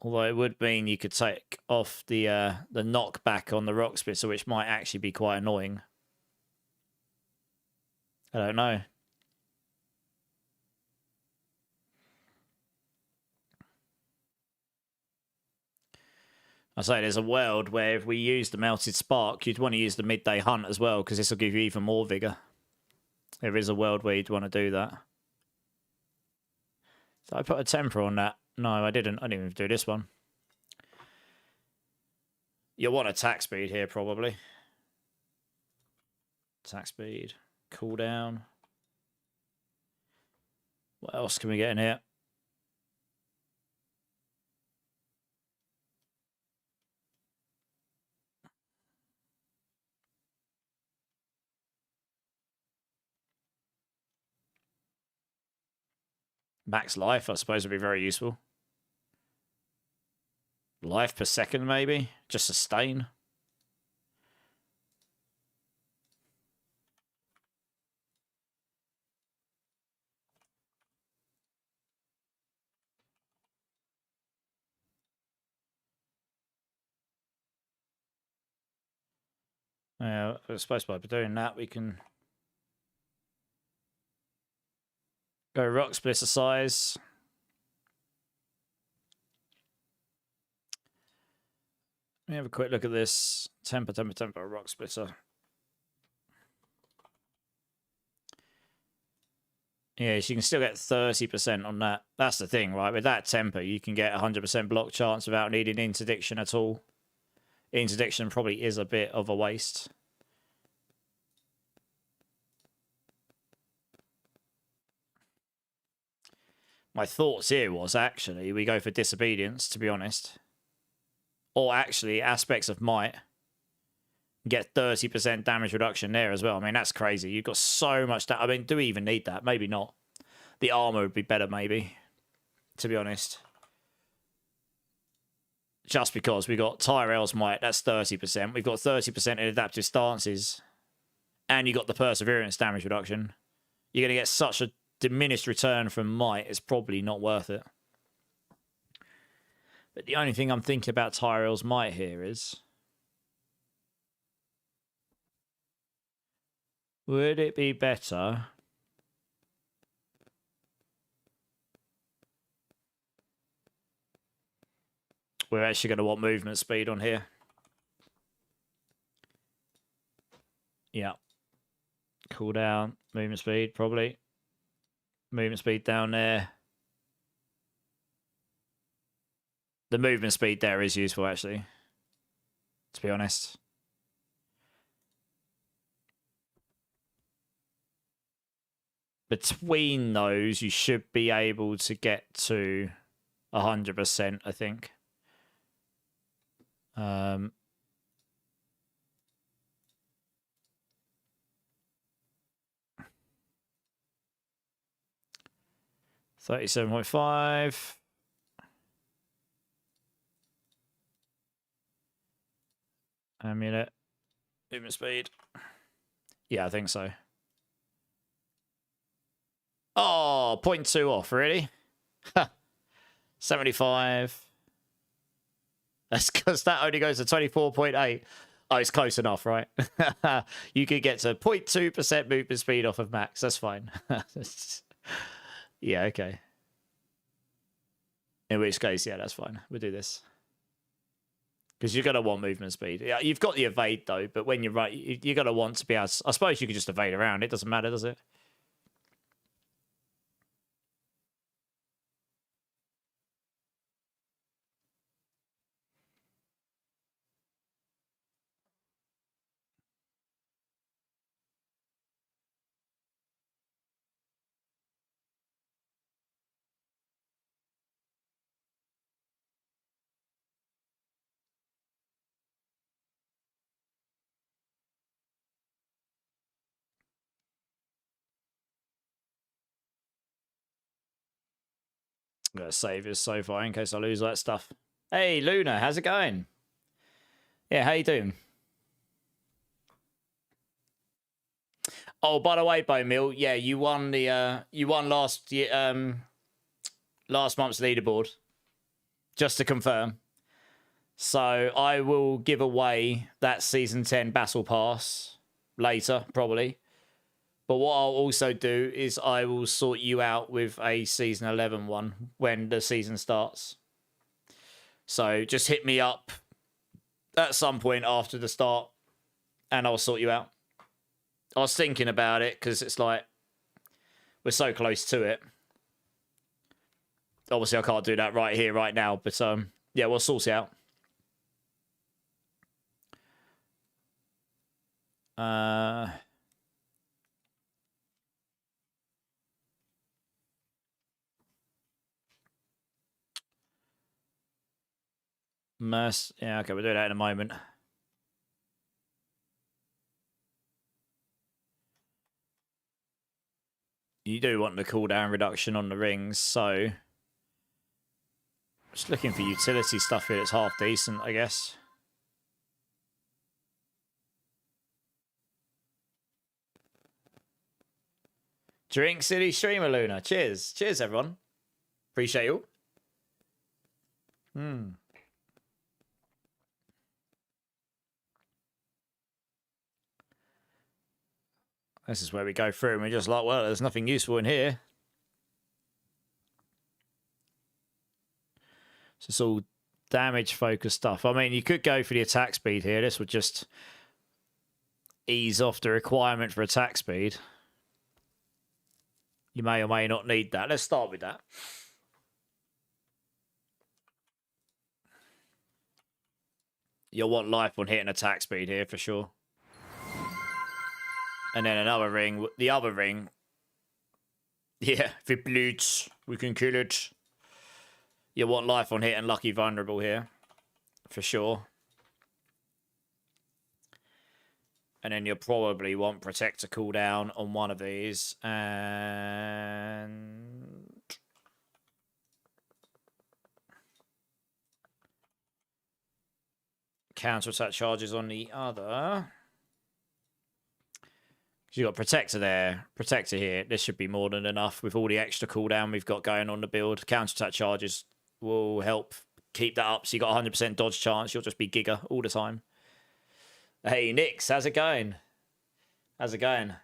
Although it would mean you could take off the knockback on the rock splitter, which might actually be quite annoying. I don't know. I say there's a world where if we use the melted spark, you'd want to use the midday hunt as well, because this will give you even more vigor. There is a world where you'd want to do that. So I put a temper on that. No, I didn't. I didn't even do this one. You'll want attack speed here, probably. Attack speed. Cooldown. What else can we get in here? Max life, I suppose, would be very useful. Life per second, maybe? Just sustain. I suppose by doing that, we can go rock splitter size. Let me have a quick look at this. Temper, rock splitter. Yeah, so you can still get 30% on that. That's the thing, right? With that temper, you can get 100% block chance without needing interdiction at all. Interdiction probably is a bit of a waste. My thoughts here was actually we go for disobedience, to be honest. Or actually aspects of might. Get 30% damage reduction there as well. I mean, that's crazy. You've got so much I mean, do we even need that? Maybe not. The armor would be better, maybe. To be honest. Just because we got Tyrell's might, that's 30%. We've got 30% in adaptive stances. And you got the perseverance damage reduction. You're going to get such a diminished return from might, it's probably not worth it. But the only thing I'm thinking about Tyrell's might here is... would it be better... We're actually going to want movement speed on here. Yeah. Cooldown, movement speed, probably. Movement speed down there. The movement speed there is useful, actually. To be honest. Between those, you should be able to get to 100%, I think. 37.5. Amulet. Movement speed. Yeah, I think so. Oh, 0.2 off, really? 75. That's because that only goes to 24.8. Oh, it's close enough, right? You could get to 0.2% movement speed off of max. That's fine. Yeah, okay. In which case, yeah, that's fine. We'll do this. Because you're going to want movement speed. Yeah, you've got the evade, though, but when you're right, you're going to want to be able to... I suppose you could just evade around. It doesn't matter, does it? I'm going to save this so far in case I lose that stuff. Hey, Luna, how's it going? Yeah, how you doing? Oh, by the way, Bo Mill, yeah, you won the you won last year, last month's leaderboard. Just to confirm. So I will give away that season 10 battle pass later, probably. But what I'll also do is I will sort you out with a season 11 one when the season starts. So just hit me up at some point after the start and I'll sort you out. I was thinking about it because it's like we're so close to it. Obviously, I can't do that right here, right now. But yeah, we'll sort it out. Yeah, okay, we'll do that in a moment. You do want the cooldown reduction on the rings, so just looking for utility stuff here that's half decent, I guess. Drink City Streamer Luna. Cheers. Cheers, everyone. Appreciate you. This is where we go through and we're just like, well, there's nothing useful in here. So it's all damage focused stuff. I mean, you could go for the attack speed here. This would just ease off the requirement for attack speed. You may or may not need that. Let's start with that. You'll want life on hit and attack speed here for sure. And then another ring. The other ring. Yeah, if it bleeds, we can kill it. You want life on hit and lucky vulnerable here. For sure. And then you'll probably want protector cooldown on one of these. And counter attack charges on the other. You got protector there, protector here. This should be more than enough with all the extra cooldown we've got going on the build. Counter attack charges will help keep that up. So you got 100% dodge chance. You'll just be Giga all the time. Hey Nix, how's it going? How's it going?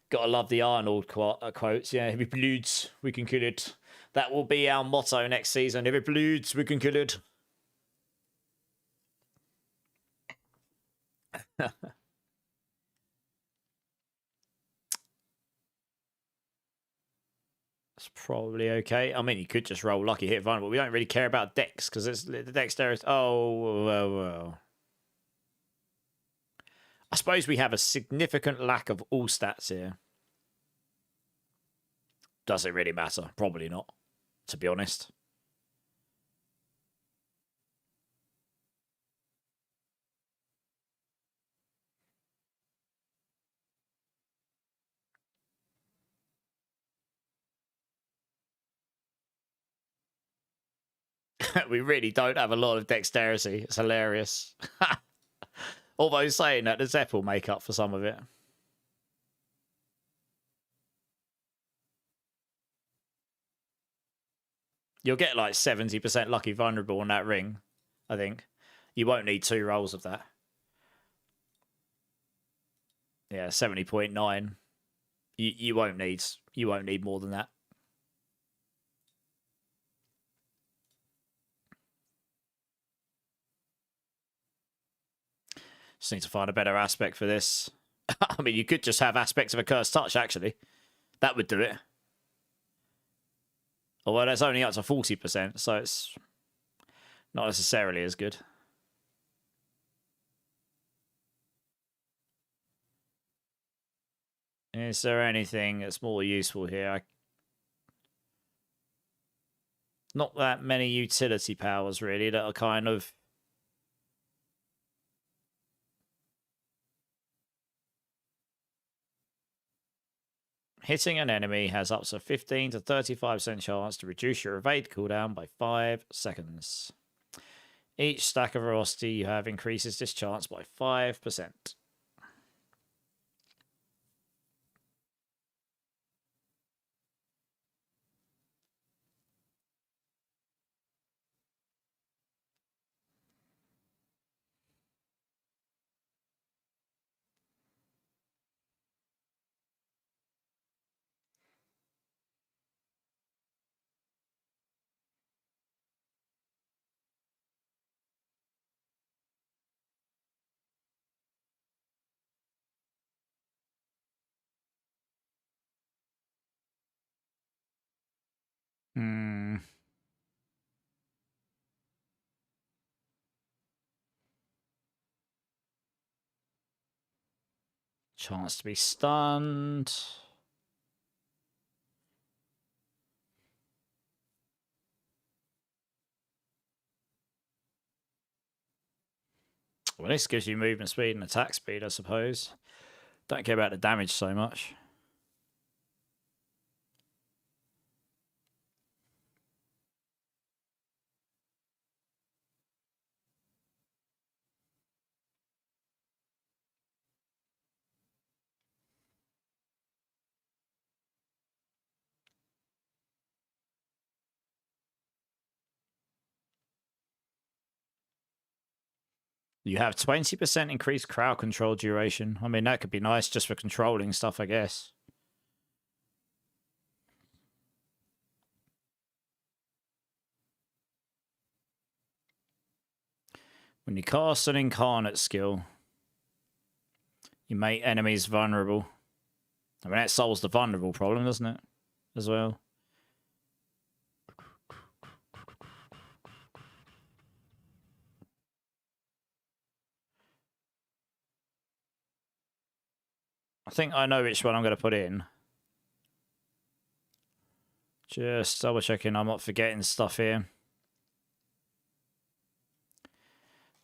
Gotta love the Arnold quotes. Yeah, if it bleeds, we can kill it. That will be our motto next season. If it bleeds, we can kill it. It's probably okay. I mean, you could just roll lucky hit vulnerable. We don't really care about dex because it's the dexterity. Oh, well. I suppose we have a significant lack of all stats here. Does it really matter? Probably not, to be honest. We really don't have a lot of dexterity. It's hilarious. Although saying that, the Zep will make up for some of it. You'll get like 70% lucky vulnerable on that ring, I think. You won't need 2 rolls of that. Yeah, 70.9. You won't need more than that. Just need to find a better aspect for this. I mean, you could just have aspects of a cursed touch, actually. That would do it. Although that's only up to 40%, so it's not necessarily as good. Is there anything that's more useful here? Not that many utility powers, really, that are kind of... Hitting an enemy has up to 15 to 35% chance to reduce your evade cooldown by 5 seconds. Each stack of velocity you have increases this chance by 5%. Chance to be stunned. Well, this gives you movement speed and attack speed, I suppose. Don't care about the damage so much. You have 20% increased crowd control duration. I mean, that could be nice just for controlling stuff, I guess. When you cast an incarnate skill, you make enemies vulnerable. I mean, that solves the vulnerable problem, doesn't it? As well. I think I know which one I'm going to put in. Just double checking I'm not forgetting stuff here.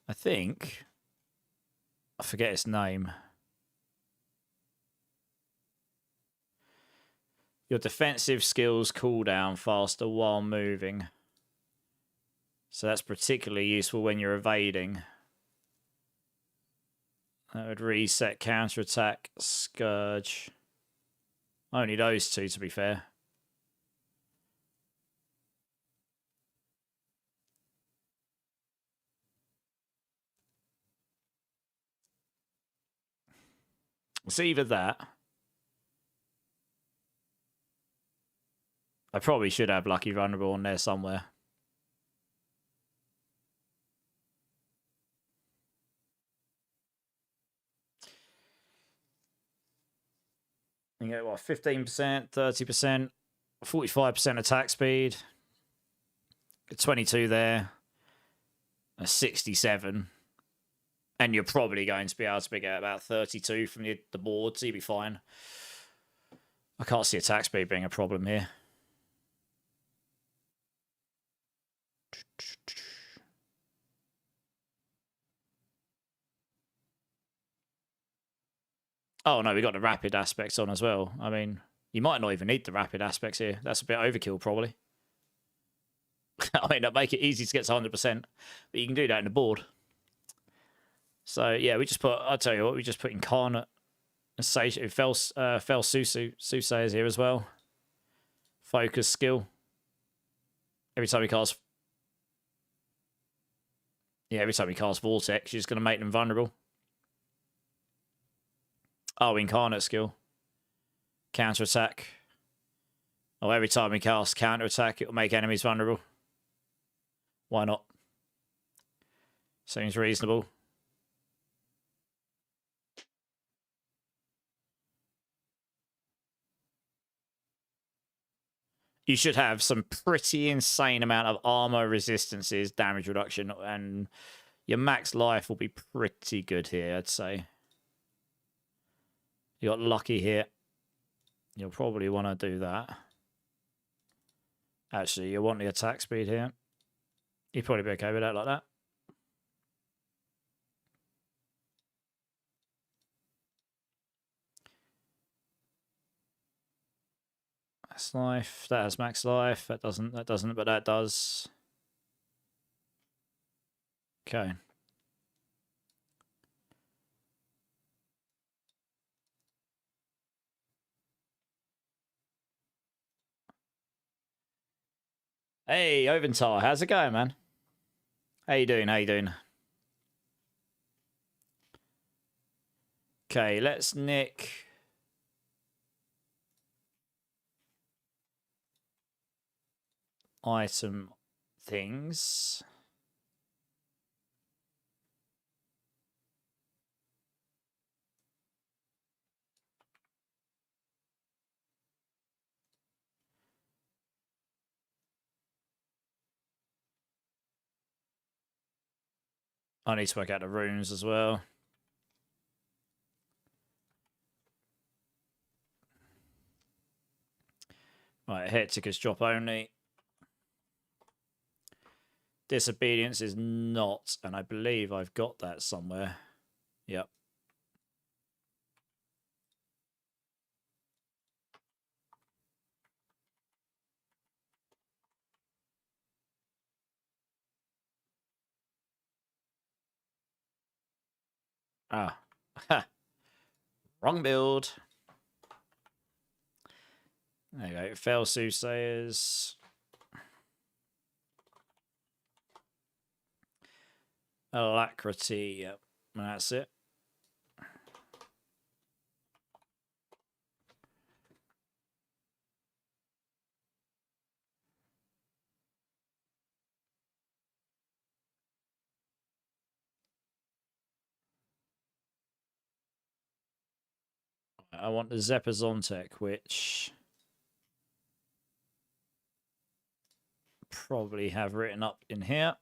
I think... I forget its name. Your defensive skills cool down faster while moving. So that's particularly useful when you're evading. That would reset counterattack, Scourge. Only those two, to be fair. It's either that. I probably should have Lucky Vulnerable on there somewhere. You get what, 15%, 30%, 45% attack speed. 22 there. A 67. And you're probably going to be able to get about 32 from the board, so you'll be fine. I can't see attack speed being a problem here. Oh, no, we got the rapid aspects on as well. I mean, you might not even need the rapid aspects here. That's a bit overkill, probably. I mean, that'd make it easy to get to 100%, but you can do that in the board. So, yeah, we just put, I'll tell you what, we just put Incarnate and Sage, Fell Soothsayers here as well. Focus skill. Every time we cast... Yeah, every time we cast Vortex, you're just going to make them vulnerable. Oh, incarnate skill. Counter attack. Oh, every time we cast counter attack, it will make enemies vulnerable. Why not? Seems reasonable. You should have some pretty insane amount of armor resistances, damage reduction, and your max life will be pretty good here, I'd say. You got lucky here. You'll probably want to do that. Actually, you want the attack speed here. You'd probably be okay with that like that. Max life. That has max life. That doesn't, but that does. Okay. Hey, Oventar, how's it going, man? How you doing? How you doing? Okay, let's nick item things. I need to work out the runes as well. Right, Hectic is drop only. Disobedience is not, and I believe I've got that somewhere. Yep. Ah. Wrong build. There you go. Fail soothsayers. Alacrity. Yep. That's it. I want the Zeppazontek, which probably have written up in here.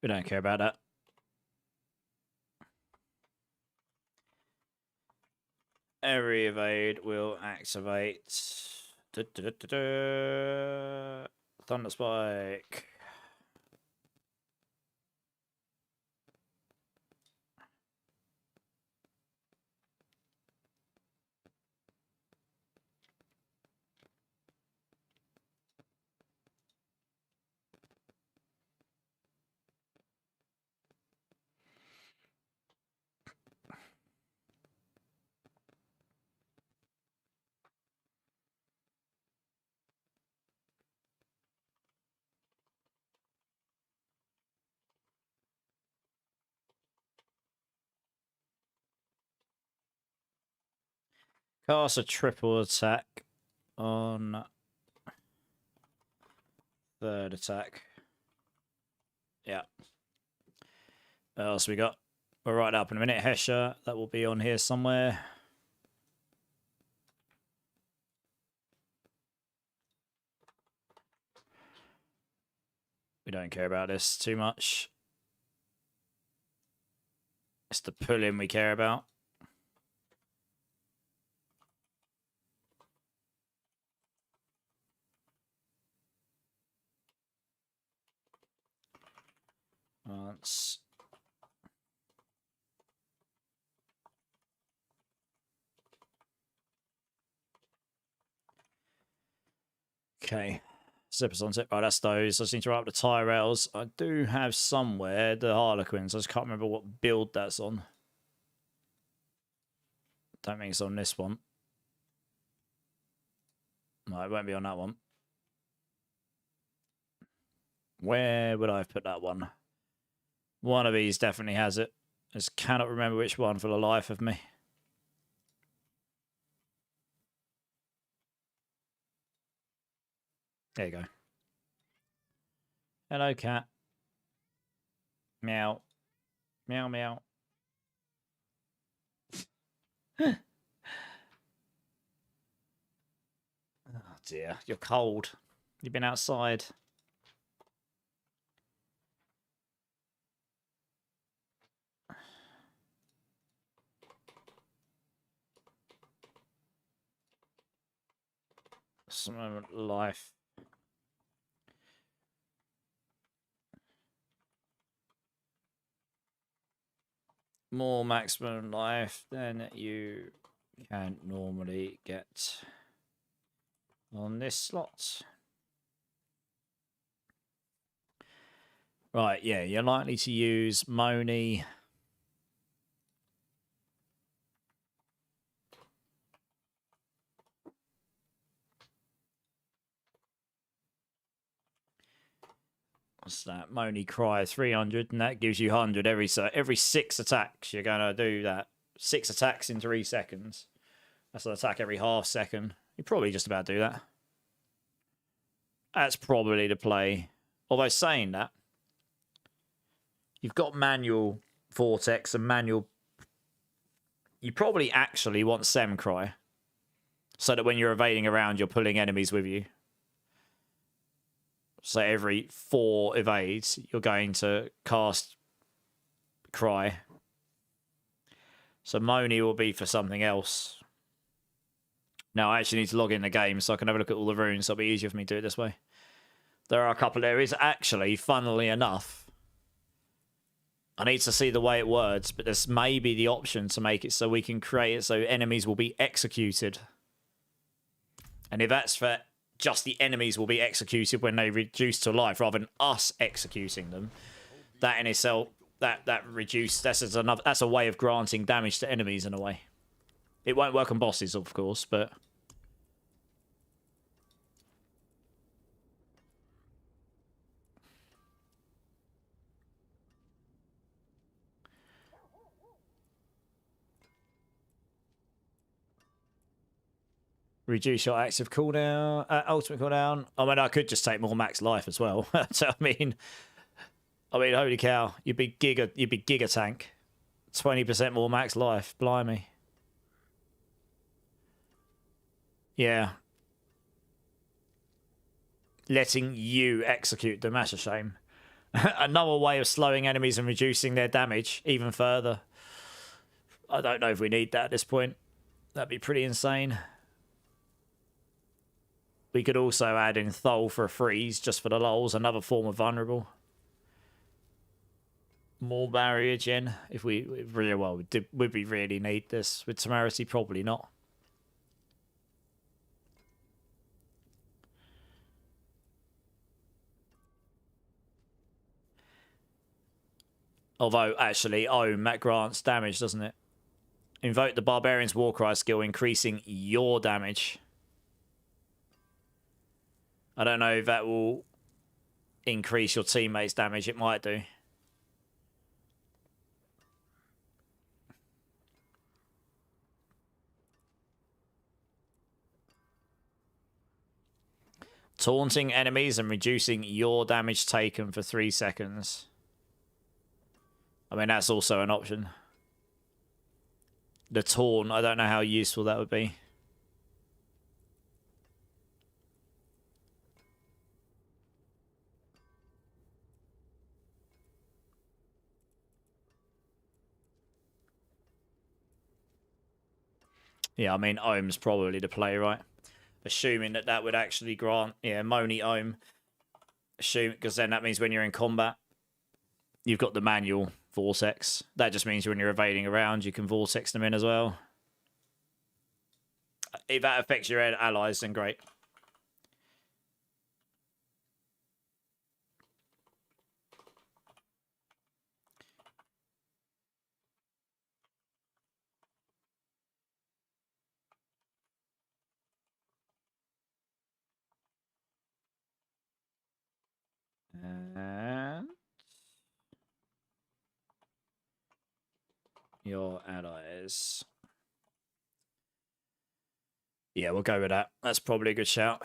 We don't care about that. Every evade will activate. Thunder Spike. Cast a triple attack on third attack. Yeah. What else we got? We'll write up in a minute. Hesher, that will be on here somewhere. We don't care about this too much. It's the pull-in we care about. Once. Okay. Zippers on tip. Oh, that's those. I just need to write up the tie rails. I do have somewhere the Harlequins. I just can't remember what build that's on. Don't think it's on this one. No, it won't be on that one. Where would I have put that one? One of these definitely has it. I just cannot remember which one for the life of me. There you go. Hello, cat. Meow. Meow, meow. Oh dear, you're cold. You've been outside. Some life. More maximum life than you can normally get on this slot. Right, yeah, you're likely to use Moni. What's that? Moni Cry 300, and that gives you 100 every 6 attacks. You're going to do that. 6 attacks in 3 seconds. That's an attack every half second. You probably just about do that. That's probably the play. Although saying that, you've got manual Vortex and manual. You probably actually want Semcry, so that when you're evading around, you're pulling enemies with you. So every 4 evades, you're going to cast Cry. So Moni will be for something else. Now I actually need to log in the game so I can have a look at all the runes. So it'll be easier for me to do it this way. There are a couple of areas. Actually, funnily enough, I need to see the way it works, but there's maybe the option to make it so we can create it so enemies will be executed. And if that's for just the enemies will be executed when they reduce to life rather than us executing them, that in itself, that's a way of granting damage to enemies in a way. It won't work on bosses, of course, but reduce your active cooldown, ultimate cooldown. I mean, I could just take more max life as well. So I mean, holy cow, you'd be giga tank, 20% more max life. Blimey. Yeah. Letting you execute them, that's a shame. Another way of slowing enemies and reducing their damage even further. I don't know if we need that at this point. That'd be pretty insane. We could also add in Thol for a freeze, just for the lulz, another form of vulnerable. More barrier gen, if we really well, would we really need this? With temerity, probably not. Although, actually, that grants damage, doesn't it? Invoke the Barbarian's Warcry skill, increasing your damage. I don't know if that will increase your teammates' damage. It might do. Taunting enemies and reducing your damage taken for 3 seconds. I mean, that's also an option. The taunt, I don't know how useful that would be. Yeah, I mean, Ohm's probably the play, right? Assuming that would actually grant, yeah, Moni Ohm. Because then that means when you're in combat, you've got the manual Vortex. That just means when you're evading around, you can Vortex them in as well. If that affects your allies, then great. And your allies. Yeah, we'll go with that. That's probably a good shout.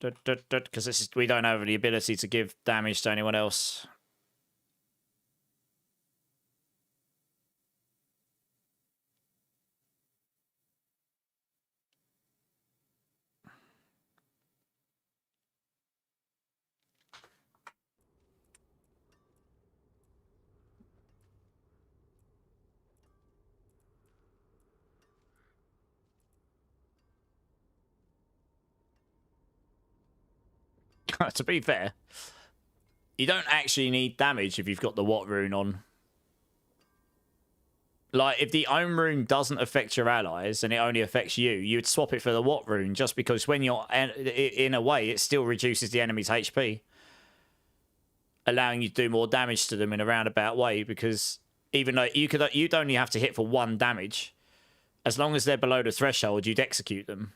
Because we don't have the ability to give damage to anyone else. To be fair, you don't actually need damage if you've got the What rune on. Like, if the Ohm rune doesn't affect your allies and it only affects you, you'd swap it for the What rune just because when you're in a way, it still reduces the enemy's HP, allowing you to do more damage to them in a roundabout way. Because even though you'd only have to hit for 1 damage, as long as they're below the threshold, you'd execute them.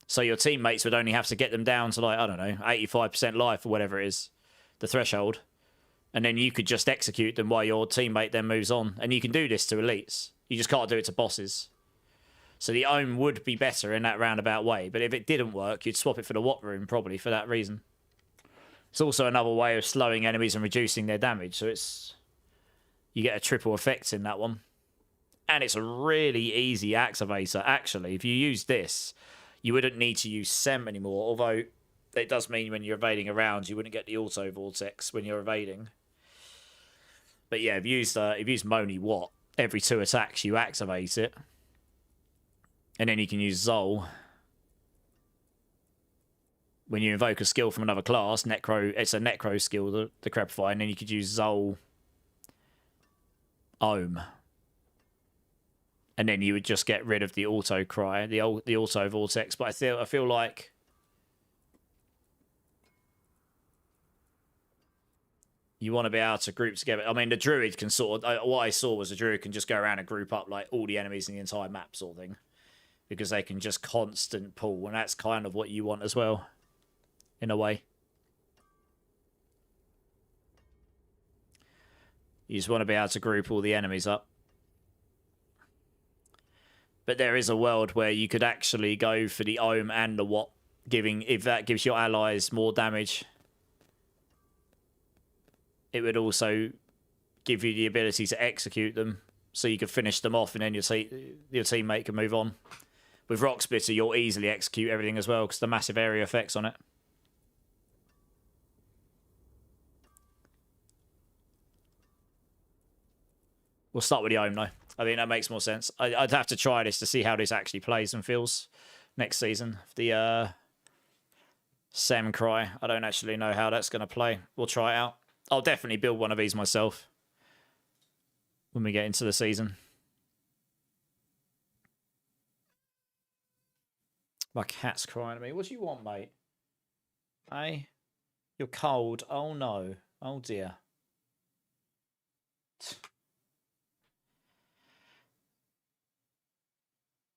So your teammates would only have to get them down to, like, I don't know, 85% life or whatever it is, the threshold. And then you could just execute them while your teammate then moves on. And you can do this to elites. You just can't do it to bosses. So the Ohm would be better in that roundabout way. But if it didn't work, you'd swap it for the What rune, probably, for that reason. It's also another way of slowing enemies and reducing their damage. So it's... you get a triple effect in that one. And it's a really easy activator, actually. If you use this, you wouldn't need to use SEM anymore. Although it does mean when you're evading around, you wouldn't get the auto vortex when you're evading. But yeah, if you use Moni Watt, every 2 attacks you activate it. And then you can use Zol. When you invoke a skill from another class, Necro, it's a Necro skill, the Crepify, and then you could use Zol Ohm. And then you would just get rid of the auto cry, the auto vortex. But I feel like you want to be able to group together. I mean, the Druid can sort of... what I saw was the Druid can just go around and group up, like, all the enemies in the entire map sort of thing. Because they can just constant pull. And that's kind of what you want as well. In a way. You just want to be able to group all the enemies up. But there is a world where you could actually go for the Ohm and the What. If that gives your allies more damage... it would also give you the ability to execute them, so you could finish them off, and then your teammate can move on. With Rock Splitter, you'll easily execute everything as well, because the massive area effects on it. We'll start with the Ohm, though. I think that makes more sense. I'd have to try this to see how this actually plays and feels next season. The Sem Cry, I don't actually know how that's going to play. We'll try it out. I'll definitely build one of these myself when we get into the season. My cat's crying at me. What do you want, mate? Hey? You're cold. Oh, no. Oh, dear.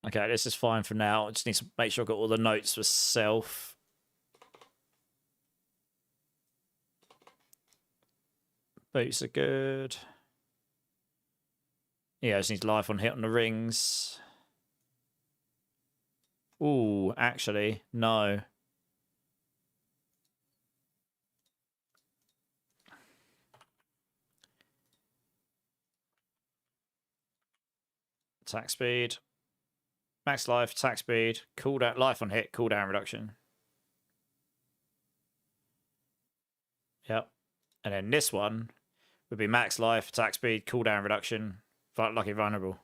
Okay, this is fine for now. I just need to make sure I've got all the notes for self. Boots are good. Yeah, I just need life on hit on the rings. Ooh, actually, no. Attack speed. Max life, attack speed, cooldown, life on hit, cooldown reduction. Yep. And then this one would be max life, attack speed, cooldown reduction, lucky vulnerable.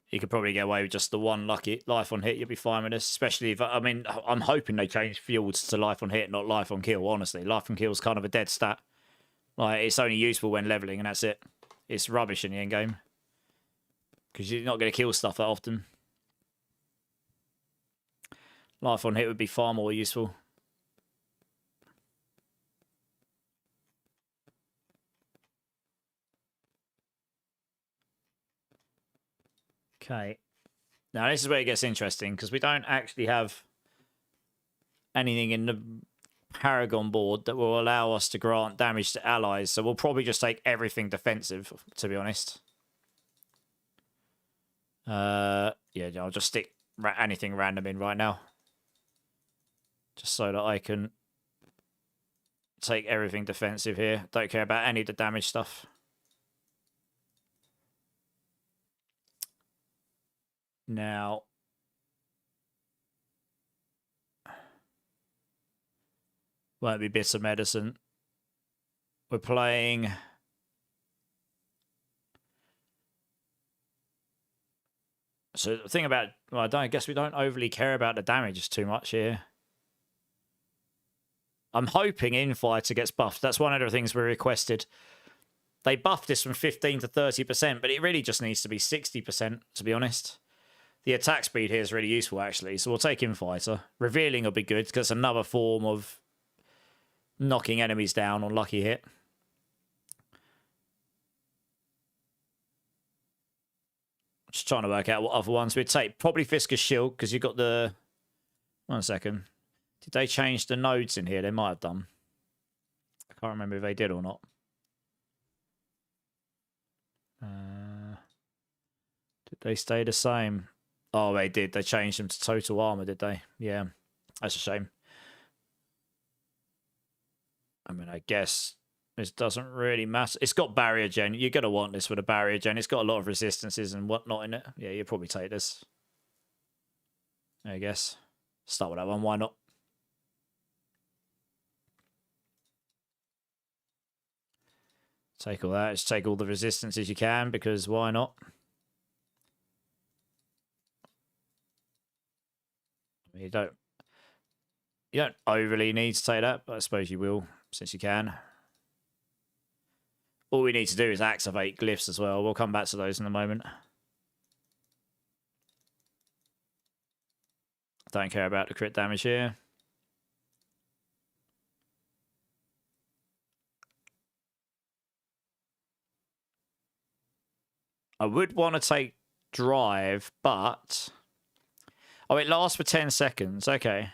You could probably get away with just the one lucky life on hit. You'll be fine with this, especially if... I mean, I'm hoping they change fields to life on hit, not life on kill, honestly. Life on kill is kind of a dead stat. Like, it's only useful when leveling, and that's it. It's rubbish in the endgame. Because you're not going to kill stuff that often. Life on hit would be far more useful. Okay. Now, this is where it gets interesting, because we don't actually have anything in the Paragon board that will allow us to grant damage to allies, so we'll probably just take everything defensive, to be honest. Yeah, I'll just stick anything random in right now. Just so that I can take everything defensive here. Don't care about any of the damage stuff. Now, won't be bitter medicine. We're playing... So the thing about... Well, I guess we don't overly care about the damage too much here. I'm hoping Infighter gets buffed. That's one of the things we requested. They buffed this from 15 to 30%, but it really just needs to be 60%, to be honest. The attack speed here is really useful, actually, so we'll take Infighter. Revealing will be good, because it's another form of knocking enemies down on lucky hit. Just trying to work out what other ones we'd take. Probably Fisker's Shield, because you've got the... 1 second. Did they change the nodes in here? They might have done. I can't remember if they did or not. Did they stay the same? Oh, they did. They changed them to total armor, did they? Yeah. That's a shame. I mean, I guess this doesn't really matter. It's got barrier gen. You're going to want this with a barrier gen. It's got a lot of resistances and whatnot in it. Yeah, you'll probably take this. I guess. Start with that one. Why not? Take all that. Just take all the resistances you can, because why not? You don't overly need to take that, but I suppose you will, since you can. All we need to do is activate glyphs as well. We'll come back to those in a moment. Don't care about the crit damage here. I would want to take drive, but... Oh, it lasts for 10 seconds. Okay.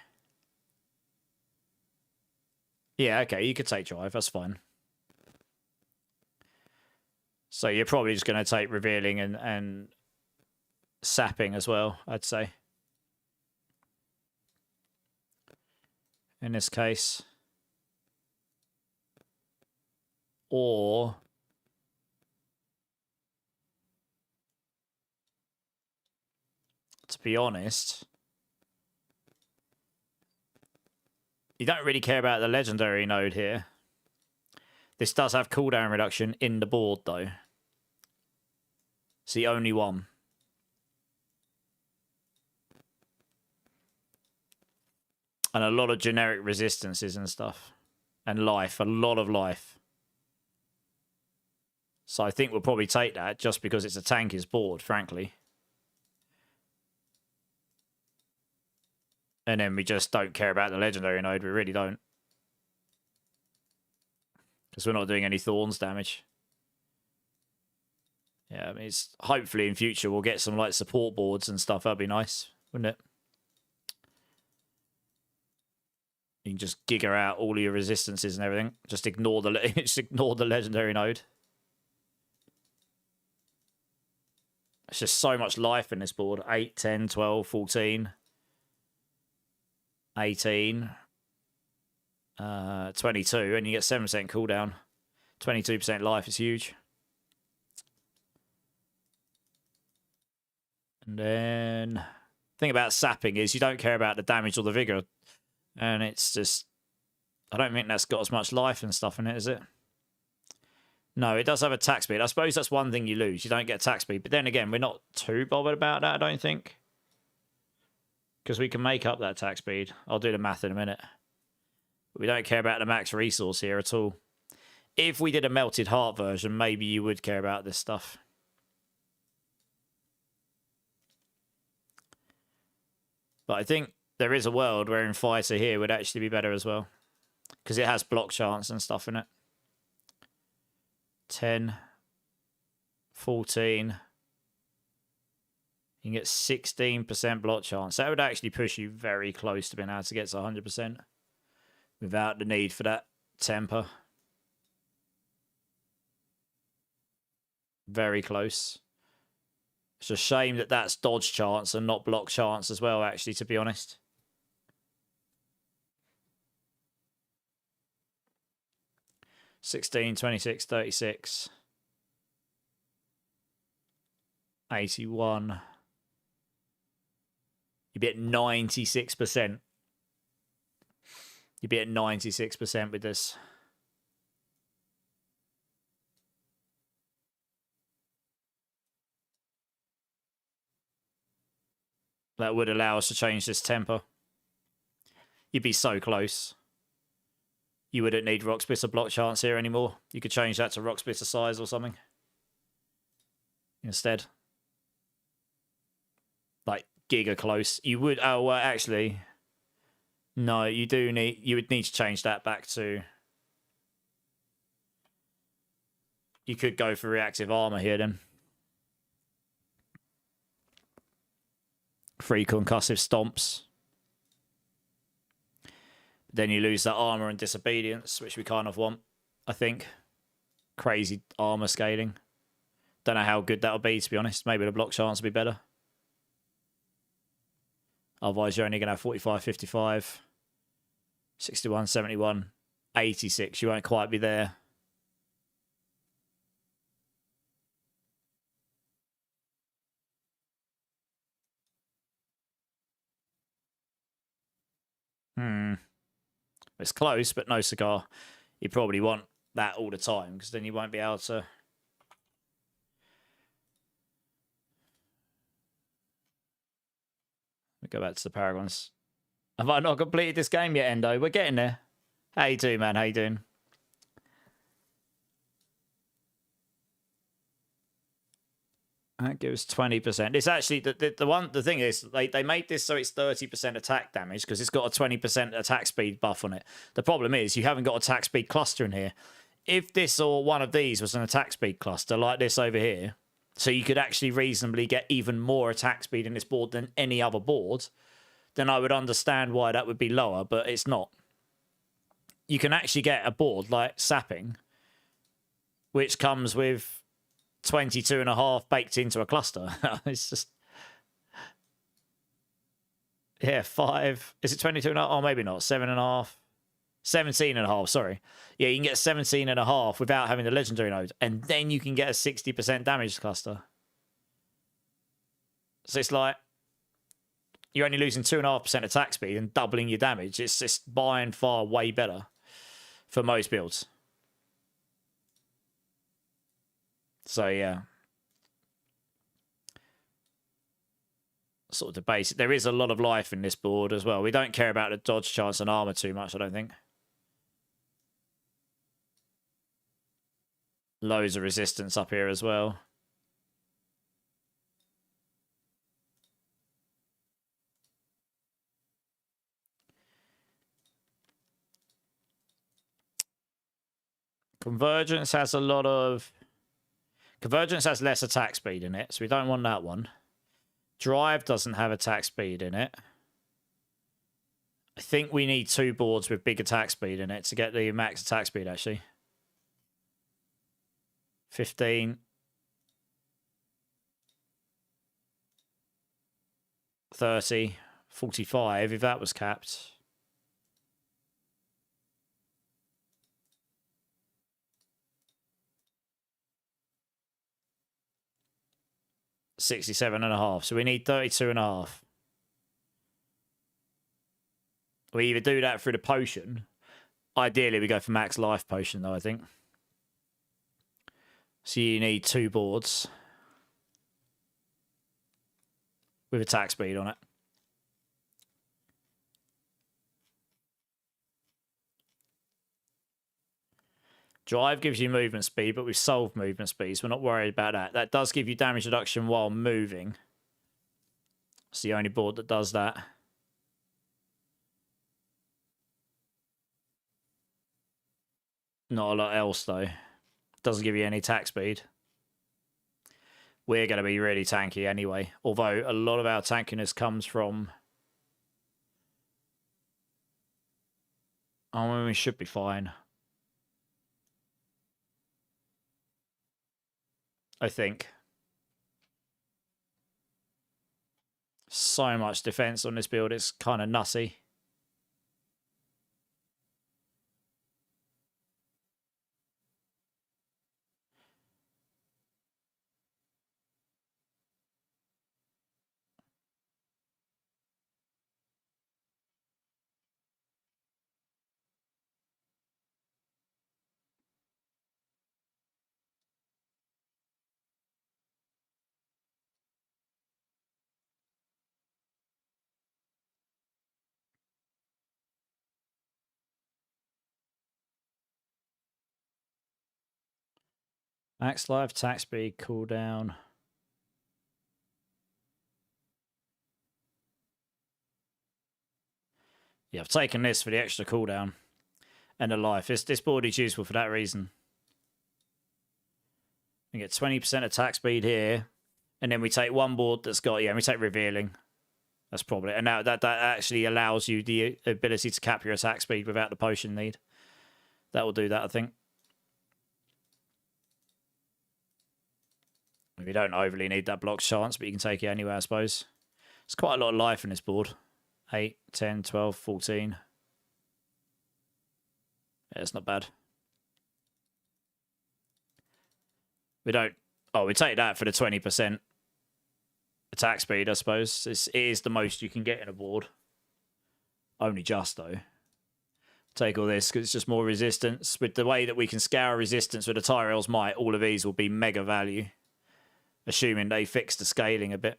Yeah, okay, you could take drive. That's fine. So you're probably just going to take revealing and sapping as well, I'd say. In this case. Or... to be honest, you don't really care about the legendary node here. This does have cooldown reduction in the board, though. It's the only one. And a lot of generic resistances and stuff. And life, a lot of life. So I think we'll probably take that just because it's a tankiest board, frankly. And then we just don't care about the legendary node. We really don't. Because we're not doing any thorns damage. Yeah, I mean, it's, hopefully in future we'll get some like support boards and stuff. That'd be nice, wouldn't it? You can just gigger out all of your resistances and everything. Just ignore the just ignore the legendary node. It's just so much life in this board. 8, 10, 12, 14... 18, 22, and you get 7% cooldown. 22% life is huge. And then, the thing about sapping is you don't care about the damage or the vigor. And it's just, I don't think that's got as much life and stuff in it, is it? No, it does have attack speed. I suppose that's one thing you lose. You don't get attack speed. But then again, we're not too bothered about that, I don't think. Because we can make up that attack speed. I'll do the math in a minute. But we don't care about the max resource here at all. If we did a Melted Heart version, maybe you would care about this stuff. But I think there is a world where Infighter here would actually be better as well. Because it has block chance and stuff in it. 10. 14. You can get 16% block chance. That would actually push you very close to being able to get to 100% without the need for that temper. Very close. It's a shame that that's dodge chance and not block chance as well, actually, to be honest. $16, $26, $36. 81. You'd be at 96%. You'd be at 96% with this. That would allow us to change this temper. You'd be so close. You wouldn't need Rock Splitter block chance here anymore. You could change that to Rock Splitter size or something instead. Like giga close. You would, oh, well, actually, no, you would need to change that back to, you could go for reactive armor here then. 3 concussive stomps. Then you lose that armor and disobedience, which we kind of want, I think. Crazy armor scaling. Don't know how good that'll be, to be honest. Maybe the block chance will be better. Otherwise, you're only going to have 45, 55, 61, 71, 86. You won't quite be there. It's close, but no cigar. You probably want that all the time, because then you won't be able to... Let me go back to the Paragons. Have I not completed this game yet, Endo? We're getting there. How you doing, man? How you doing? That gives 20%. It's actually the thing is they made this so it's 30% attack damage because it's got a 20% attack speed buff on it. The problem is you haven't got attack speed cluster in here. If this or one of these was an attack speed cluster like this over here, so you could actually reasonably get even more attack speed in this board than any other board, then I would understand why that would be lower, but it's not. You can actually get a board like Sapping, which comes with 22.5 baked into a cluster. It's just, yeah, 5. Is it 22.5? Oh, maybe not. 7.5. 17.5, sorry. Yeah, you can get 17.5 without having the legendary node, and then you can get a 60% damage cluster. So it's like you're only losing 2.5% attack speed and doubling your damage. It's just by and far way better for most builds. So, yeah. Sort of the basic. There is a lot of life in this board as well. We don't care about the dodge chance and armor too much, I don't think. Loads of resistance up here as well. Convergence has a lot of... Convergence has less attack speed in it, so we don't want that one. Drive doesn't have attack speed in it. I think we need 2 boards with big attack speed in it to get the max attack speed, actually. 15. 30. 45, if that was capped. $67.5. So we need 32.5. We either do that through the potion. Ideally, we go for max life potion, though, I think. So you need 2 boards with attack speed on it. Drive gives you movement speed, but we've solved movement speed, so we're not worried about that. That does give you damage reduction while moving. It's the only board that does that. Not a lot else, though. Doesn't give you any attack speed. we're going to be really tanky anyway. Although a lot of our tankiness comes from... I mean, we should be fine. I think. So much defense on this build, it's kind of nussy. Max life, attack speed, cooldown. Yeah, I've taken this for the extra cooldown and the life. This board is useful for that reason. We get 20% attack speed here, and then we take one board that's got, we take revealing. That's probably, and now that actually allows you the ability to cap your attack speed without the potion need. That will do that, I think. You don't overly need that block chance, but you can take it anyway, I suppose. It's quite a lot of life in this board. 8, 10, 12, 14. Yeah, it's not bad. We don't... Oh, we take that for the 20% attack speed, I suppose. It is the most you can get in a board. Only just, though. Take all this, because it's just more resistance. With the way that we can scour resistance with the Tyrell's Might, all of these will be mega value. Assuming they fix the scaling a bit.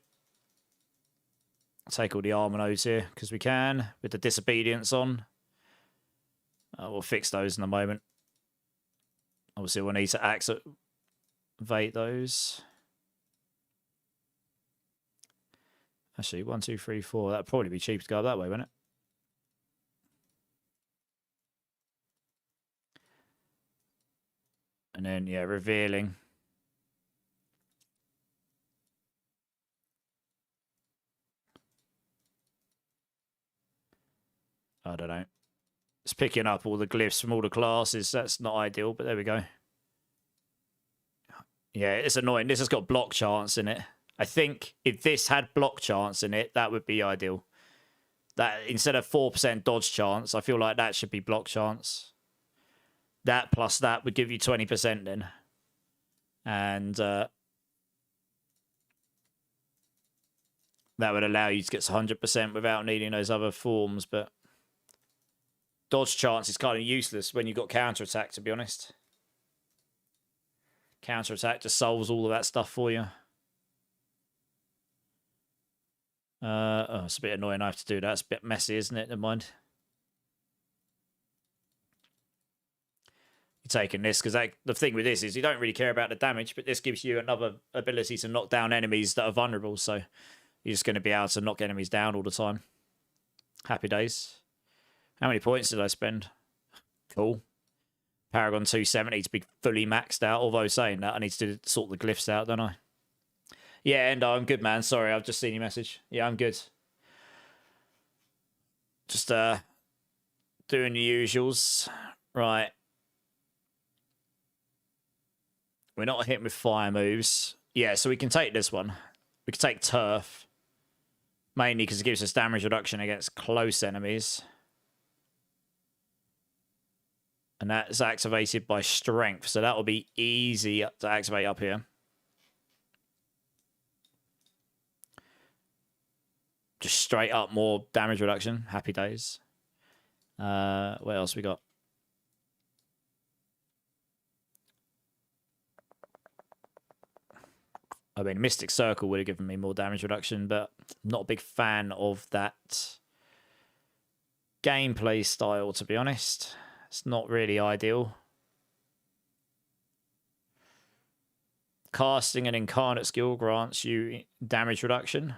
Take all the armor nodes here, because we can, with the disobedience on. We'll fix those in a moment. Obviously, we'll need to activate those. Actually, 1, 2, 3, 4. That'd probably be cheap to go that way, wouldn't it? And then, yeah, revealing. I don't know. It's picking up all the glyphs from all the classes. That's not ideal, but there we go. Yeah, it's annoying. This has got block chance in it. I think if this had block chance in it, that would be ideal. That instead of 4% dodge chance, I feel like that should be block chance. That plus that would give you 20% then. And that would allow you to get to 100% without needing those other forms, but dodge chance is kind of useless when you've got counter-attack, to be honest. Counter-attack just solves all of that stuff for you. Oh, it's a bit annoying I have to do that. It's a bit messy, isn't it? Never mind. You're taking this, because the thing with this is you don't really care about the damage, but this gives you another ability to knock down enemies that are vulnerable, so you're just going to be able to knock enemies down all the time. Happy days. How many points did I spend? Cool. Paragon 270 to be fully maxed out, although saying that, I need to sort the glyphs out, don't I? Yeah, Endo, I'm good, man. Sorry, I've just seen your message. Yeah, I'm good. Just doing the usuals. Right. We're not hitting with fire moves. Yeah, so we can take this one. We can take Turf. Mainly because it gives us damage reduction against close enemies. And that's activated by Strength. So that will be easy to activate up here. Just straight up more damage reduction. Happy days. What else we got? I mean, Mystic Circle would have given me more damage reduction, but I'm not a big fan of that gameplay style, to be honest. It's not really ideal. Casting an Incarnate skill grants you damage reduction.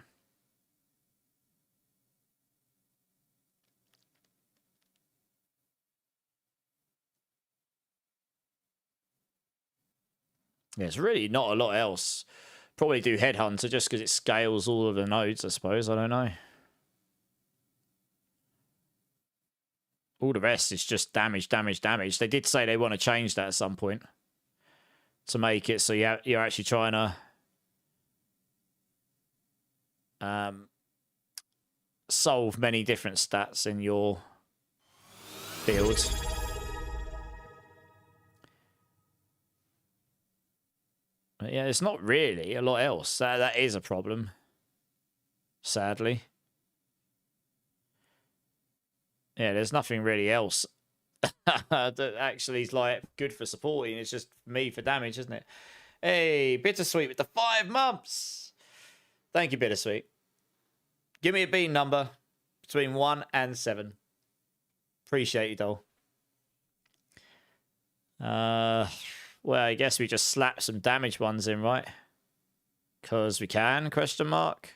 Yeah, it's really not a lot else Probably do Headhunter just because it scales all of the nodes, I suppose. I don't know. All the rest is just damage, damage, damage. They did say they want to change that at some point to make it so you're actually trying to solve many different stats in your builds. But yeah, it's not really a lot else. That is a problem, sadly. Yeah, there's nothing really else that actually is like good for supporting. It's just me for damage, isn't it? Hey, Bittersweet with the 5 months. Thank you, Bittersweet. Give me a bean number between 1 and 7. Appreciate you, doll. Well, I guess we just slap some damage ones in, right? Because we can, question mark.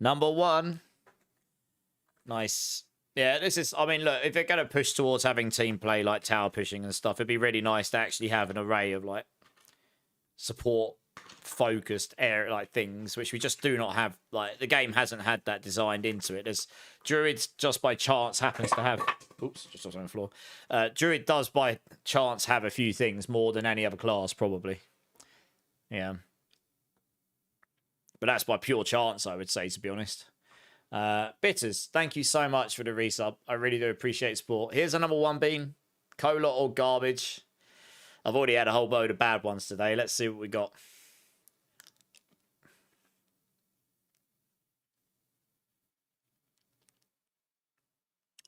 Number 1. Nice. Yeah, this is, I mean, look, if they're going to push towards having team play like tower pushing and stuff, it'd be really nice to actually have an array of like support focused area like things, which we just do not have. Like, the game hasn't had that designed into it. There's Druid just by chance happens to have, oops, just on the floor. Druid does by chance have a few things more than any other class, probably. Yeah. But that's by pure chance, I would say, to be honest. Bitters, thank you so much for the resub. I really do appreciate support. Here's a number 1 bean. Cola or garbage. I've already had a whole load of bad ones today. Let's see what we got.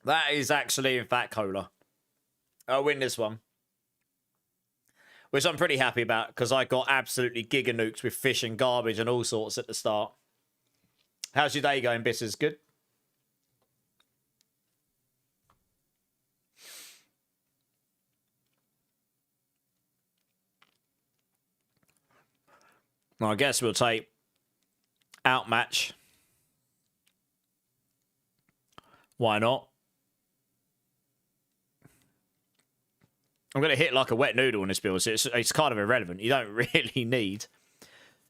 That is actually, in fact, Cola. I'll win this one. Which I'm pretty happy about, because I got absolutely giga nuked with fish and garbage and all sorts at the start. How's your day going, Bitters? Good? Well, I guess we'll take Outmatch. Why not? I'm going to hit like a wet noodle in this build, so it's kind of irrelevant. You don't really need...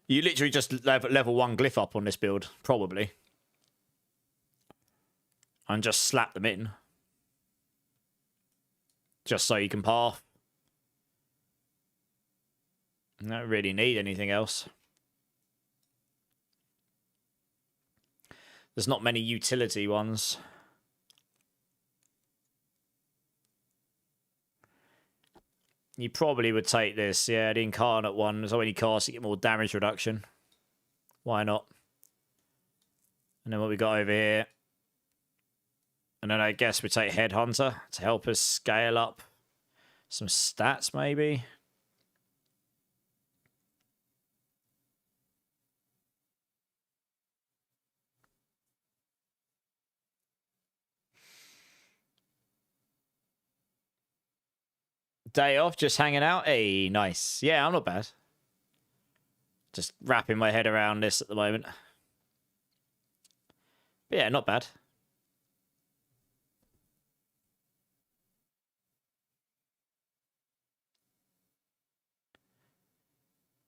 You literally just level 1 glyph up on this build, probably. And just slap them in. Just so you can path. You don't really need anything else. There's not many utility ones. You probably would take this. Yeah, the Incarnate one. So when you cast, you get more damage reduction. Why not? And then what we got over here. And then I guess we take Headhunter to help us scale up some stats, maybe. Day off, just hanging out. Hey, nice. Yeah, I'm not bad. Just wrapping my head around this at the moment. But yeah, not bad.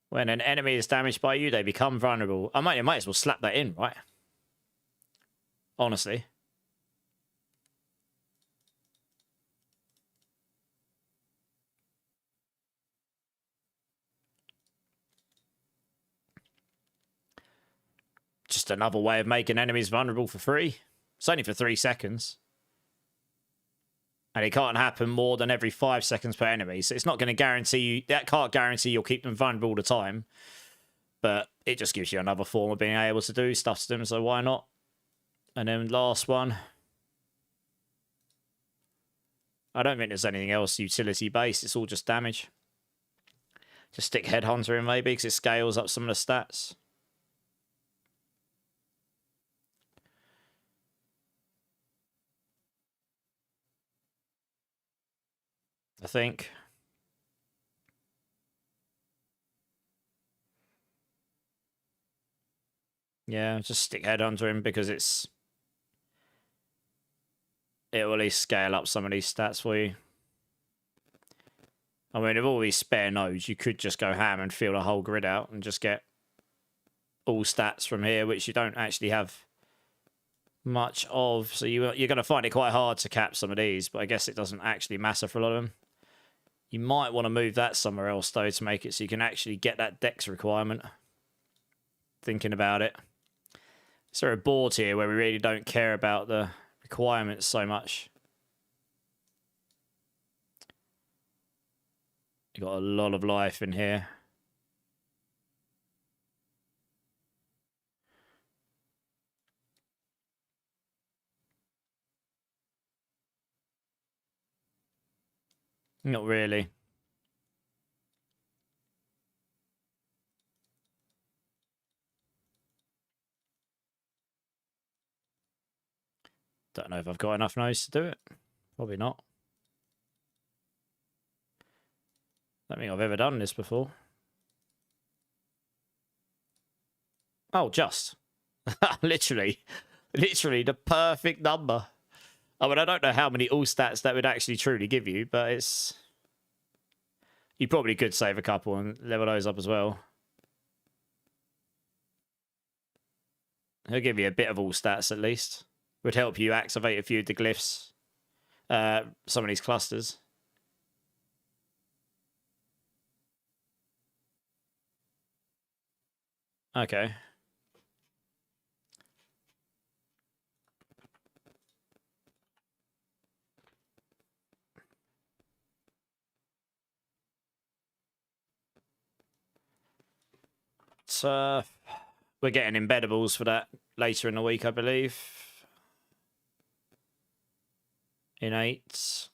When an enemy is damaged by you, they become vulnerable. I might as well slap that in, right? Honestly. Just another way of making enemies vulnerable for free. It's only for 3 seconds. And it can't happen more than every 5 seconds per enemy. So it's not going to guarantee you... That can't guarantee you'll keep them vulnerable all the time. But it just gives you another form of being able to do stuff to them. So why not? And then last one. I don't think there's anything else utility-based. It's all just damage. Just stick Headhunter in maybe, because it scales up some of the stats. I think. Yeah, just stick Headhunter in because it will at least scale up some of these stats for you. I mean, with all these spare nodes, you could just go ham and fill the whole grid out and just get all stats from here, which you don't actually have much of. So you're going to find it quite hard to cap some of these, but I guess it doesn't actually matter for a lot of them. You might want to move that somewhere else, though, to make it so you can actually get that dex requirement. Thinking about it. Is there a board here where we really don't care about the requirements so much? You got a lot of life in here. Not really. Don't know if I've got enough nodes to do it. Probably not. Don't think I've ever done this before. Oh, just. Literally the perfect number. I mean, I don't know how many all stats that would actually truly give you, but it's... You probably could save a couple and level those up as well. He'll give you a bit of all stats at least. Would help you activate a few of the glyphs. Some of these clusters. Okay. So we're getting embeddables for that later in the week, I believe. In 8.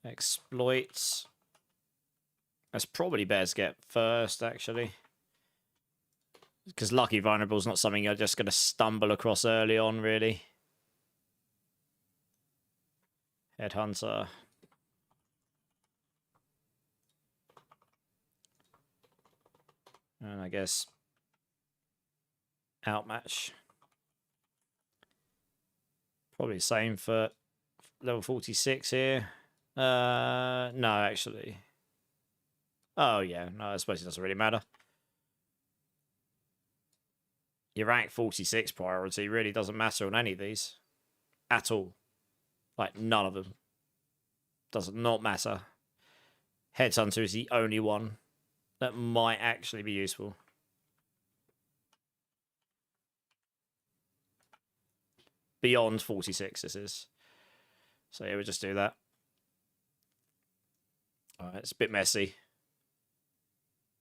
Exploits. That's probably best get first, actually. Because Lucky Vulnerable is not something you're just going to stumble across early on, really. Headhunter. And I guess Outmatch. Probably the same for level 46 here. No, actually. Oh, yeah. No, I suppose it doesn't really matter. Your rank 46 priority really doesn't matter on any of these. At all. Like, none of them. Does not matter. Headhunter is the only one that might actually be useful. Beyond 46, this is. So, yeah, we'll just do that. Alright, it's a bit messy.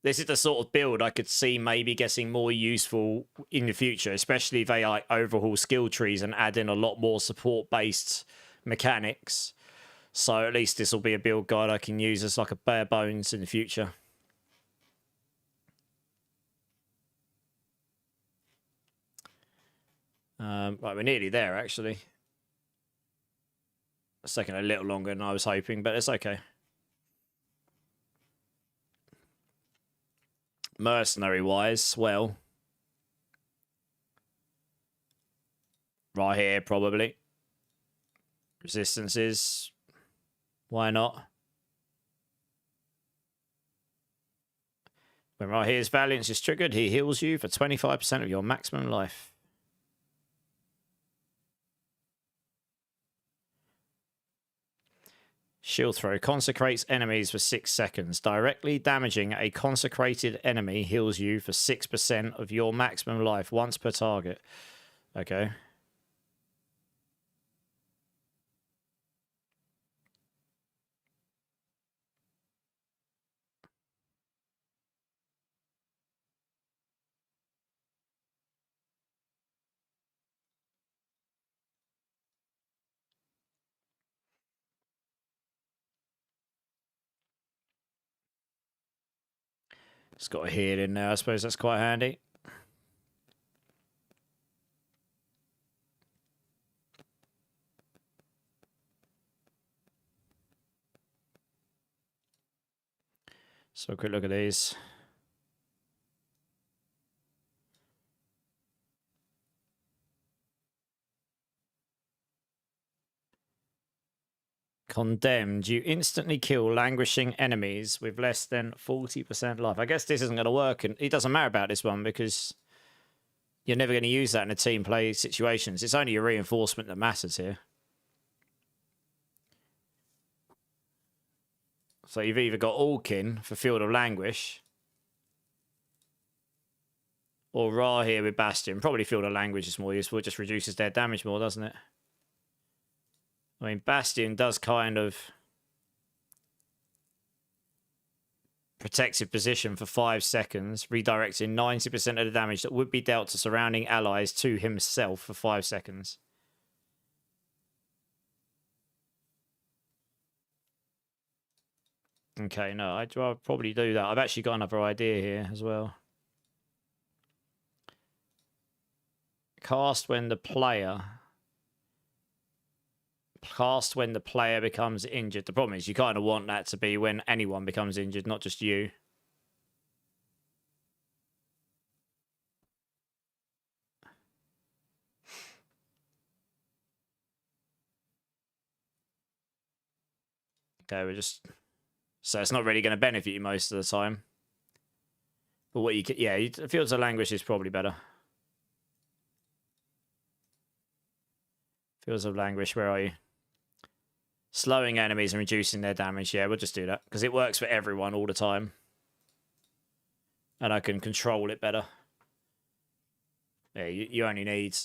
This is the sort of build I could see maybe getting more useful in the future, especially if they like overhaul skill trees and add in a lot more support-based mechanics. So at least this will be a build guide I can use as like a bare bones in the future. Right, we're nearly there, actually. It's taking a little longer than I was hoping, but it's okay. Mercenary-wise, well... Right here, probably. Resistances. Why not? When right here's Valiance is triggered, he heals you for 25% of your maximum life. Shield throw consecrates enemies for 6 seconds. Directly damaging a consecrated enemy heals you for 6% of your maximum life once per target. Okay. It's got a heal in there. I suppose that's quite handy. So a quick look at these. Condemned. You instantly kill languishing enemies with less than 40% life. I guess this isn't going to work, and it doesn't matter about this one because you're never going to use that in a team play situations. It's only a reinforcement that matters here. So you've either got Alkin for Field of Languish or Ra here with Bastion. Probably Field of Language is more useful. It just reduces their damage more, doesn't it? I mean, Bastion does kind of protective position for 5 seconds, redirecting 90% of the damage that would be dealt to surrounding allies to himself for 5 seconds. Okay, no, I'll probably do that. I've actually got another idea here as well. Cast when the player becomes injured. The problem is you kind of want that to be when anyone becomes injured, not just you. Okay, we're just... So it's not really going to benefit you most of the time. But what you can... Yeah, Fields of Languish is probably better. Fields of Languish, where are you? Slowing enemies and reducing their damage. Yeah, we'll just do that. Because it works for everyone all the time. And I can control it better. Yeah, you only need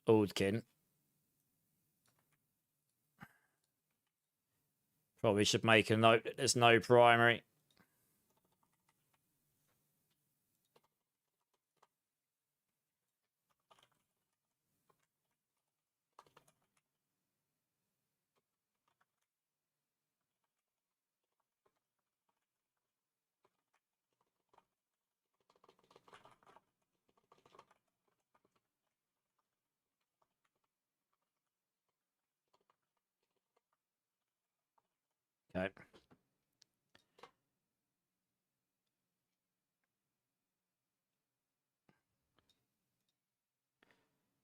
Aldkin. Probably should make a note that there's no primary. Okay.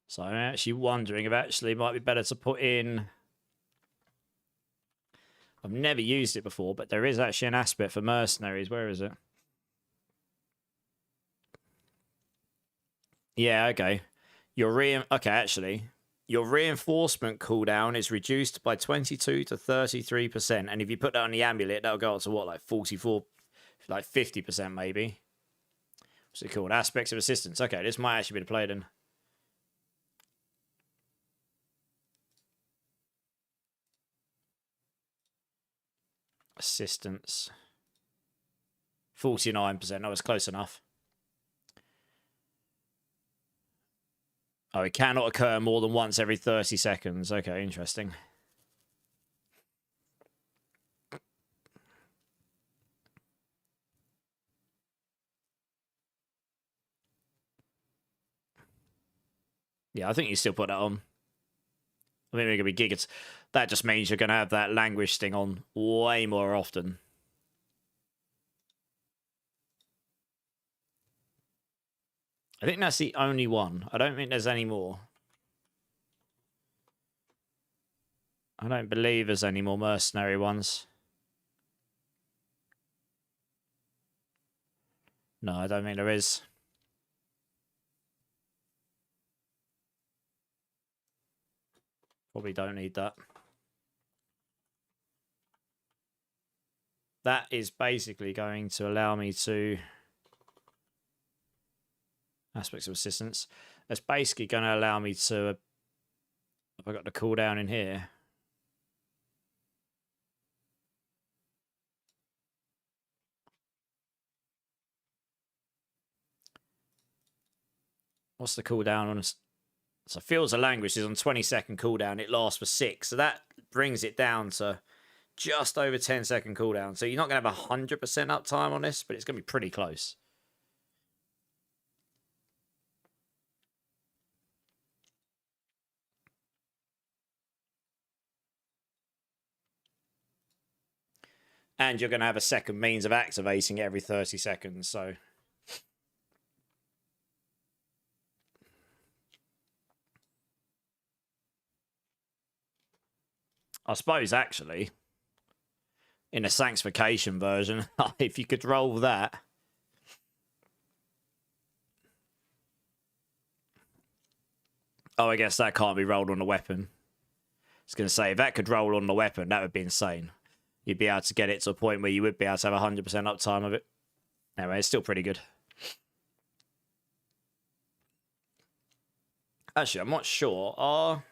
So I'm actually wondering if actually it might be better to put in... I've never used it before, but there is actually an aspect for mercenaries. Where is it? Yeah, okay. Okay, actually, your reinforcement cooldown is reduced by 22 to 33%. And if you put that on the amulet, that'll go up to what, like 44, like 50% maybe. What's it called? Aspects of assistance. Okay, this might actually be the play then. Assistance. 49%. That was close enough. Oh, it cannot occur more than once every 30 seconds. Okay, interesting. Yeah, I think you still put that on. I think we're going to be gigas. That just means you're going to have that language thing on way more often. I think that's the only one. I don't think there's any more. I don't believe there's any more mercenary ones. No, I don't think there is. Probably don't need that. That is basically going to allow me to... Aspects of assistance. That's basically going to allow me to... Have I got the cooldown in here? What's the cooldown on... So Fields of Language is on 20-second cooldown. It lasts for 6. So that brings it down to just over 10-second cooldown. So you're not going to have 100% uptime on this, but it's going to be pretty close. And you're going to have a second means of activating it every 30 seconds, so... I suppose, actually, in a sanctification version, if you could roll that... Oh, I guess that can't be rolled on the weapon. I was going to say, if that could roll on the weapon, that would be insane. You'd be able to get it to a point where you would be able to have 100% uptime of it. Anyway, it's still pretty good. Actually, I'm not sure. Are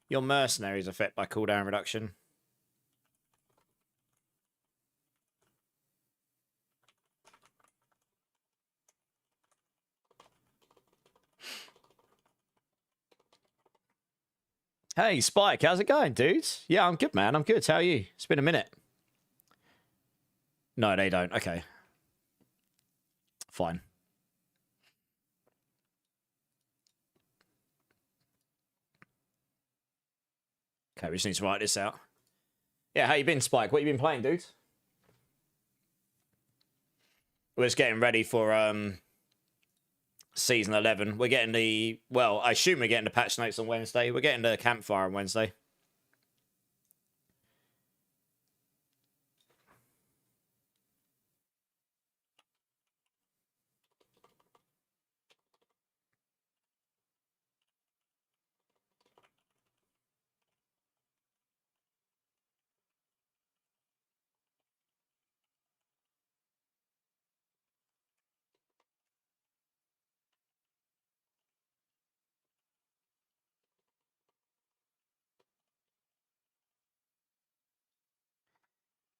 your mercenaries affected by cooldown reduction? Hey, Spike, how's it going, dudes? Yeah, I'm good, man. I'm good. How are you? It's been a minute. No, they don't. Okay. Fine. Okay, we just need to write this out. Yeah, how you been, Spike? What you been playing, dude? We're just getting ready for season 11. We're getting the... Well, I assume we're getting the patch notes on Wednesday. We're getting the campfire on Wednesday.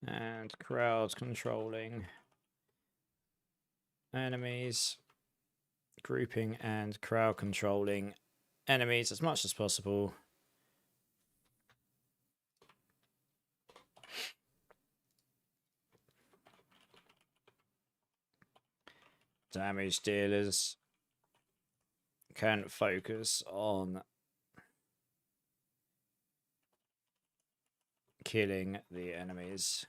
And crowd controlling enemies, grouping and crowd controlling enemies as much as possible. Damage dealers can focus on killing the enemies.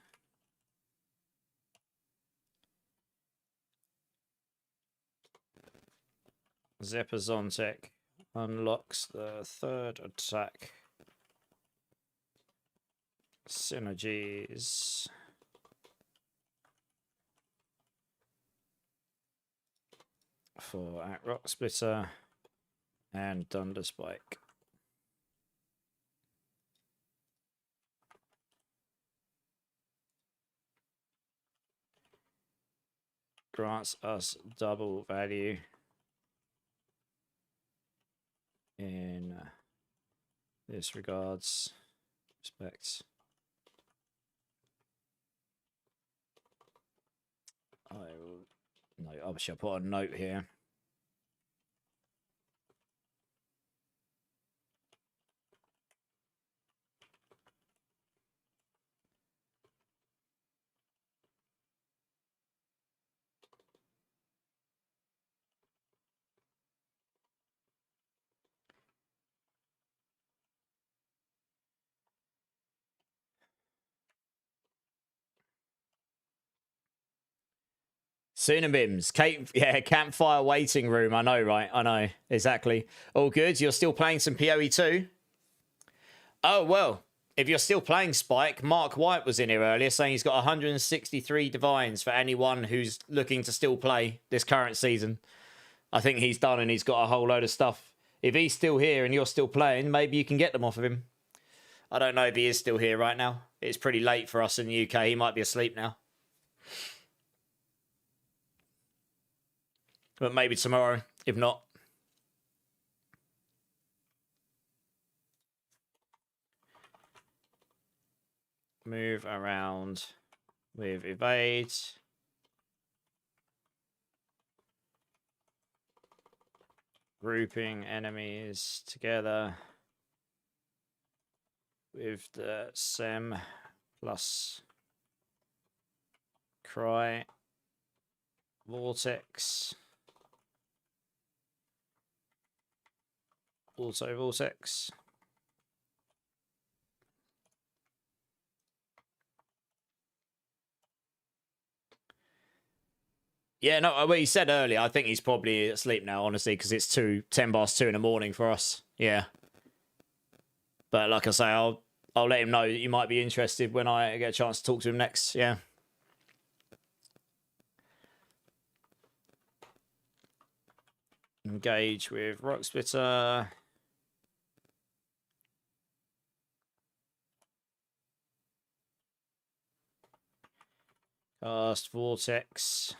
Zepazontic unlocks the third attack synergies for Rock Splitter and Thunder Spike. Grants us double value in this regards. Respect. I will... No, obviously I'll put a note here. Cinnamons, yeah, campfire waiting room. I know, right? I know, exactly. All good. You're still playing some PoE 2? Oh, well, if you're still playing Spike, Mark White was in here earlier saying he's got 163 divines for anyone who's looking to still play this current season. I think he's done and he's got a whole load of stuff. If he's still here and you're still playing, maybe you can get them off of him. I don't know if he is still here right now. It's pretty late for us in the UK. He might be asleep now. But maybe tomorrow, if not. Move around with evade. Grouping enemies together with the Sem plus Cry Vortex. Also Vortex. Yeah, no, what he said earlier, I think he's probably asleep now, honestly, because it's 10 past 2 in the morning for us. Yeah. But like I say, I'll let him know that you might be interested when I get a chance to talk to him next. Yeah. Engage with Rock Splitter. Cast Vortex.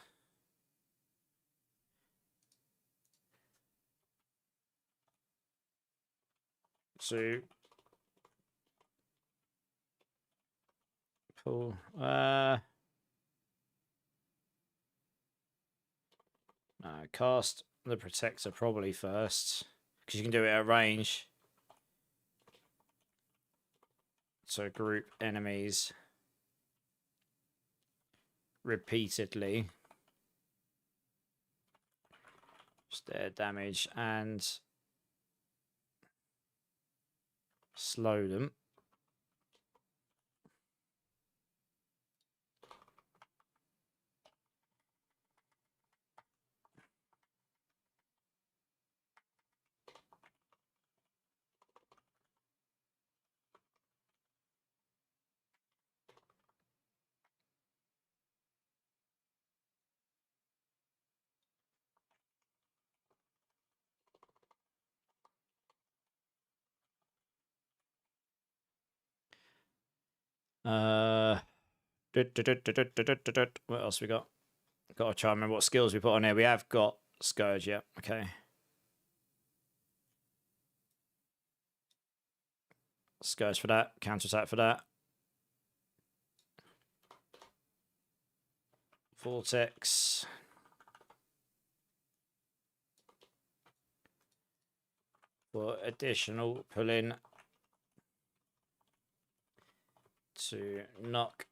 Two. Pull. No, cast the Protector probably first. Because you can do it at range. So group enemies repeatedly. Just their damage and slow them. What else we got? Got to try and remember what skills we put on here. We have got Scourge, yeah. Okay. Scourge for that. Counterattack for that. Vortex. For additional pull-in to knock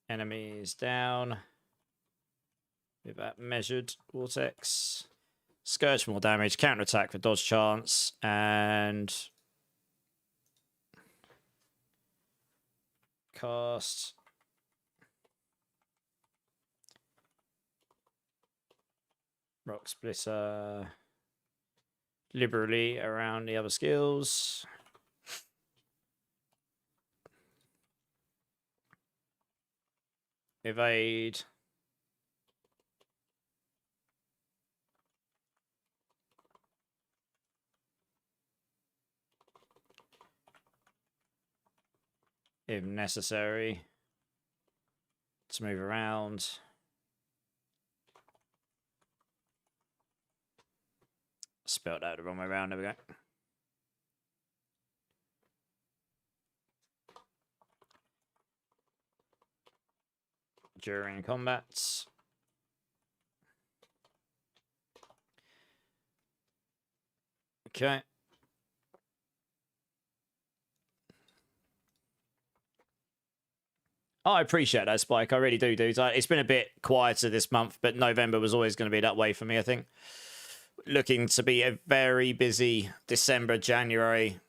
enemies down with that measured Vortex. Scourge for more damage, counterattack for dodge chance, and cast Rock Splitter liberally around the other skills. Evade. If necessary. Let's move around. Spelled out the wrong way around. There we go. During combat. Okay. Oh, I appreciate that, Spike. I really do, dude. It's been a bit quieter this month, but November was always going to be that way for me, I think. Looking to be a very busy December, January.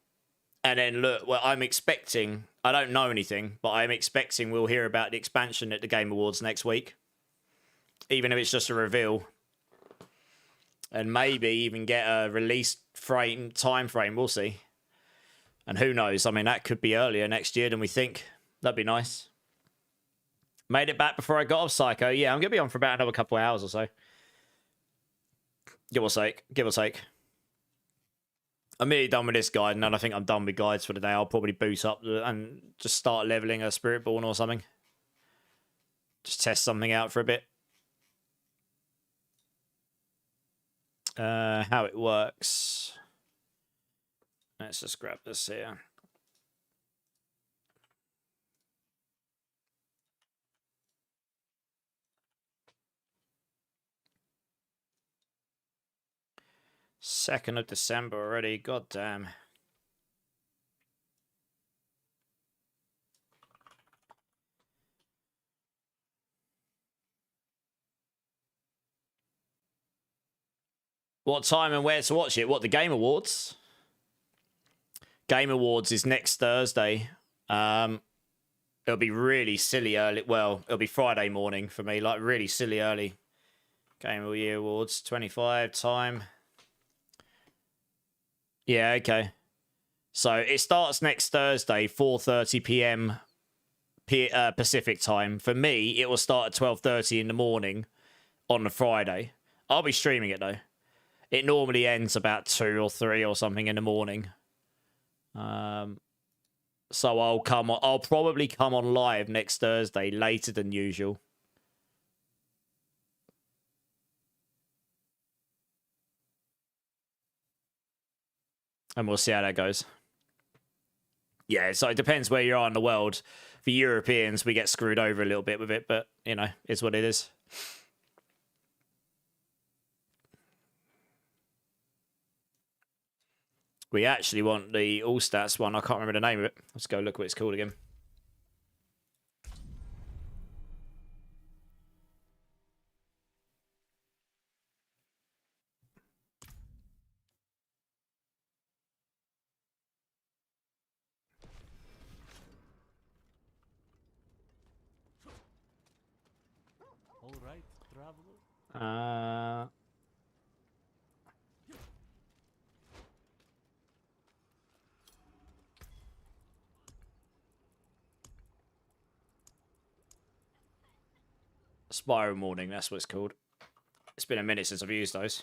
And then, look, well, I'm expecting, I don't know anything, but I'm expecting we'll hear about the expansion at the Game Awards next week. Even if it's just a reveal. And maybe even get a release time frame. We'll see. And who knows? I mean, that could be earlier next year than we think. That'd be nice. Made it back before I got off Psycho. Yeah, I'm going to be on for about another couple of hours or so. Give or take. Give or take. I'm nearly done with this guide, and then I think I'm done with guides for the day. I'll probably boot up and just start leveling a Spiritborn or something. Just test something out for a bit. How it works. Let's just grab this here. Second of December already. God damn. What time and where to watch it? What, the Game Awards? Game Awards is next Thursday. It'll be really silly early. Well, it'll be Friday morning for me, like really silly early. Game of the Year Awards, 25 time. Yeah, okay. So it starts next Thursday, 4:30 p.m. Pacific time. For me, it will start at 12:30 in the morning on the Friday. I'll be streaming it though. It normally ends about 2 or 3 or something in the morning. So I'll probably come on live next Thursday later than usual. And we'll see how that goes. Yeah, so it depends where you are in the world. For Europeans, we get screwed over a little bit with it, but, you know, it's what it is. We actually want the All Stats one. I can't remember the name of it. Let's go look what it's called again. All right, traveler. Spiral Morning, that's what it's called. It's been a minute since I've used those.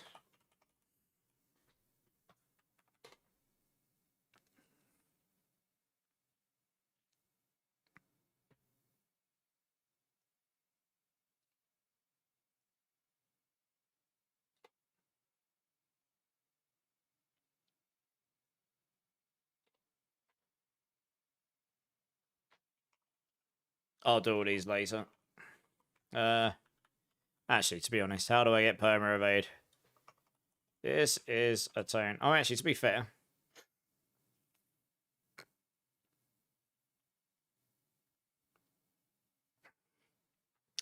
I'll do all these later. Actually, to be honest, how do I get perma evade? This is a tone. Oh, actually, to be fair.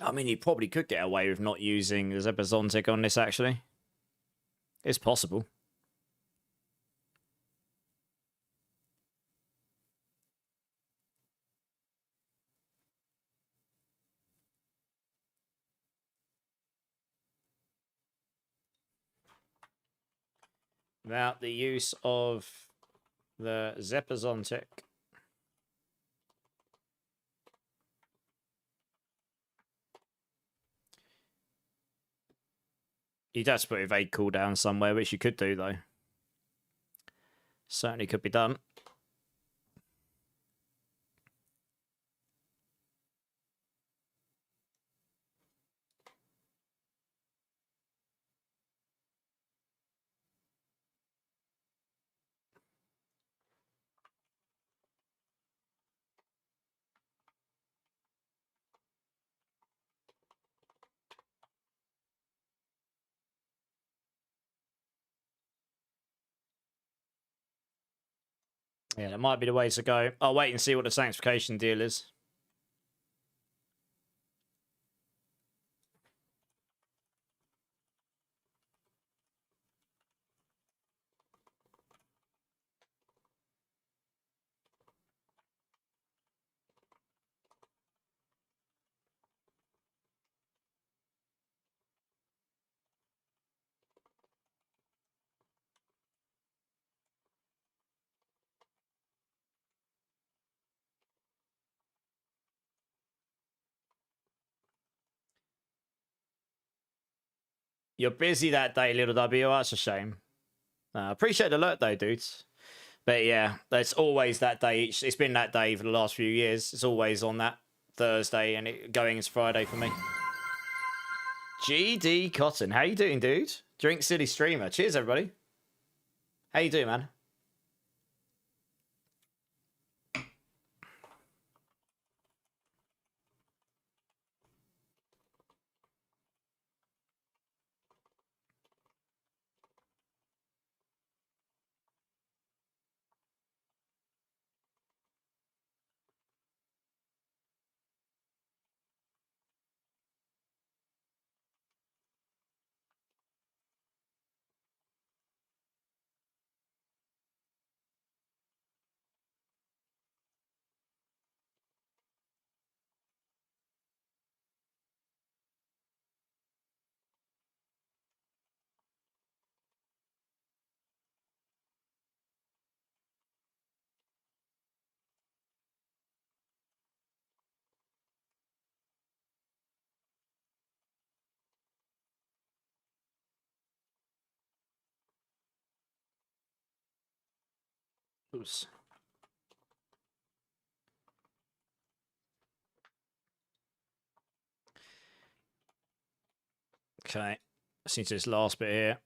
I mean, you probably could get away with not using the Zepazontic on this, actually. It's possible. Without the use of the Zepazontic. You'd have to put evade cooldown somewhere, which you could do, though. Certainly could be done. Yeah, that might be the way to go. I'll wait and see what the sanctification deal is. You're busy that day, little W. That's a shame. Appreciate the alert, though, dudes. But yeah, it's always that day. It's been that day for the last few years. It's always on that Thursday, and going is Friday for me. GD Cotton, how you doing, dude? Drink City Streamer. Cheers, everybody. How you doing, man? Oops. Okay, let's see to this last bit here.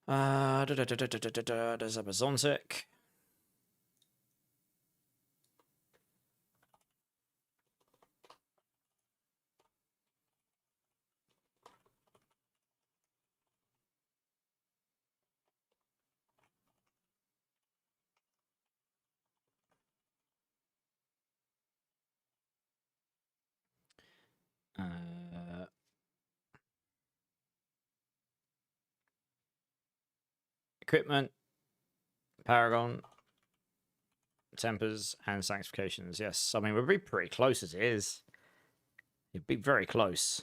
There's a Bazontic. Equipment, Paragon, Tempers, and Sanctifications. Yes, I mean, we'll be pretty close as it is. You'd be very close.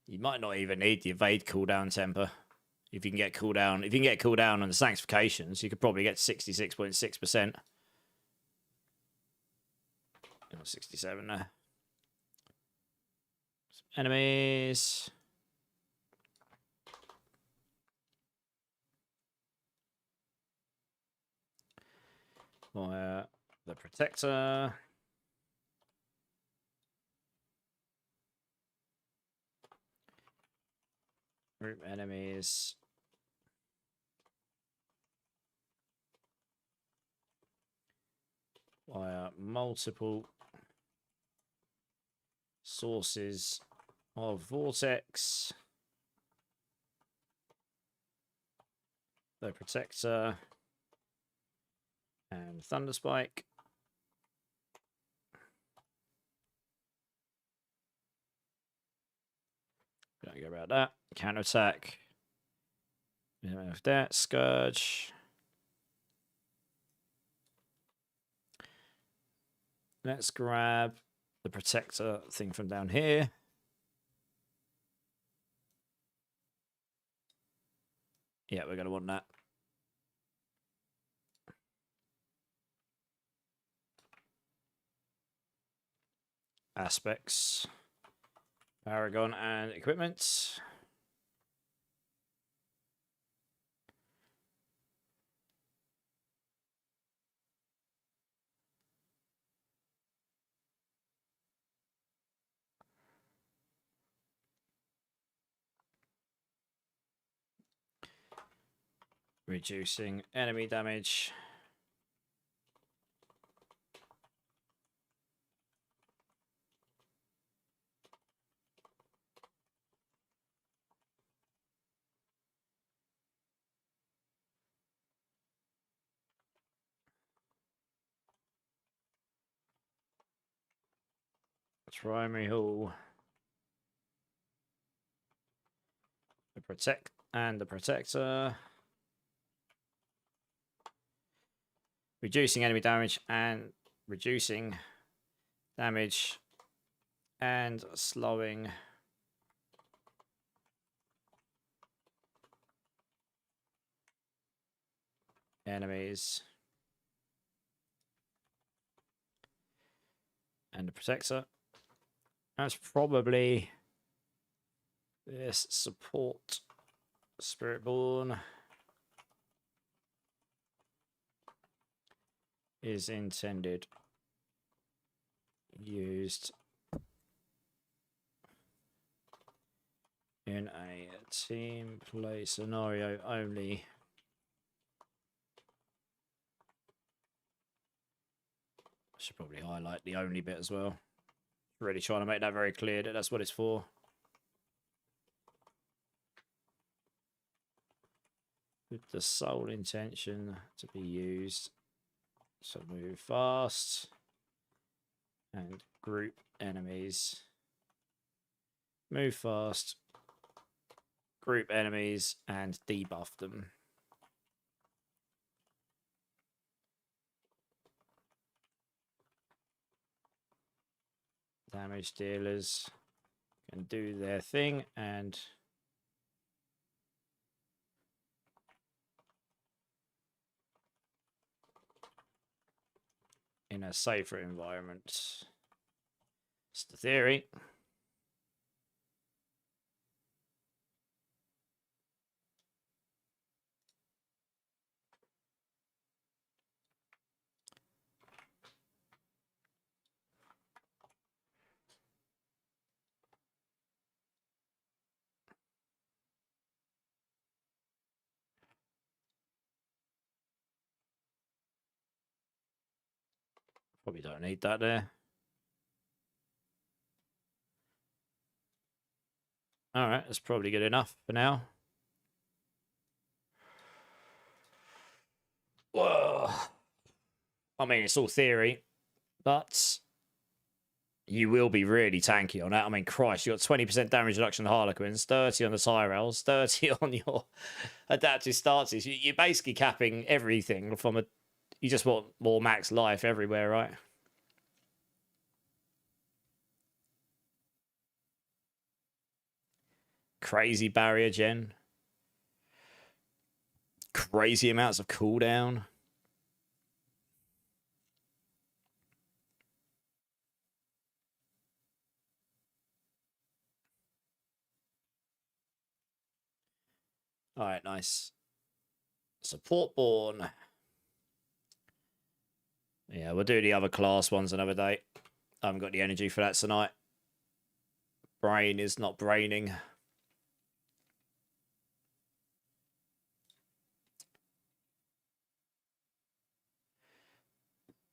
You might not even need the evade cooldown temper. If you can get cooldown, on the Sanctifications, you could probably get 66.6%. 67 there. Enemies. Via the Protector. Group enemies. Via multiple sources of Vortex. The Protector. And Thunderspike. Don't go about that. Counterattack. With that, Scourge. Let's grab the Protector thing from down here. Yeah, we're going to want that. Aspects. Paragon and equipment. Reducing enemy damage. Primary Hall. The Protect and the Protector. Reducing enemy damage and reducing damage and slowing enemies. And the Protector. That's probably this support Spiritborn is intended used in a team play scenario only. Should probably highlight the only bit as well. Really trying to make that very clear that that's what it's for. With the sole intention to be used. So move fast. And group enemies. Move fast. Group enemies and debuff them. Damage dealers can do their thing and in a safer environment. It's the theory. Probably don't need that there. All right, that's probably good enough for now. Whoa. I mean, it's all theory, but you will be really tanky on that. I mean, Christ, you got 20% damage reduction on the Harlequins, 30 on the Tyrells, 30 on your adaptive stances. You're basically capping everything from a... You just want more max life everywhere, right? Crazy barrier gen. Crazy amounts of cooldown. All right, nice. Spiritborn. Yeah, we'll do the other class ones another day. I haven't got the energy for that tonight. Brain is not braining.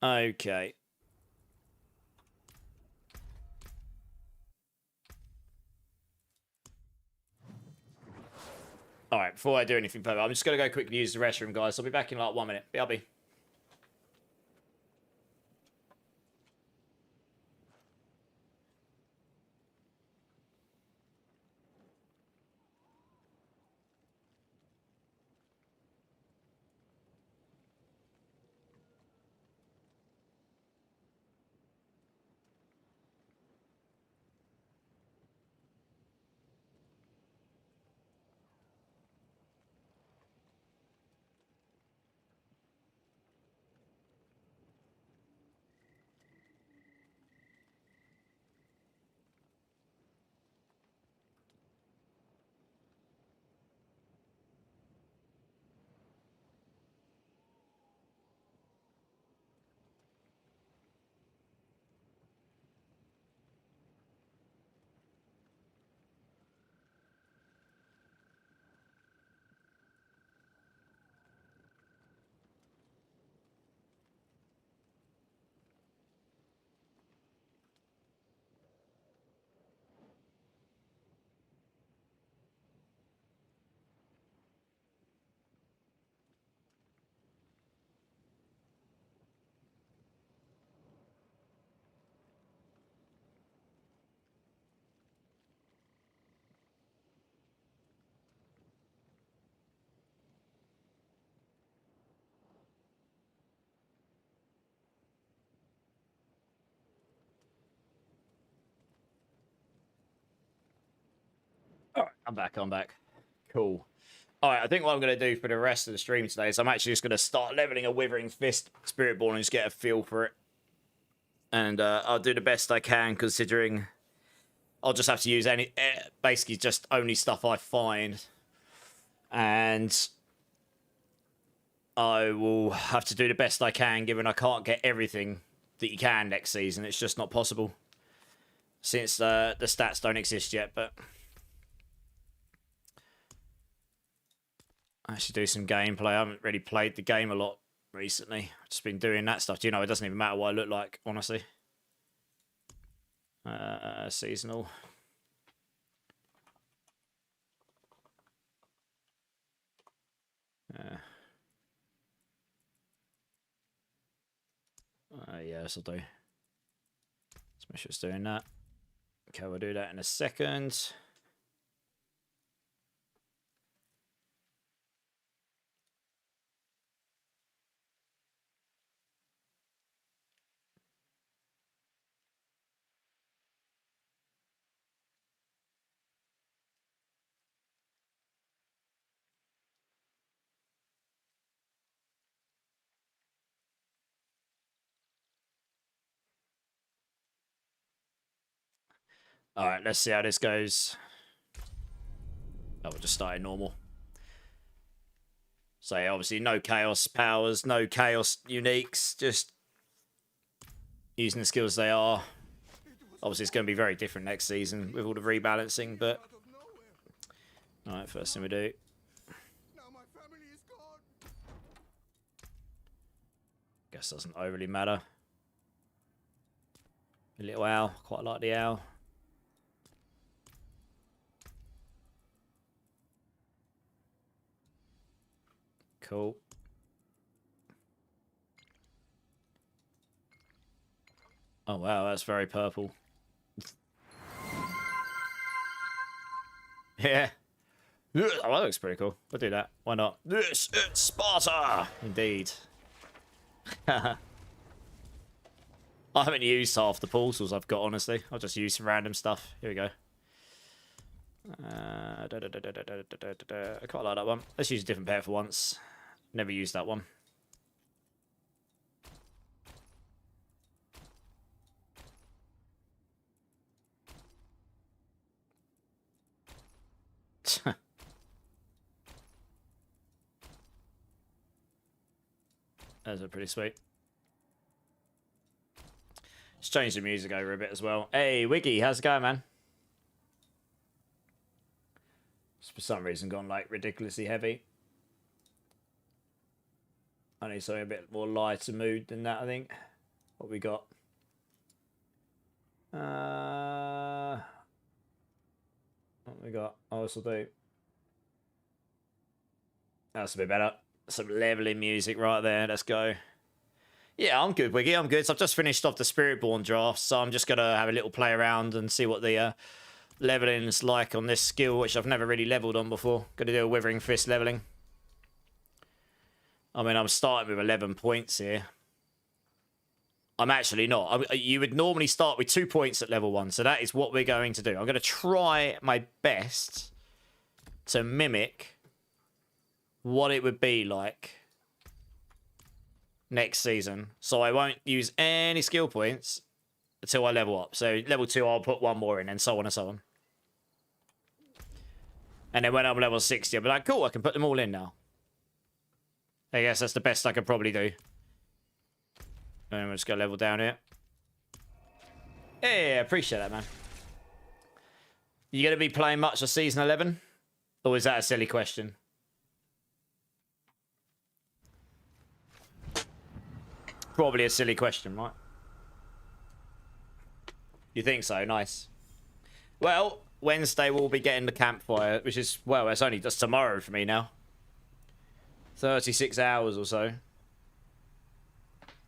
Okay. All right, before I do anything further, I'm just going to go quickly use the restroom, guys. I'll be back in like 1 minute. BRB. All right, I'm back. I'm back. Cool. All right, I think what I'm going to do for the rest of the stream today is I'm actually just going to start leveling a Withering Fist Spiritborn and just get a feel for it. And I'll do the best I can, considering I'll just have to use basically just only stuff I find. And I will have to do the best I can, given I can't get everything that you can next season. It's just not possible, since the stats don't exist yet, but... I actually do some gameplay. I haven't really played the game a lot recently. I've just been doing that stuff. Do you know, it doesn't even matter what I look like, honestly. Seasonal. Yeah, this will do. Let's make sure it's doing that. Okay, we'll do that in a second. All right, let's see how this goes. Oh, we'll just start normal. So yeah, obviously no chaos powers, no chaos uniques, just using the skills they are. Obviously, it's going to be very different next season with all the rebalancing, but... Alright, first thing we do. Guess doesn't overly matter. A little owl, quite like the owl. Cool. Oh wow, that's very purple. Yeah. Oh, that looks pretty cool. We'll do that. Why not? This is Sparta! Indeed. I haven't used half the portals I've got, honestly. I'll just use some random stuff. Here we go. I quite like that one. Let's use a different pair for once. Never used that one. Those are pretty sweet. Let's change the music over a bit as well. Hey, Wiggy, how's it going, man? It's for some reason gone like ridiculously heavy. I need something a bit more lighter mood than that, I think. What we got? What we got? Oh, this will do. That's a bit better. Some leveling music right there. Let's go. Yeah, I'm good, Wiggy. I'm good. So I've just finished off the Spiritborn draft, so I'm just going to have a little play around and see what the leveling's like on this skill, which I've never really leveled on before. Going to do a Withering Fist leveling. I mean, I'm starting with 11 points here. I'm actually not. You would normally start with 2 points at level 1, so that is what we're going to do. I'm going to try my best to mimic what it would be like next season. So I won't use any skill points until I level up. So level 2, I'll put 1 more in, and so on and so on. And then when I'm level 60, I'll be like, cool, I can put them all in now. I guess that's the best I could probably do. And we'll just go level down here. Hey, I appreciate that, man. You going to be playing much of Season 11? Or is that a silly question? Probably a silly question, right? You think so? Nice. Well, Wednesday we'll be getting the campfire, which is, well, it's only just tomorrow for me now. 36 hours or so.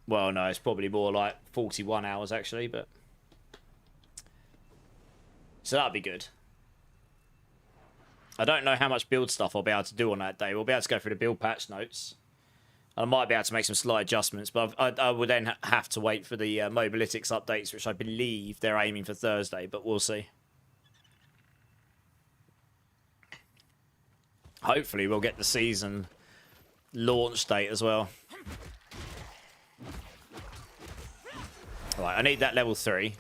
Well, no, it's probably more like 41 hours, actually, but... So that'll be good. I don't know how much build stuff I'll be able to do on that day. We'll be able to go through the build patch notes. I might be able to make some slight adjustments, but I would then have to wait for the Mobalytics updates, which I believe they're aiming for Thursday, but we'll see. Hopefully we'll get the season launch date as well. Right, I need that level 3.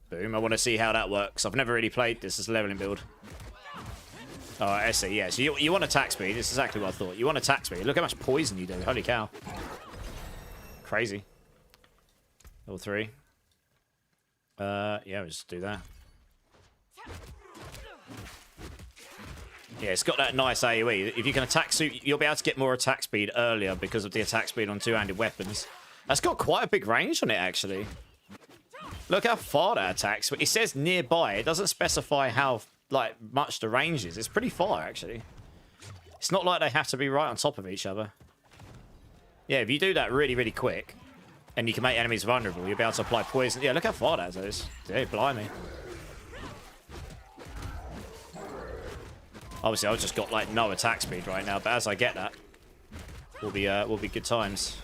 Boom, I want to see how that works. I've never really played this as a leveling build. Alright, I see, yeah. So you want attack speed. This is exactly what I thought. You want attack speed. Look how much poison you do. Holy cow. Crazy. Level 3. Yeah, we'll just do that. Yeah, it's got that nice AoE. If you can attack, you'll be able to get more attack speed earlier because of the attack speed on two-handed weapons. That's got quite a big range on it, actually. Look how far that attacks. It says nearby. It doesn't specify how like much the range is. It's pretty far, actually. It's not like they have to be right on top of each other. Yeah, if you do that really, really quick, and you can make enemies vulnerable, you'll be able to apply poison. Yeah, look how far that is. Yeah, blimey. Obviously, I've just got like no attack speed right now, but as I get that, will be good times.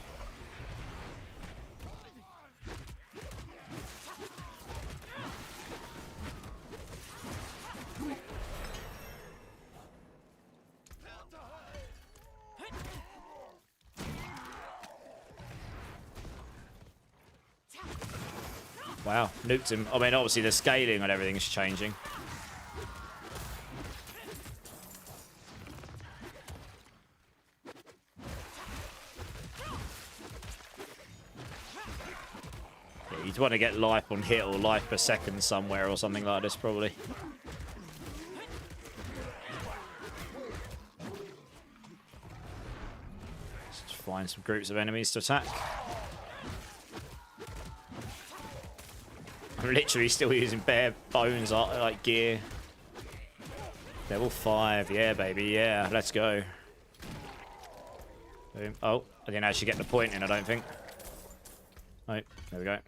Wow, nuked him. I mean, obviously the scaling and everything's changing. Yeah, you'd want to get life on hit or life per second somewhere or something like this, probably. Just find some groups of enemies to attack. I'm literally still using bare bones like gear. Level 5, yeah, baby, yeah, let's go. Boom. Oh, I didn't actually get the point in, I don't think. Oh, there we go.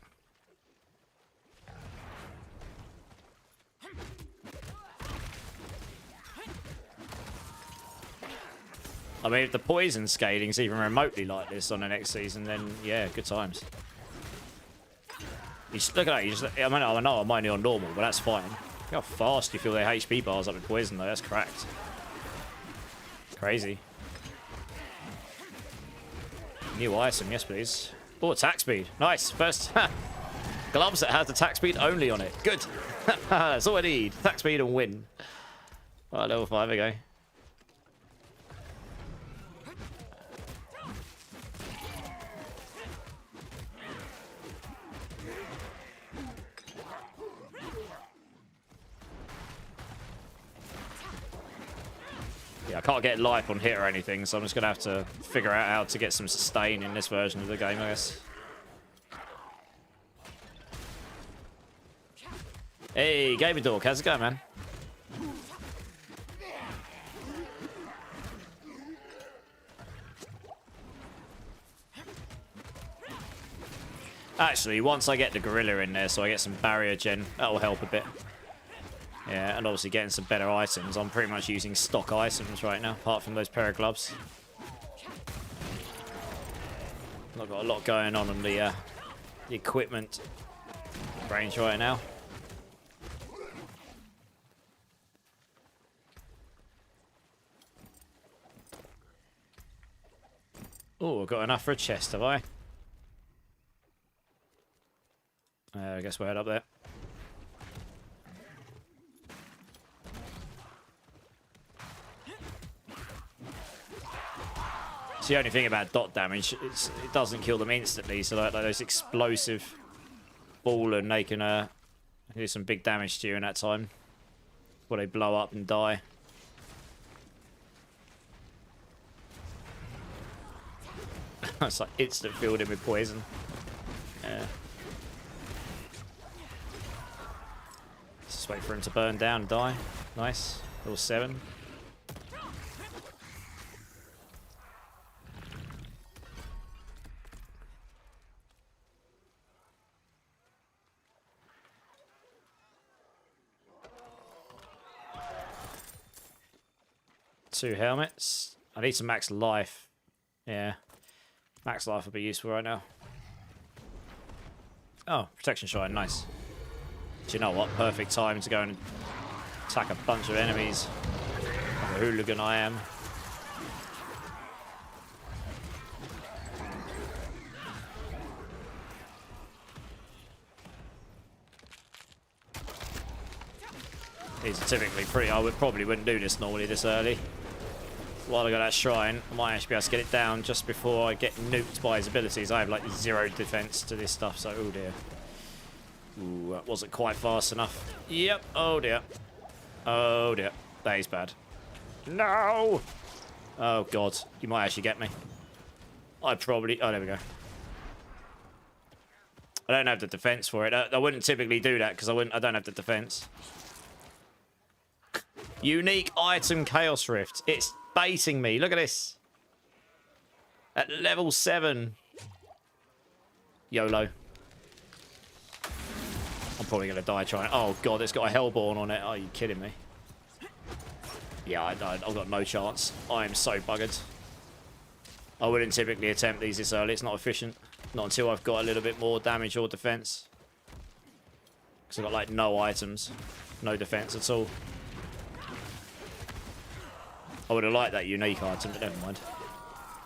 I mean, if the poison scaling's even remotely like this on the next season, then yeah, good times. You just, look at that. You just, I know I'm only on normal, but that's fine. Look how fast you fill their HP bars up with poison, though. That's cracked. Crazy. New item, yes, please. Oh, attack speed. Nice. First gloves that has attack speed only on it. Good. That's all I need. Attack speed and win. Right, level 5 we go. Yeah, I can't get life on hit or anything, so I'm just going to have to figure out how to get some sustain in this version of the game, I guess. Hey, Gamer Dog, how's it going, man? Actually, once I get the gorilla in there, so I get some barrier gen, that'll help a bit. Yeah, and obviously getting some better items. I'm pretty much using stock items right now, apart from those pair of gloves. I've got a lot going on the equipment range right now. Oh, I've got enough for a chest, have I? I guess we'll head up there. It's the only thing about dot damage, it doesn't kill them instantly, so like those explosive ball and they can do some big damage to you in that time before they blow up and die. It's like instant filled in with poison. Yeah. Just wait for him to burn down and die. Nice. Level 7. Two helmets. I need some max life. Yeah. Max life would be useful right now. Oh, protection shine. Nice. Do you know what? Perfect time to go and attack a bunch of enemies. Like a hooligan I am. These are typically pretty... I probably wouldn't do this normally this early. While I got that shrine, I might actually be able to get it down just before I get nuked by his abilities. I have like 0 defense to this stuff, so oh dear. Ooh, that wasn't quite fast enough. Yep, oh dear. Oh dear, that is bad. No! Oh god, you might actually get me. I probably... Oh, there we go. I don't have the defense for it. I wouldn't typically do that because I don't have the defense. Unique item Chaos Rift. It's baiting me. Look at this. At level 7. YOLO. I'm probably going to die trying... Oh, God, it's got a Hellborn on it. Are you kidding me? Yeah, I've got no chance. I am so buggered. I wouldn't typically attempt these this early. It's not efficient. Not until I've got a little bit more damage or defense. Because I've got, like, no items. No defense at all. I would have liked that unique item, but never mind.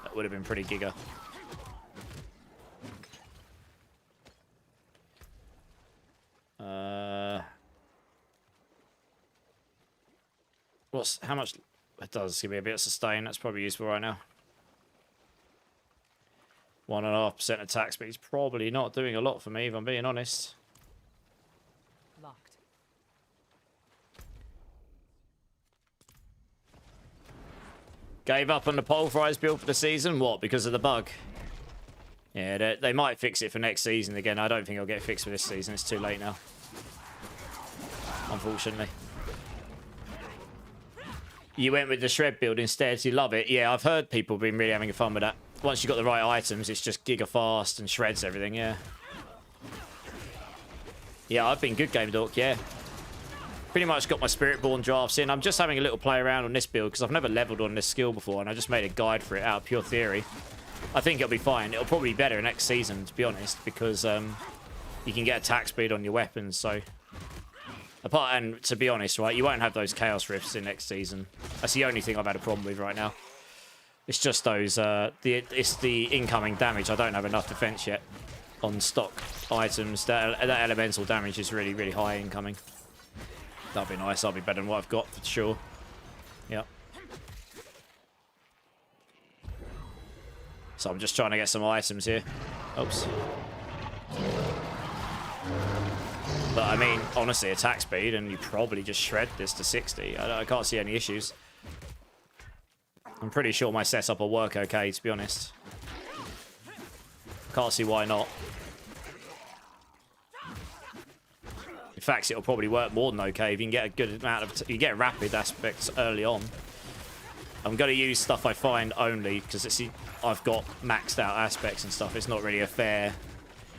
That would have been pretty giga. How much? It does give me a bit of sustain. That's probably useful right now. 1.5% attack speed's probably not doing a lot for me, if I'm being honest. Locked. Gave up on the pulverized build for the season. What? Because of the bug? Yeah, they might fix it for next season again. I don't think it'll get fixed for this season. It's too late now. Unfortunately. You went with the shred build instead. You love it. Yeah, I've heard people been really having fun with that. Once you've got the right items, it's just giga fast and shreds everything, yeah. Yeah, I've been good game dork, yeah. Pretty much got my Spiritborn drafts in. I'm just having a little play around on this build because I've never leveled on this skill before, and I just made a guide for it out of pure theory. I think it'll be fine. It'll probably be better next season, to be honest, because you can get attack speed on your weapons, so... And to be honest, right, you won't have those Chaos Rifts in next season. That's the only thing I've had a problem with right now. It's just those, it's the incoming damage. I don't have enough defense yet on stock items. That elemental damage is really, really high incoming. That'll be nice. That'll be better than what I've got for sure. Yep. So I'm just trying to get some items here. Oops. But I mean, honestly, attack speed, and you probably just shred this to 60. I can't see any issues. I'm pretty sure my setup will work okay, to be honest. Can't see why not. In fact, it'll probably work more than okay if you can get a good amount of... you get rapid aspects early on. I'm going to use stuff I find only because I've got maxed out aspects and stuff. It's not really a fair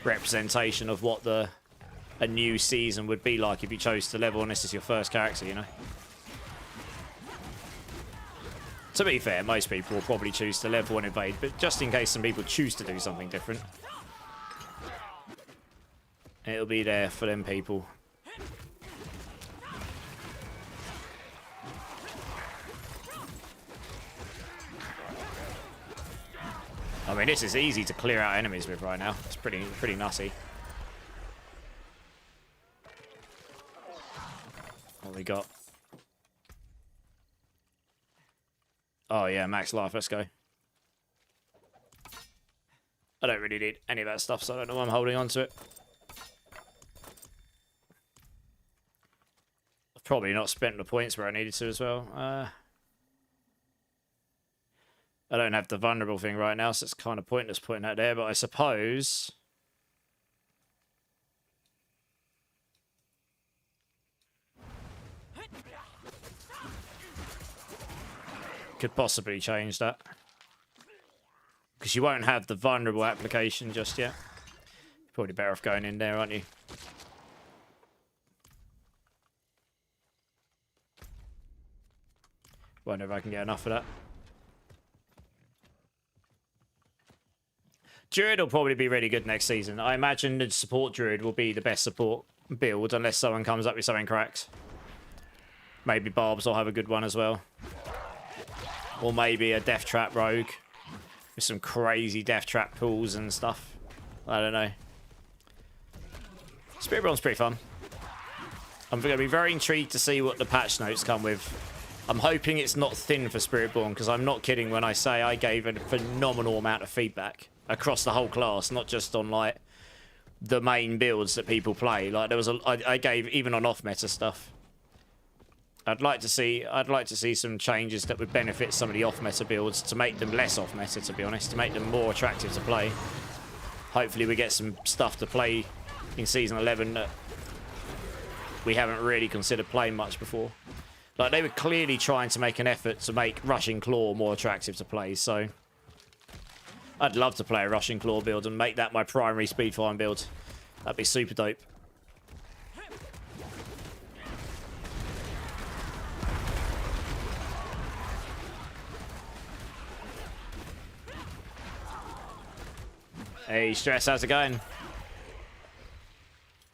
representation of what a new season would be like if you chose to level, and this is your first character, you know. To be fair, most people will probably choose to level and evade, but just in case some people choose to do something different, it'll be there for them people. I mean, this is easy to clear out enemies with right now. It's pretty nutty. What we got? Oh yeah, max life, let's go. I don't really need any of that stuff, so I don't know why I'm holding on to it. I've probably not spent the points where I needed to as well. I don't have the vulnerable thing right now, so it's kind of pointless putting that there, but I suppose... could possibly change that. Because you won't have the vulnerable application just yet. You're probably better off going in there, aren't you? Wonder if I can get enough of that. Druid will probably be really good next season. I imagine the support Druid will be the best support build unless someone comes up with something cracks. Maybe Barbs will have a good one as well. Or maybe a Death Trap Rogue with some crazy Death Trap pools and stuff. I don't know. Spiritborn's pretty fun. I'm going to be very intrigued to see what the patch notes come with. I'm hoping it's not thin for Spiritborn, because I'm not kidding when I say I gave a phenomenal amount of feedback across the whole class, not just on like the main builds that people play. Like there was I gave even on off-meta stuff. I'd like to see some changes that would benefit some of the off-meta builds to make them less off-meta, to be honest, to make them more attractive to play. Hopefully we get some stuff to play in Season 11 that we haven't really considered playing much before. Like, they were clearly trying to make an effort to make Rushing Claw more attractive to play, so... I'd love to play a Rushing Claw build and make that my primary speed farm build. That'd be super dope. Hey, Stress, how's it going?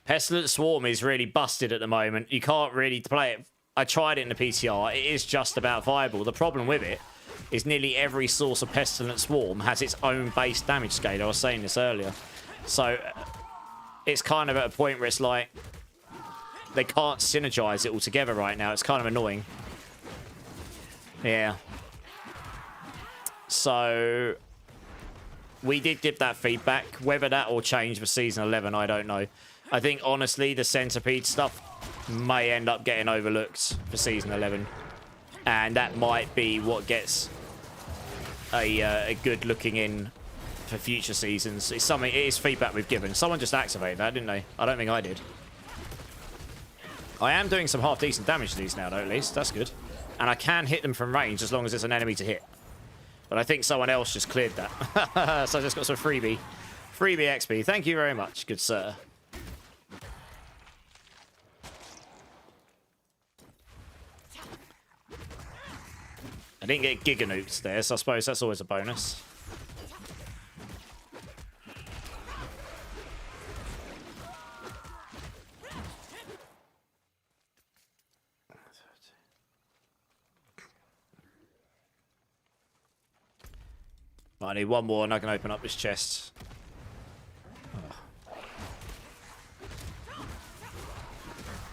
Pestilent Swarm is really busted at the moment. You can't really play it. I tried it in the PTR. It is just about viable. The problem with it is nearly every source of Pestilent Swarm has its own base damage scale. I was saying this earlier. So it's kind of at a point where it's like they can't synergize it all together right now. It's kind of annoying. Yeah. So we did give that feedback. Whether that will change for season 11, I don't know. I think honestly, the centipede stuff may end up getting overlooked for season 11, and that might be what gets a good looking in for future seasons. It's something. It is feedback we've given. Someone just activated that, didn't they? I don't think I did. I am doing some half decent damage to these now, though. At least that's good, and I can hit them from range as long as it's an enemy to hit. But I think someone else just cleared that. So I just got some freebie XP. Thank you very much, good sir. I didn't get Giga Nukes there, so I suppose that's always a bonus. I need one more and I can open up this chest. Oh.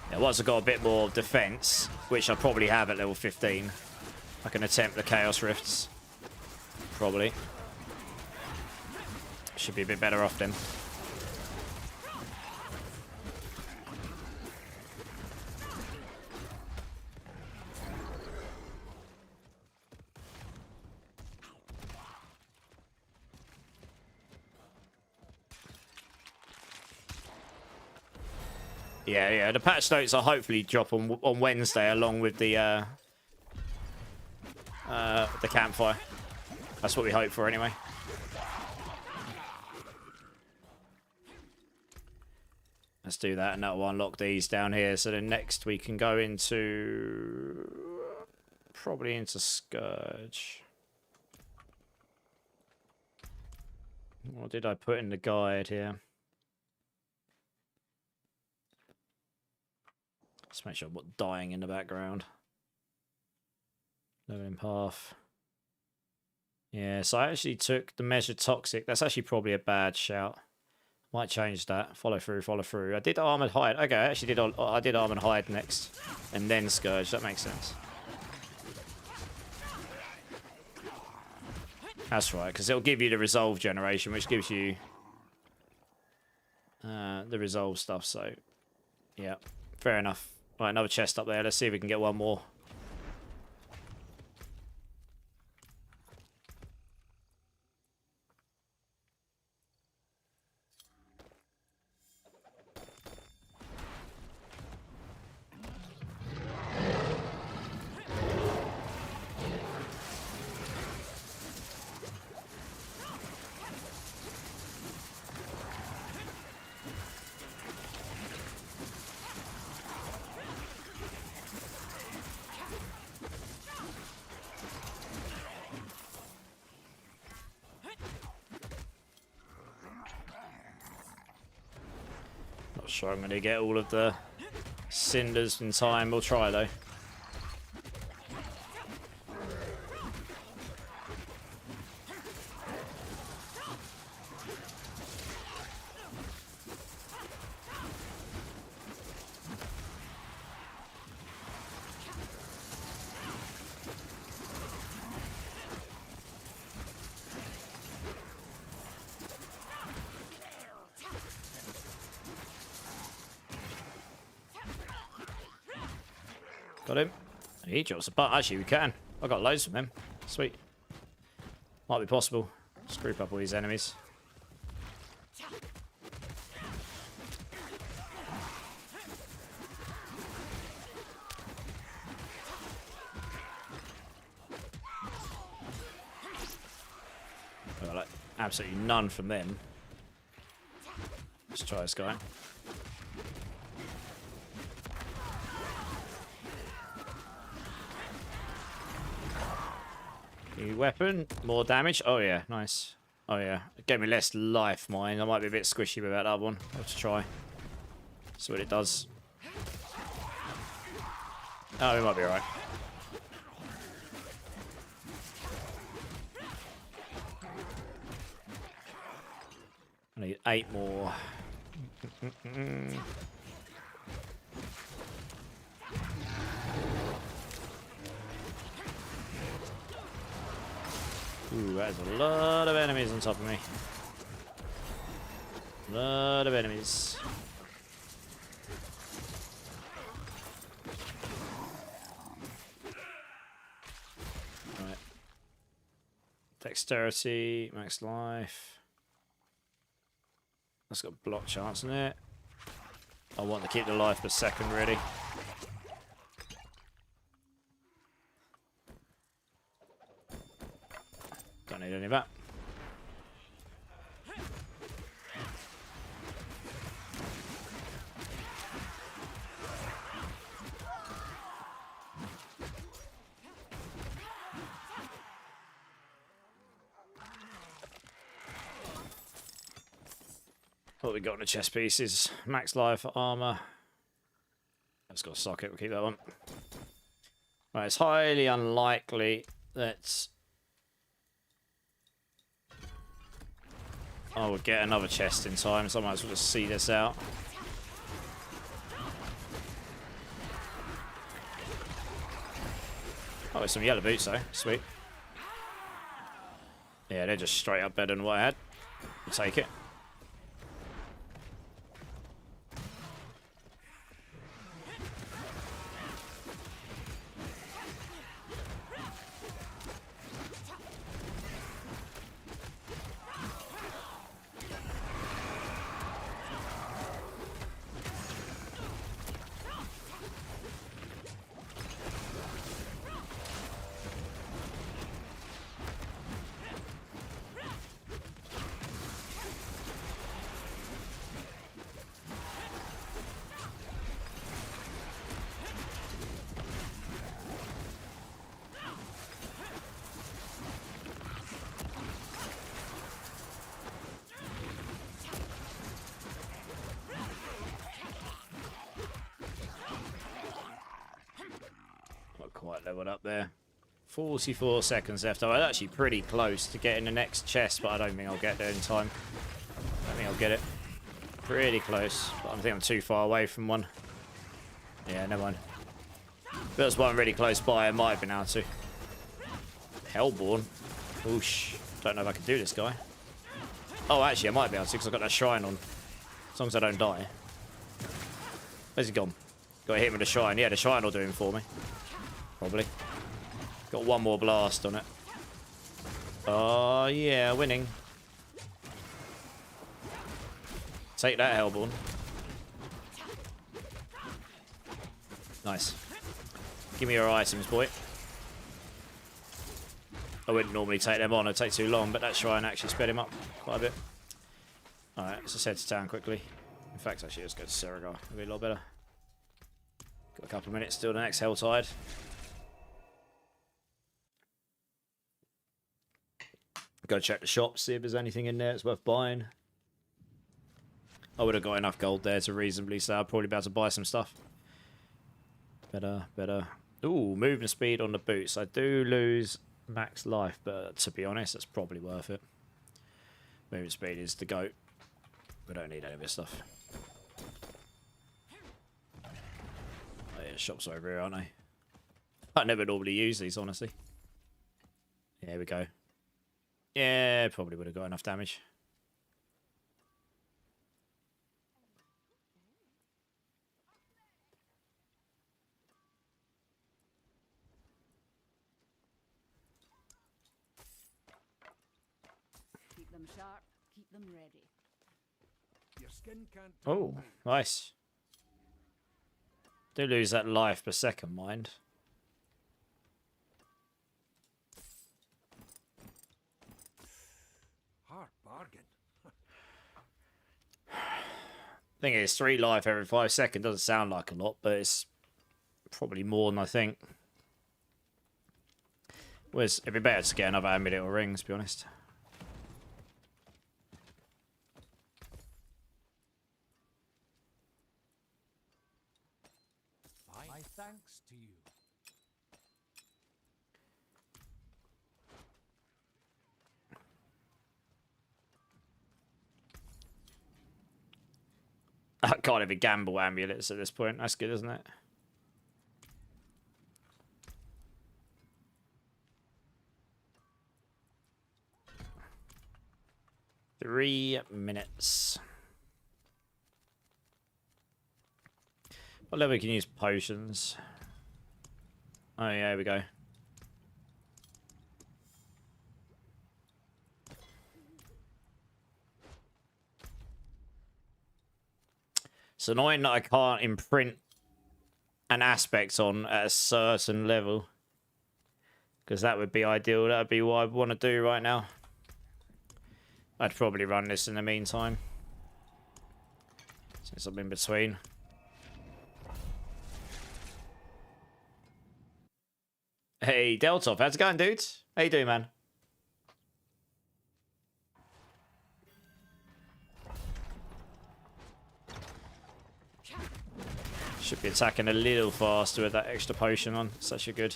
Yeah, once I've got a bit more defense, which I probably have at level 15, I can attempt the Chaos Rifts. Probably. Should be a bit better off then. Yeah, the patch notes will hopefully drop on Wednesday along with the campfire. That's what we hope for anyway. Let's do that, and that will unlock these down here. So then next we can go into... probably into Scourge. What did I put in the guide here? Let's make sure I'm not dying in the background. Leveling path. Yeah, so I actually took the measured toxic. That's actually probably a bad shout. Might change that. Follow through, follow through. I did armored hide. Okay, I actually did armored hide next, and then Scourge. That makes sense. That's right, because it'll give you the resolve generation, which gives you the resolve stuff. So, yeah, fair enough. Right, another chest up there. Let's see if we can get one more. Sure, I'm going to get all of the cinders in time. We'll try though. Got him. He drops a butt. Actually, we can. I got loads from him. Sweet. Might be possible. Let's group up all these enemies. I got like absolutely none from them. Let's try this guy. New weapon, more damage. Oh yeah, nice. Oh yeah, it gave me less life, mine. I might be a bit squishy with that other one. I'll have to try. See what it does. Oh, we might be alright. I need 8 more. Ooh, there's a lot of enemies on top of me. A lot of enemies. Right. Dexterity, max life. That's got block chance in it. I want to keep the life per second ready. Don't need any of that. What we got in the chest pieces? Max life, armor. That's got a socket, we'll keep that one. Right, it's highly unlikely that I will get another chest in time, so I might as well just see this out. Oh, there's some yellow boots though, sweet. Yeah, they're just straight up better than what I had. We'll take it. Quite leveled up there. 44 seconds left. I was actually pretty close to getting the next chest, but I don't think I'll get there in time. I don't think I'll get it. Pretty close, but I think I'm too far away from one. Yeah, never mind. If there was one really close by, I might have been able to. Hellborn. Oosh. Don't know if I can do this guy. Oh, actually, I might be able to because I've got that shrine on. As long as I don't die. Where's he gone? Got to hit him with the shrine. Yeah, the shrine will do him for me. Probably. Got one more blast on it. Oh, yeah, winning. Take that, Hellborn. Nice. Give me your items, boy. I wouldn't normally take them on, it'd take too long, but that shrine actually sped him up quite a bit. Alright, let's just head to town quickly. In fact, actually, let's go to Seragar. It'll be a lot better. Got a couple of minutes till the next Helltide. Go check the shop, see if there's anything in there that's worth buying. I would have got enough gold there to reasonably say I'd probably be able to buy some stuff. Better. Ooh, movement speed on the boots. I do lose max life, but to be honest, that's probably worth it. Movement speed is the goat. We don't need any of this stuff. Oh yeah, shops over here, aren't they? I never normally use these, honestly. Here we go. Yeah, probably would have got enough damage. Keep them sharp, keep them ready. Your skin can't Oh, nice. Do lose that life per second, mind. hard bargain. Thing is, 3 life every 5 seconds doesn't sound like a lot, but it's probably more than I think. Whereas it'd be better to get another amulet or ring, to be honest. My thanks to you. I can't even gamble amulets at this point. That's good, isn't it? 3 minutes. What level can you use potions? Oh yeah, here we go. It's annoying that I can't imprint an aspect on at a certain level. Because that would be ideal. That would be what I want to do right now. I'd probably run this in the meantime. Since I'm in between. Hey, Deltov, how's it going, dudes? How you doing, man? Should be attacking a little faster with that extra potion on. It's actually good.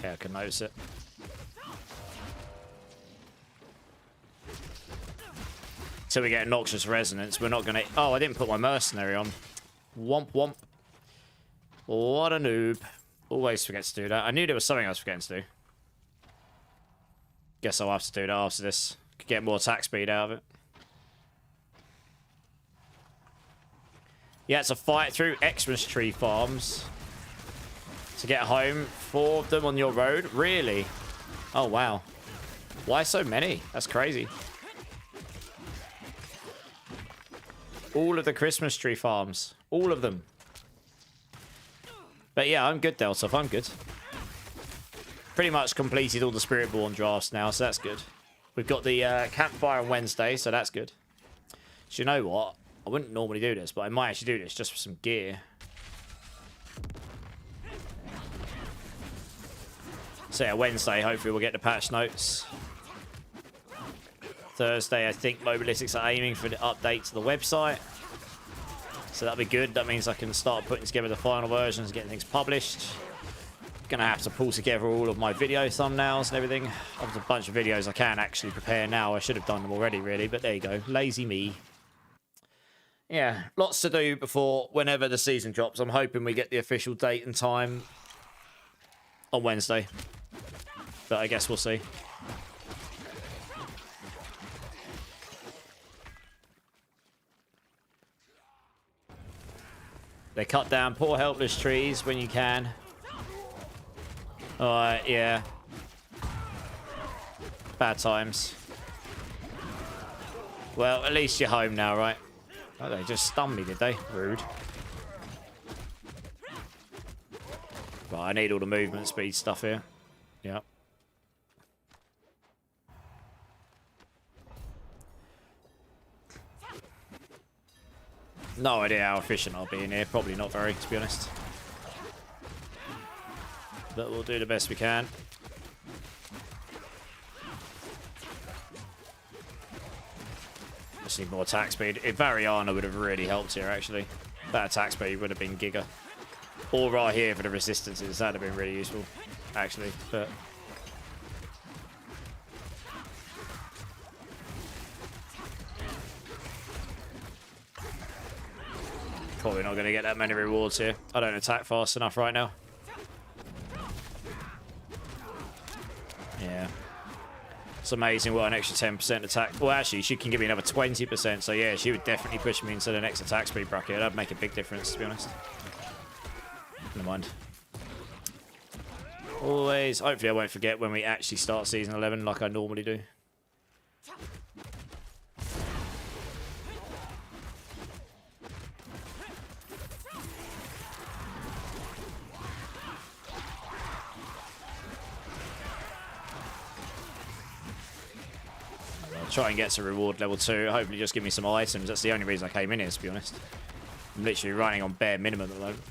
Yeah, I can notice it. Until we get Noxious Resonance, we're not going to... Oh, I didn't put my Mercenary on. Womp womp. What a noob. Always forget to do that. I knew there was something I was forgetting to do. Guess I'll have to do that after this. Could get more attack speed out of it. Yeah, it's a fight through Xmas tree farms. To get home. 4 of them on your road? Really? Oh, wow. Why so many? That's crazy. All of the Christmas tree farms. All of them. But yeah, I'm good, Delta. I'm good. Pretty much completed all the Spiritborn drafts now, so that's good. We've got the campfire on Wednesday, so that's good. So you know what? I wouldn't normally do this, but I might actually do this just for some gear. So yeah, Wednesday, hopefully we'll get the patch notes. Thursday, I think Mobalytics are aiming for the update to the website. So that'll be good. That means I can start putting together the final versions, getting things published. Gonna have to pull together all of my video thumbnails and everything. There's a bunch of videos I can actually prepare now. I should have done them already, really, but there you go. Lazy me. Yeah, lots to do before whenever the season drops. I'm hoping we get the official date and time on Wednesday. But I guess we'll see. They cut down poor helpless trees when you can. Alright, yeah. Bad times. Well, at least you're home now, right? Oh, they just stunned me, did they? Rude. Right, I need all the movement speed stuff here. Yep. No idea how efficient I'll be in here. Probably not very, to be honest. But we'll do the best we can. Just need more attack speed. If Variana would have really helped here, actually. That attack speed would have been giga. Or right here for the resistances. That would have been really useful, actually. But probably not going to get that many rewards here. I don't attack fast enough right now. Yeah. It's amazing what an extra 10% attack... Well, actually, she can give me another 20%. So, yeah, she would definitely push me into the next attack speed bracket. That'd make a big difference, to be honest. Never mind. Always... Hopefully, I won't forget when we actually start Season 11 like I normally do. Try and get to reward level 2. Hopefully just give me some items. That's the only reason I came in here, to be honest. I'm literally running on bare minimum at the moment.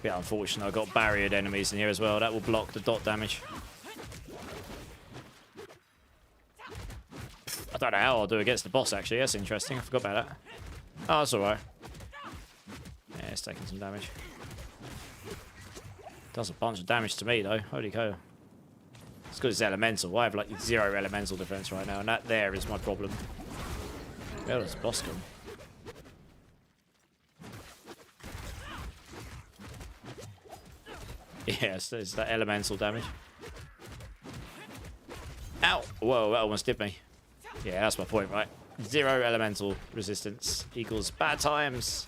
Bit unfortunate. I've got barriered enemies in here as well. That will block the dot damage. I don't know how I'll do against the boss, actually. That's interesting. I forgot about that. Oh, that's alright. Yeah, it's taking some damage. Does a bunch of damage to me though. Holy cow. It's because it's elemental. I have like 0 elemental defense right now, and that there is my problem. Where does the boss come? Yes, there's that elemental damage. Ow! Whoa, that almost did me. Yeah, that's my point, right? 0 elemental resistance equals bad times.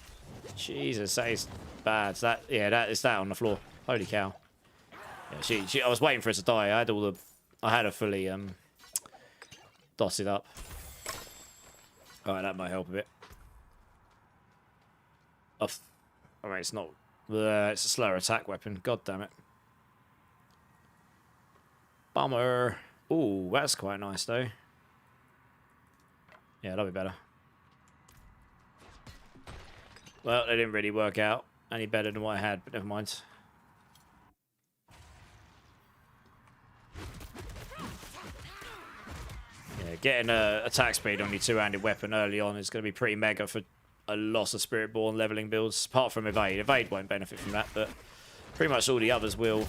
Jesus, that is bad. That, yeah, that is that on the floor. Holy cow. Yeah, I was waiting for her to die. I had her fully dotted up. Alright, that might help a bit. I mean, it's not. It's a slower attack weapon. God damn it. Bummer. Ooh, that's quite nice though. Yeah, that'll be better. Well, they didn't really work out any better than what I had, but never mind. Yeah, getting a attack speed on your two-handed weapon early on is going to be pretty mega for a lot of Spiritborn leveling builds, apart from Evade. Evade won't benefit from that, but pretty much all the others will.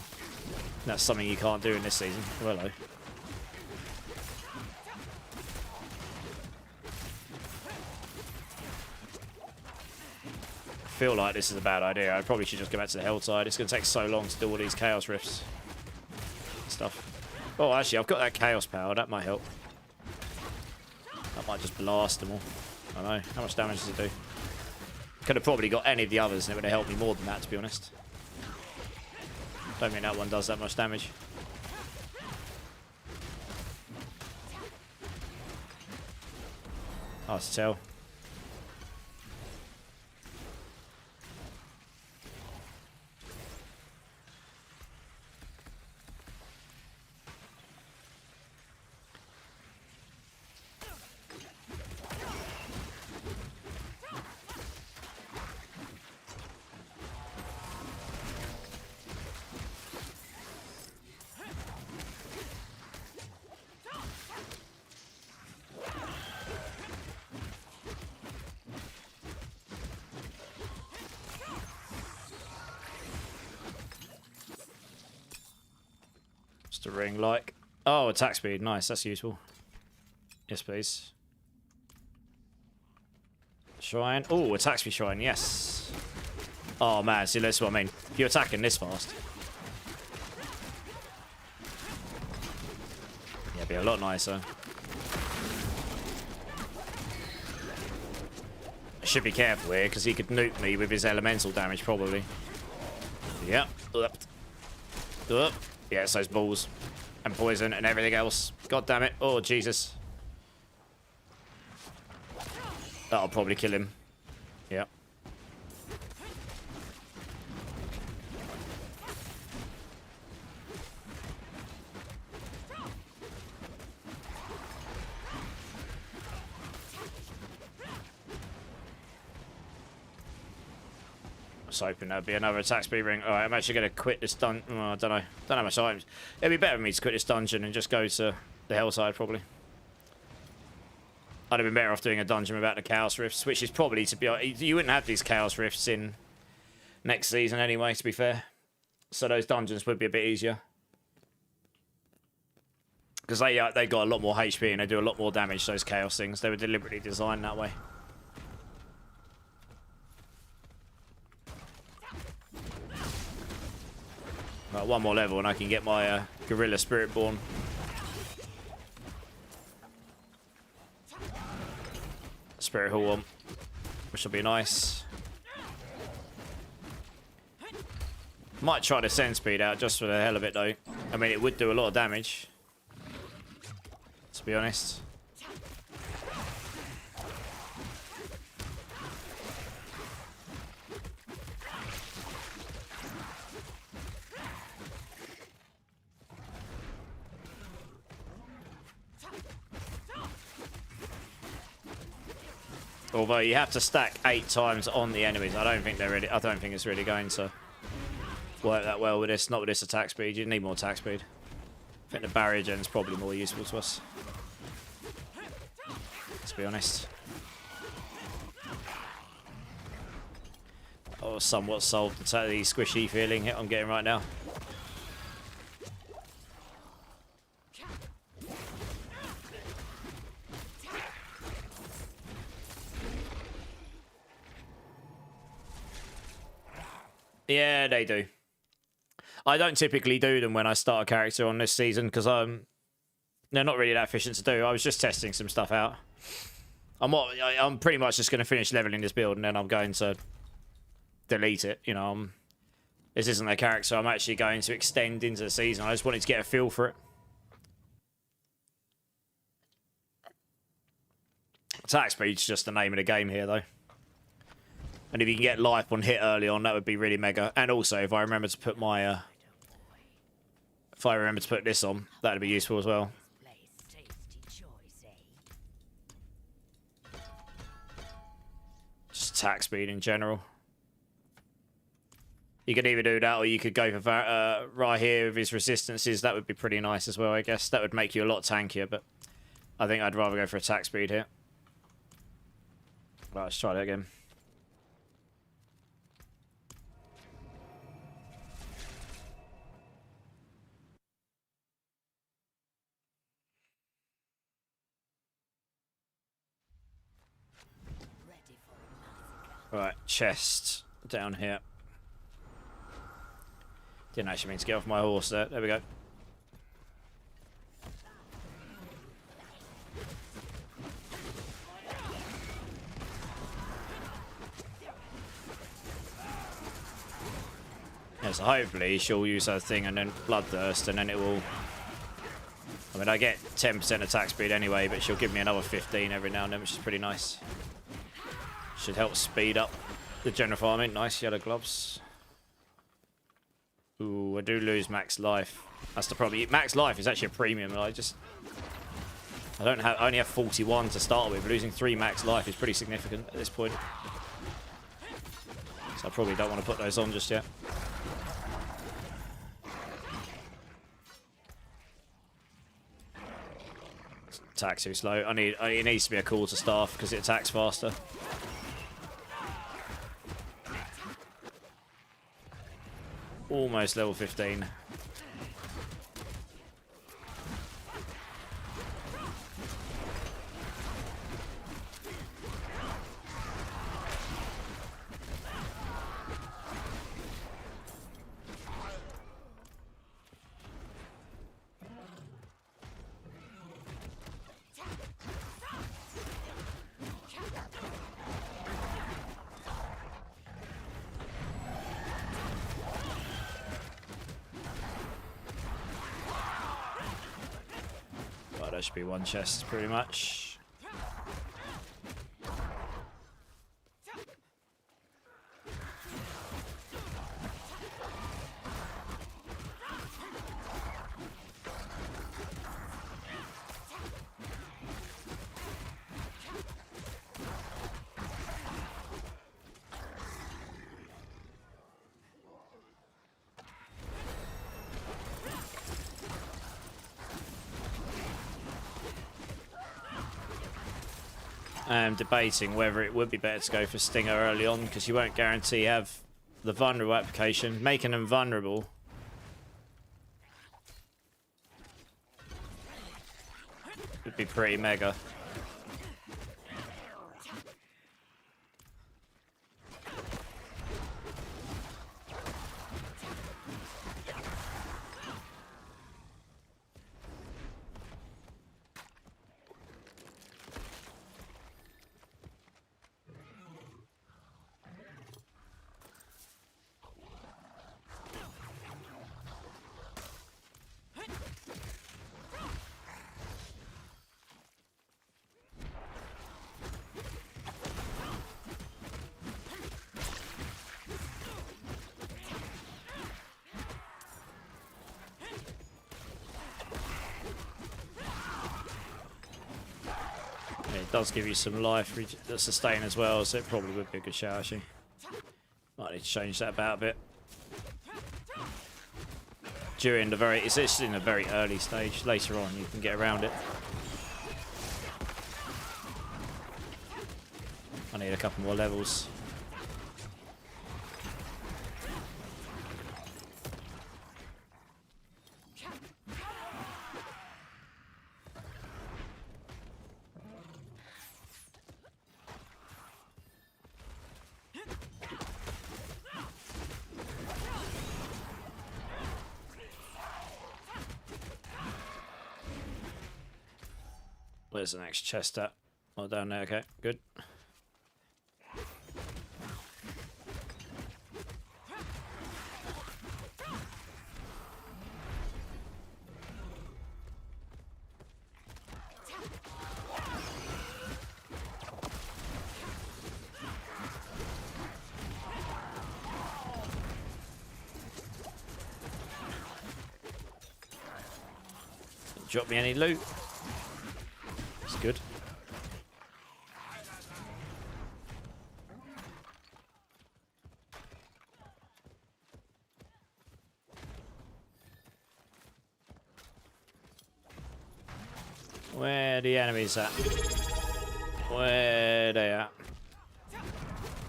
That's something you can't do in this season. Well, hello. I feel like this is a bad idea. I probably should just go back to the Helltide. It's going to take so long to do all these Chaos Rifts and stuff. Oh, actually, I've got that Chaos power. That might help. That might just blast them all. I don't know. How much damage does it do? Could have probably got any of the others and it would have helped me more than that, to be honest. Don't think that one does that much damage. Hard to tell. Just a ring like. Oh, attack speed. Nice. That's useful. Yes, please. Shrine. Oh, attack speed shrine. Yes. Oh, man. See, that's what I mean. If you're attacking this fast. Yeah, it'd be a lot nicer. I should be careful here, because he could nuke me with his elemental damage, probably. Yep. Up. Yeah, it's those balls. And poison and everything else. God damn it. Oh, Jesus. That'll probably kill him. Yep. I was hoping there'd be another attack speed ring. Alright, I'm actually going to quit this dungeon. Oh, I don't know. Don't have much time. It'd be better for me to quit this dungeon and just go to the Hellside, probably. I'd have been better off doing a dungeon without the Chaos Rifts, which is probably, to be honest, you wouldn't have these Chaos Rifts in next season anyway, to be fair. So those dungeons would be a bit easier. Because they got a lot more HP and they do a lot more damage, those Chaos things. They were deliberately designed that way. Right, one more level and I can get my Gorilla Spiritborn. Spirit Hall on, which will be nice. Might try to send speed out just for the hell of it though. I mean, it would do a lot of damage, to be honest. Although you have to stack 8 times on the enemies, I don't think it's really going to work that well with this. Not with this attack speed. You need more attack speed. I think the barrier gen's probably more useful to us. Let's be honest. or somewhat solved the squishy feeling I'm getting right now. Yeah, they do. I don't typically do them when I start a character on this season because they're not really that efficient to do. I was just testing some stuff out. I'm pretty much just going to finish leveling this build and then I'm going to delete it. You know, this isn't a character I'm actually going to extend into the season. I just wanted to get a feel for it. Attack speed's just the name of the game here, though. And if you can get life on hit early on, that would be really mega. And also, if I remember to put my, if I remember to put this on, that'd be useful as well. Just attack speed in general. You could either do that, or you could go for right here with his resistances. That would be pretty nice as well, I guess. That would make you a lot tankier, but I think I'd rather go for attack speed here. Right, let's try that again. Right, chest down here. Didn't actually mean to get off my horse there. There we go. Yeah, so hopefully she'll use her thing and then bloodthirst, and then it will. I mean, I get 10% attack speed anyway, but she'll give me another 15 every now and then, which is pretty nice. Should help speed up the general farming. Nice yellow gloves. Ooh, I do lose max life. That's the problem. Max life is actually a premium. I only have 41 to start with. Losing 3 max life is pretty significant at this point. So I probably don't want to put those on just yet. Attack too slow. It needs to be a call to staff because it attacks faster. Almost level 15. That should be one chest, pretty much. I'm debating whether it would be better to go for Stinger early on because you won't guarantee have the vulnerable application. Making them vulnerable would be pretty mega. It does give you some life sustain as well, so it probably would be a good shout actually. Might need to change that about a bit. During the it's in a very early stage. Later on you can get around it. I need a couple more levels. Where's the next chest at? Oh, down there. Okay, good. Drop me any loot. It's good. Where are the enemies at? Where they at?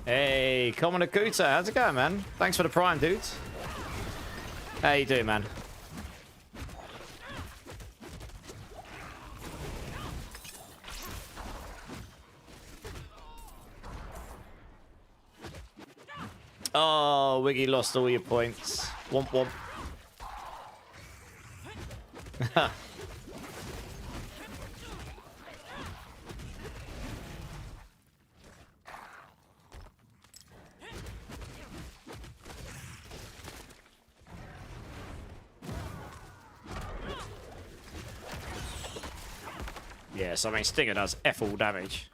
Hey, Common Akuta, how's it going, man? Thanks for the prime, dudes. How you doing, man? Oh, Wiggy lost all your points. Womp womp. Yes, I mean, Stinger does F all damage.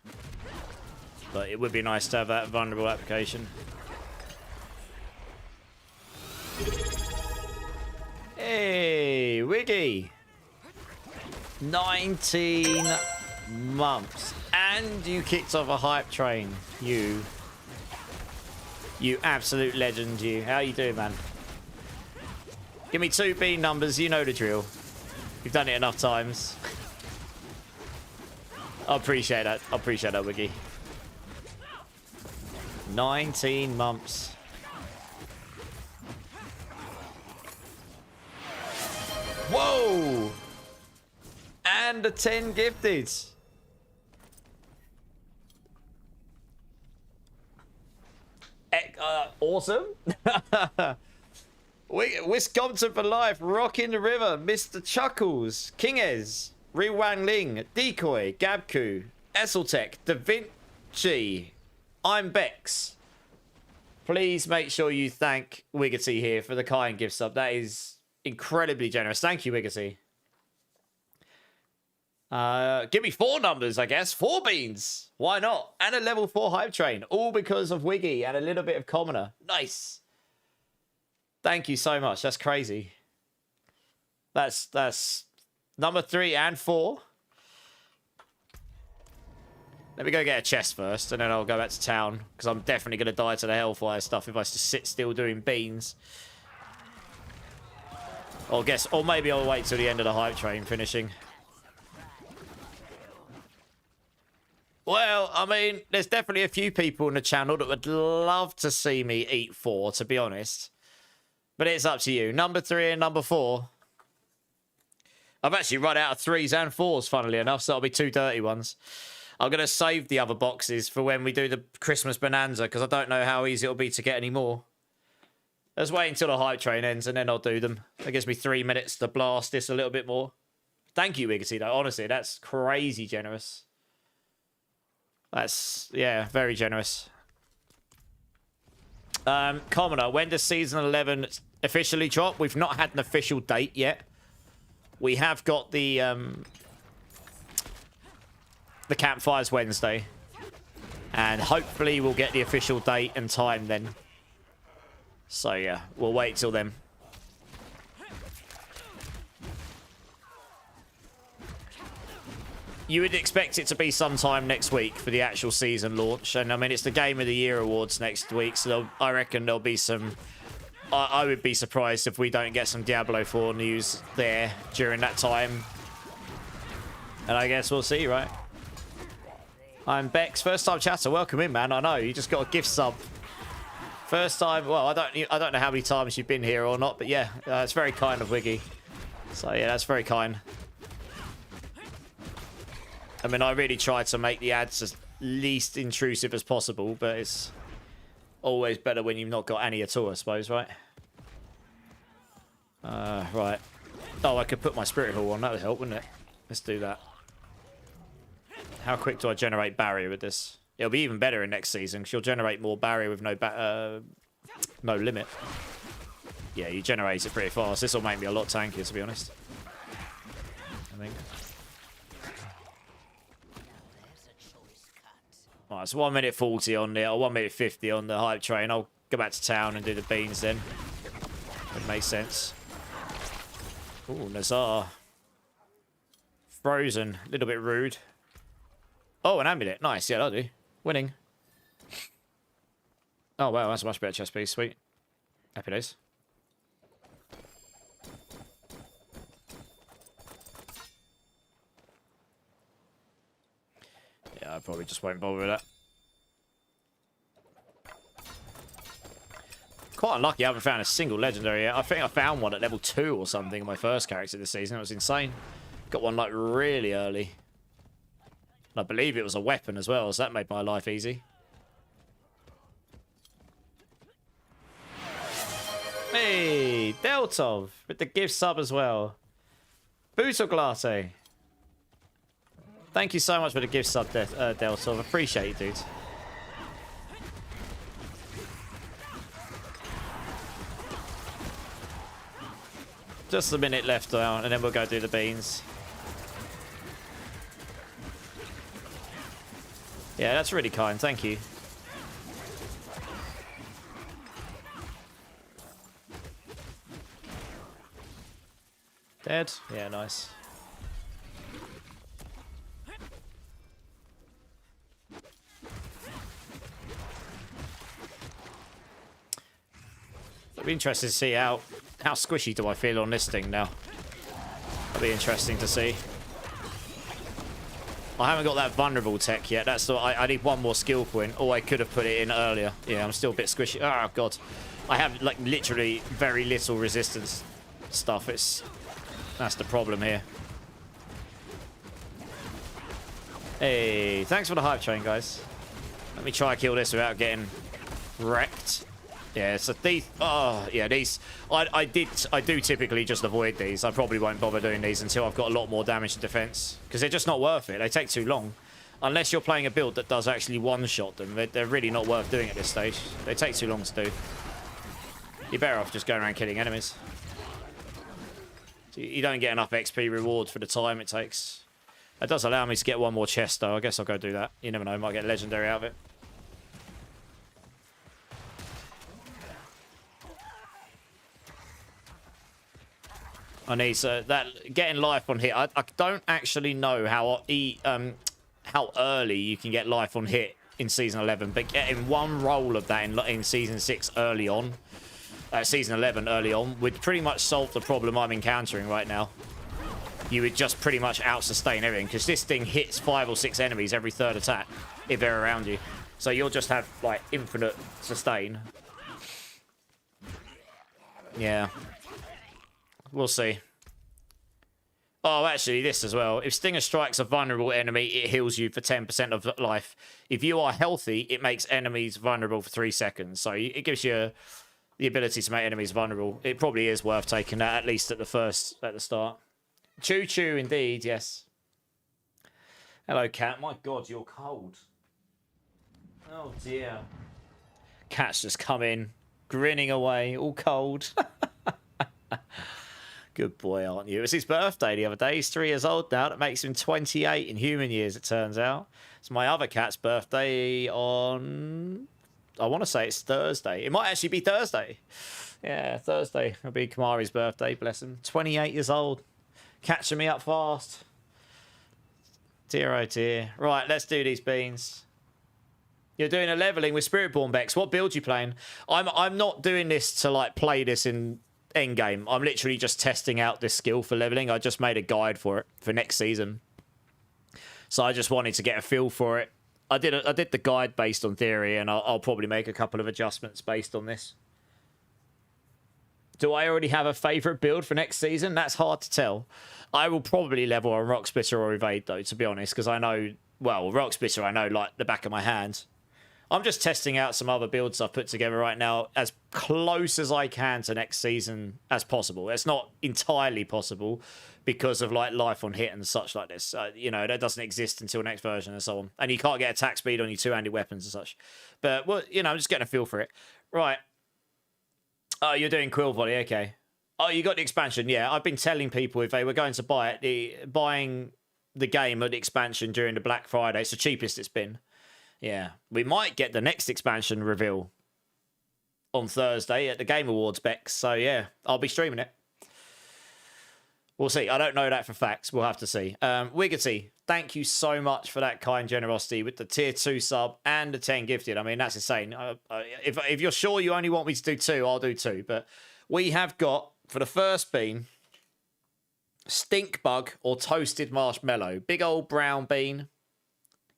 But it would be nice to have that vulnerable application. Hey, Wiggy! 19 months. And you kicked off a hype train. You absolute legend, you. How you doing, man? Give me 2 B numbers, you know the drill. You've done it enough times. I appreciate that. I appreciate that, Wiggy. 19 months. Whoa! And a 10 gifted. Awesome. Wisconsin for life. Rocking the river. Mr. Chuckles. Kingez. Riwang Ling. Decoy. Gabku. Esseltech. Da Vinci. I'm Bex. Please make sure you thank Wiggity here for the kind gift sub. That is incredibly generous. Thank you, Wiggity. Give me 4 numbers, I guess. 4 beans. Why not? And a level 4 hype train. All because of Wiggy and a little bit of commoner. Nice. Thank you so much. That's crazy. That's number 3 and 4. Let me go get a chest first, and then I'll go back to town, because I'm definitely going to die to the Hellfire stuff if I just sit still doing beans. Or maybe I'll wait till the end of the hype train finishing. Well, I mean, there's definitely a few people in the channel that would love to see me eat 4, to be honest. But it's up to you. Number 3 and number 4. I've actually run out of 3s and 4s, funnily enough, so that'll be 2 dirty ones. I'm going to save the other boxes for when we do the Christmas Bonanza, because I don't know how easy it'll be to get any more. Let's wait until the hype train ends, and then I'll do them. That gives me 3 minutes to blast this a little bit more. Thank you, Wiggity, though. Honestly, that's crazy generous. That's, yeah, very generous. Commoner, when does Season 11 officially drop? We've not had an official date yet. We have got the Campfires Wednesday. And hopefully we'll get the official date and time then. So, yeah, we'll wait till then. You would expect it to be sometime next week for the actual season launch. And, I mean, it's the Game of the Year awards next week, so I reckon there'll be some... I would be surprised if we don't get some Diablo 4 news there during that time. And I guess we'll see, right? I'm Bex, first time chatter. Welcome in, man. I know, you just got a gift sub. First time, well, I don't know how many times you've been here or not, but yeah, it's very kind of Wiggy. So yeah, that's very kind. I mean, I really try to make the ads as least intrusive as possible, but it's always better when you've not got any at all, I suppose, right? Right. Oh, I could put my Spirit Hall on. That would help, wouldn't it? Let's do that. How quick do I generate barrier with this? It'll be even better in next season because you'll generate more barrier with no limit. Yeah, you generate it pretty fast. This will make me a lot tankier, to be honest. I think. Alright, it's 1 minute 40 on there, or 1 minute 50 on the hype train. I'll go back to town and do the beans then. Would make sense. Ooh, Nazar. Frozen. A little bit rude. Oh, an amulet. Nice. Yeah, that'll do. Winning. Oh, wow. That's a much better chest piece. Sweet. Happy days. Yeah, I probably just won't bother with that. Quite unlucky I haven't found a single legendary yet. I think I found one at level 2 or something in my first character this season. It was insane. Got one like really early. And I believe it was a weapon as well, so that made my life easy. Hey, Deltov with the gift sub as well. Bootoglate. Thank you so much for the gift sub, Deltov. Appreciate it, dude. Just a minute left now, and then we'll go do the beans. Yeah, that's really kind. Thank you. Dead? Yeah, nice. It'll be interesting to see how squishy do I feel on this thing now. That'll be interesting to see. I haven't got that vulnerable tech yet. That's the, I need one more skill point. Oh, I could have put it in earlier. Yeah, I'm still a bit squishy. Oh, God. I have, like, literally very little resistance stuff. That's the problem here. Hey, thanks for the hype train, guys. Let me try and kill this without getting wrecked. Yeah, so these... Oh, yeah, these... I do typically just avoid these. I probably won't bother doing these until I've got a lot more damage and defense. Because they're just not worth it. They take too long. Unless you're playing a build that does actually one-shot them. They're really not worth doing at this stage. They take too long to do. You're better off just going around killing enemies. You don't get enough XP reward for the time it takes. It does allow me to get one more chest, though. I guess I'll go do that. You never know. I might get legendary out of it. I need that getting life on hit. I don't actually know how early you can get life on hit in season 11, but getting one roll of that in season 6 early on, season 11 early on, would pretty much solve the problem I'm encountering right now. You would just pretty much out-sustain everything, because this thing hits 5 or 6 enemies every third attack if they're around you. So you'll just have, like, infinite sustain. Yeah. We'll see. Oh, actually, this as well. If Stinger strikes a vulnerable enemy, it heals you for 10% of life. If you are healthy, it makes enemies vulnerable for 3 seconds. So it gives you the ability to make enemies vulnerable. It probably is worth taking that, at least at the start. Choo-choo, indeed, yes. Hello, cat. My God, you're cold. Oh, dear. Cat's just come in, grinning away, all cold. Good boy, aren't you? It was his birthday the other day. He's 3 years old now. That makes him 28 in human years, it turns out. It's my other cat's birthday on... I want to say it's Thursday. It might actually be Thursday. Yeah, Thursday. It'll be Kamari's birthday, bless him. 28 years old. Catching me up fast. Dear, oh dear. Right, let's do these beans. You're doing a leveling with Spiritborn, Bex. What build you playing? I'm not doing this to, like, play this in... endgame. I'm literally just testing out this skill for leveling. I just made a guide for it for next season, so I just wanted to get a feel for it. I did the guide based on theory, and I'll probably make a couple of adjustments based on this. Do I already have a favorite build for next season? That's hard to tell. I will probably level on Rock Splitter or Evade, though, to be honest, because I know, well, Rock Splitter I know like the back of my hand. I'm just testing out some other builds I've put together right now as close as I can to next season as possible. It's not entirely possible because of like life on hit and such like this. You know, that doesn't exist until next version and so on. And you can't get attack speed on your two-handed weapons and such. But, well, you know, I'm just getting a feel for it. Right. Oh, you're doing Quill Volley. Okay. Oh, you got the expansion. Yeah, I've been telling people if they were going to buy it, buying the game at the expansion during the Black Friday, it's the cheapest it's been. Yeah, we might get the next expansion reveal on Thursday at the Game Awards, Bex. So, yeah, I'll be streaming it. We'll see. I don't know that for facts. We'll have to see. Wiggity, thank you so much for that kind generosity with the tier 2 sub and the 10 gifted. I mean, that's insane. If you're sure you only want me to do 2, I'll do 2. But we have got, for the first bean, stink bug or toasted marshmallow. Big old brown bean.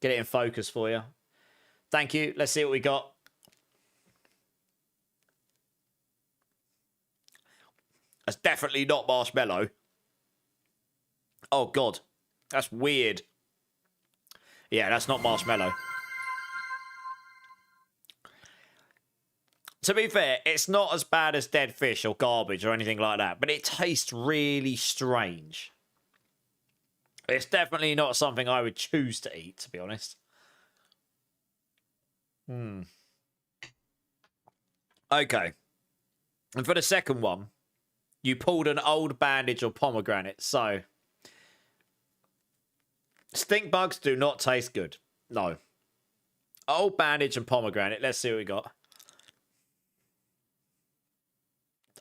Get it in focus for you. Thank you. Let's see what we got. That's definitely not marshmallow. Oh, God. That's weird. Yeah, that's not marshmallow. To be fair, it's not as bad as dead fish or garbage or anything like that, but it tastes really strange. It's definitely not something I would choose to eat, to be honest. Okay. And for the second one, you pulled an old bandage or pomegranate. So, stink bugs do not taste good. No. Old bandage and pomegranate. Let's see what we got.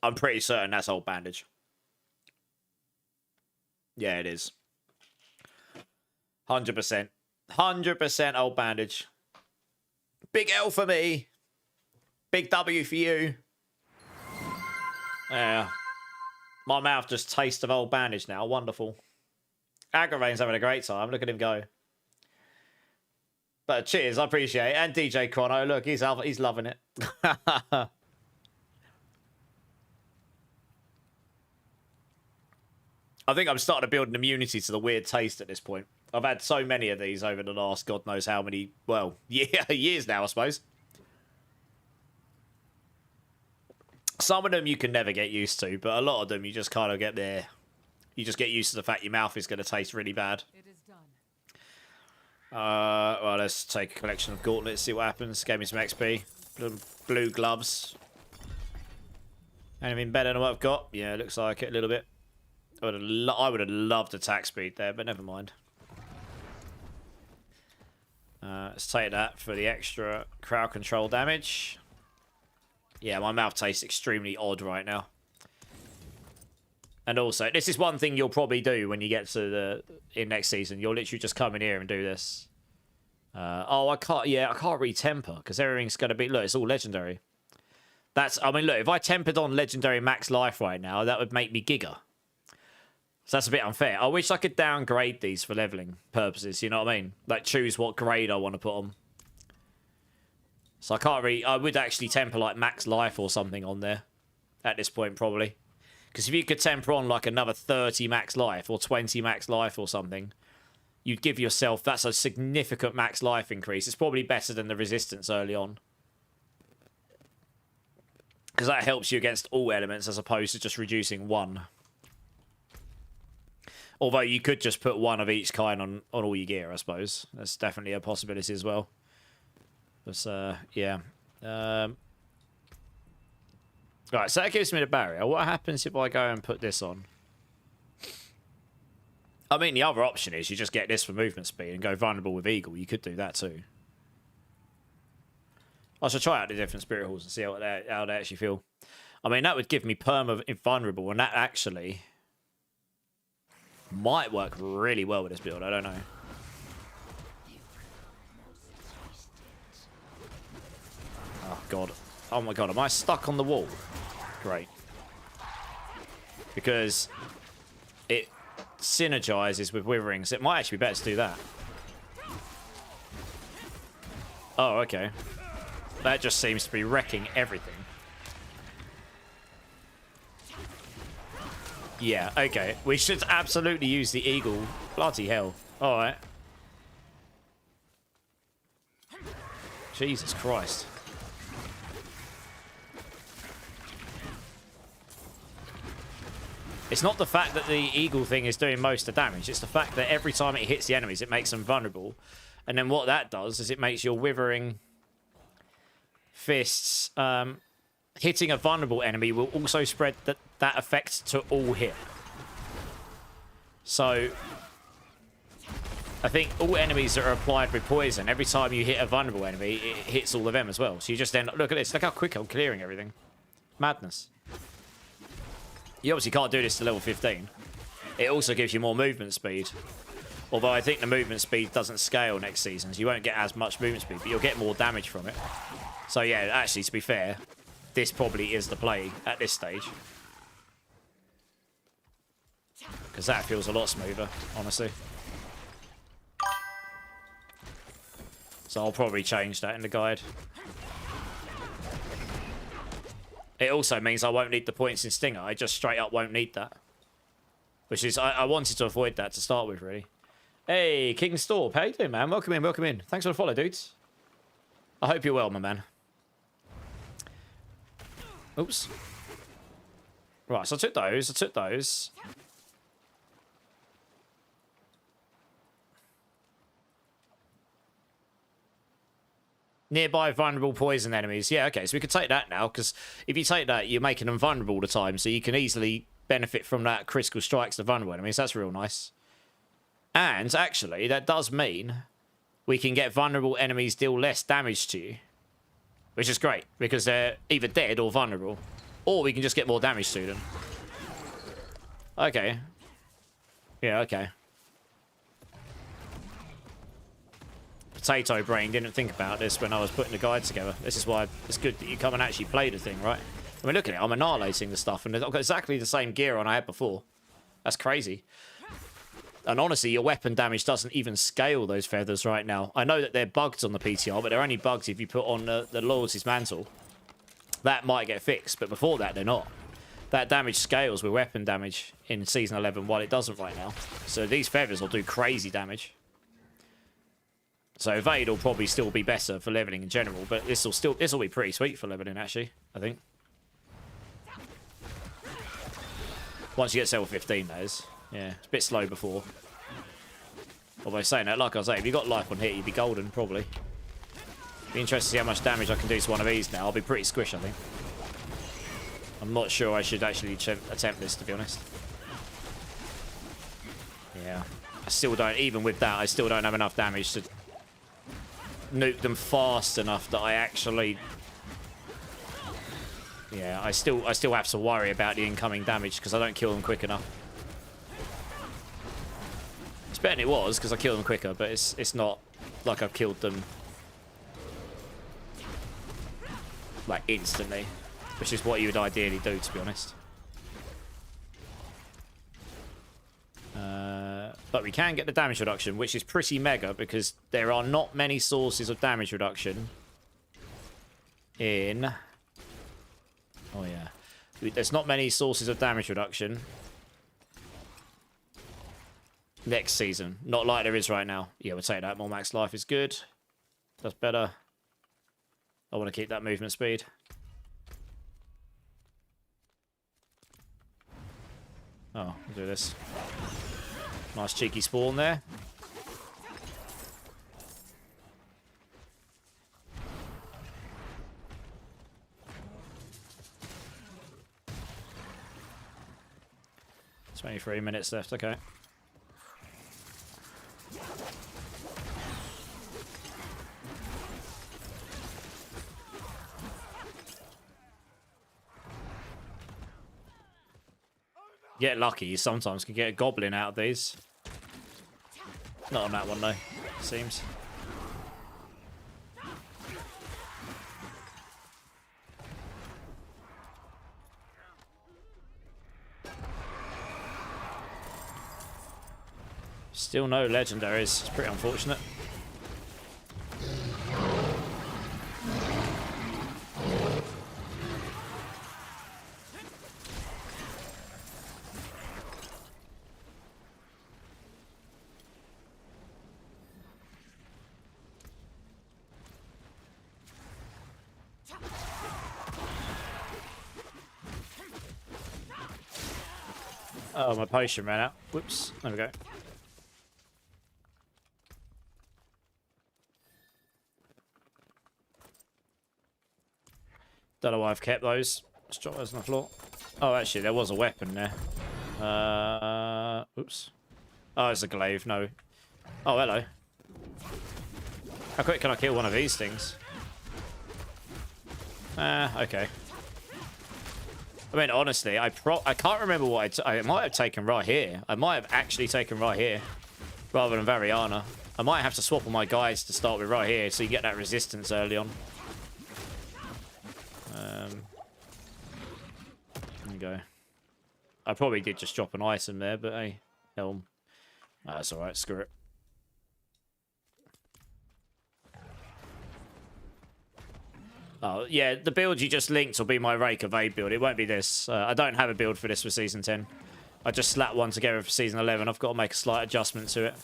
I'm pretty certain that's old bandage. Yeah, it is. 100%. 100% old bandage. Big L for me. Big W for you. Yeah. My mouth just tastes of old bandage now. Wonderful. Agravain's having a great time. Look at him go. But cheers, I appreciate it. And DJ Chrono, look, he's loving it. I think I'm starting to build an immunity to the weird taste at this point. I've had so many of these over the last God knows how many, well, years now, I suppose. Some of them you can never get used to, but a lot of them you just kind of get there. You just get used to the fact your mouth is going to taste really bad. It is done. Well, let's take a collection of gauntlets, see what happens. Gave me some XP. Blue gloves. Anything better than what I've got? Yeah, it looks like it a little bit. I would have loved attack speed there, but never mind. Let's take that for the extra crowd control damage. Yeah, my mouth tastes extremely odd right now. And also, this is one thing you'll probably do when you get to in next season. You'll literally just come in here and do this. I can't re-temper because everything's going to be... Look, it's all legendary. I mean, look, if I tempered on legendary max life right now, that would make me giga. So that's a bit unfair. I wish I could downgrade these for leveling purposes, you know what I mean? Like, choose what grade I want to put on. So I can't really... I would actually temper, like, max life or something on there. At this point, probably. Because if you could temper on, like, another 30 max life or 20 max life or something, you'd give yourself... That's a significant max life increase. It's probably better than the resistance early on. Because that helps you against all elements as opposed to just reducing one. Although you could just put one of each kind on all your gear, I suppose. That's definitely a possibility as well. But, yeah. Right, so that gives me the barrier. What happens if I go and put this on? I mean, the other option is you just get this for movement speed and go vulnerable with Eagle. You could do that too. I should try out the different Spirit Halls and see how they actually feel. I mean, that would give me perma invulnerable, and that actually... might work really well with this build. I don't know. Oh, God. Oh, my God. Am I stuck on the wall? Great. Because it synergizes with Withering, so it might actually be better to do that. Oh, okay. That just seems to be wrecking everything. Yeah, okay. We should absolutely use the Eagle. Bloody hell. Alright. Jesus Christ. It's not the fact that the eagle thing is doing most of the damage. It's the fact that every time it hits the enemies, it makes them vulnerable. And then what that does is it makes your withering fists... hitting a vulnerable enemy will also spread that effect to all hit. So... I think all enemies that are applied with poison, every time you hit a vulnerable enemy, it hits all of them as well. So you just end up... Look at this. Look how quick I'm clearing everything. Madness. You obviously can't do this to level 15. It also gives you more movement speed. Although I think the movement speed doesn't scale next season, so you won't get as much movement speed, but you'll get more damage from it. So yeah, actually, to be fair, this probably is the play at this stage. Because that feels a lot smoother, honestly. So I'll probably change that in the guide. It also means I won't need the points in Stinger. I just straight up won't need that. Which is, I wanted to avoid that to start with, really. Hey, King Storp, how you doing, man? Welcome in, welcome in. Thanks for the follow, dudes. I hope you're well, my man. Oops. Right, so I took those. Nearby vulnerable poison enemies. Yeah, okay, so we could take that now, because if you take that, you're making them vulnerable all the time, so you can easily benefit from that critical strikes to vulnerable enemies. That's real nice. And, actually, that does mean we can get vulnerable enemies deal less damage to you. Which is great, because they're either dead or vulnerable. Or we can just get more damage to them. Okay. Yeah, okay. Potato brain didn't think about this when I was putting the guide together. This is why it's good that you come and actually play the thing, right? I mean, look at it. I'm annihilating the stuff, and I've got exactly the same gear on I had before. That's crazy. And honestly, your weapon damage doesn't even scale those feathers right now. I know that they're bugged on the PTR, but they're only bugged if you put on the Loyalty's Mantle. That might get fixed, but before that, they're not. That damage scales with weapon damage in Season 11, while it doesn't right now. So these feathers will do crazy damage. So Evade will probably still be better for leveling in general, but this will be pretty sweet for leveling, actually, I think. Once you get to level 15, that is. Yeah, it's a bit slow before. Although saying that, like I say, if you got life on hit, you'd be golden, probably. Be interested to see how much damage I can do to one of these now. I'll be pretty squish, I think. I'm not sure I should actually attempt this, to be honest. Yeah. I still don't, even with that, I still don't have enough damage to nuke them fast enough that I actually... Yeah, I still have to worry about the incoming damage because I don't kill them quick enough. It's better than it was because I killed them quicker, but it's not like I've killed them like instantly, which is what you would ideally do, to be honest. But we can get the damage reduction, which is pretty mega because there are not many sources of damage reduction in... Oh, yeah. There's not many sources of damage reduction next season. Not like there is right now. Yeah, we'll take that. More max life is good. That's better. I want to keep that movement speed. Oh, we'll do this. Nice cheeky spawn there. "23 minutes left, okay. Get lucky, you sometimes can get a goblin out of these. Not on that one though, seems. Still no legendaries. It's pretty unfortunate. Oh, my potion ran out. Whoops. There we go. Don't know why I've kept those. Let's drop those on the floor. Oh, actually, there was a weapon there. Oops. Oh, it's a glaive. No. Oh, hello. How quick can I kill one of these things? Okay. I mean, honestly, I can't remember what I might have taken right here. I might have actually taken right here rather than Variana. I might have to swap all my guys to start with right here so you get that resistance early on. There you go. I probably did just drop an item there, but hey, helm. That's alright, screw it. Oh, yeah, the build you just linked will be my Rake of Aid build. It won't be this. I don't have a build for this for Season 10. I just slapped one together for Season 11. I've got to make a slight adjustment to it.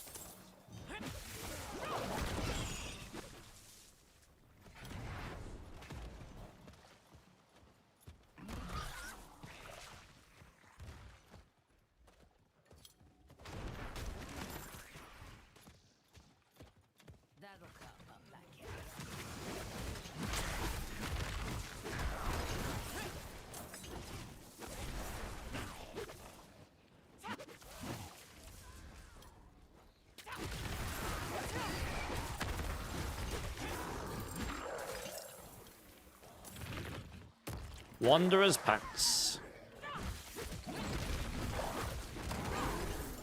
That'll come up like it. Wanderer's Pants.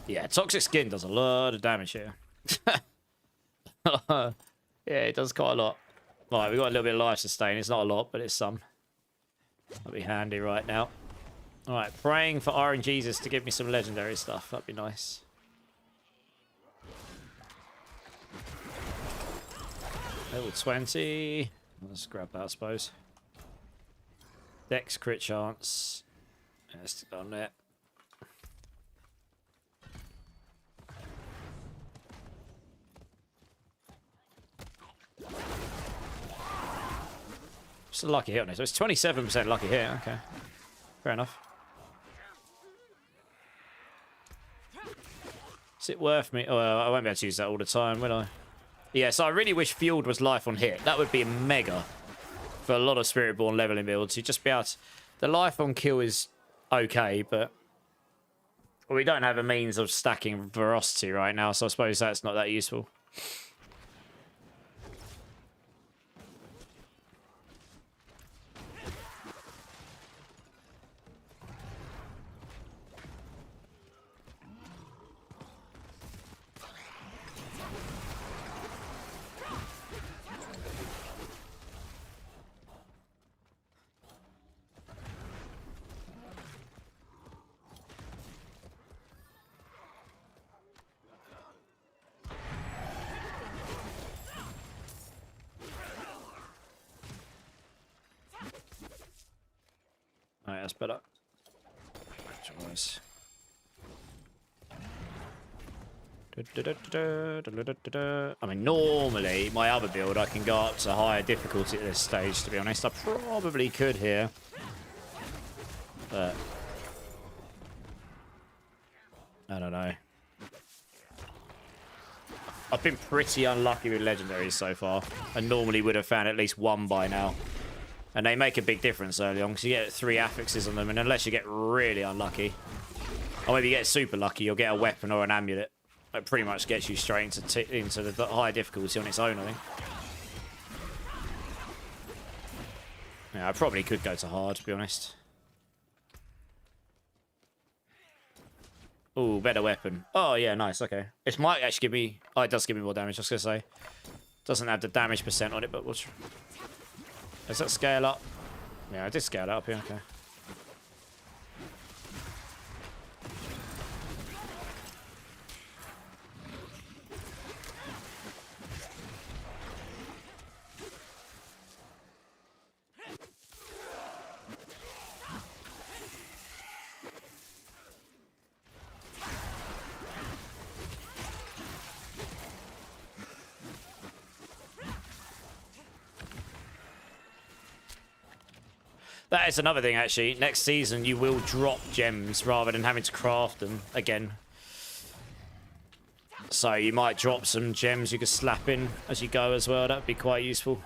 Yeah, Toxic Skin does a lot of damage here. Yeah, it does quite a lot. Right, we've got a little bit of life sustain. It's not a lot, but it's some. That'll be handy right now. Alright, praying for RNGesus to give me some legendary stuff. That'd be nice. Level 20. Let's grab that, I suppose. Dex crit chance. Yeah, let's stick that on there. It's a lucky hit on it. So it's 27% lucky hit. Okay. Fair enough. Is it worth me? Oh, I won't be able to use that all the time, will I? Yeah, so I really wish Fueled was life on hit. That would be mega for a lot of Spiritborn leveling builds. You'd just be able to... The life on kill is okay, but we don't have a means of stacking Ferocity right now, so I suppose that's not that useful. Alright, that's better. Choice. I mean, normally, my other build, I can go up to higher difficulty at this stage, to be honest. I probably could here. But... I don't know. I've been pretty unlucky with legendaries so far. I normally would have found at least one by now. And they make a big difference early on, because you get 3 affixes on them, and unless you get really unlucky, or maybe you get super lucky, you'll get a weapon or an amulet. It pretty much gets you straight into the high difficulty on its own, I think. Yeah, I probably could go to hard, to be honest. Ooh, better weapon. Oh, yeah, nice, okay. It might actually give me... Oh, it does give me more damage, I was going to say. Doesn't have the damage percent on it, but we'll... Does that scale up? Yeah, I did scale up here, okay. That is another thing, actually. Next season, you will drop gems rather than having to craft them again. So you might drop some gems you could slap in as you go as well. That would be quite useful.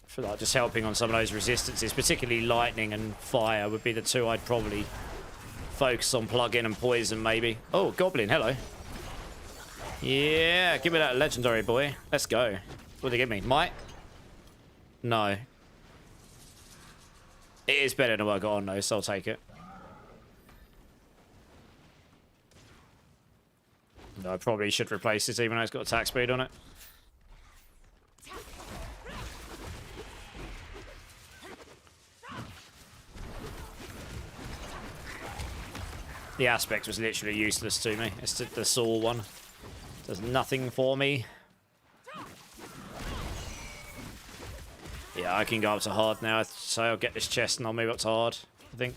For like just helping on some of those resistances, particularly lightning and fire would be the two I'd probably focus on. Plug-in and poison, maybe. Oh, goblin, hello. Yeah, give me that legendary, boy. Let's go. What did they give me? Might? No. It is better than what I got on, though, so I'll take it. No, I probably should replace it, even though it's got attack speed on it. The aspect was literally useless to me. It's the saw one. Does nothing for me. Yeah, I can go up to hard now, so I'll get this chest and I'll move up to hard, I think.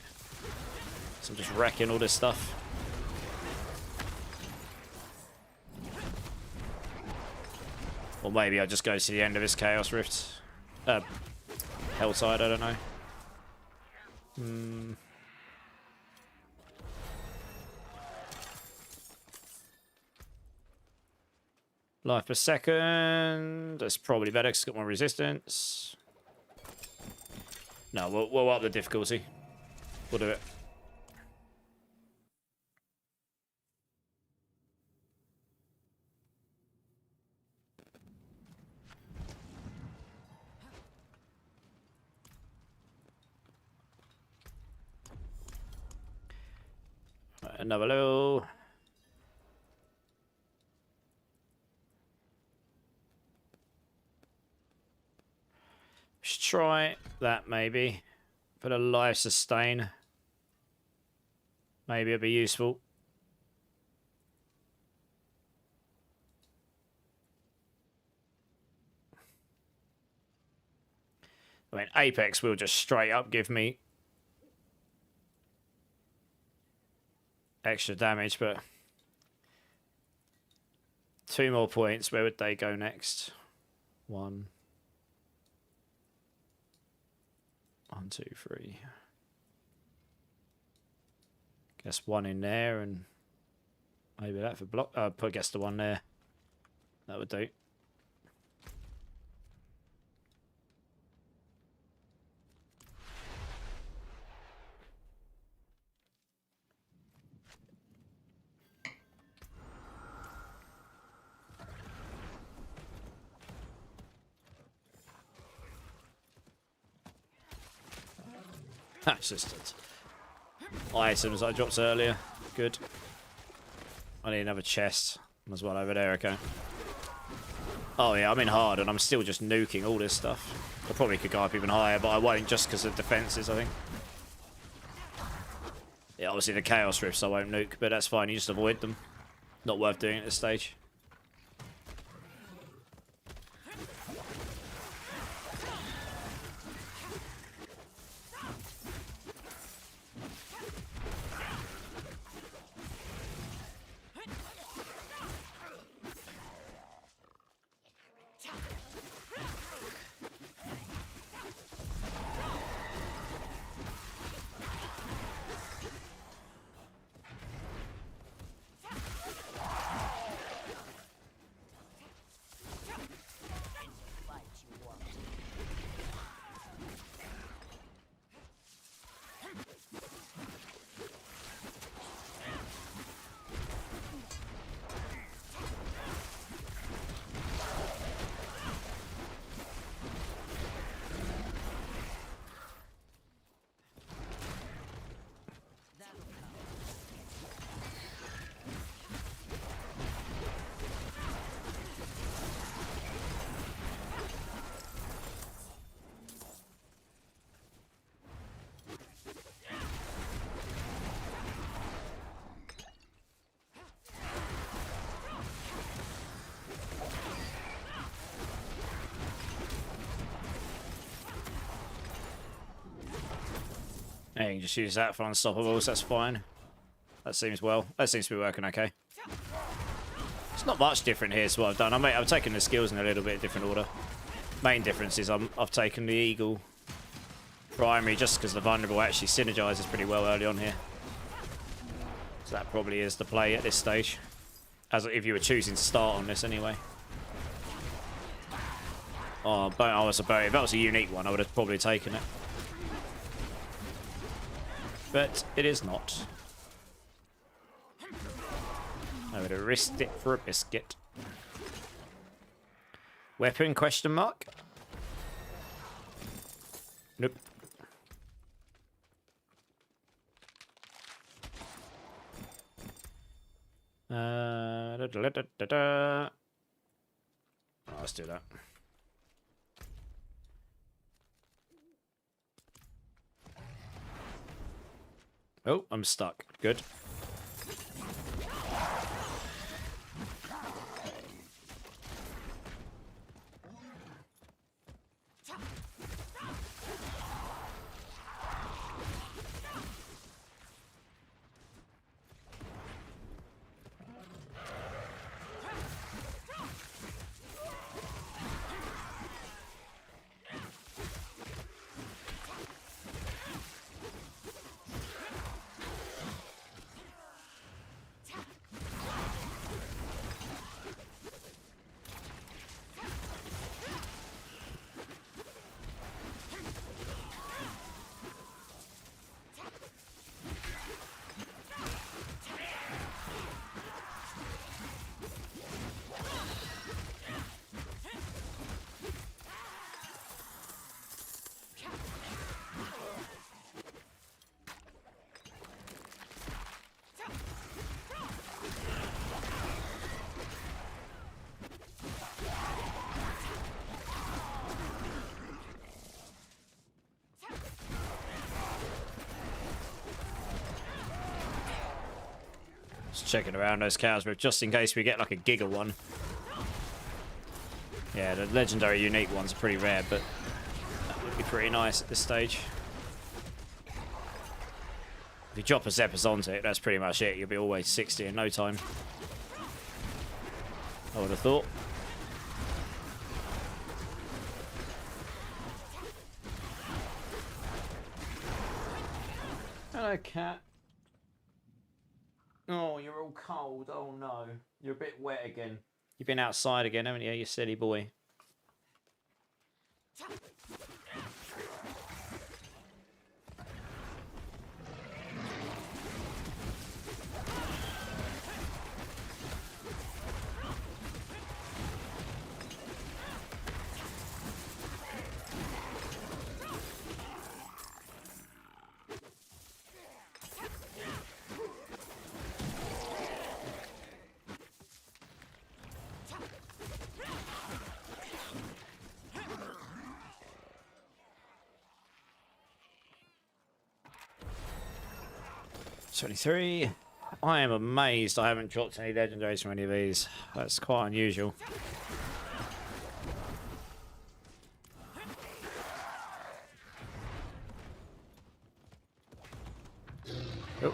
So I'm just wrecking all this stuff. Or maybe I'll just go to the end of this Chaos Rift. Helltide, I don't know. Life per second. That's probably better because it's got more resistance. No, we'll up the difficulty. We'll do it. Right, another low. Let's try that maybe. Put a life sustain. Maybe it'll be useful. I mean, Apex will just straight up give me extra damage, but 2 more points. Where would they go next? 1, 2, 3. Guess 1 in there, and maybe that for block. Put guess the 1 there. That would do. That's just items I dropped earlier. Good. I need another chest. There's one over there, okay. Oh yeah, I'm in hard and I'm still just nuking all this stuff. I probably could go up even higher, but I won't just because of defenses, I think. Yeah, obviously the Chaos Rifts I won't nuke, but that's fine, you just avoid them. Not worth doing at this stage. Yeah, you can just use that for unstoppables, that's fine. That seems to be working okay. It's not much different here to what I've done. I've taken the skills in a little bit different order. Main difference is I've taken the eagle primary just because the vulnerable actually synergizes pretty well early on here. So that probably is the play at this stage. As if you were choosing to start on this anyway. Oh, but I was about, if that was a unique one, I would have probably taken it. But it is not. I would have risked it for a biscuit. Weapon, question mark? Nope. Oh, let's do that. Oh, I'm stuck. Good. Just checking around those cows, but just in case we get like a giga one. Yeah, the legendary unique ones are pretty rare, but that would be pretty nice at this stage. If you drop a Zeppers onto it, that's pretty much it. You'll be always 60 in no time. I would have thought. Hello, cat. Oh, you're all cold. Oh, no. You're a bit wet again. You've been outside again, haven't you, you silly boy? $23. I am amazed I haven't dropped any legendaries from any of these. That's quite unusual. Oh.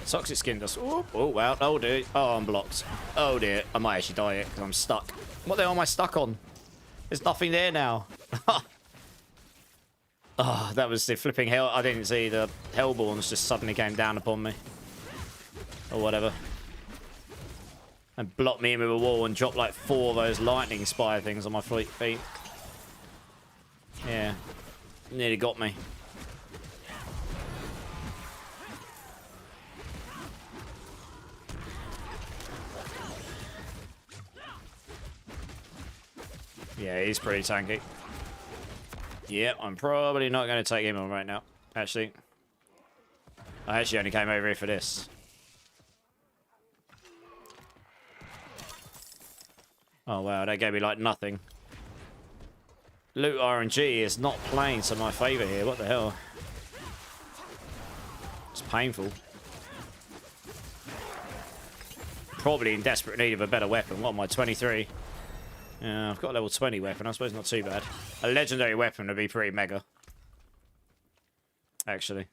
Toxic skin does. Oh, wow. Oh, dear. Oh, I'm blocked. Oh, dear. I might actually die here because I'm stuck. What the hell am I stuck on? There's nothing there now. Oh, that was the flipping hell. I didn't see the Hellborns just suddenly came down upon me. Or whatever. And blocked me in with a wall and dropped like 4 of those lightning spire things on my feet. Yeah. Nearly got me. Yeah, he's pretty tanky. Yep, I'm probably not going to take him on right now, actually. I actually only came over here for this. Oh, wow, that gave me, like, nothing. Loot RNG is not playing to my favour here. What the hell? It's painful. Probably in desperate need of a better weapon. What am I, 23? Yeah, I've got a level 20 weapon. I suppose not too bad. A legendary weapon would be pretty mega. Actually.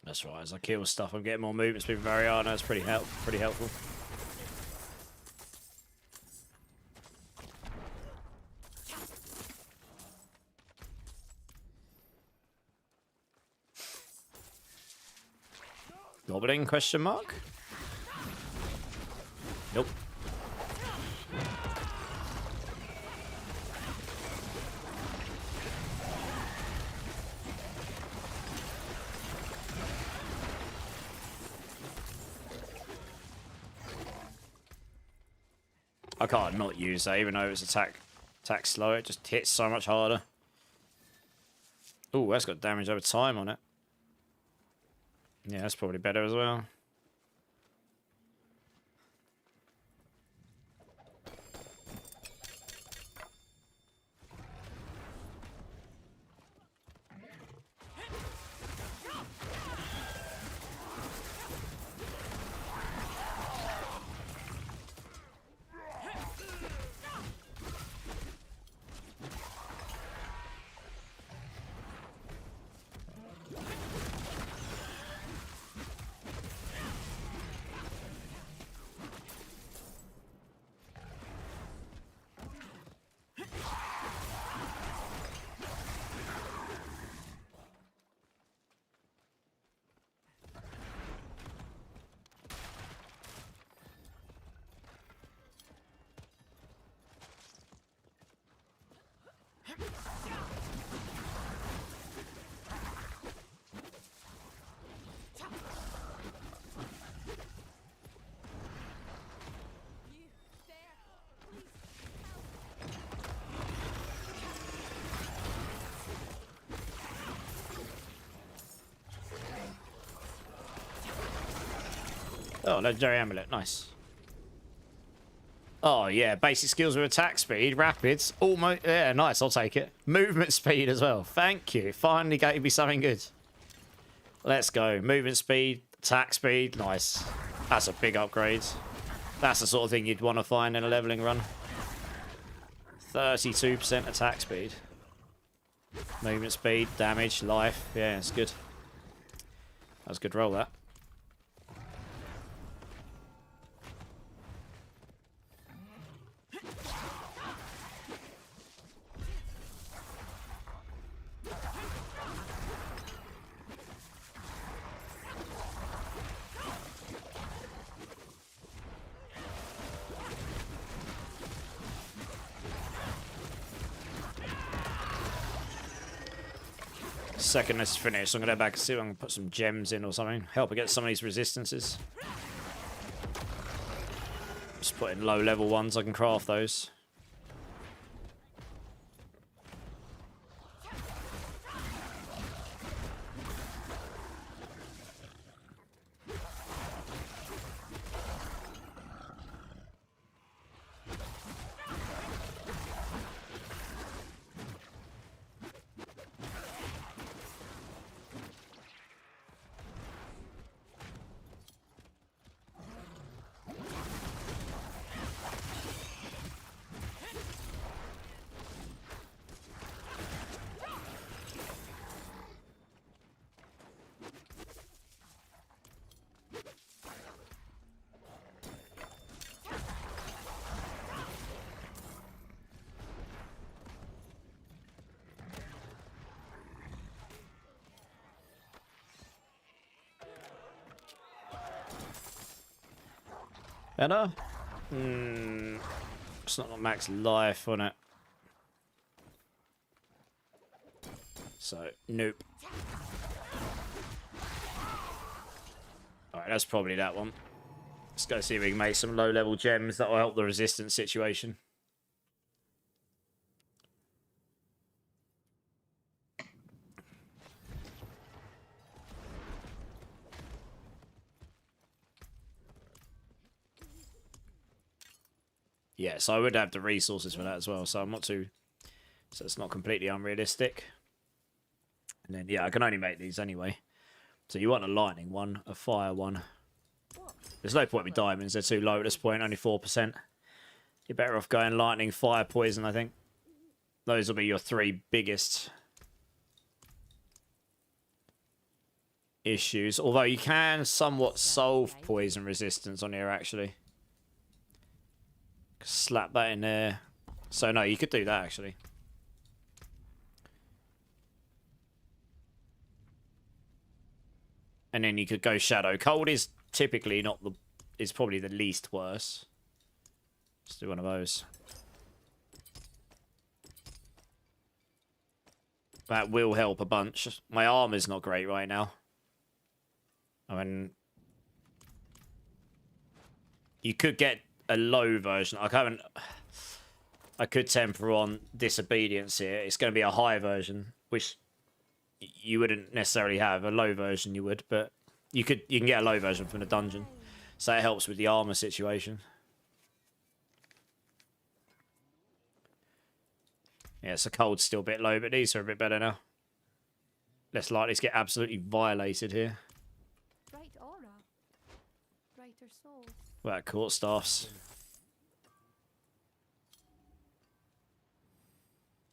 That's right, as I kill stuff, I'm getting more movement speed from Ariana. That's pretty helpful. Goblin, question mark? Nope. I can't not use that, even though it's attack slow. It just hits so much harder. Oh, that's got damage over time on it. Yeah, that's probably better as well. Oh, legendary amulet, nice. Oh yeah, basic skills with attack speed, rapids, almost, yeah, nice, I'll take it. Movement speed as well, thank you. Finally gave me something good. Let's go, movement speed, attack speed, nice. That's a big upgrade. That's the sort of thing you'd want to find in a leveling run. 32% attack speed. Movement speed, damage, life. Yeah, it's good. That was a good roll, that. Second this is finished, I'm going to go back and see if I can put some gems in or something. Help against some of these resistances. Just put in low level ones, I can craft those. Better? It's not got max life on it. So, nope. Alright, that's probably that one. Let's go see if we can make some low-level gems that will help the resistance situation. Yeah, so I would have the resources for that as well, so I'm not too... So it's not completely unrealistic. And then, yeah, I can only make these anyway. So you want a lightning one, a fire one. There's no point with diamonds, they're too low at this point, only 4%. You're better off going lightning, fire, poison, I think. Those will be your three biggest issues. Although you can somewhat solve poison resistance on here, actually. Slap that in there. So no, you could do that actually. And then you could go shadow. Cold is typically not the... is probably the least worse. Let's do one of those. That will help a bunch. My armor's not great right now. I mean... You could get a low version. I could temper on disobedience here. It's going to be a high version, which you wouldn't necessarily have. A low version you would, but you can get a low version from the dungeon, so it helps with the armor situation. Yeah, so cold's still a bit low, but these are a bit better now. Less likely to get absolutely violated here. Bright aura. Brighter soul. Well, court staffs.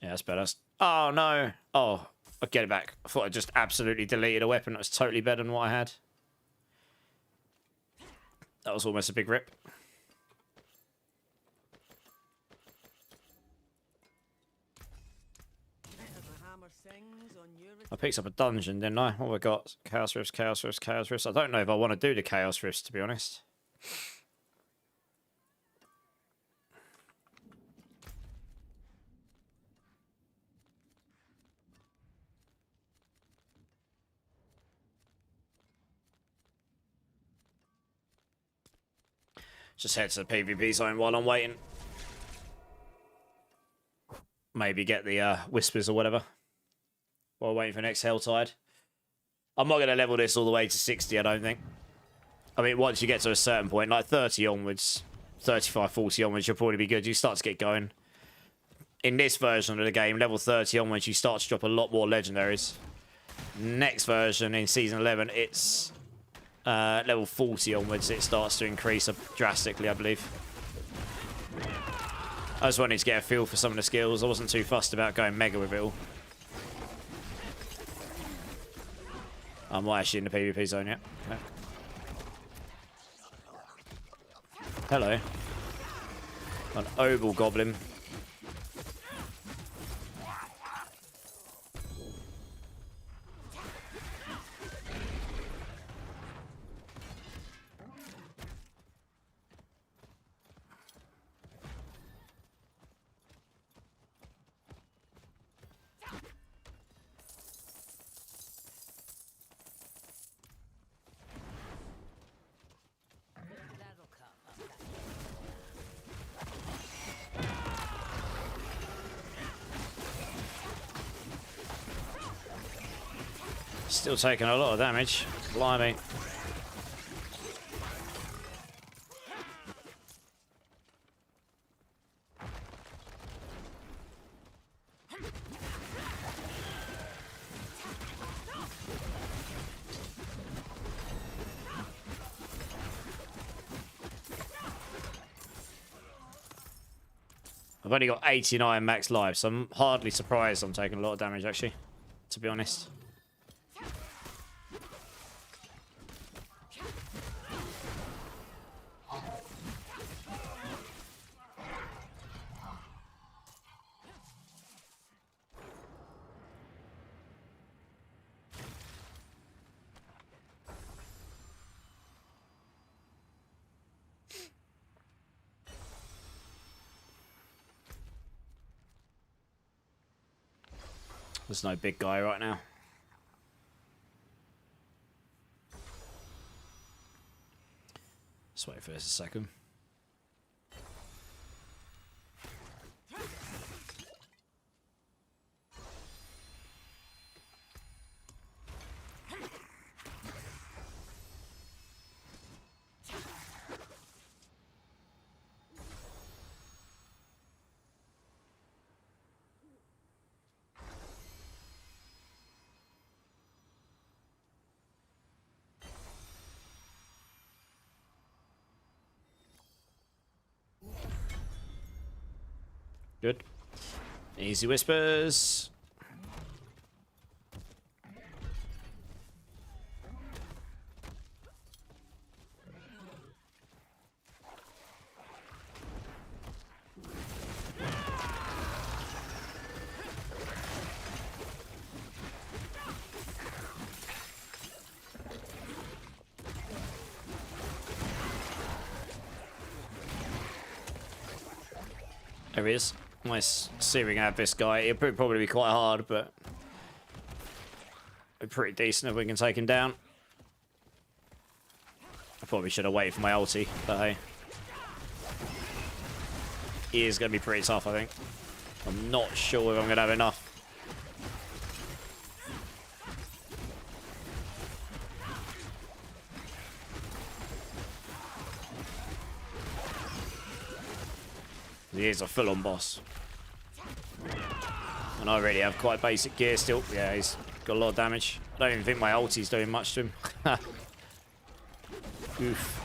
Yeah, that's better. Oh, no. Oh, I'll get it back. I thought I just absolutely deleted a weapon that was totally better than what I had. That was almost a big rip. I picked up a dungeon, didn't I? What have I got? Chaos Rifts, Chaos Rifts, Chaos Rifts. I don't know if I want to do the Chaos Rifts, to be honest. Just head to the PvP zone while I'm waiting. Maybe get the Whispers or whatever. While waiting for next Helltide. I'm not going to level this all the way to 60, I don't think. I mean, once you get to a certain point, like 30 onwards, 35, 40 onwards, you'll probably be good. You start to get going. In this version of the game, level 30 onwards, you start to drop a lot more legendaries. Next version, in Season 11, it's... level 40 onwards, it starts to increase drastically, I believe. I just wanted to get a feel for some of the skills. I wasn't too fussed about going mega with it all. I'm not actually in the PvP zone yet. Okay. Hello. An oval goblin. That'll come up back. Still taking a lot of damage. Blimey. I've only got 89 max life, so I'm hardly surprised I'm taking a lot of damage, actually, to be honest. There's no big guy right now. Just wait for this a second. Good. Easy whispers. There he is. Nice searing out this guy. It'll probably be quite hard, but pretty decent if we can take him down. I probably should have waited for my ulti, but hey. He is going to be pretty tough, I think. I'm not sure if I'm going to have enough. He is a full-on boss. And I really have quite basic gear still. Yeah, he's got a lot of damage. I don't even think my ulti's doing much to him. Oof.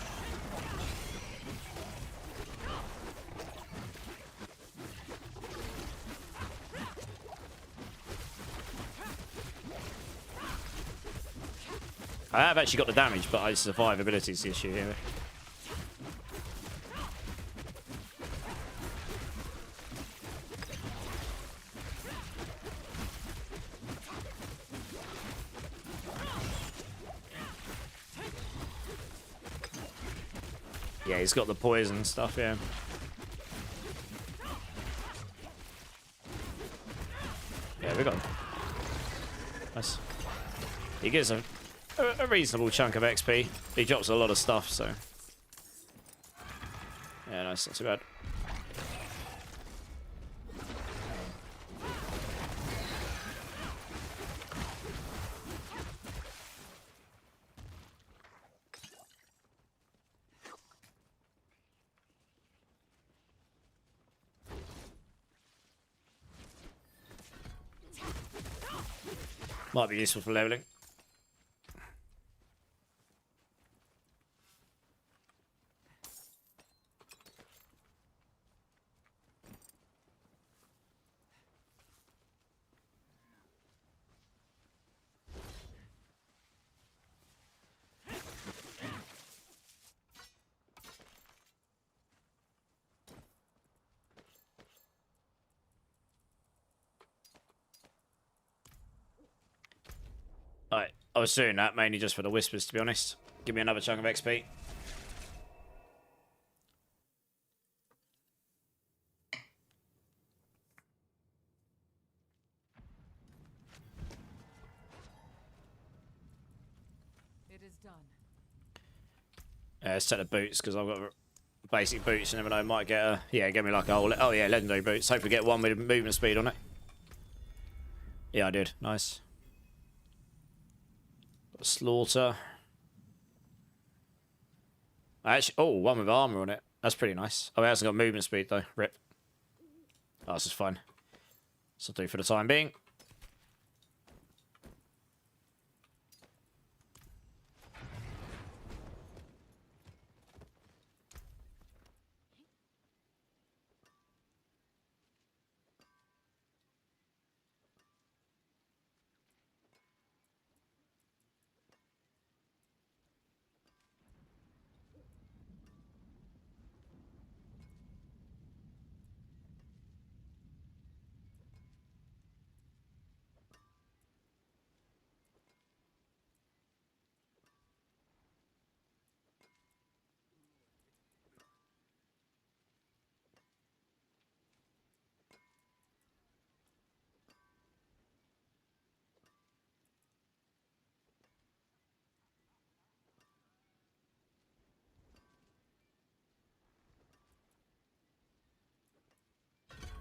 I have actually got the damage, but I survivability is the issue here. Yeah, he's got the poison stuff, yeah. Yeah, we got him. Nice. He gives a reasonable chunk of XP. He drops a lot of stuff, so... Yeah, nice, not too bad. Might be useful for leveling. I was doing that mainly just for the whispers, to be honest. Give me another chunk of XP. It is done. Yeah, let's take the boots, because I've got basic boots. You never know, might get a... Yeah, get me like a whole... Oh, yeah, legendary boots. Hopefully get one with movement speed on it. Yeah, I did. Nice. Slaughter. Actually, oh, one with armor on it. That's pretty nice. Oh, it hasn't got movement speed, though. Rip. Oh, this is fine. This will do for the time being.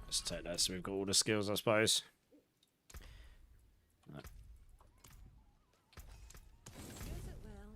Let's take that so we've got all the skills, I suppose. No. Yes, it will.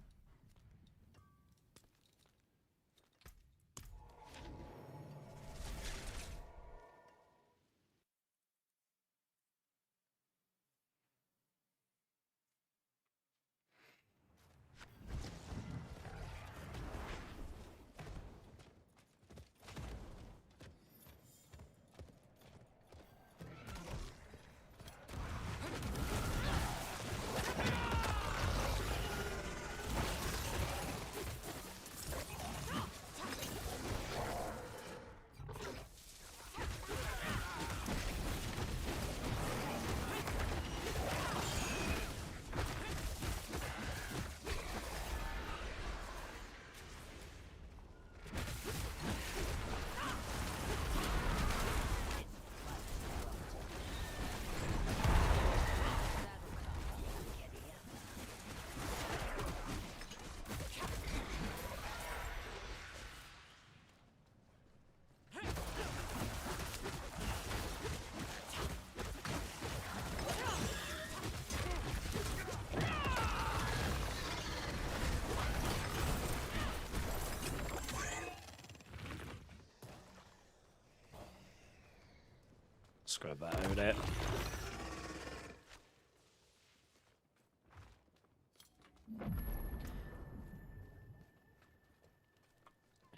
Scrub that over there.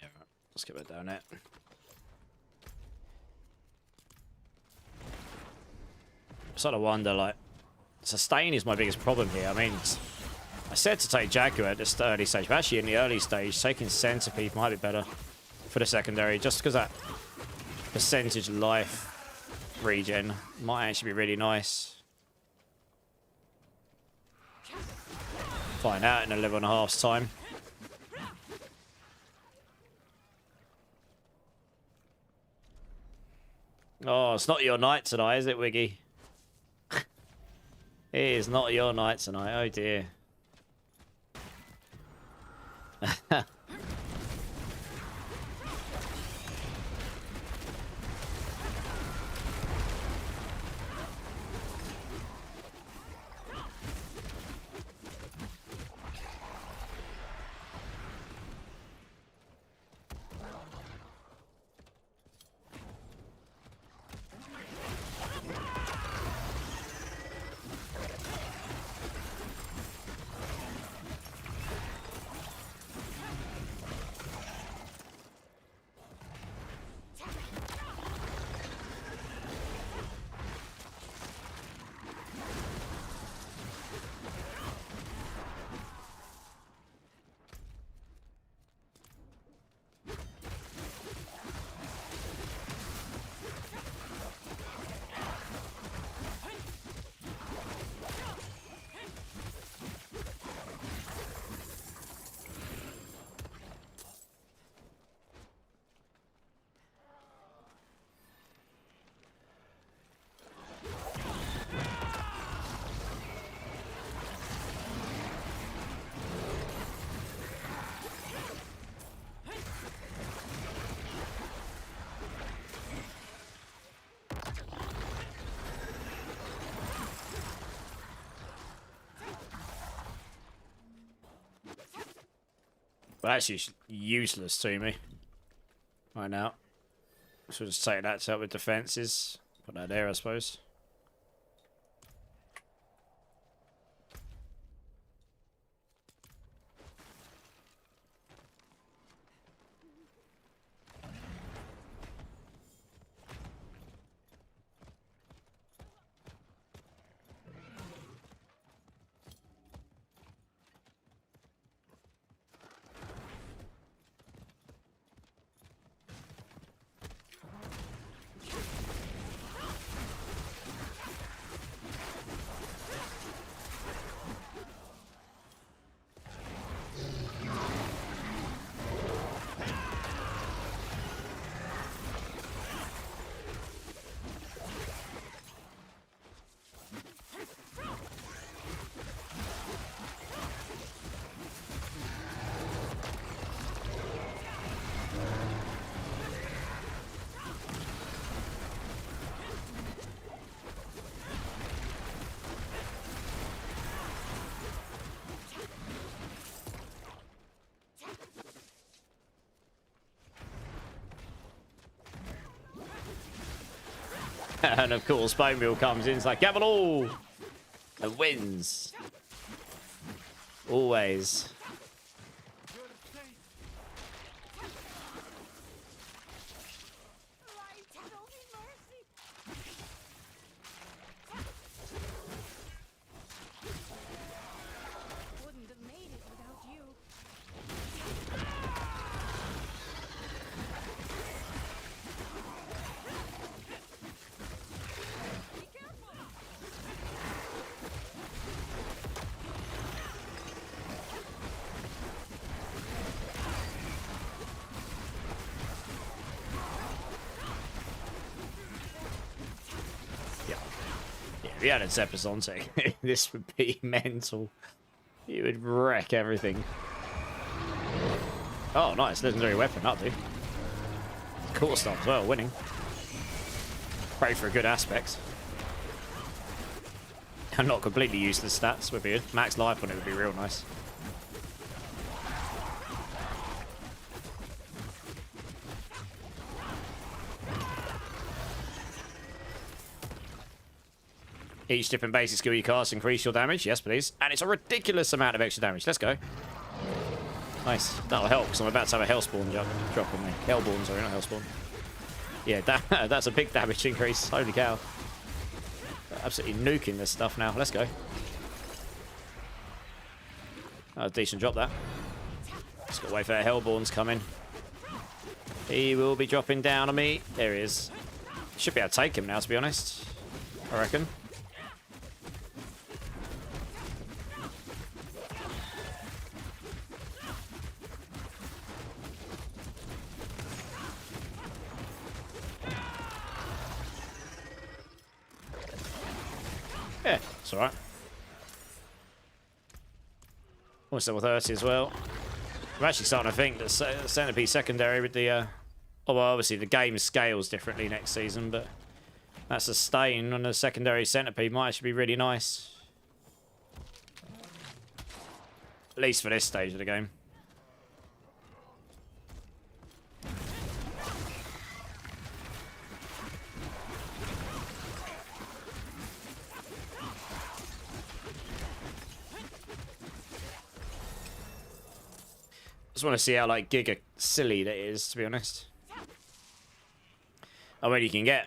Yeah, right. Let's get that down there. Sort of wonder, like, sustain is my biggest problem here. I mean, I said to take Jaguar at this early stage, but actually in the early stage, taking Centipede might be better for the secondary, just because that percentage life regen might actually be really nice. Find out in 11.5's time. Oh, it's not your night tonight, is it, Wiggy? It is not your night tonight. Oh dear. But actually, it's useless to me right now. So just take that to help with defenses. Put that there, I suppose. And of course, Bone Meal comes in. It's like, Diablo! And wins. Always. Right, show me mercy. Wouldn't have made it without you. If you had a Zepazonte, this would be mental. You would wreck everything. Oh, nice. Legendary weapon. That'll do. Cool stuff as well. Winning. Pray for a good aspect. And not completely useless stats would be good. Max life on it would be real nice. Each different basic skill you cast increase your damage. Yes, please. And it's a ridiculous amount of extra damage. Let's go. Nice. That'll help, because I'm about to have a Hellspawn drop on me. Hellborn, sorry, not Hellspawn. Yeah, that's a big damage increase. Holy cow. Absolutely nuking this stuff now. Let's go. Oh, decent drop, that. Just got to wait for that Hellborn to come in. He will be dropping down on me. There he is. Should be able to take him now, to be honest. I reckon. Yeah, it's alright. Almost level 30 as well. I'm actually starting to think that Centipede secondary with the... oh, well, obviously the game scales differently next season, but that sustain on the secondary Centipede might actually be really nice. At least for this stage of the game. Just want to see how like giga silly that is, to be honest. I mean, you can get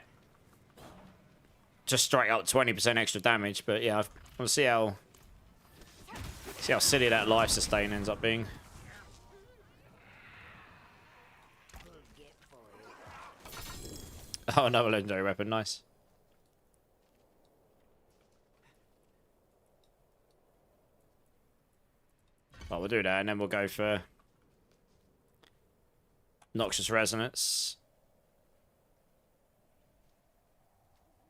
just straight up 20% extra damage, but yeah, I want to see how silly that life sustain ends up being. Oh, another legendary weapon, nice. Well, we'll do that, and then we'll go for Noxious Resonance.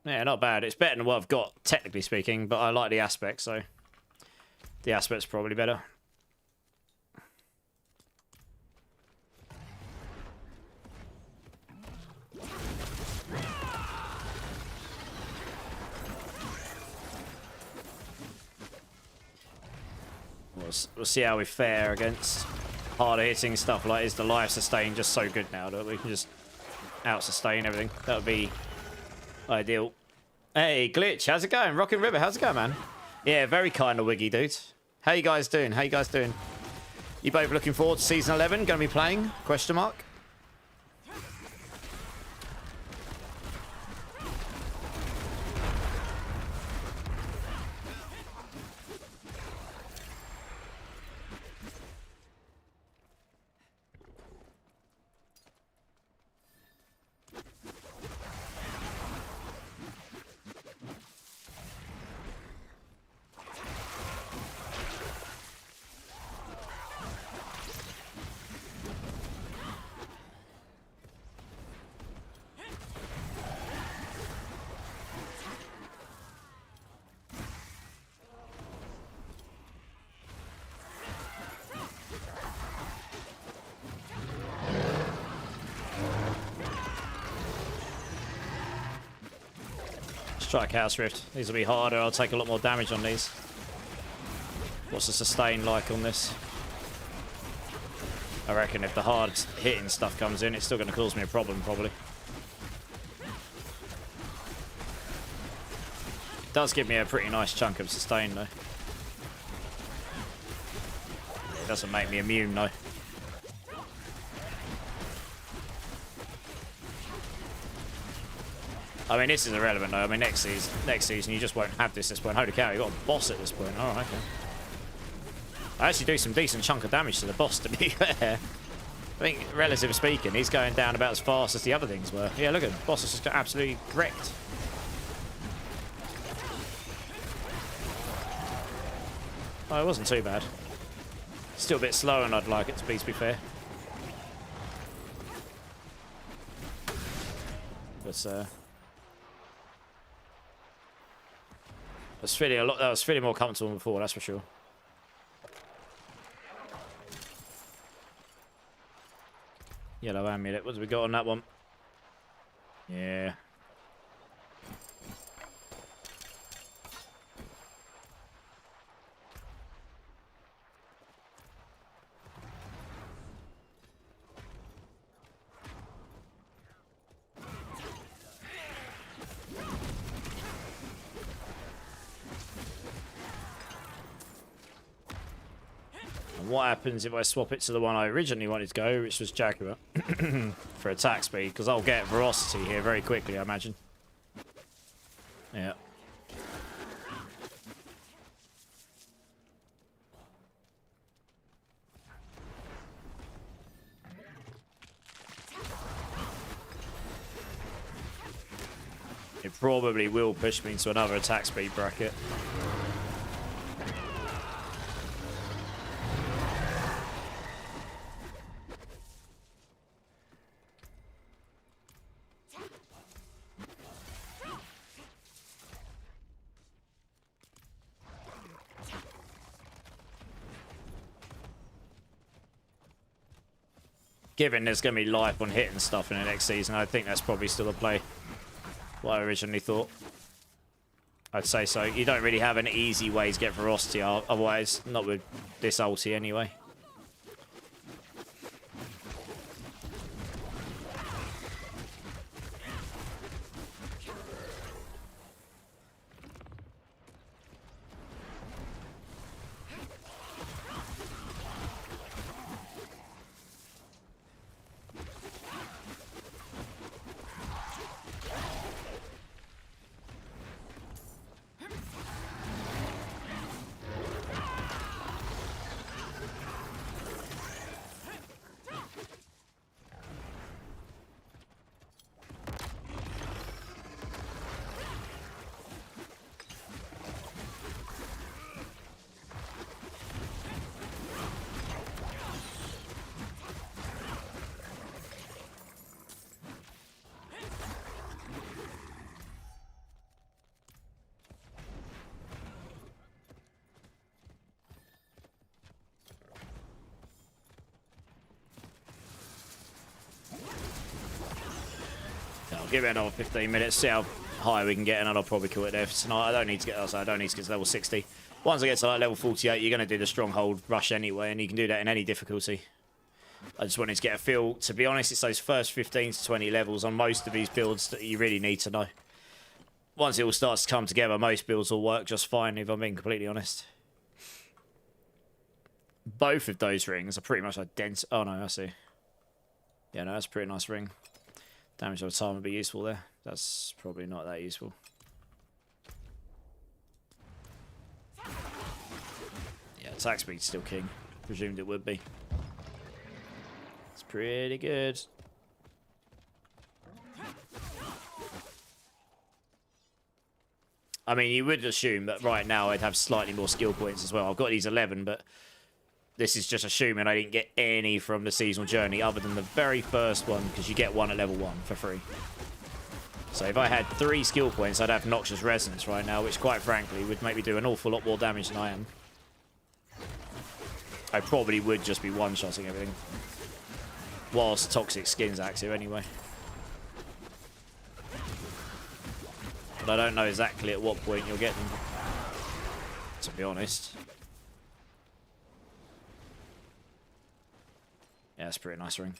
Yeah, not bad. It's better than what I've got, technically speaking, but I like the aspect, so the aspect's probably better. We'll see how we fare against harder hitting stuff like is the life sustain just so good now that we can just out sustain everything. That would be ideal. Hey, Glitch, how's it going? Rockin' River, how's it going, man? Yeah, very kind of Wiggy, dude. How you guys doing? How you guys doing? You both looking forward to season 11? Going to be playing? Question mark. Strike House Rift. These will be harder. I'll take a lot more damage on these. What's the sustain like on this? I reckon if the hard hitting stuff comes in, it's still going to cause me a problem, probably. It does give me a pretty nice chunk of sustain, though. It doesn't make me immune, though. I mean, this is irrelevant, though. I mean, next season, you just won't have this at this point. Holy cow, you've got a boss at this point. Oh, okay. I actually do some decent chunk of damage to the boss, to be fair. I think, relatively speaking, he's going down about as fast as the other things were. Yeah, look at him. The boss is just got absolutely wrecked. Oh, it wasn't too bad. Still a bit slower than I'd like it to be fair. But, that was feeling more comfortable than before, that's for sure. Yellow amulet. What have we got on that one? Yeah. What happens if I swap it to the one I originally wanted to go, which was Jaguar, for attack speed, because I'll get Ferocity here very quickly, I imagine. Yeah. It probably will push me into another attack speed bracket. Given there's going to be life on hit and stuff in the next season, I think that's probably still a play. What I originally thought. I'd say so. You don't really have an easy way to get Ferocity otherwise. Not with this ulti anyway. I'll give it another 15 minutes, see how high we can get, and then I'll probably kill it there for tonight. I don't need to get to level 60. Once I get to like level 48, you're going to do the stronghold rush anyway, and you can do that in any difficulty. I just wanted to get a feel. To be honest, it's those first 15 to 20 levels on most of these builds that you really need to know. Once it all starts to come together, most builds will work just fine, if I'm being completely honest. Both of those rings are pretty much identical. Oh, no, I see. Yeah, no, that's a pretty nice ring. Damage over time would be useful there. That's probably not that useful. Yeah, attack speed's still king. Presumed it would be. It's pretty good. I mean, you would assume that right now I'd have slightly more skill points as well. I've got these 11, but this is just assuming I didn't get any from the seasonal journey other than the very first one, because you get one at level 1 for free. So if I had 3 skill points, I'd have Noxious Resonance right now, which quite frankly would make me do an awful lot more damage than I am. I probably would just be one-shotting everything. Whilst Toxic Skin's active anyway. But I don't know exactly at what point you'll get them, to be honest. Yeah, it's a pretty nice ring.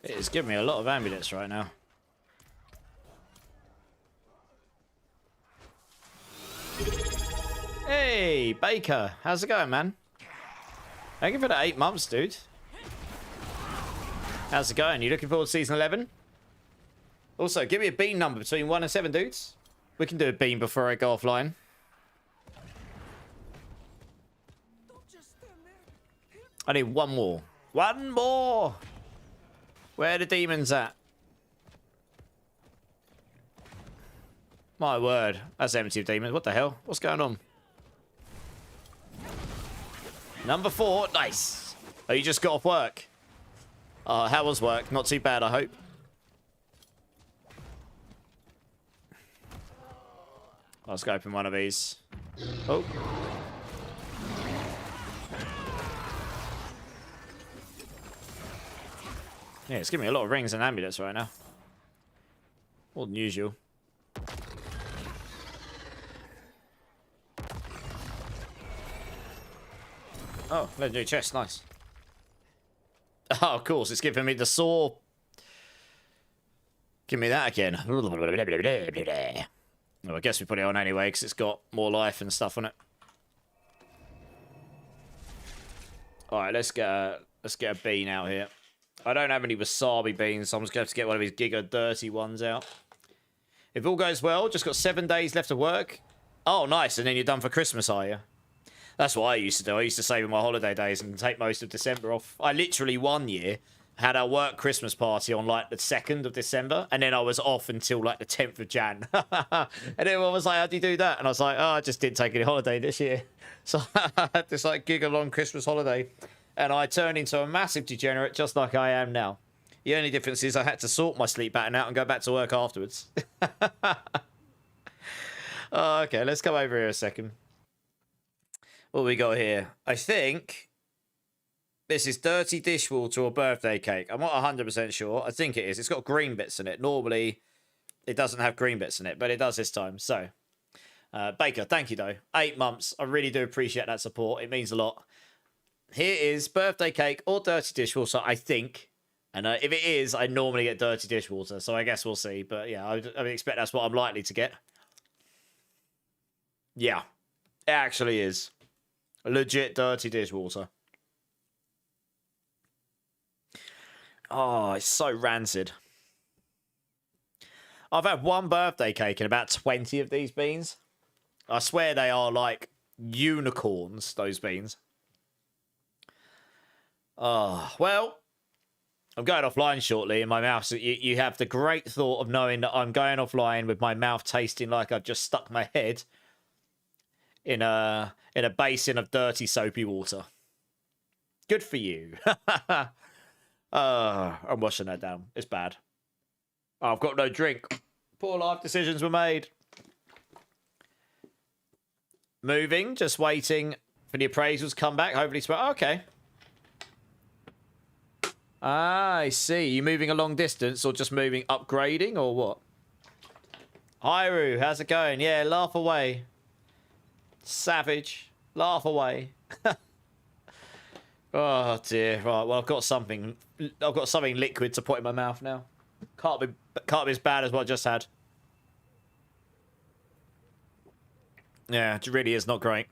It's giving me a lot of amulets right now. Hey, Baker. How's it going, man? Thank you for the 8 months, dude. How's it going? You looking forward to Season 11? Also, give me a bean number between 1 and 7, dudes. We can do a bean before I go offline. I need one more. One more! Where are the demons at? My word. That's empty of demons. What the hell? What's going on? Number 4. Nice. Oh, you just got off work. How was work? Not too bad, I hope. Let's go open one of these. Oh. Yeah, it's giving me a lot of rings and amulets right now. More than usual. Oh, legendary chest, nice. Oh, of course, it's giving me the saw. Give me that again. Well, I guess we put it on anyway, because it's got more life and stuff on it. Alright, let's get a bean out here. I don't have any wasabi beans, so I'm just going to have to get one of these Giga Dirty ones out. If all goes well, just got 7 days left of work. Oh, nice, and then you're done for Christmas, are you? That's what I used to do. I used to save my holiday days and take most of December off. I literally one year had our work Christmas party on like the 2nd of December, and then I was off until like the 10th of Jan. And everyone was like, how do you do that? And I was like, oh, I just didn't take any holiday this year. So I had this like giga-long Christmas holiday. And I turned into a massive degenerate just like I am now. The only difference is I had to sort my sleep pattern out and go back to work afterwards. Oh, okay, let's come over here a second. What we got here? I think this is dirty dishwater or birthday cake. I'm not 100% sure. I think it is. It's got green bits in it. Normally, it doesn't have green bits in it, but it does this time. So, Baker, thank you, though. 8 months. I really do appreciate that support. It means a lot. Here is birthday cake or dirty dishwater, I think. And if it is, I normally get dirty dishwater, so I guess we'll see. But yeah, I would expect that's what I'm likely to get. Yeah, it actually is. Legit dirty dishwater. Oh, it's so rancid. I've had one birthday cake and about 20 of these beans. I swear they are like unicorns, those beans. Oh, well, I'm going offline shortly in my mouth. So you have the great thought of knowing that I'm going offline with my mouth tasting like I've just stuck my head in a basin of dirty, soapy water. Good for you. I'm washing that down. It's bad. Oh, I've got no drink. Poor life decisions were made. Moving, just waiting for the appraisals to come back. Hopefully, okay. Ah, I see. You moving a long distance or just moving, upgrading or what? Hi, Roo. How's it going? Yeah, laugh away. Savage. Laugh away. Oh dear. Right. Well, I've got something liquid to put in my mouth now. Can't be as bad as what I just had. Yeah, it really is not great.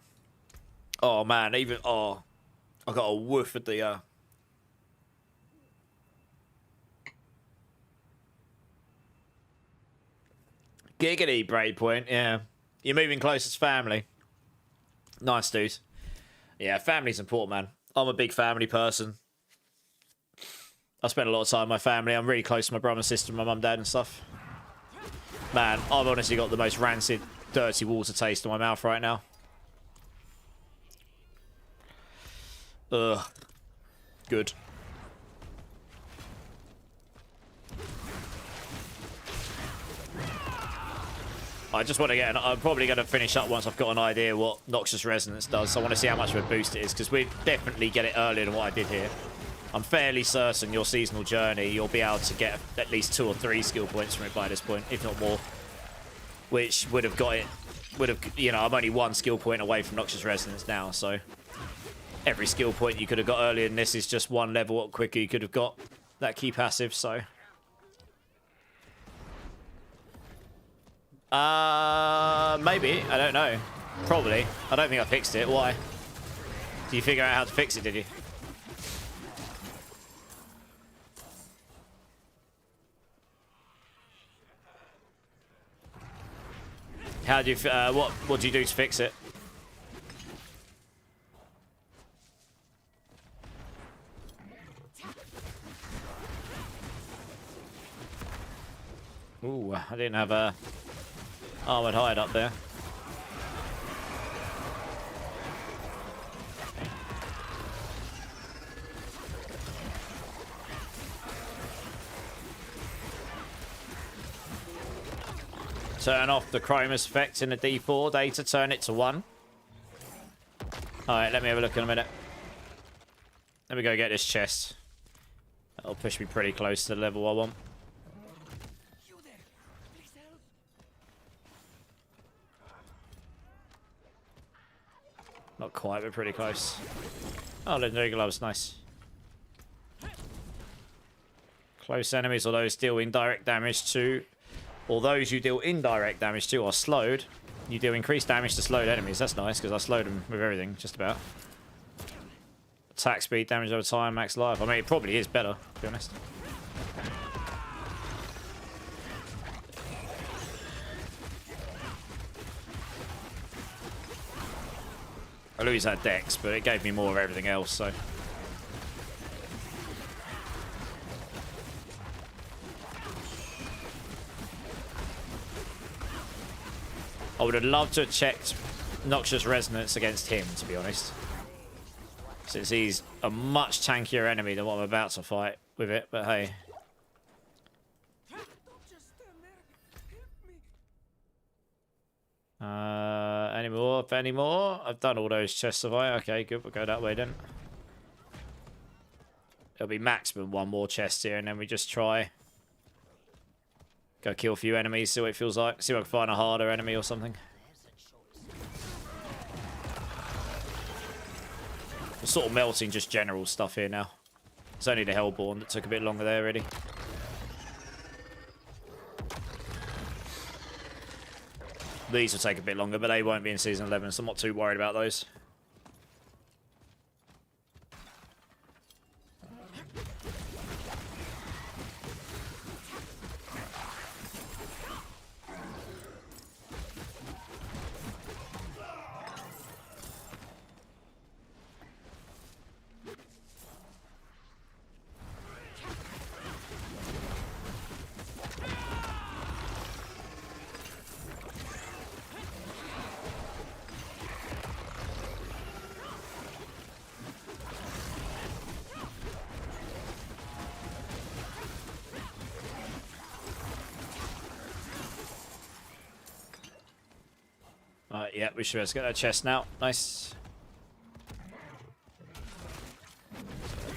Oh man, I got a whiff at the Giggity, Braid Point. Yeah, you're moving closer to family. Nice, dude. Yeah, family's important, man. I'm a big family person. I spend a lot of time with my family. I'm really close to my brother and sister, my mum, dad, and stuff. Man, I've honestly got the most rancid, dirty water taste in my mouth right now. Ugh. Good. I just want to get I'm probably going to finish up once I've got an idea what Noxious Resonance does. So I want to see how much of a boost it is, because we definitely get it earlier than what I did here. I'm fairly certain your seasonal journey, you'll be able to get at least 2 or 3 skill points from it by this point, if not more. Which would have got it, you know, I'm only 1 skill point away from Noxious Resonance now, so every skill point you could have got earlier than this is just 1 level up quicker you could have got that key passive, so. Maybe. I don't know. Probably. I don't think I fixed it. Why? Did you figure out how to fix it, did you? How do you, what do you do to fix it? Ooh, I didn't have a armored hide up there. Turn off the Chromus effect in the D4 data, turn it to 1. Alright, let me have a look in a minute. Let me go get this chest. That'll push me pretty close to the level I want. Not quite, but pretty close. Oh, legendary gloves, nice. Close enemies or those deal indirect damage to, or those you deal indirect damage to are slowed. You deal increased damage to slowed enemies. That's nice, because I slowed them with everything, just about. Attack speed, damage over time, max life. I mean, it probably is better, to be honest. I lose that dex, but it gave me more of everything else, so. I would have loved to have checked Noxious Resonance against him, to be honest. Since he's a much tankier enemy than what I'm about to fight with it, but hey. Any more? Any more? I've done all those chests, have I? Okay, good. We'll go that way then. There'll be maximum 1 more chest here, and then we just try. Go kill a few enemies, see what it feels like. See if I can find a harder enemy or something. We're sort of melting just general stuff here now. It's only the Hellborn that took a bit longer there, really. These will take a bit longer, but they won't be in Season 11, so I'm not too worried about those. Yeah, we should be able to get that chest now. Nice.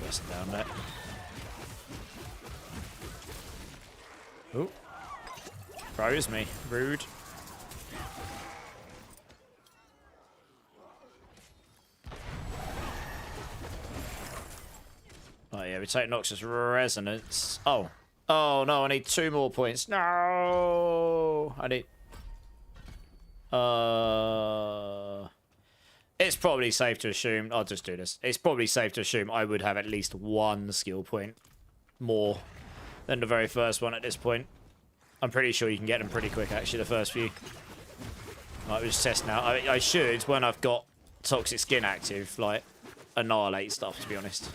Person down there. Ooh. Froze me. Rude. Oh yeah, we take Noxus Resonance. Oh. Oh no, I need 2 more points. No! I need... It's probably safe to assume... I'll just do this. It's probably safe to assume I would have at least 1 skill point more than the very first one at this point. I'm pretty sure you can get them pretty quick, actually, the first few. Right, we'll just test now. I should, when I've got Toxic Skin active, like, annihilate stuff, to be honest.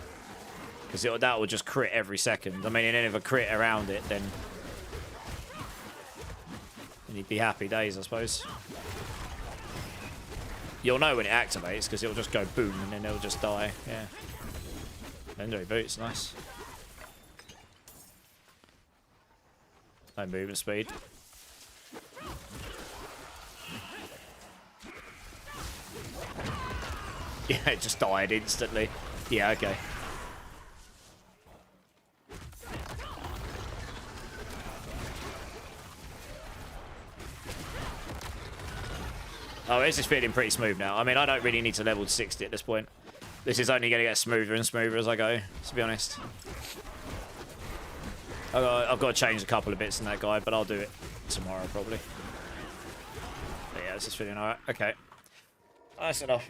Because that will just crit every second. I mean, and if a crit around it, then you'd be happy days, I suppose. You'll know when it activates, because it'll just go boom, and then it'll just die. Yeah. Legendary boots, nice. No movement speed. Yeah, it just died instantly. Yeah, okay. Oh, this is feeling pretty smooth now. I mean, I don't really need to level to 60 at this point. This is only going to get smoother and smoother as I go, to be honest. I've got to change a couple of bits in that guide, but I'll do it tomorrow, probably. But yeah, this is feeling alright. Okay. That's enough.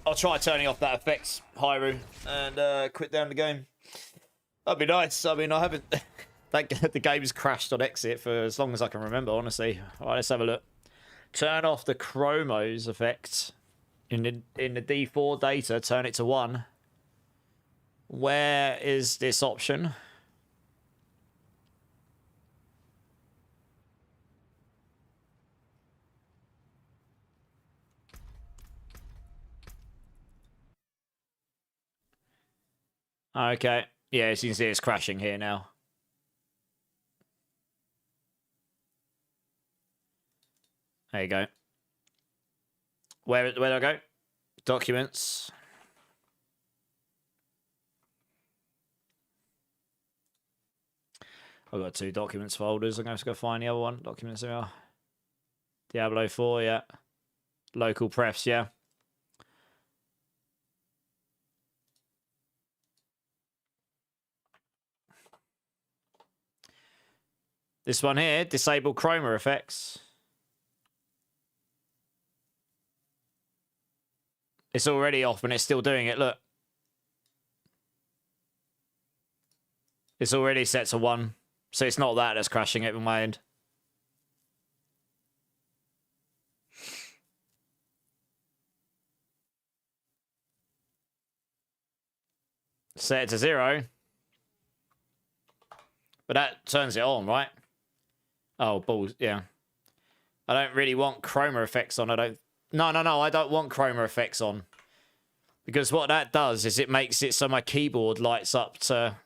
I'll try turning off that effects, Hyru, and quit down the game. That'd be nice. I mean, I haven't... the game's crashed on exit for as long as I can remember, honestly. Alright, let's have a look. Turn off the chromos effect in the D4 data. Turn it to 1. Where is this option? Okay. Yeah, as you can see, it's crashing here now. There you go. Where do I go? Documents. I've got 2 documents folders. I'm going to have to go find the other one. Documents, there we are. Diablo 4, yeah. Local prefs, yeah. This one here, disable chroma effects. It's already off and it's still doing it, look. It's already set to 1. So it's not that that's crashing it on my end. Set it to 0. But that turns it on, right? Oh, balls, yeah. I don't really want chroma effects on. No, I don't want chroma effects on. Because what that does is it makes it so my keyboard lights up to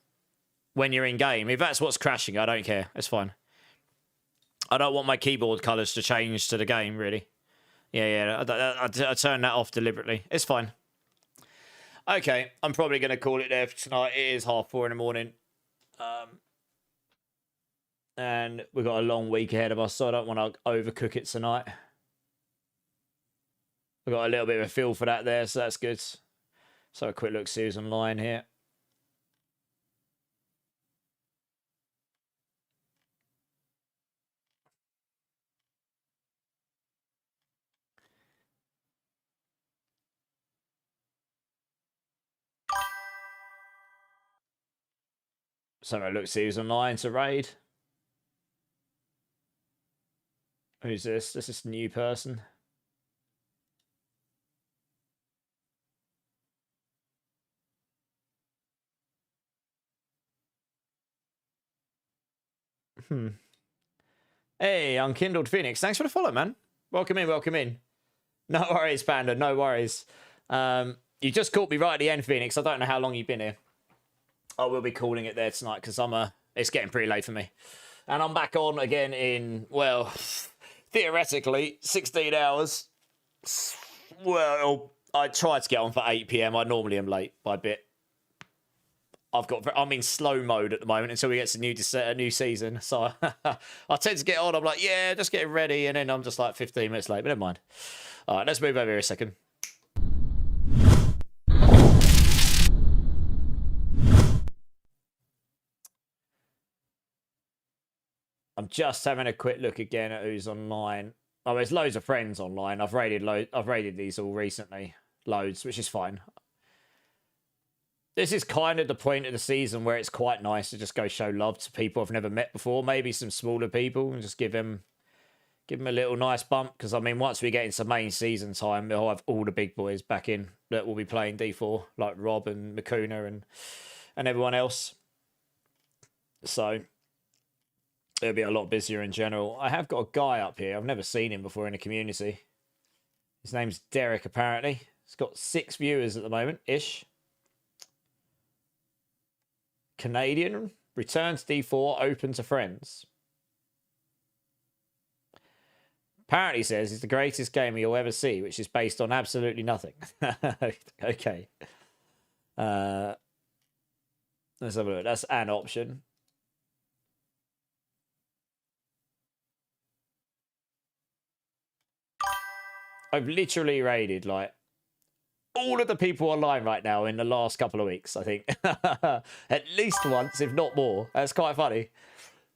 when you're in game. If that's what's crashing, I don't care. It's fine. I don't want my keyboard colours to change to the game, really. Yeah, I turn that off deliberately. It's fine. Okay, I'm probably going to call it there for tonight. It is 4:30 in the morning. And we've got a long week ahead of us, so I don't want to overcook it tonight. We've got a little bit of a feel for that there, so that's good. So a quick look, see who's online here. So a look, see who's online to raid. Who's this? This is a new person. Hey, Unkindled Phoenix. Thanks for the follow, man. Welcome in, welcome in. No worries, Panda. No worries. You just caught me right at the end, Phoenix. I don't know how long you've been here. I will be calling it there tonight because it's getting pretty late for me. And I'm back on again in, well, theoretically, 16 hours. Well, I try to get on for 8 p.m. I normally am late by a bit. I'm in slow mode at the moment until we get to a new season. So I tend to get on. I'm like, yeah, just getting ready. And then I'm just like 15 minutes late, but never mind. All right, let's move over here a second. I'm just having a quick look again at who's online. Oh, there's loads of friends online. I've raided these all recently. Loads, which is fine. This is kind of the point of the season where it's quite nice to just go show love to people I've never met before. Maybe some smaller people and just give them a little nice bump. Because, I mean, once we get into main season time, I'll have all the big boys back in that will be playing D4, like Rob and Makuna and everyone else. So it'll be a lot busier in general. I have got a guy up here. I've never seen him before in the community. His name's Derek, apparently. He's got 6 viewers at the moment, ish. Canadian, returns D4, open to friends. Apparently says it's the greatest game you'll ever see, which is based on absolutely nothing. Okay. Let's have a look. That's an option. I've literally raided, like, all of the people online right now in the last couple of weeks, I think. At least once, if not more. That's quite funny.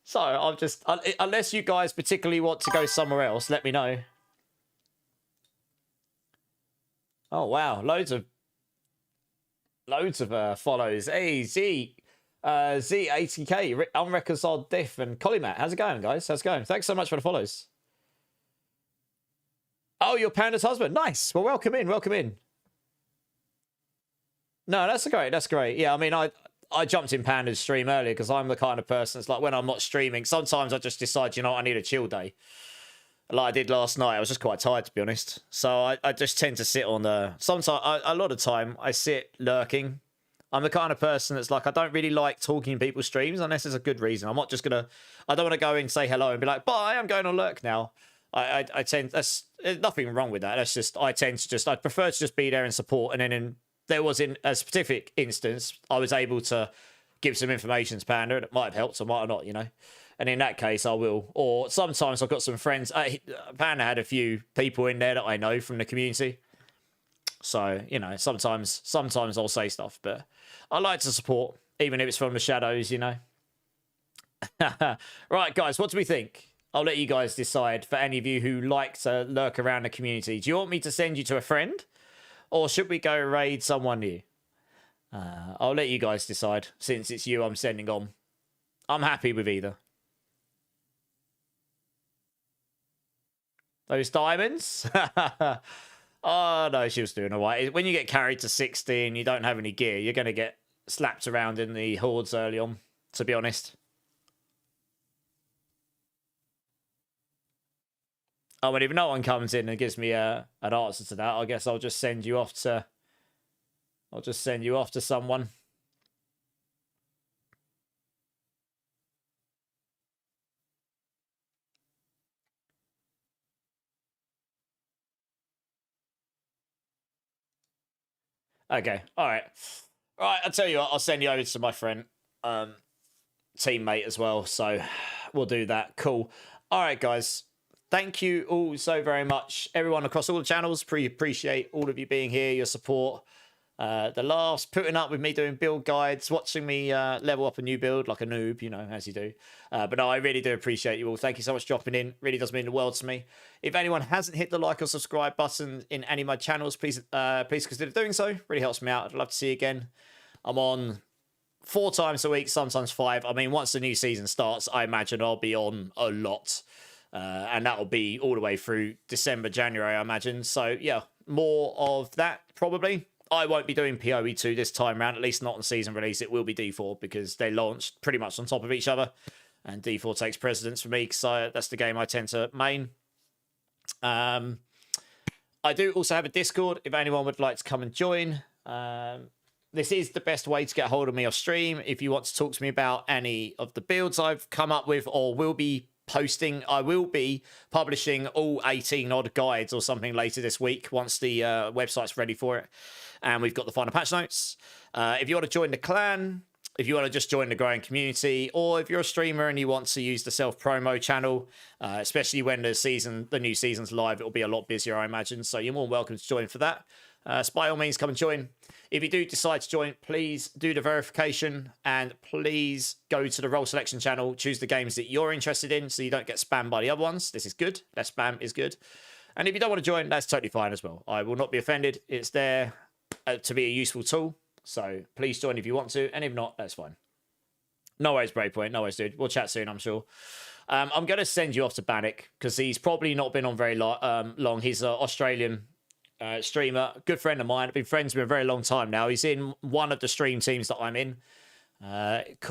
So, I'm just... Unless you guys particularly want to go somewhere else, let me know. Oh, wow. Loads of follows. Hey, Z80K, Unreconciled Diff, and Collimat. How's it going, guys? How's it going? Thanks so much for the follows. Oh, you're Panda's husband. Nice. Well, welcome in. Welcome in. No, that's great. That's great. Yeah, I mean, I jumped in Panda's stream earlier because I'm the kind of person, it's like when I'm not streaming, sometimes I just decide, you know, I need a chill day. Like I did last night. I was just quite tired, to be honest. So I just tend to sit on the... Sometimes, a lot of time, I sit lurking. I'm the kind of person that's like, I don't really like talking in people's streams unless there's a good reason. I'm not just going to... I don't want to go in and say hello and be like, bye, I'm going on lurk now. I tend... There's nothing wrong with that. That's just... I prefer to just be there and support. And then there was in a specific instance, I was able to give some information to Panda, and it might have helped or might have not, you know. And in that case, I will. Or sometimes I've got some friends. Panda had a few people in there that I know from the community. So, you know, sometimes I'll say stuff, but I like to support, even if it's from the shadows, you know. Right, guys, what do we think? I'll let you guys decide for any of you who like to lurk around the community. Do you want me to send you to a friend? Or should we go raid someone new? I'll let you guys decide, since it's you I'm sending on. I'm happy with either. Those diamonds? Oh, no, she was doing all right. When you get carried to 60 and you don't have any gear, you're going to get slapped around in the hordes early on, to be honest. Oh, and if no one comes in and gives me an answer to that, I guess I'll just send you off to... I'll just send you off to someone. Okay, all right. All right, I'll tell you what, I'll send you over to my friend, teammate as well, so we'll do that. Cool. All right, guys. Thank you all so very much. Everyone across all the channels, appreciate all of you being here, your support. The laughs, putting up with me doing build guides, watching me level up a new build like a noob, you know, as you do. But no, I really do appreciate you all. Thank you so much for dropping in. Really does mean the world to me. If anyone hasn't hit the like or subscribe button in any of my channels, please consider doing so. Really helps me out. I'd love to see you again. I'm on 4 times a week, sometimes 5. I mean, once the new season starts, I imagine I'll be on a lot. And that'll be all the way through December, January, I imagine. So, yeah, more of that, probably. I won't be doing PoE2 this time round, at least not on season release. It will be D4 because they launched pretty much on top of each other. And D4 takes precedence for me because that's the game I tend to main. I do also have a Discord if anyone would like to come and join. This is the best way to get hold of me off stream. If you want to talk to me about any of the builds I've come up with or will be posting. I will be publishing all 18 odd guides or something later this week once the website's ready for it. And we've got the final patch notes. If you want to join the clan, if you want to just join the growing community, or if you're a streamer and you want to use the self-promo channel, especially when the new season's live, it'll be a lot busier, I imagine. So you're more than welcome to join for that. So by all means, come and join. If you do decide to join, please do the verification and please go to the role selection channel, choose the games that you're interested in so you don't get spammed by the other ones. This is good. Less spam is good. And if you don't want to join, that's totally fine as well. I will not be offended. It's there to be a useful tool. So please join if you want to. And if not, that's fine. No worries, Breakpoint. No worries, dude. We'll chat soon, I'm sure. I'm going to send you off to Bannock because he's probably not been on very long. He's an Australian streamer, good friend of mine. I've been friends with him a very long time now. He's in one of the stream teams that I'm in.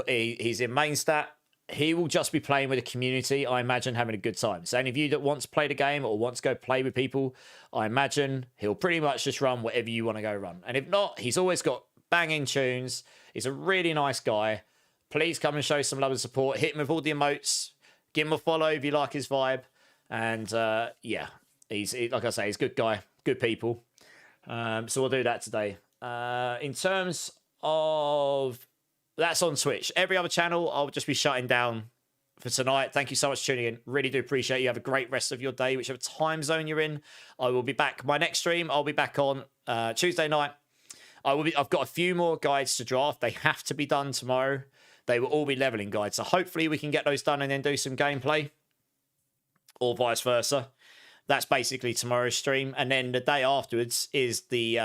He's in main stat. He will just be playing with the community, I imagine, having a good time. So any of you that want to play the game or want to go play with people, I imagine he'll pretty much just run whatever you want to go run. And if not, he's always got banging tunes. He's a really nice guy. Please come and show some love and support. Hit him with all the emotes. Give him a follow if you like his vibe. And yeah, he's like I say, he's a good guy. Good people. So we'll do that today. In terms of... That's on Twitch. Every other channel, I'll just be shutting down for tonight. Thank you so much for tuning in. Really do appreciate you. Have a great rest of your day, whichever time zone you're in. I will be back. My next stream, I'll be back on Tuesday night. I've got a few more guides to draft. They have to be done tomorrow. They will all be leveling guides. So hopefully we can get those done and then do some gameplay. Or vice versa. That's basically tomorrow's stream. And then the day afterwards is the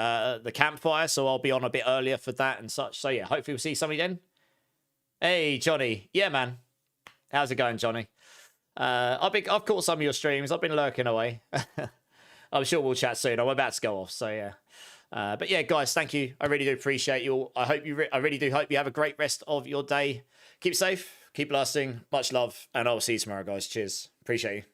campfire. So I'll be on a bit earlier for that and such. So yeah, hopefully we'll see somebody then. Hey, Johnny. Yeah, man. How's it going, Johnny? I've caught some of your streams. I've been lurking away. I'm sure we'll chat soon. I'm about to go off. So yeah. But yeah, guys, thank you. I really do appreciate you all. I really do hope you have a great rest of your day. Keep safe. Keep lasting. Much love. And I'll see you tomorrow, guys. Cheers. Appreciate you.